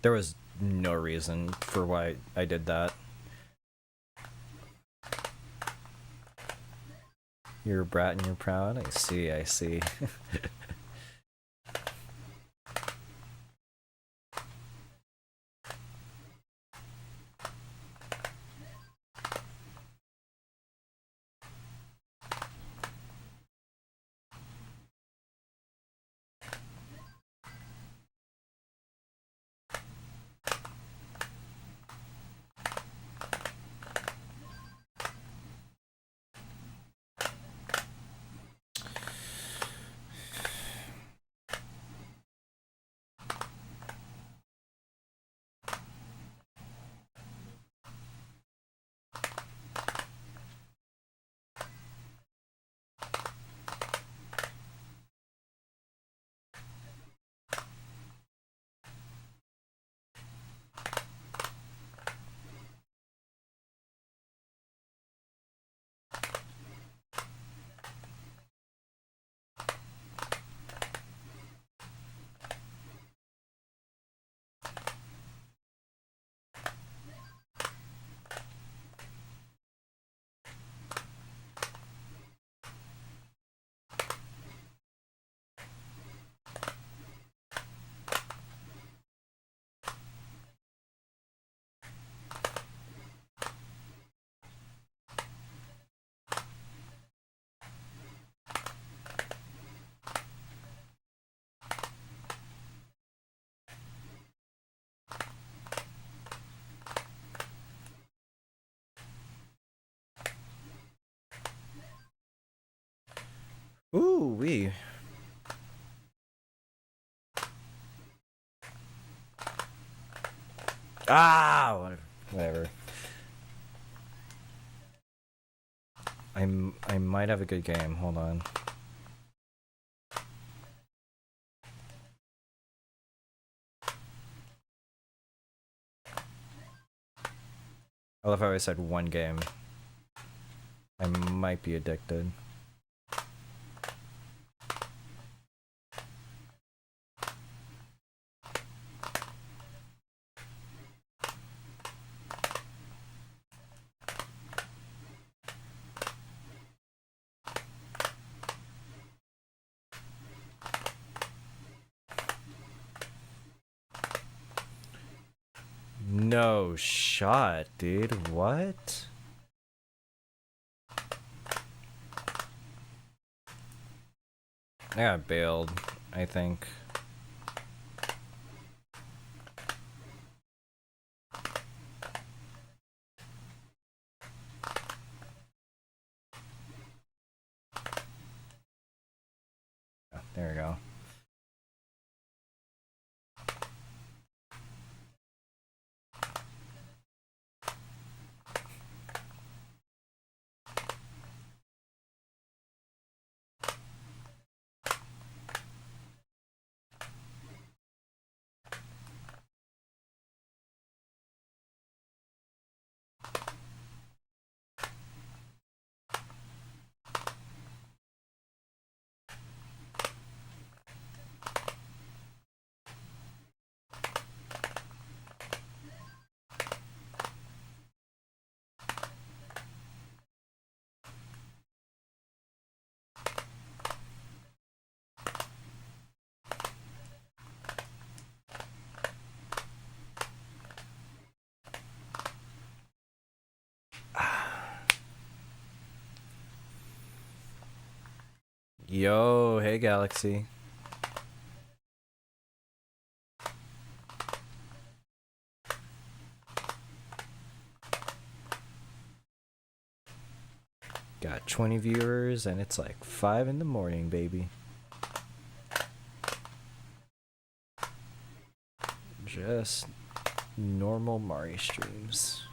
There was no reason for why I did that. You're a brat and you're proud? I see, I see. Ooh, wee. Ah, whatever. I might have a good game. Hold on. I love how I said one game. I might be addicted. No shot, dude. What? I got bailed, I think. Oh, there we go. Yo, hey Galaxy. Got 20 viewers and it's like 5 in the morning, baby. Just normal Mari streams.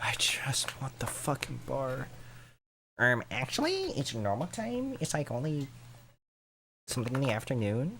I just want the fucking bar. Actually, it's normal time. It's like only something in the afternoon.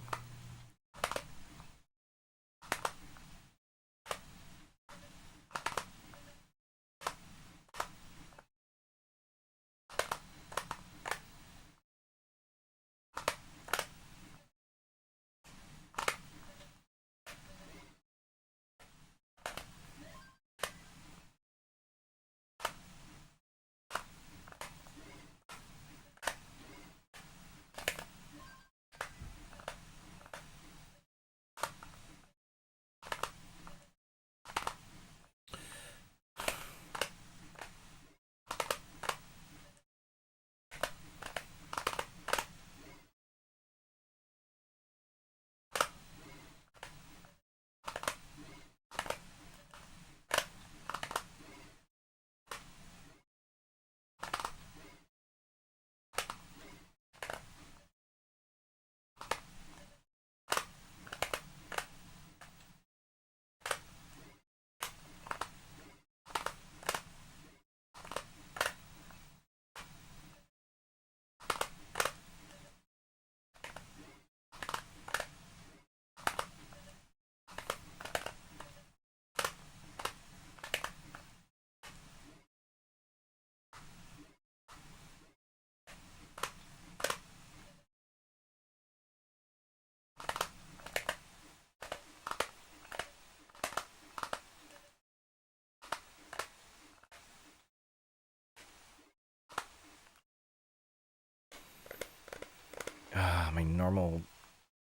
my normal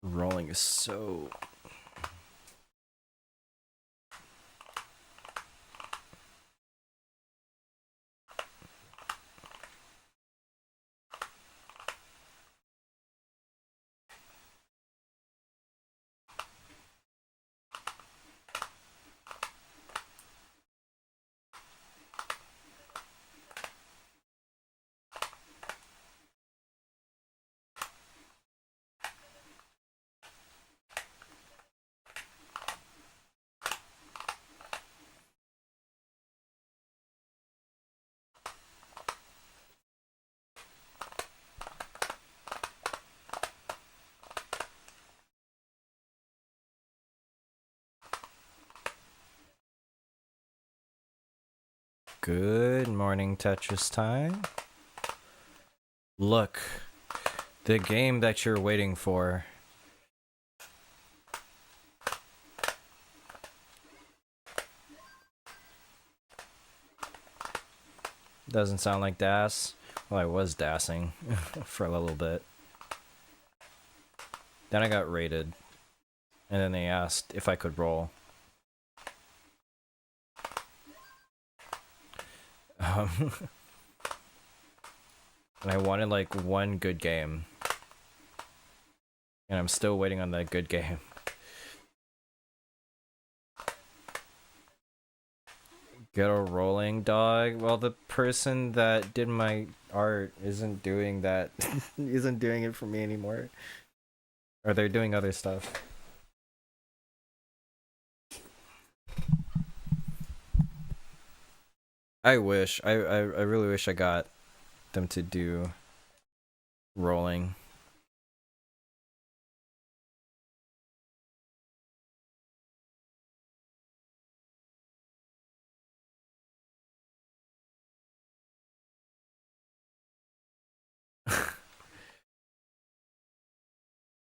rolling is so... Good morning, Tetris time. Look, the game that you're waiting for. Doesn't sound like DAS. Well, I was DASing for a little bit. Then I got raided. And then they asked if I could roll. And I wanted like one good game. And I'm still waiting on that good game. Get a rolling, dog. Well, the person that did my art isn't doing that. Isn't doing it for me anymore. Or they're doing other stuff. I wish. I really wish I got them to do rolling.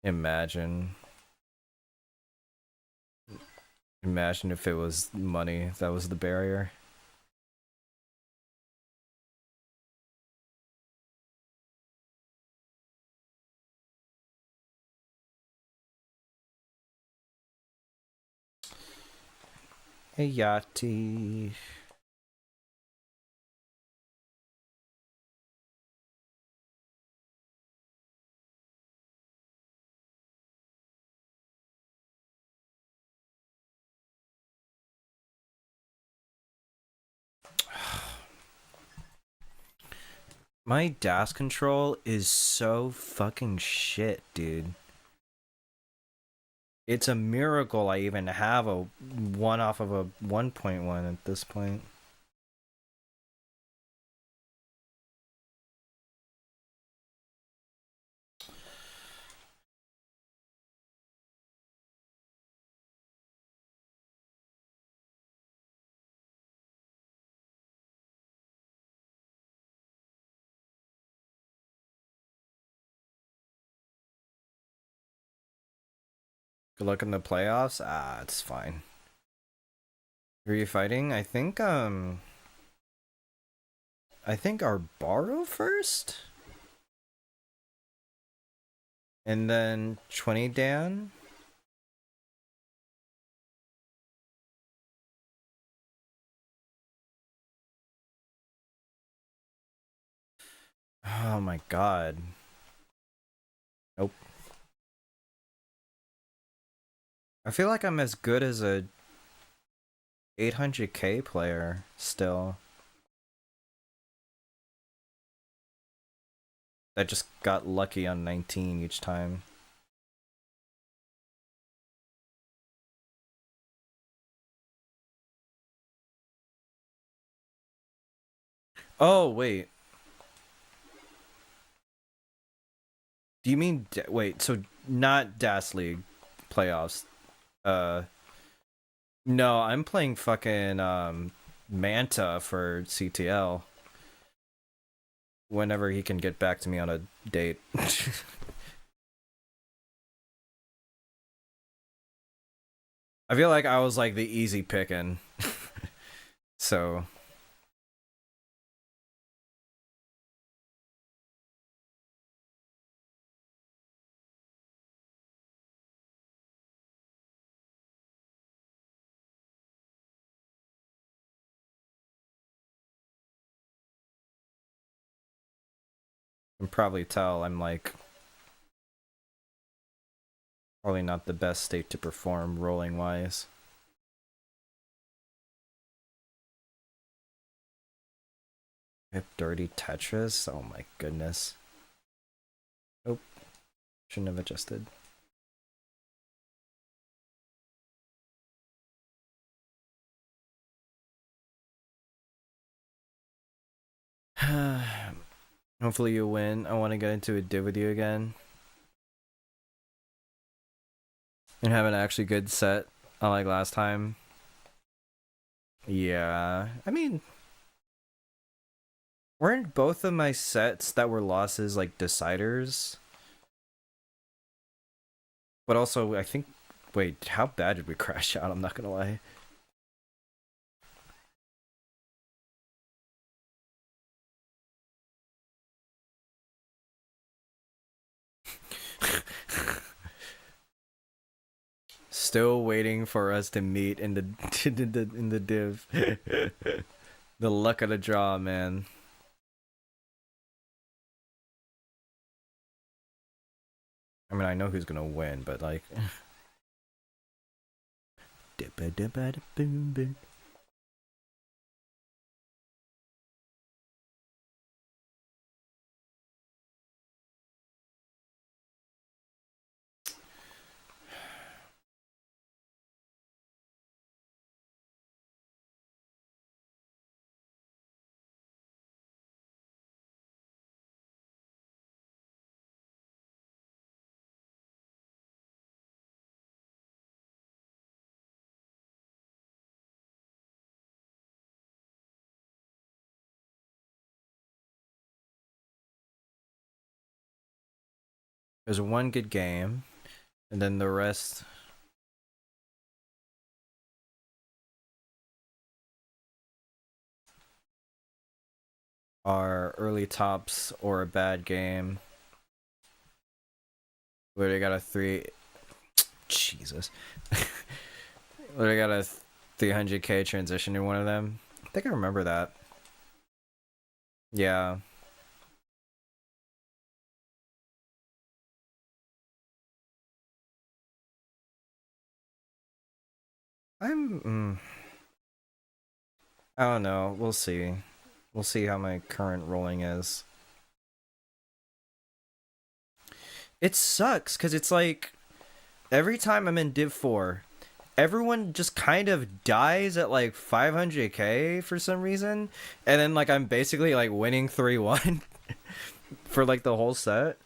Imagine if it was money that was the barrier. Hey, Yachty. My DAS control is so fucking shit, dude. It's a miracle I even have a 1 off of a 1.1 at this point. Good luck in the playoffs? Ah, it's fine. Who are you fighting? I think our borrow first? And then 20 Dan? Oh my god. Nope. I feel like I'm as good as a 800k player still. I just got lucky on 19 each time. Oh, wait. Do you mean... wait, so not DAS League playoffs. No, I'm playing fucking Manta for CTL. Whenever he can get back to me on a date. I feel like I was like the easy picking. So... can probably tell I'm like probably not the best state to perform rolling wise. Dirty Tetris? Oh my goodness. Oh, shouldn't have adjusted. Hopefully you win. I want to get into a div with you again. And have an actually good set unlike last time. Yeah, I mean, weren't both of my sets that were losses like deciders? But also, I think, wait, how bad did we crash out? I'm not gonna lie. Still waiting for us to meet in the in the div. The luck of the draw, man. I mean, I know who's gonna win, but like, boom boom. There's one good game, and then the rest are early tops or a bad game. Literally got a Jesus. Literally got a 300k transition in one of them. I think I remember that. Yeah. I don't know. We'll see. We'll see how my current rolling is. It sucks because it's like every time I'm in Div 4, everyone just kind of dies at like 500k for some reason, and then like I'm basically like winning 3-1 for like the whole set.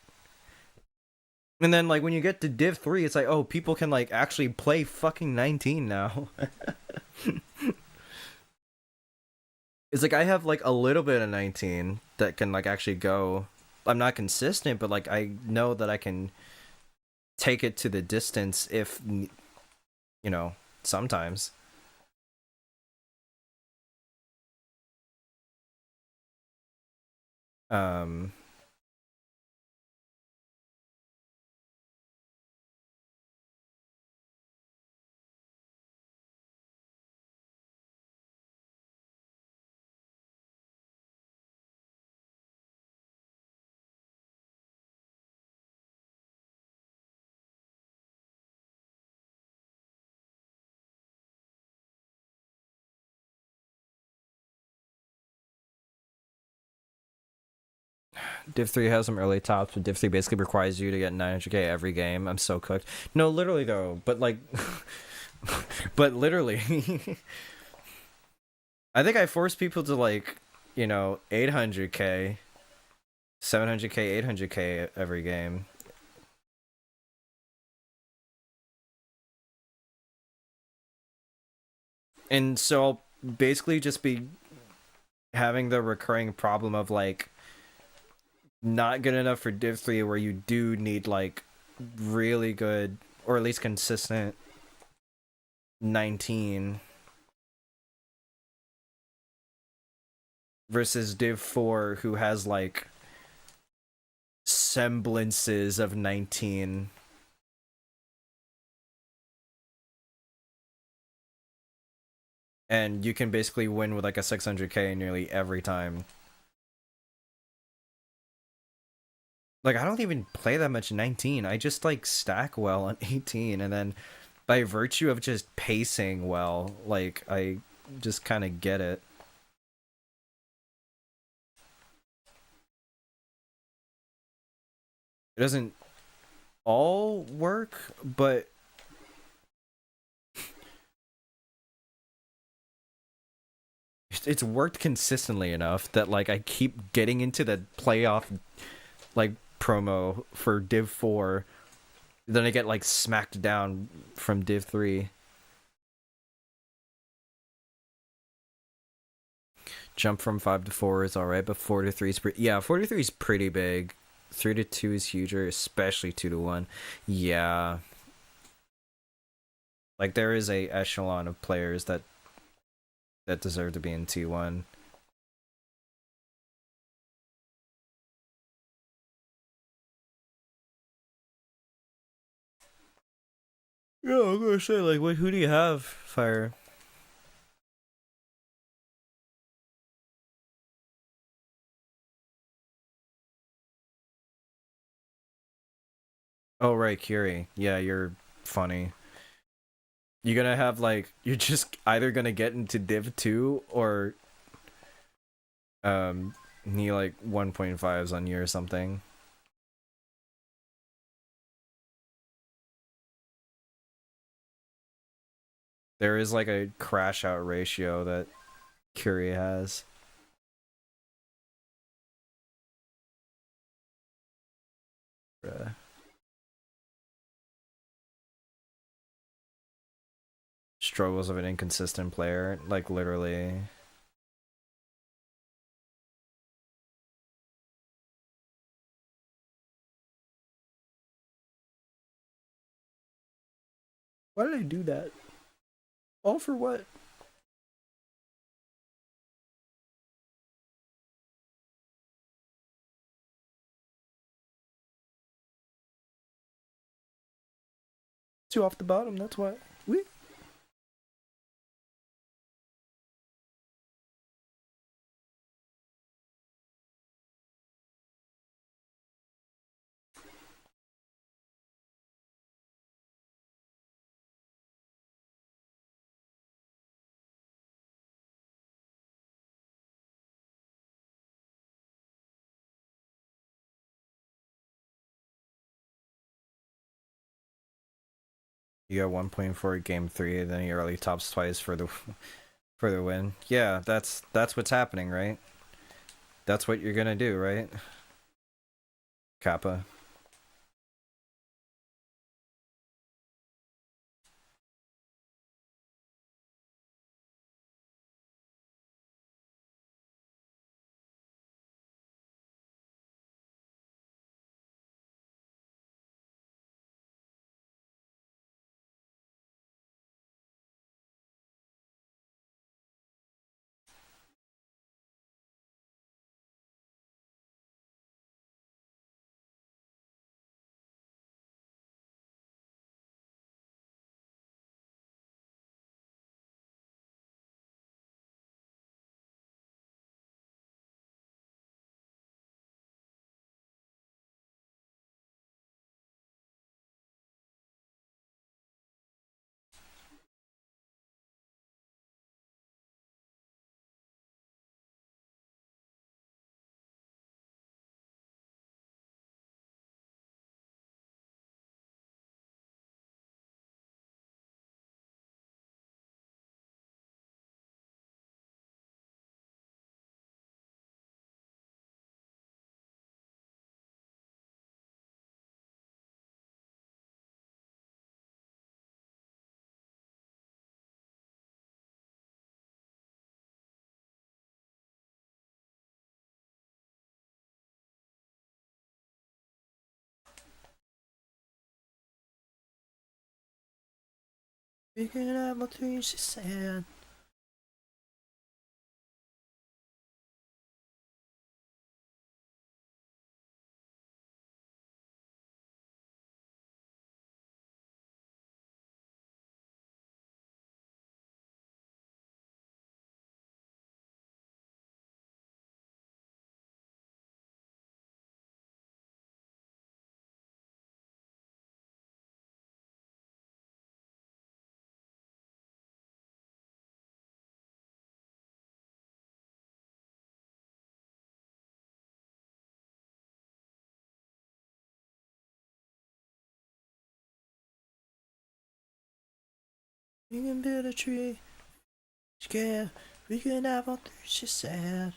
And then like when you get to Div 3, it's like, oh, people can like actually play fucking 19 now. It's like I have like a little bit of 19 that can like actually go. I'm not consistent, but like I know that I can take it to the distance if, you know, sometimes. Div 3 has some early tops, but Div 3 basically requires you to get 900k every game. I'm so cooked. No, literally though, but like, but literally, I think I force people to like, you know, 800k, 700k, 800k every game. And so I'll basically just be having the recurring problem of like not good enough for Div 3 where you do need like really good or at least consistent 19 versus Div 4 who has like semblances of 19. And you can basically win with like a 600k nearly every time. Like, I don't even play that much 19. I just, like, stack well on 18, and then by virtue of just pacing well, like, I just kind of get it. It doesn't all work, but it's worked consistently enough that, like, I keep getting into the playoff, like, promo for Div 4. Then I get, like, smacked down from Div 3. Jump from 5 to 4 is alright, but 4 to 3 is yeah, 4 to 3 is pretty big. 3 to 2 is huger, especially 2 to 1. Yeah. Like, there is a echelon of players that deserve to be in T1. Yeah, I'm gonna say, like, who do you have, Fire? Oh, right, Curie. Yeah, you're funny. You're gonna have, like, you're just either gonna get into Div 2 or, need, like, 1.5s on you or something. There is, like, a crash out ratio that Curie has. Struggles of an inconsistent player, like, literally. Why did I do that? All for what? Two off the bottom, that's why. We. You got 1.4 game 3, then he early tops twice for the win. Yeah, that's what's happening, right? That's what you're gonna do, right? Kappa. Picking up my things, she said. We can build a tree. Yeah, we can have all things she said.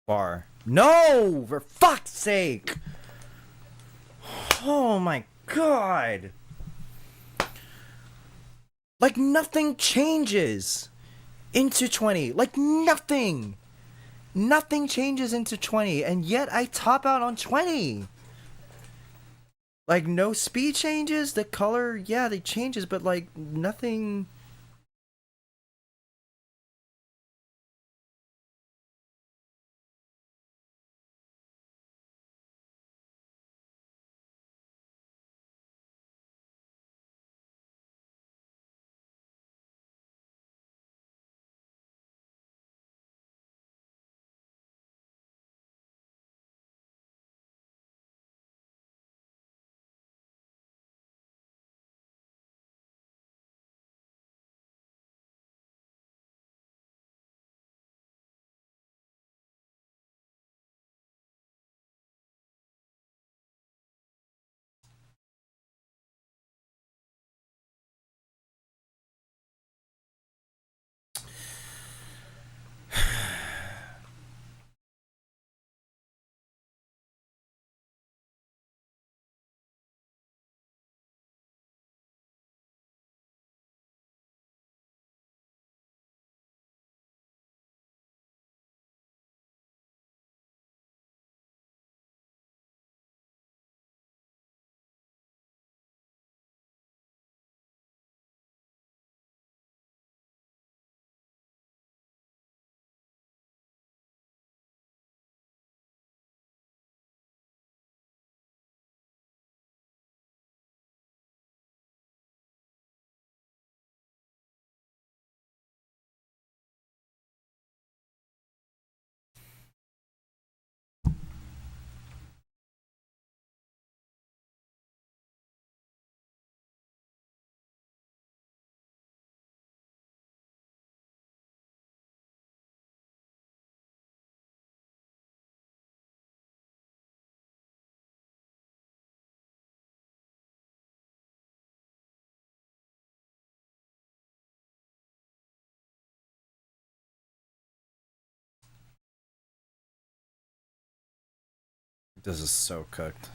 Bar. No! For fuck's sake! Oh my god! Like nothing changes into 20. Like nothing! Nothing changes into 20, and yet I top out on 20! Like no speed changes, the color, yeah, they changes, but like nothing. This is so cooked.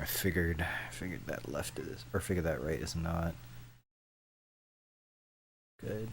figured that left is, or figured that right is not good.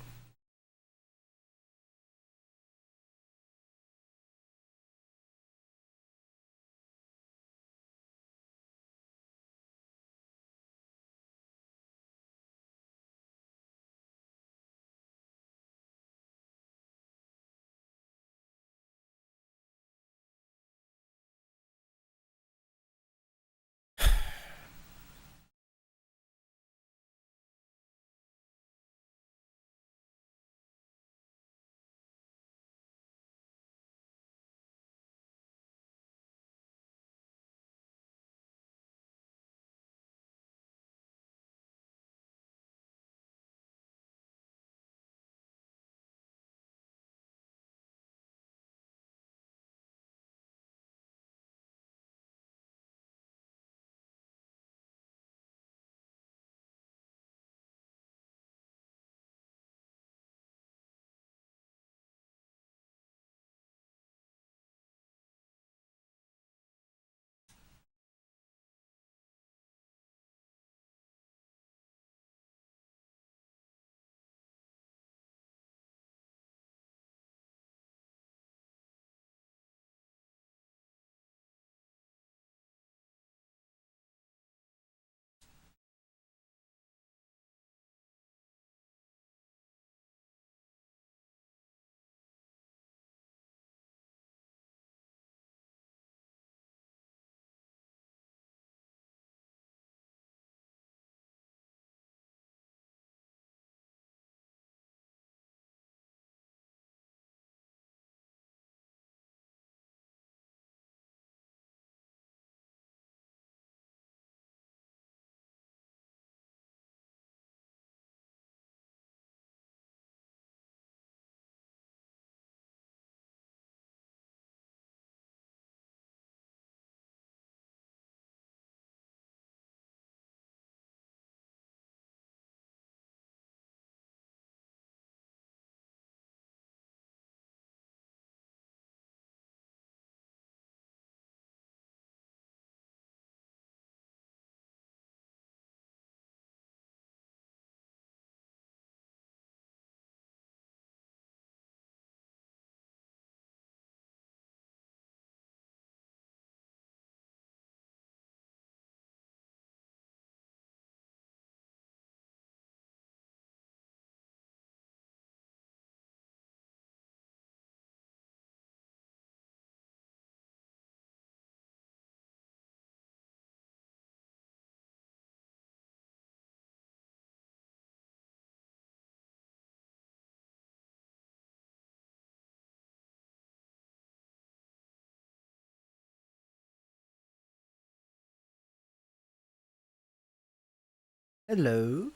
Hello.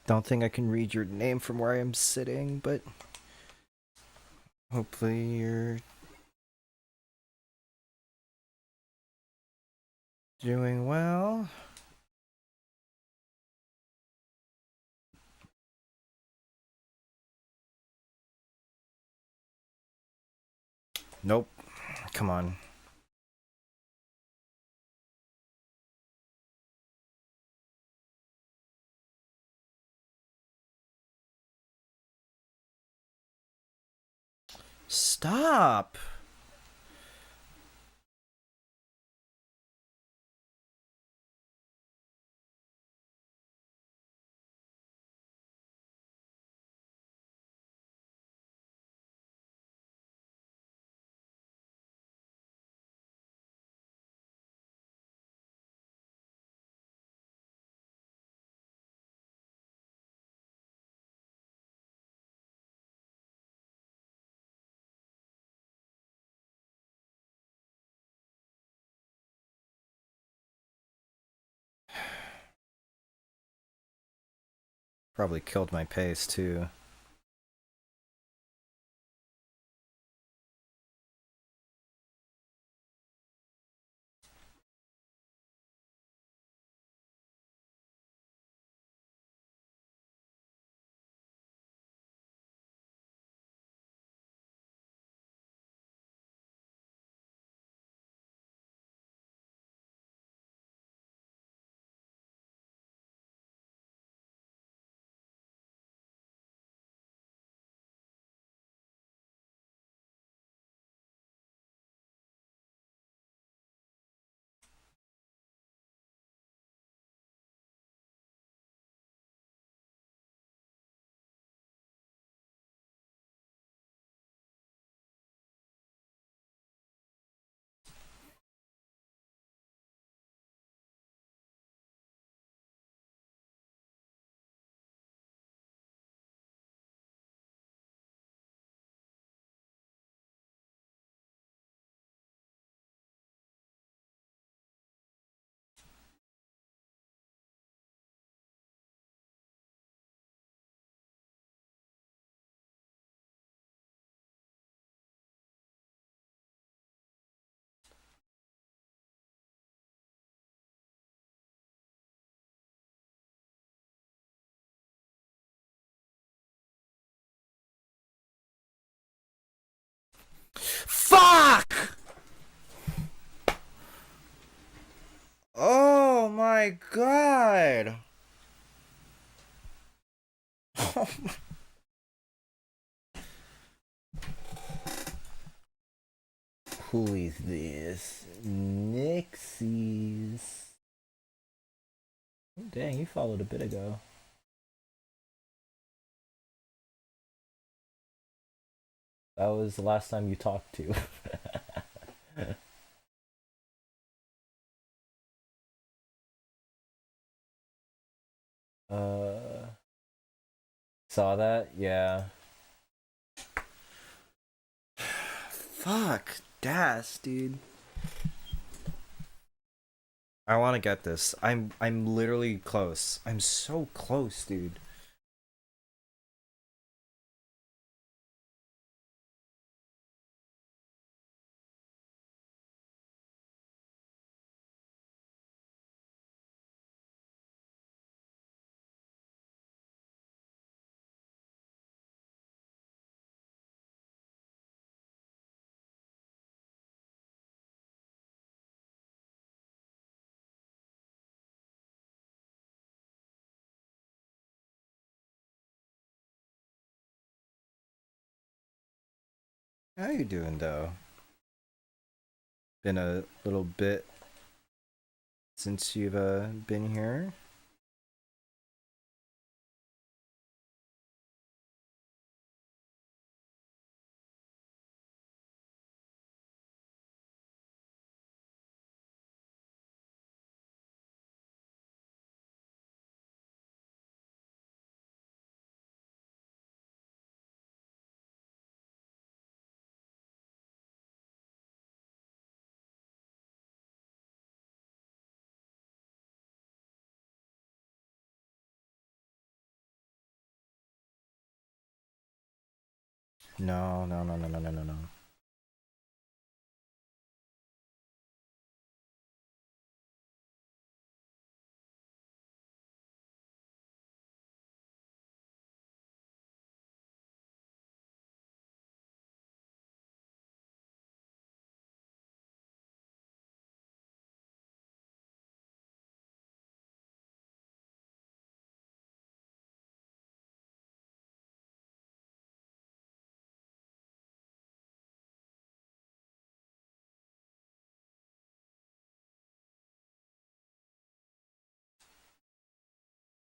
Don't think I can read your name from where I am sitting, but hopefully you're doing well. Nope. Come on. Stop. Probably killed my pace too. Fuck! Oh my god. Oh my... Who is this? Nixies. Dang, you followed a bit ago. That was the last time you talked to. uh, saw that? Yeah. Fuck, Das, dude. I want to get this. I'm literally close. I'm so close, dude. How you doing though? Been a little bit since you've been here. No, no, no, no, no, no, no, no.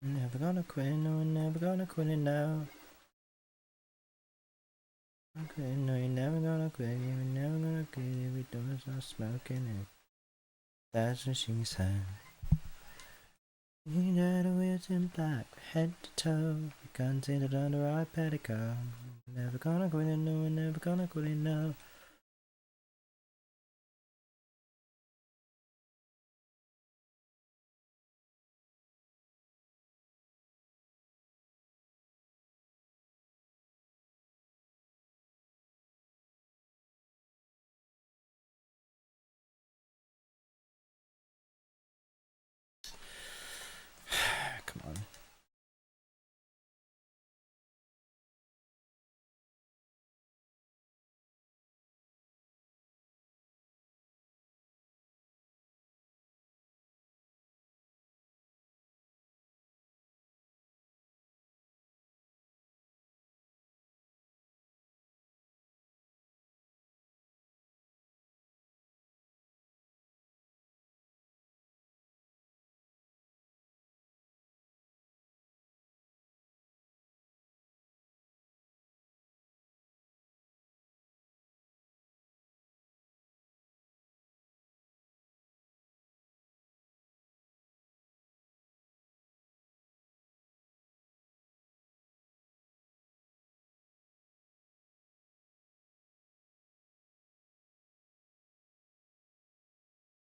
Never gonna quit, no, never gonna quit it now. Okay, no, you're never gonna quit, you're never gonna quit if we don't start smoking it. That's what she said. You know the wheels in black, head to toe. You can't see it under our petticoat. Never gonna quit it, no, we're never gonna quit it now. Come on.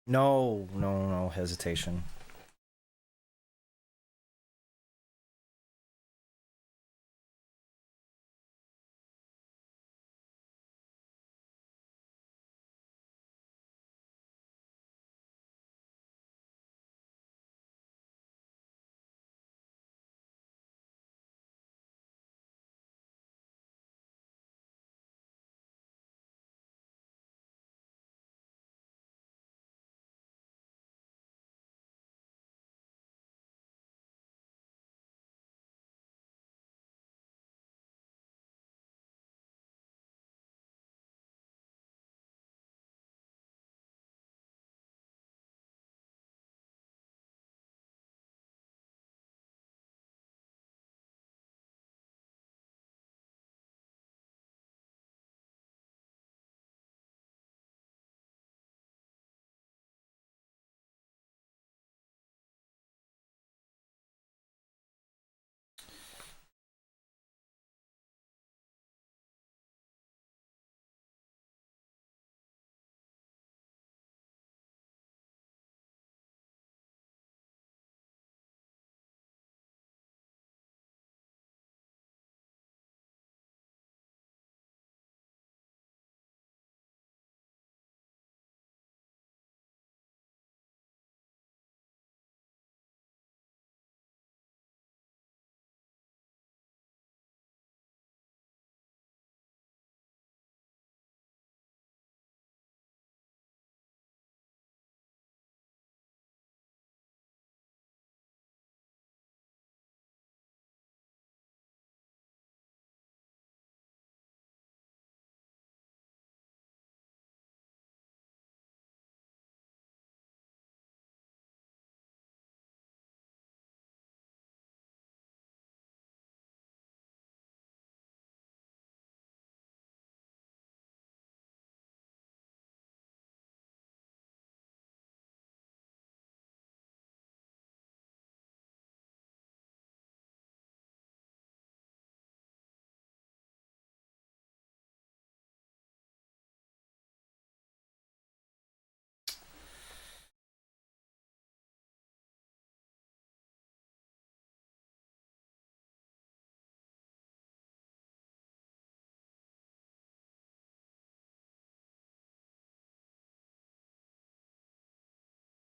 No, no, no hesitation.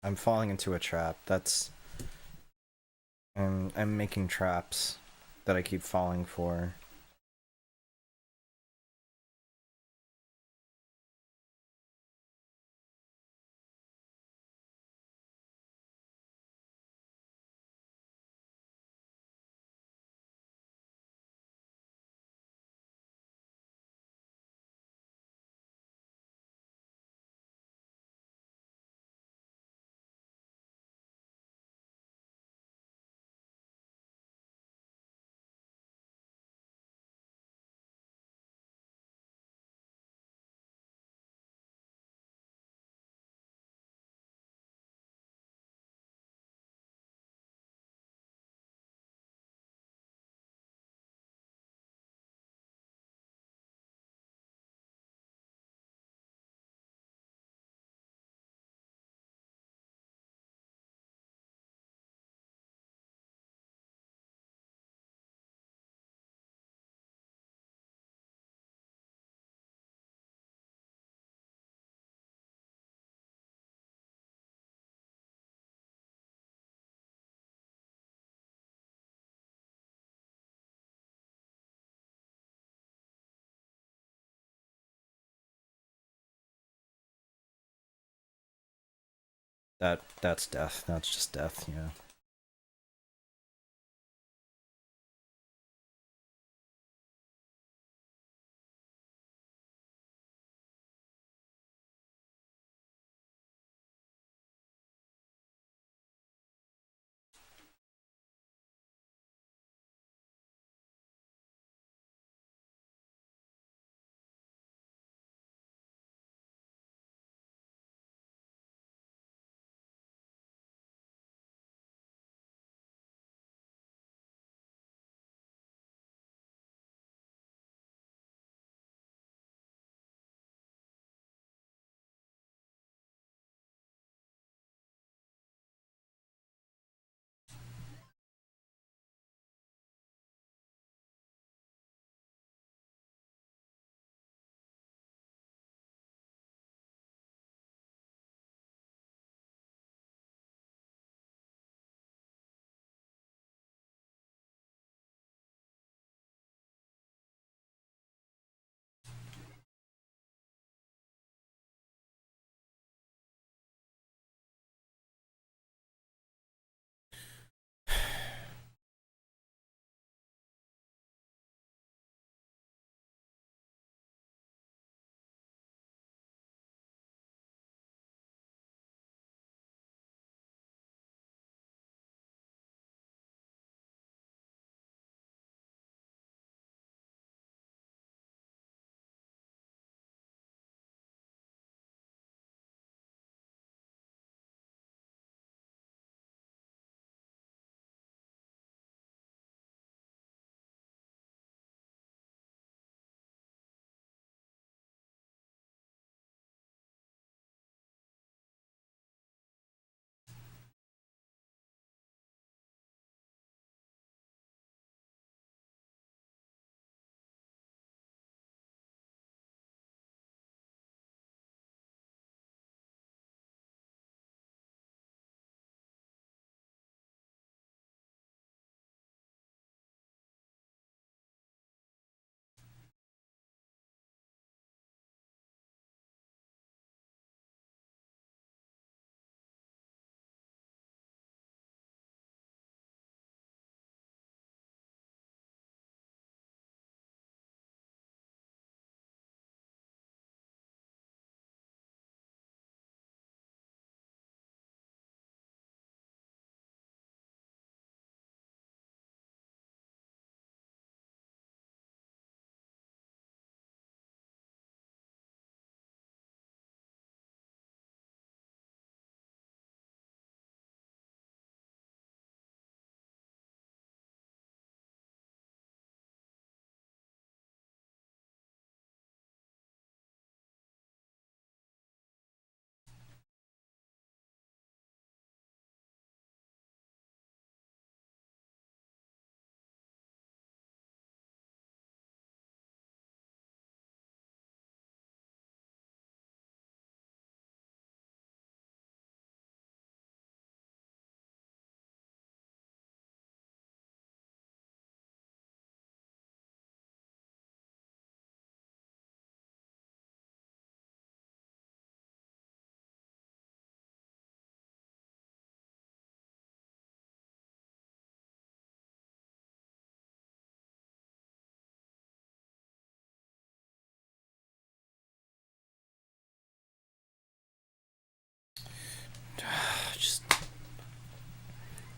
I'm falling into a trap. That's... I'm making traps that I keep falling for. That's death. That's just death, yeah.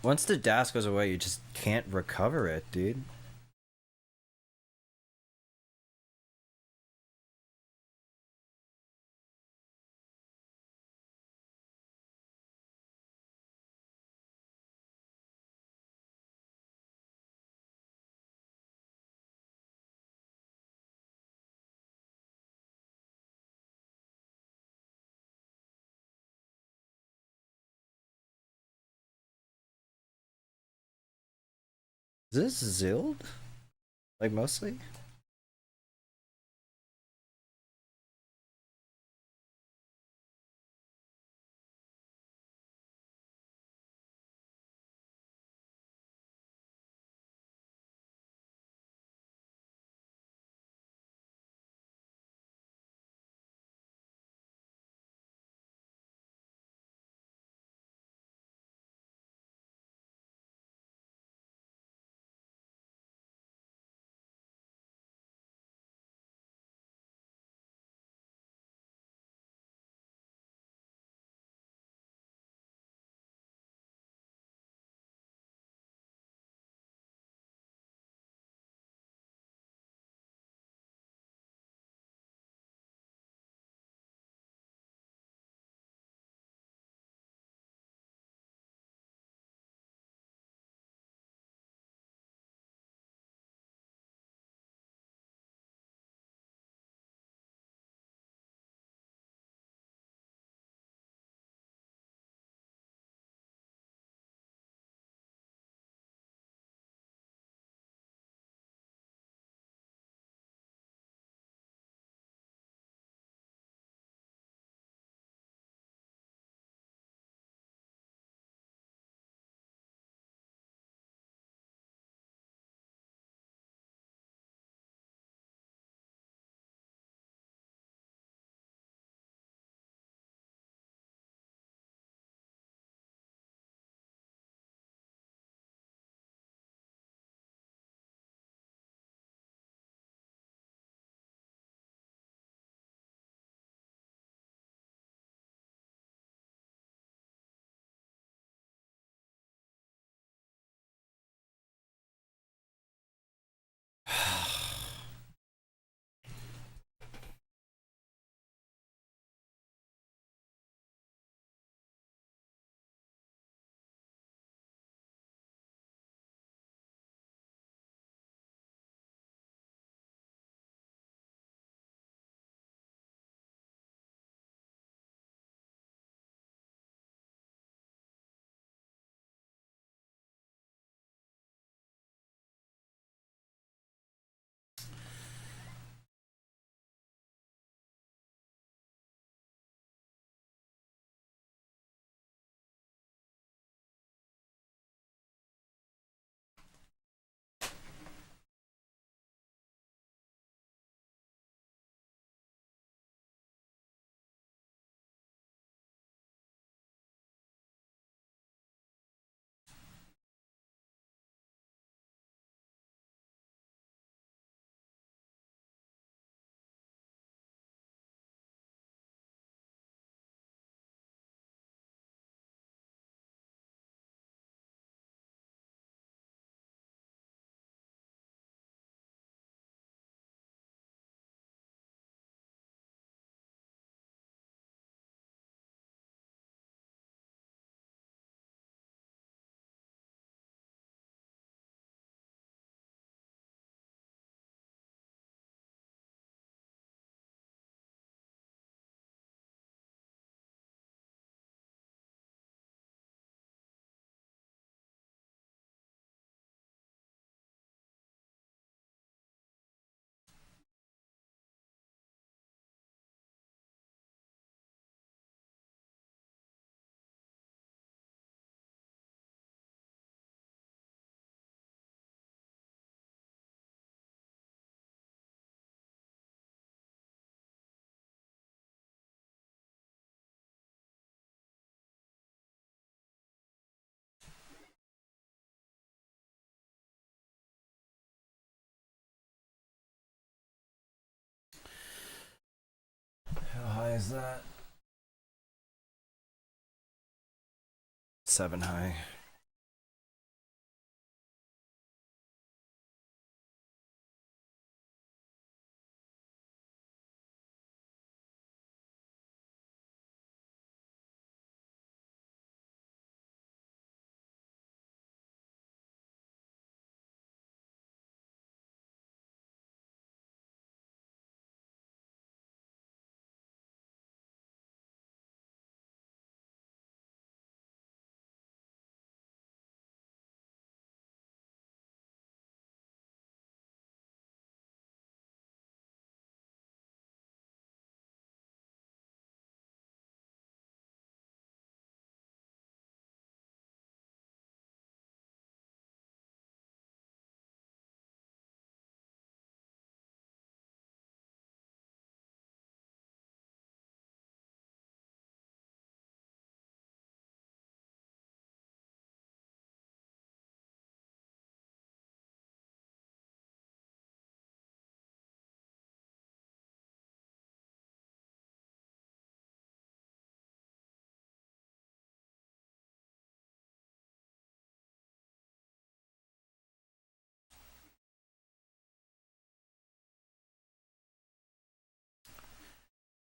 Once the dash goes away, you just can't recover it, dude. Is this Zild? Like, mostly? How high is that? 7 high.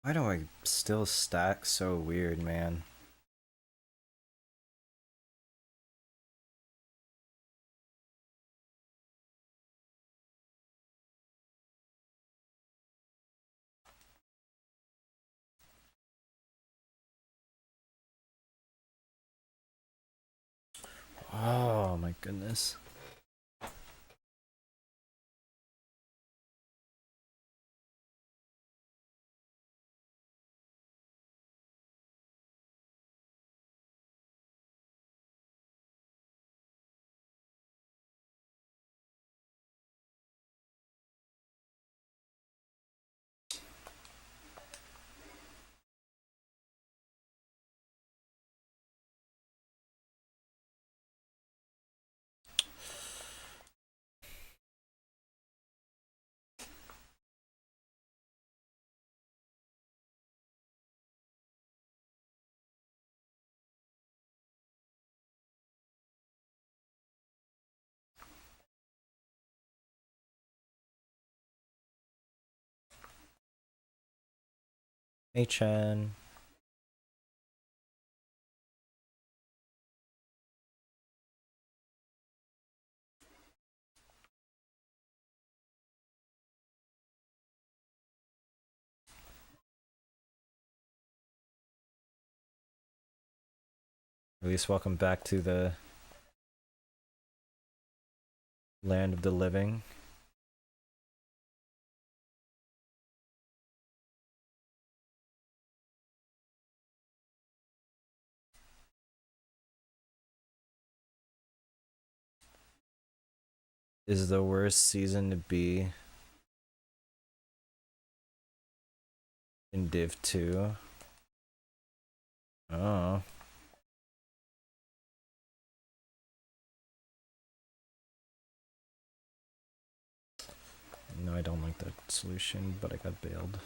Why do I still stack so weird, man? Oh my goodness. Hey Chen. At least welcome back to the land of the living. Is the worst season to be in Div 2? Oh. No, I don't like that solution, but I got bailed.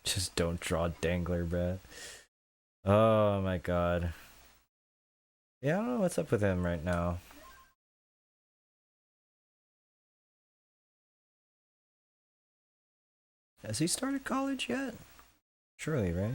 Just don't draw Dangler, bruh. Oh my god. Yeah, I don't know what's up with him right now. Has he started college yet? Surely, right?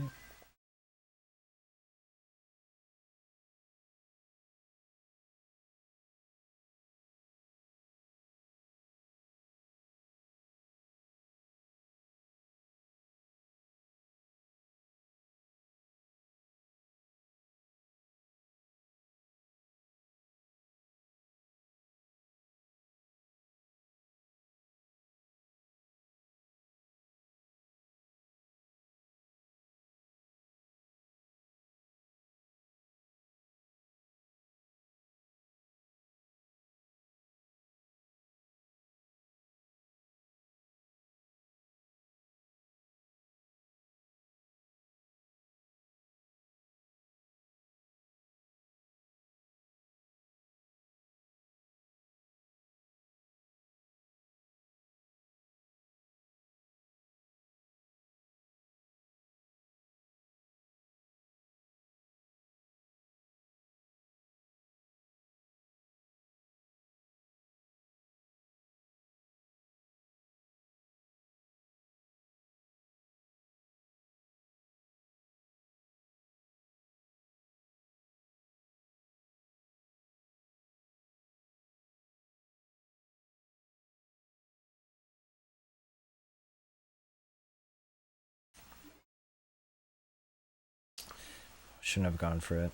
Shouldn't have gone for it.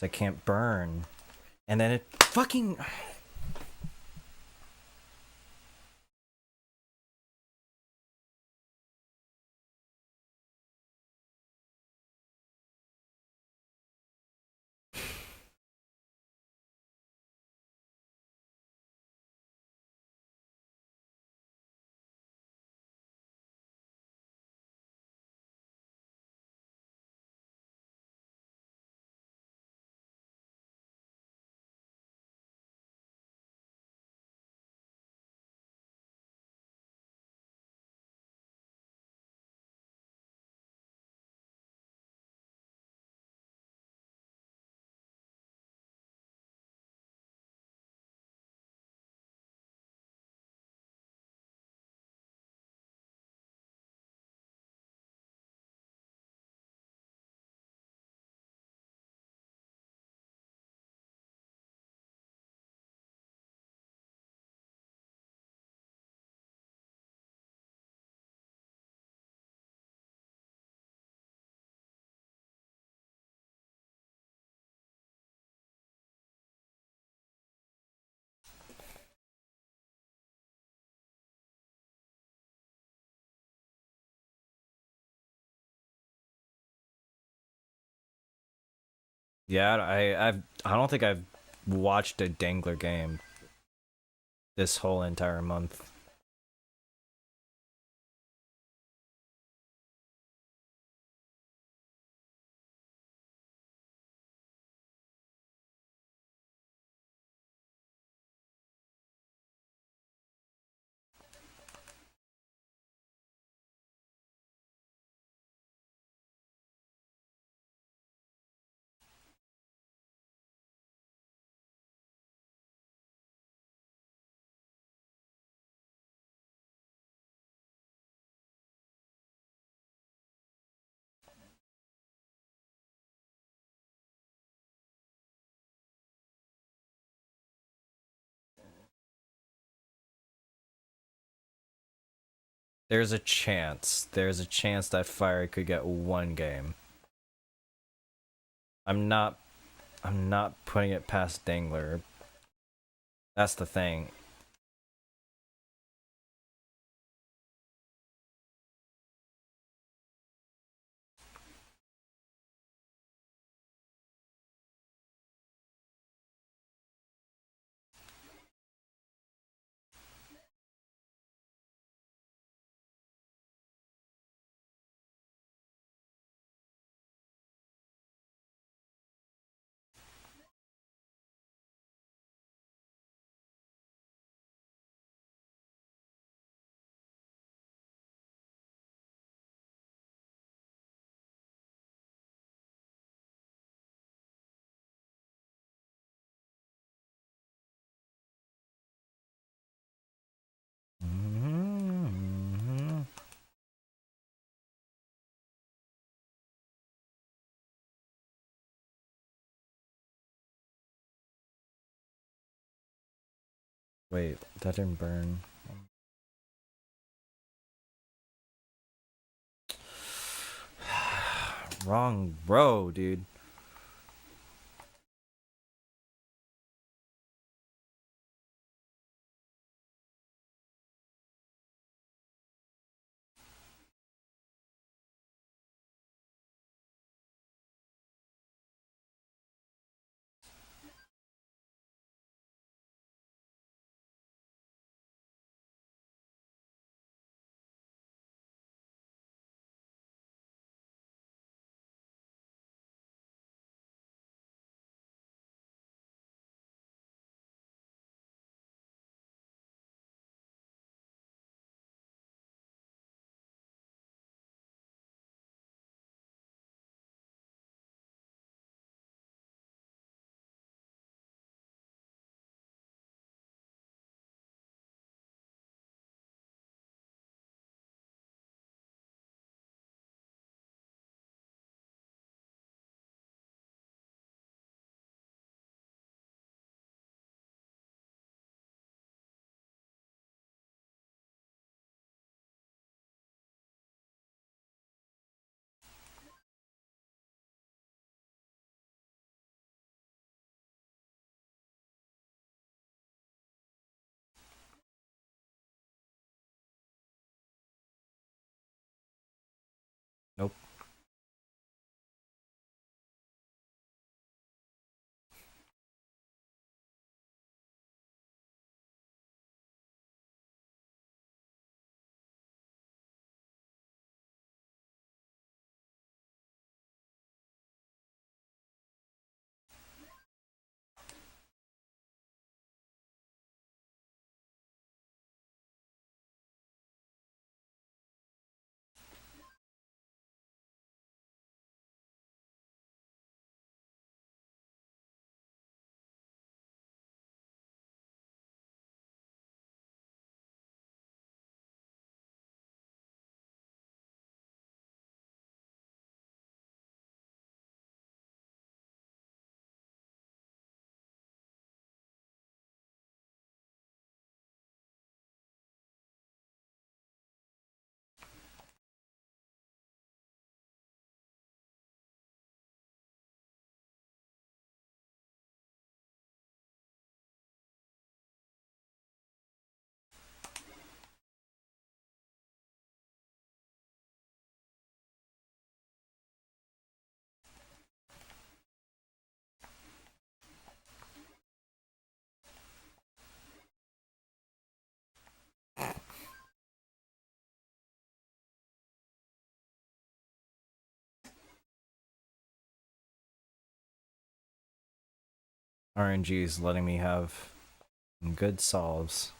I can't burn. And then it fucking... Yeah, I don't think I've watched a Dangler game this whole entire month. There's a chance. There's a chance that Fire could get one game. I'm not putting it past Dangler. That's the thing. Wait, that didn't burn. Wrong row, dude. Nope. RNG is letting me have some good solves.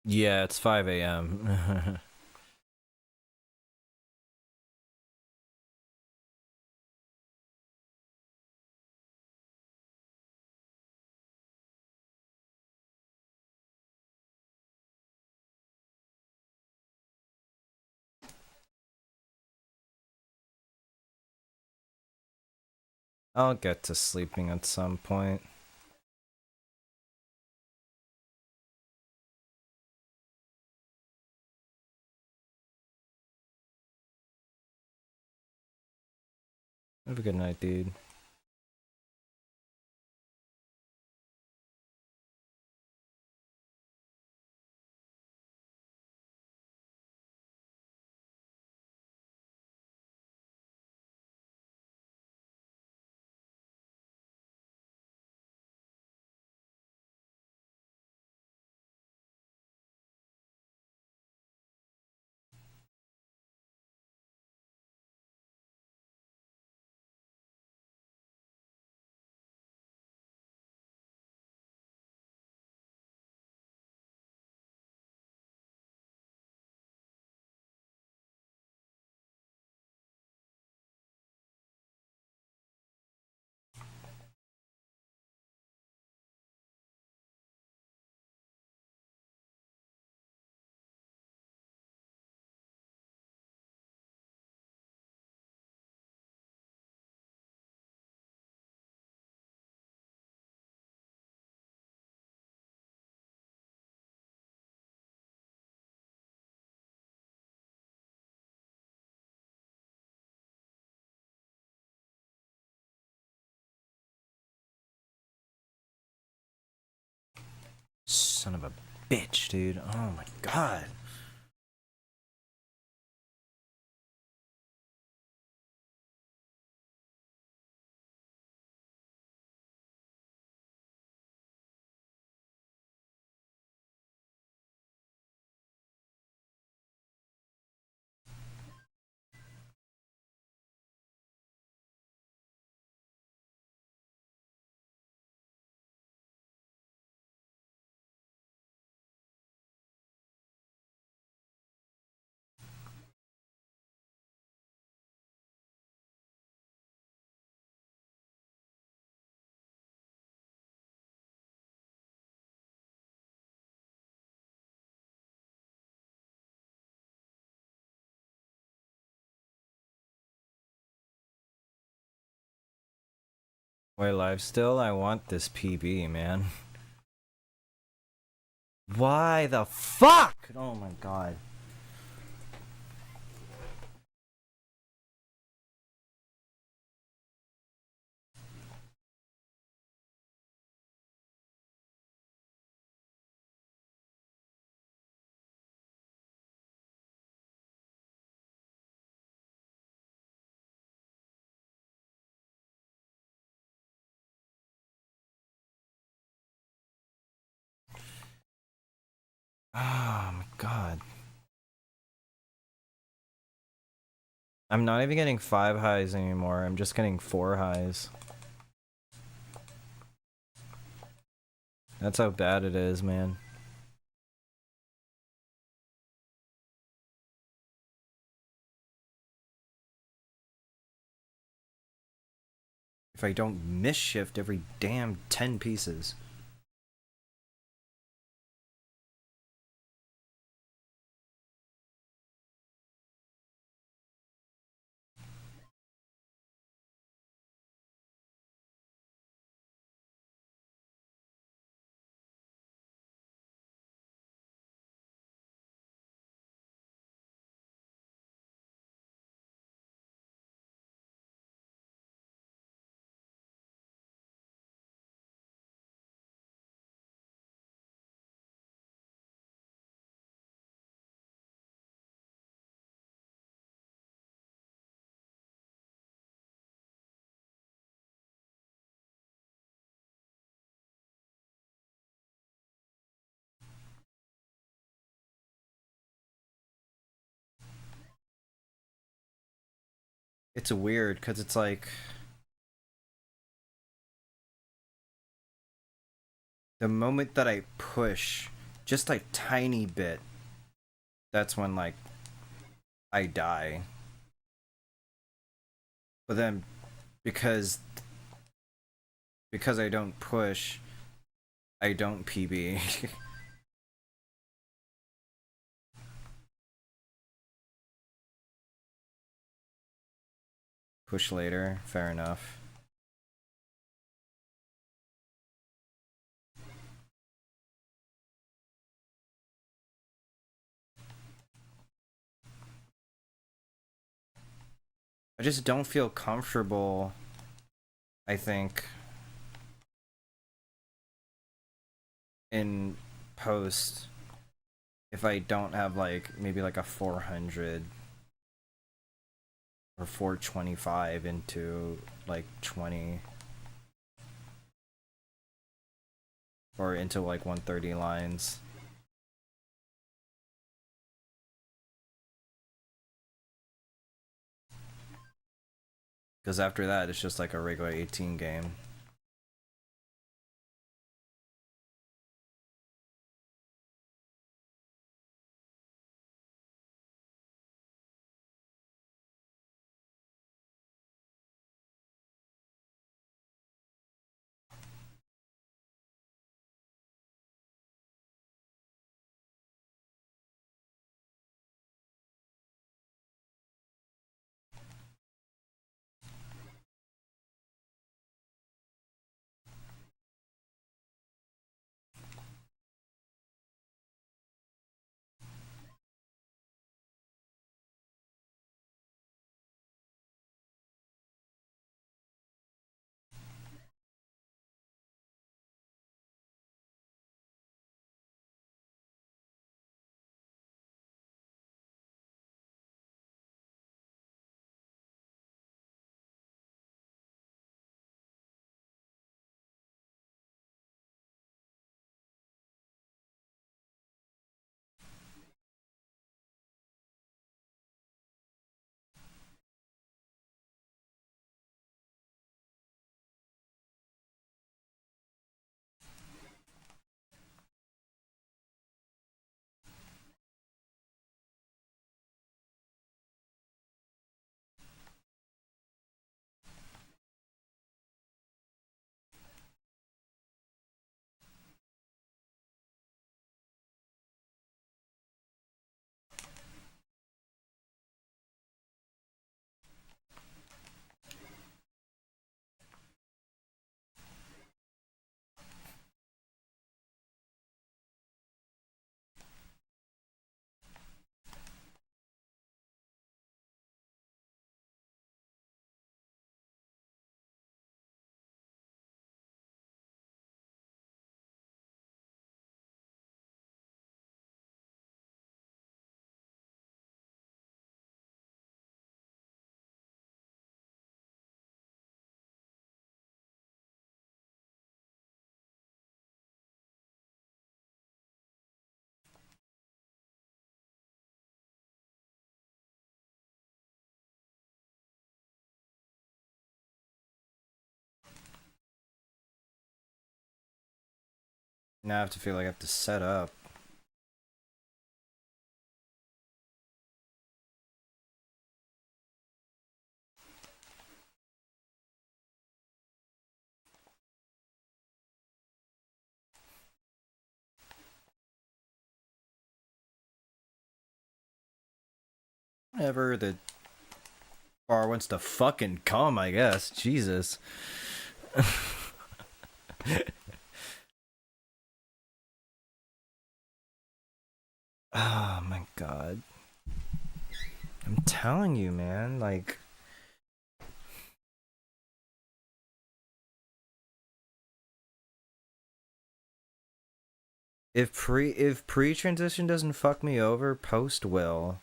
Yeah, it's 5 a.m. I'll get to sleeping at some point. Have a good night, dude. Son of a bitch, dude. Oh my god. Wait, live still? I want this PB, man. Why the fuck? Oh my god. Oh my god. I'm not even getting 5 highs anymore. I'm just getting 4 highs. That's how bad it is, man. If I don't miss shift every damn 10 pieces. It's weird because it's like the moment that I push just a tiny bit, that's when like I die. But then because I don't push, I don't PB. Push later, fair enough. I just don't feel comfortable, I think, in post if I don't have like maybe like a 400 or 425 into like 20 or into like 130 lines. Because after that, it's just like a regular 18 game. Now I have to feel like I have to set up. Whenever the bar wants to fucking come, I guess. Jesus. Oh my god. I'm telling you, man, like if pre-transition doesn't fuck me over, post will.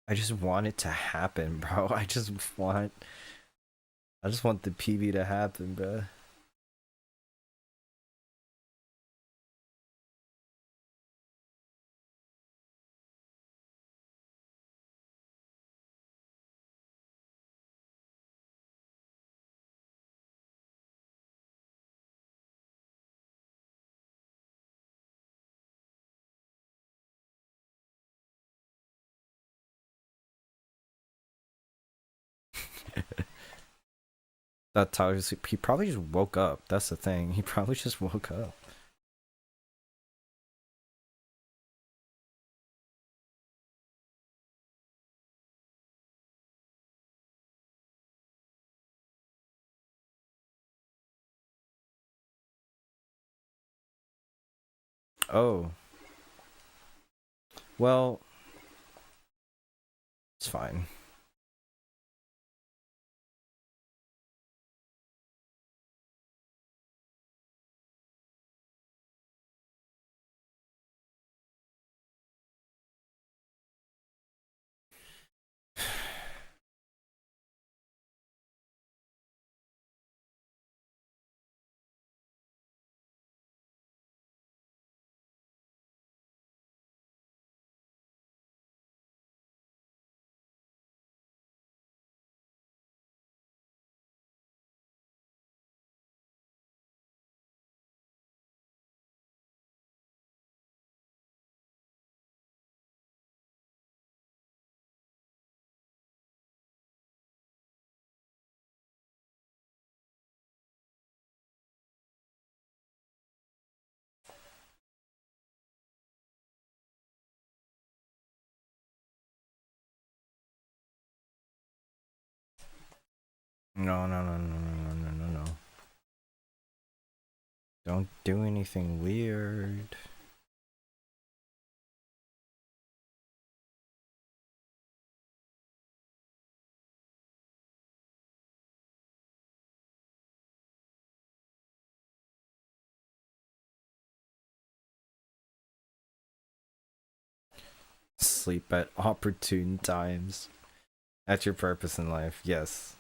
I just want it to happen, bro. I just want the PB to happen, bro. That Tyler, he probably just woke up. That's the thing. He probably just woke up. Oh. Well, it's fine. No, no, no, no, no, no, no, no. Don't do anything weird. Sleep at opportune times. That's your purpose in life, yes.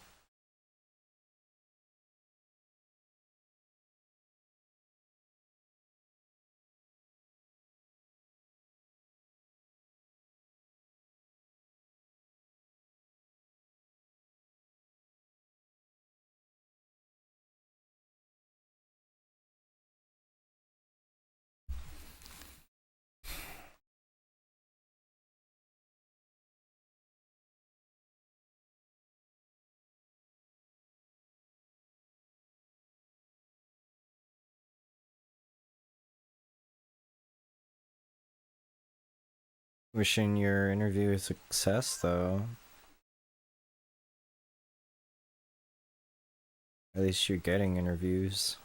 Wishing your interview a success, though. At least you're getting interviews.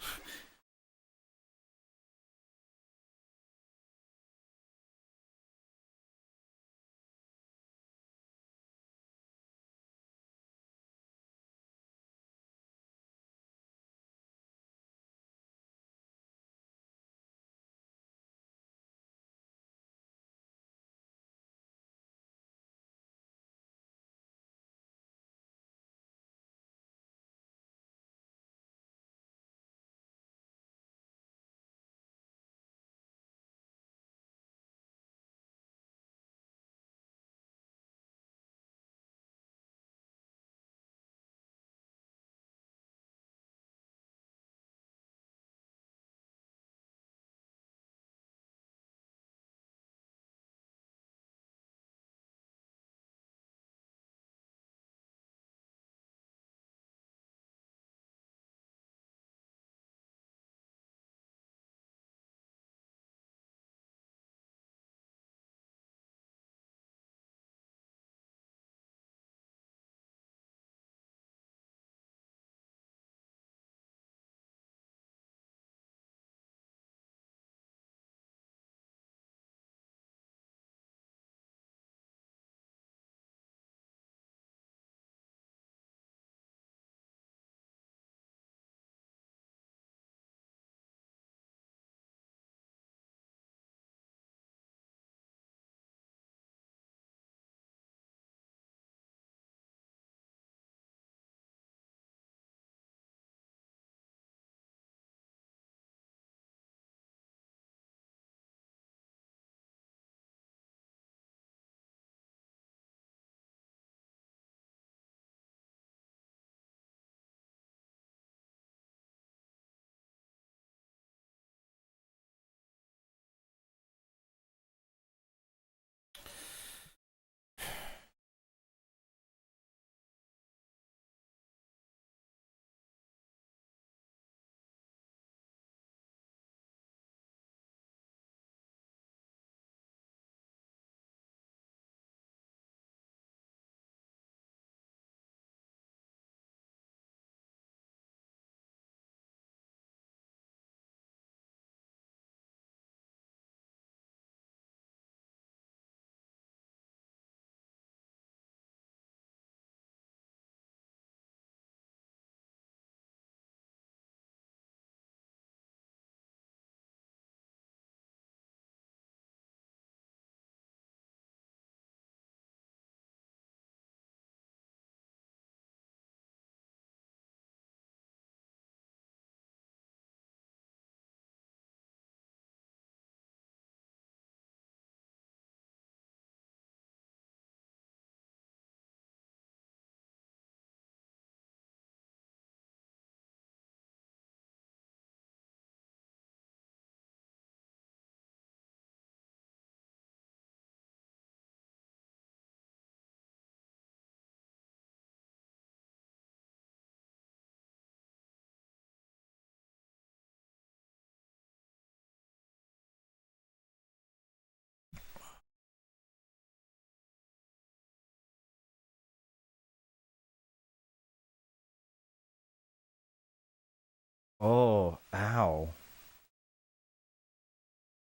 Ow.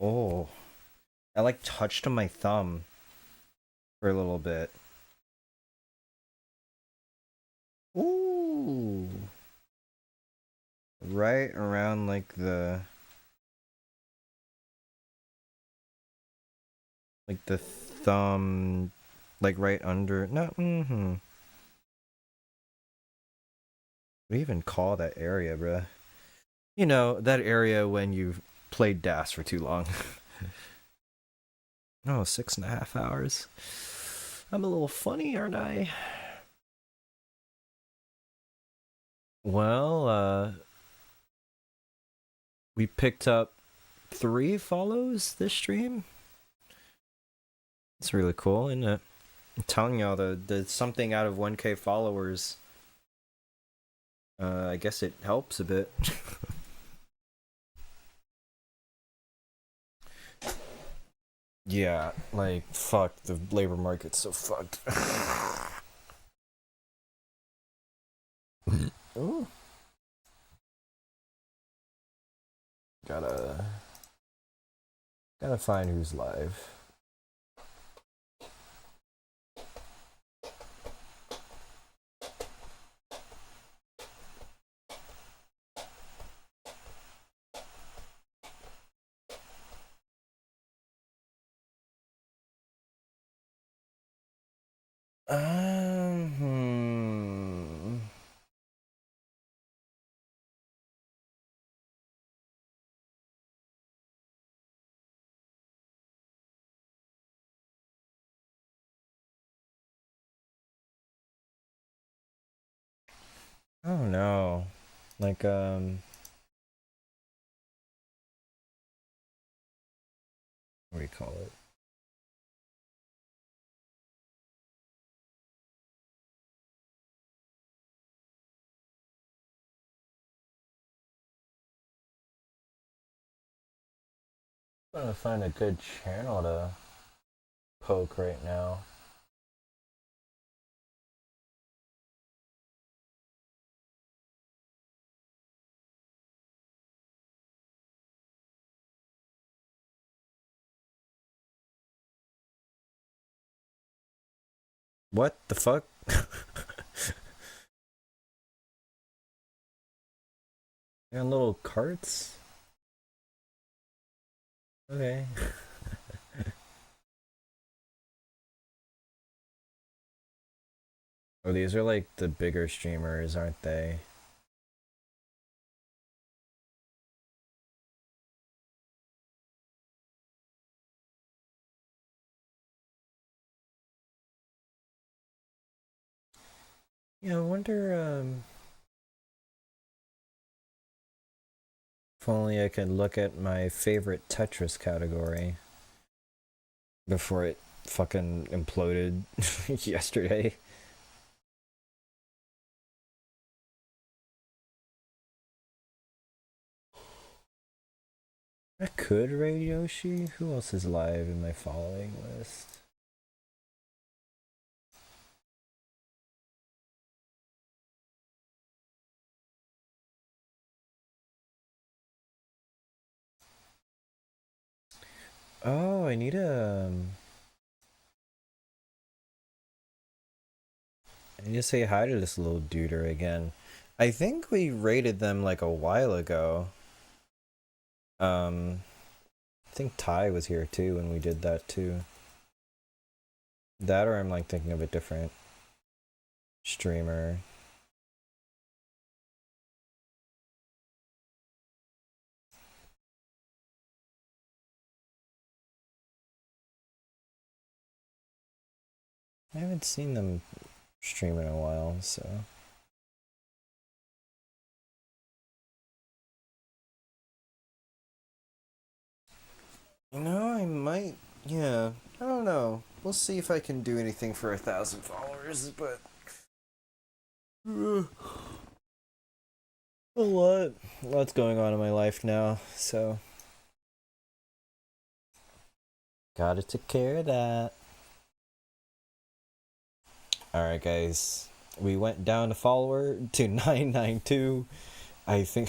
Oh. I like touched my thumb for a little bit. Ooh. Right around like the thumb, like right under. No, What do you even call that area, bruh? You know, that area when you've played DAS for too long. Oh, 6.5 hours. I'm a little funny, aren't I? Well, we picked up 3 follows this stream. It's really cool, isn't it? I'm telling y'all, there's something out of 1K followers. I guess it helps a bit. Yeah, like, fuck, the labor market's so fucked. Ooh. Gotta find who's live. Hmm. Oh no. Like, what do you call it? I'm trying to find a good channel to poke right now. What the fuck? They're on little carts? Okay. Oh, these are like the bigger streamers, aren't they? Yeah, I wonder, if only I could look at my favorite Tetris category before it fucking imploded yesterday. I could raid Yoshi. Who else is live in my following list? Oh, I need to say hi to this little duder again. I think we raided them like a while ago. I think Ty was here too when we did that too. That, or I'm like thinking of a different streamer. I haven't seen them stream in a while, so. You know, I might, yeah, I don't know. We'll see if I can do anything for 1,000 followers, but a lot's going on in my life now, so gotta take care of that. Alright guys, we went down a follower to 992. I think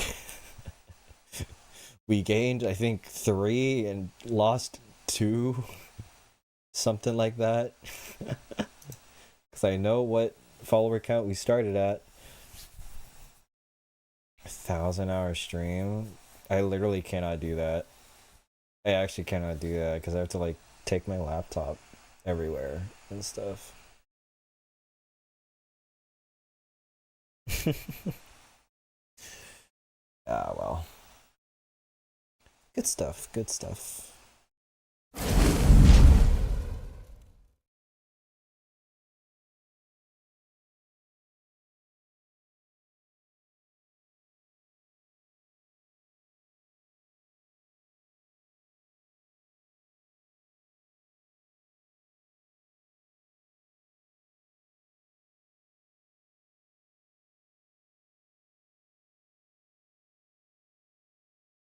we gained, I think, 3 and lost 2. Something like that. Because I know what follower count we started at. 1,000-hour stream. I literally cannot do that. I actually cannot do that because I have to like take my laptop everywhere and stuff. Ah, well. Good stuff, good stuff.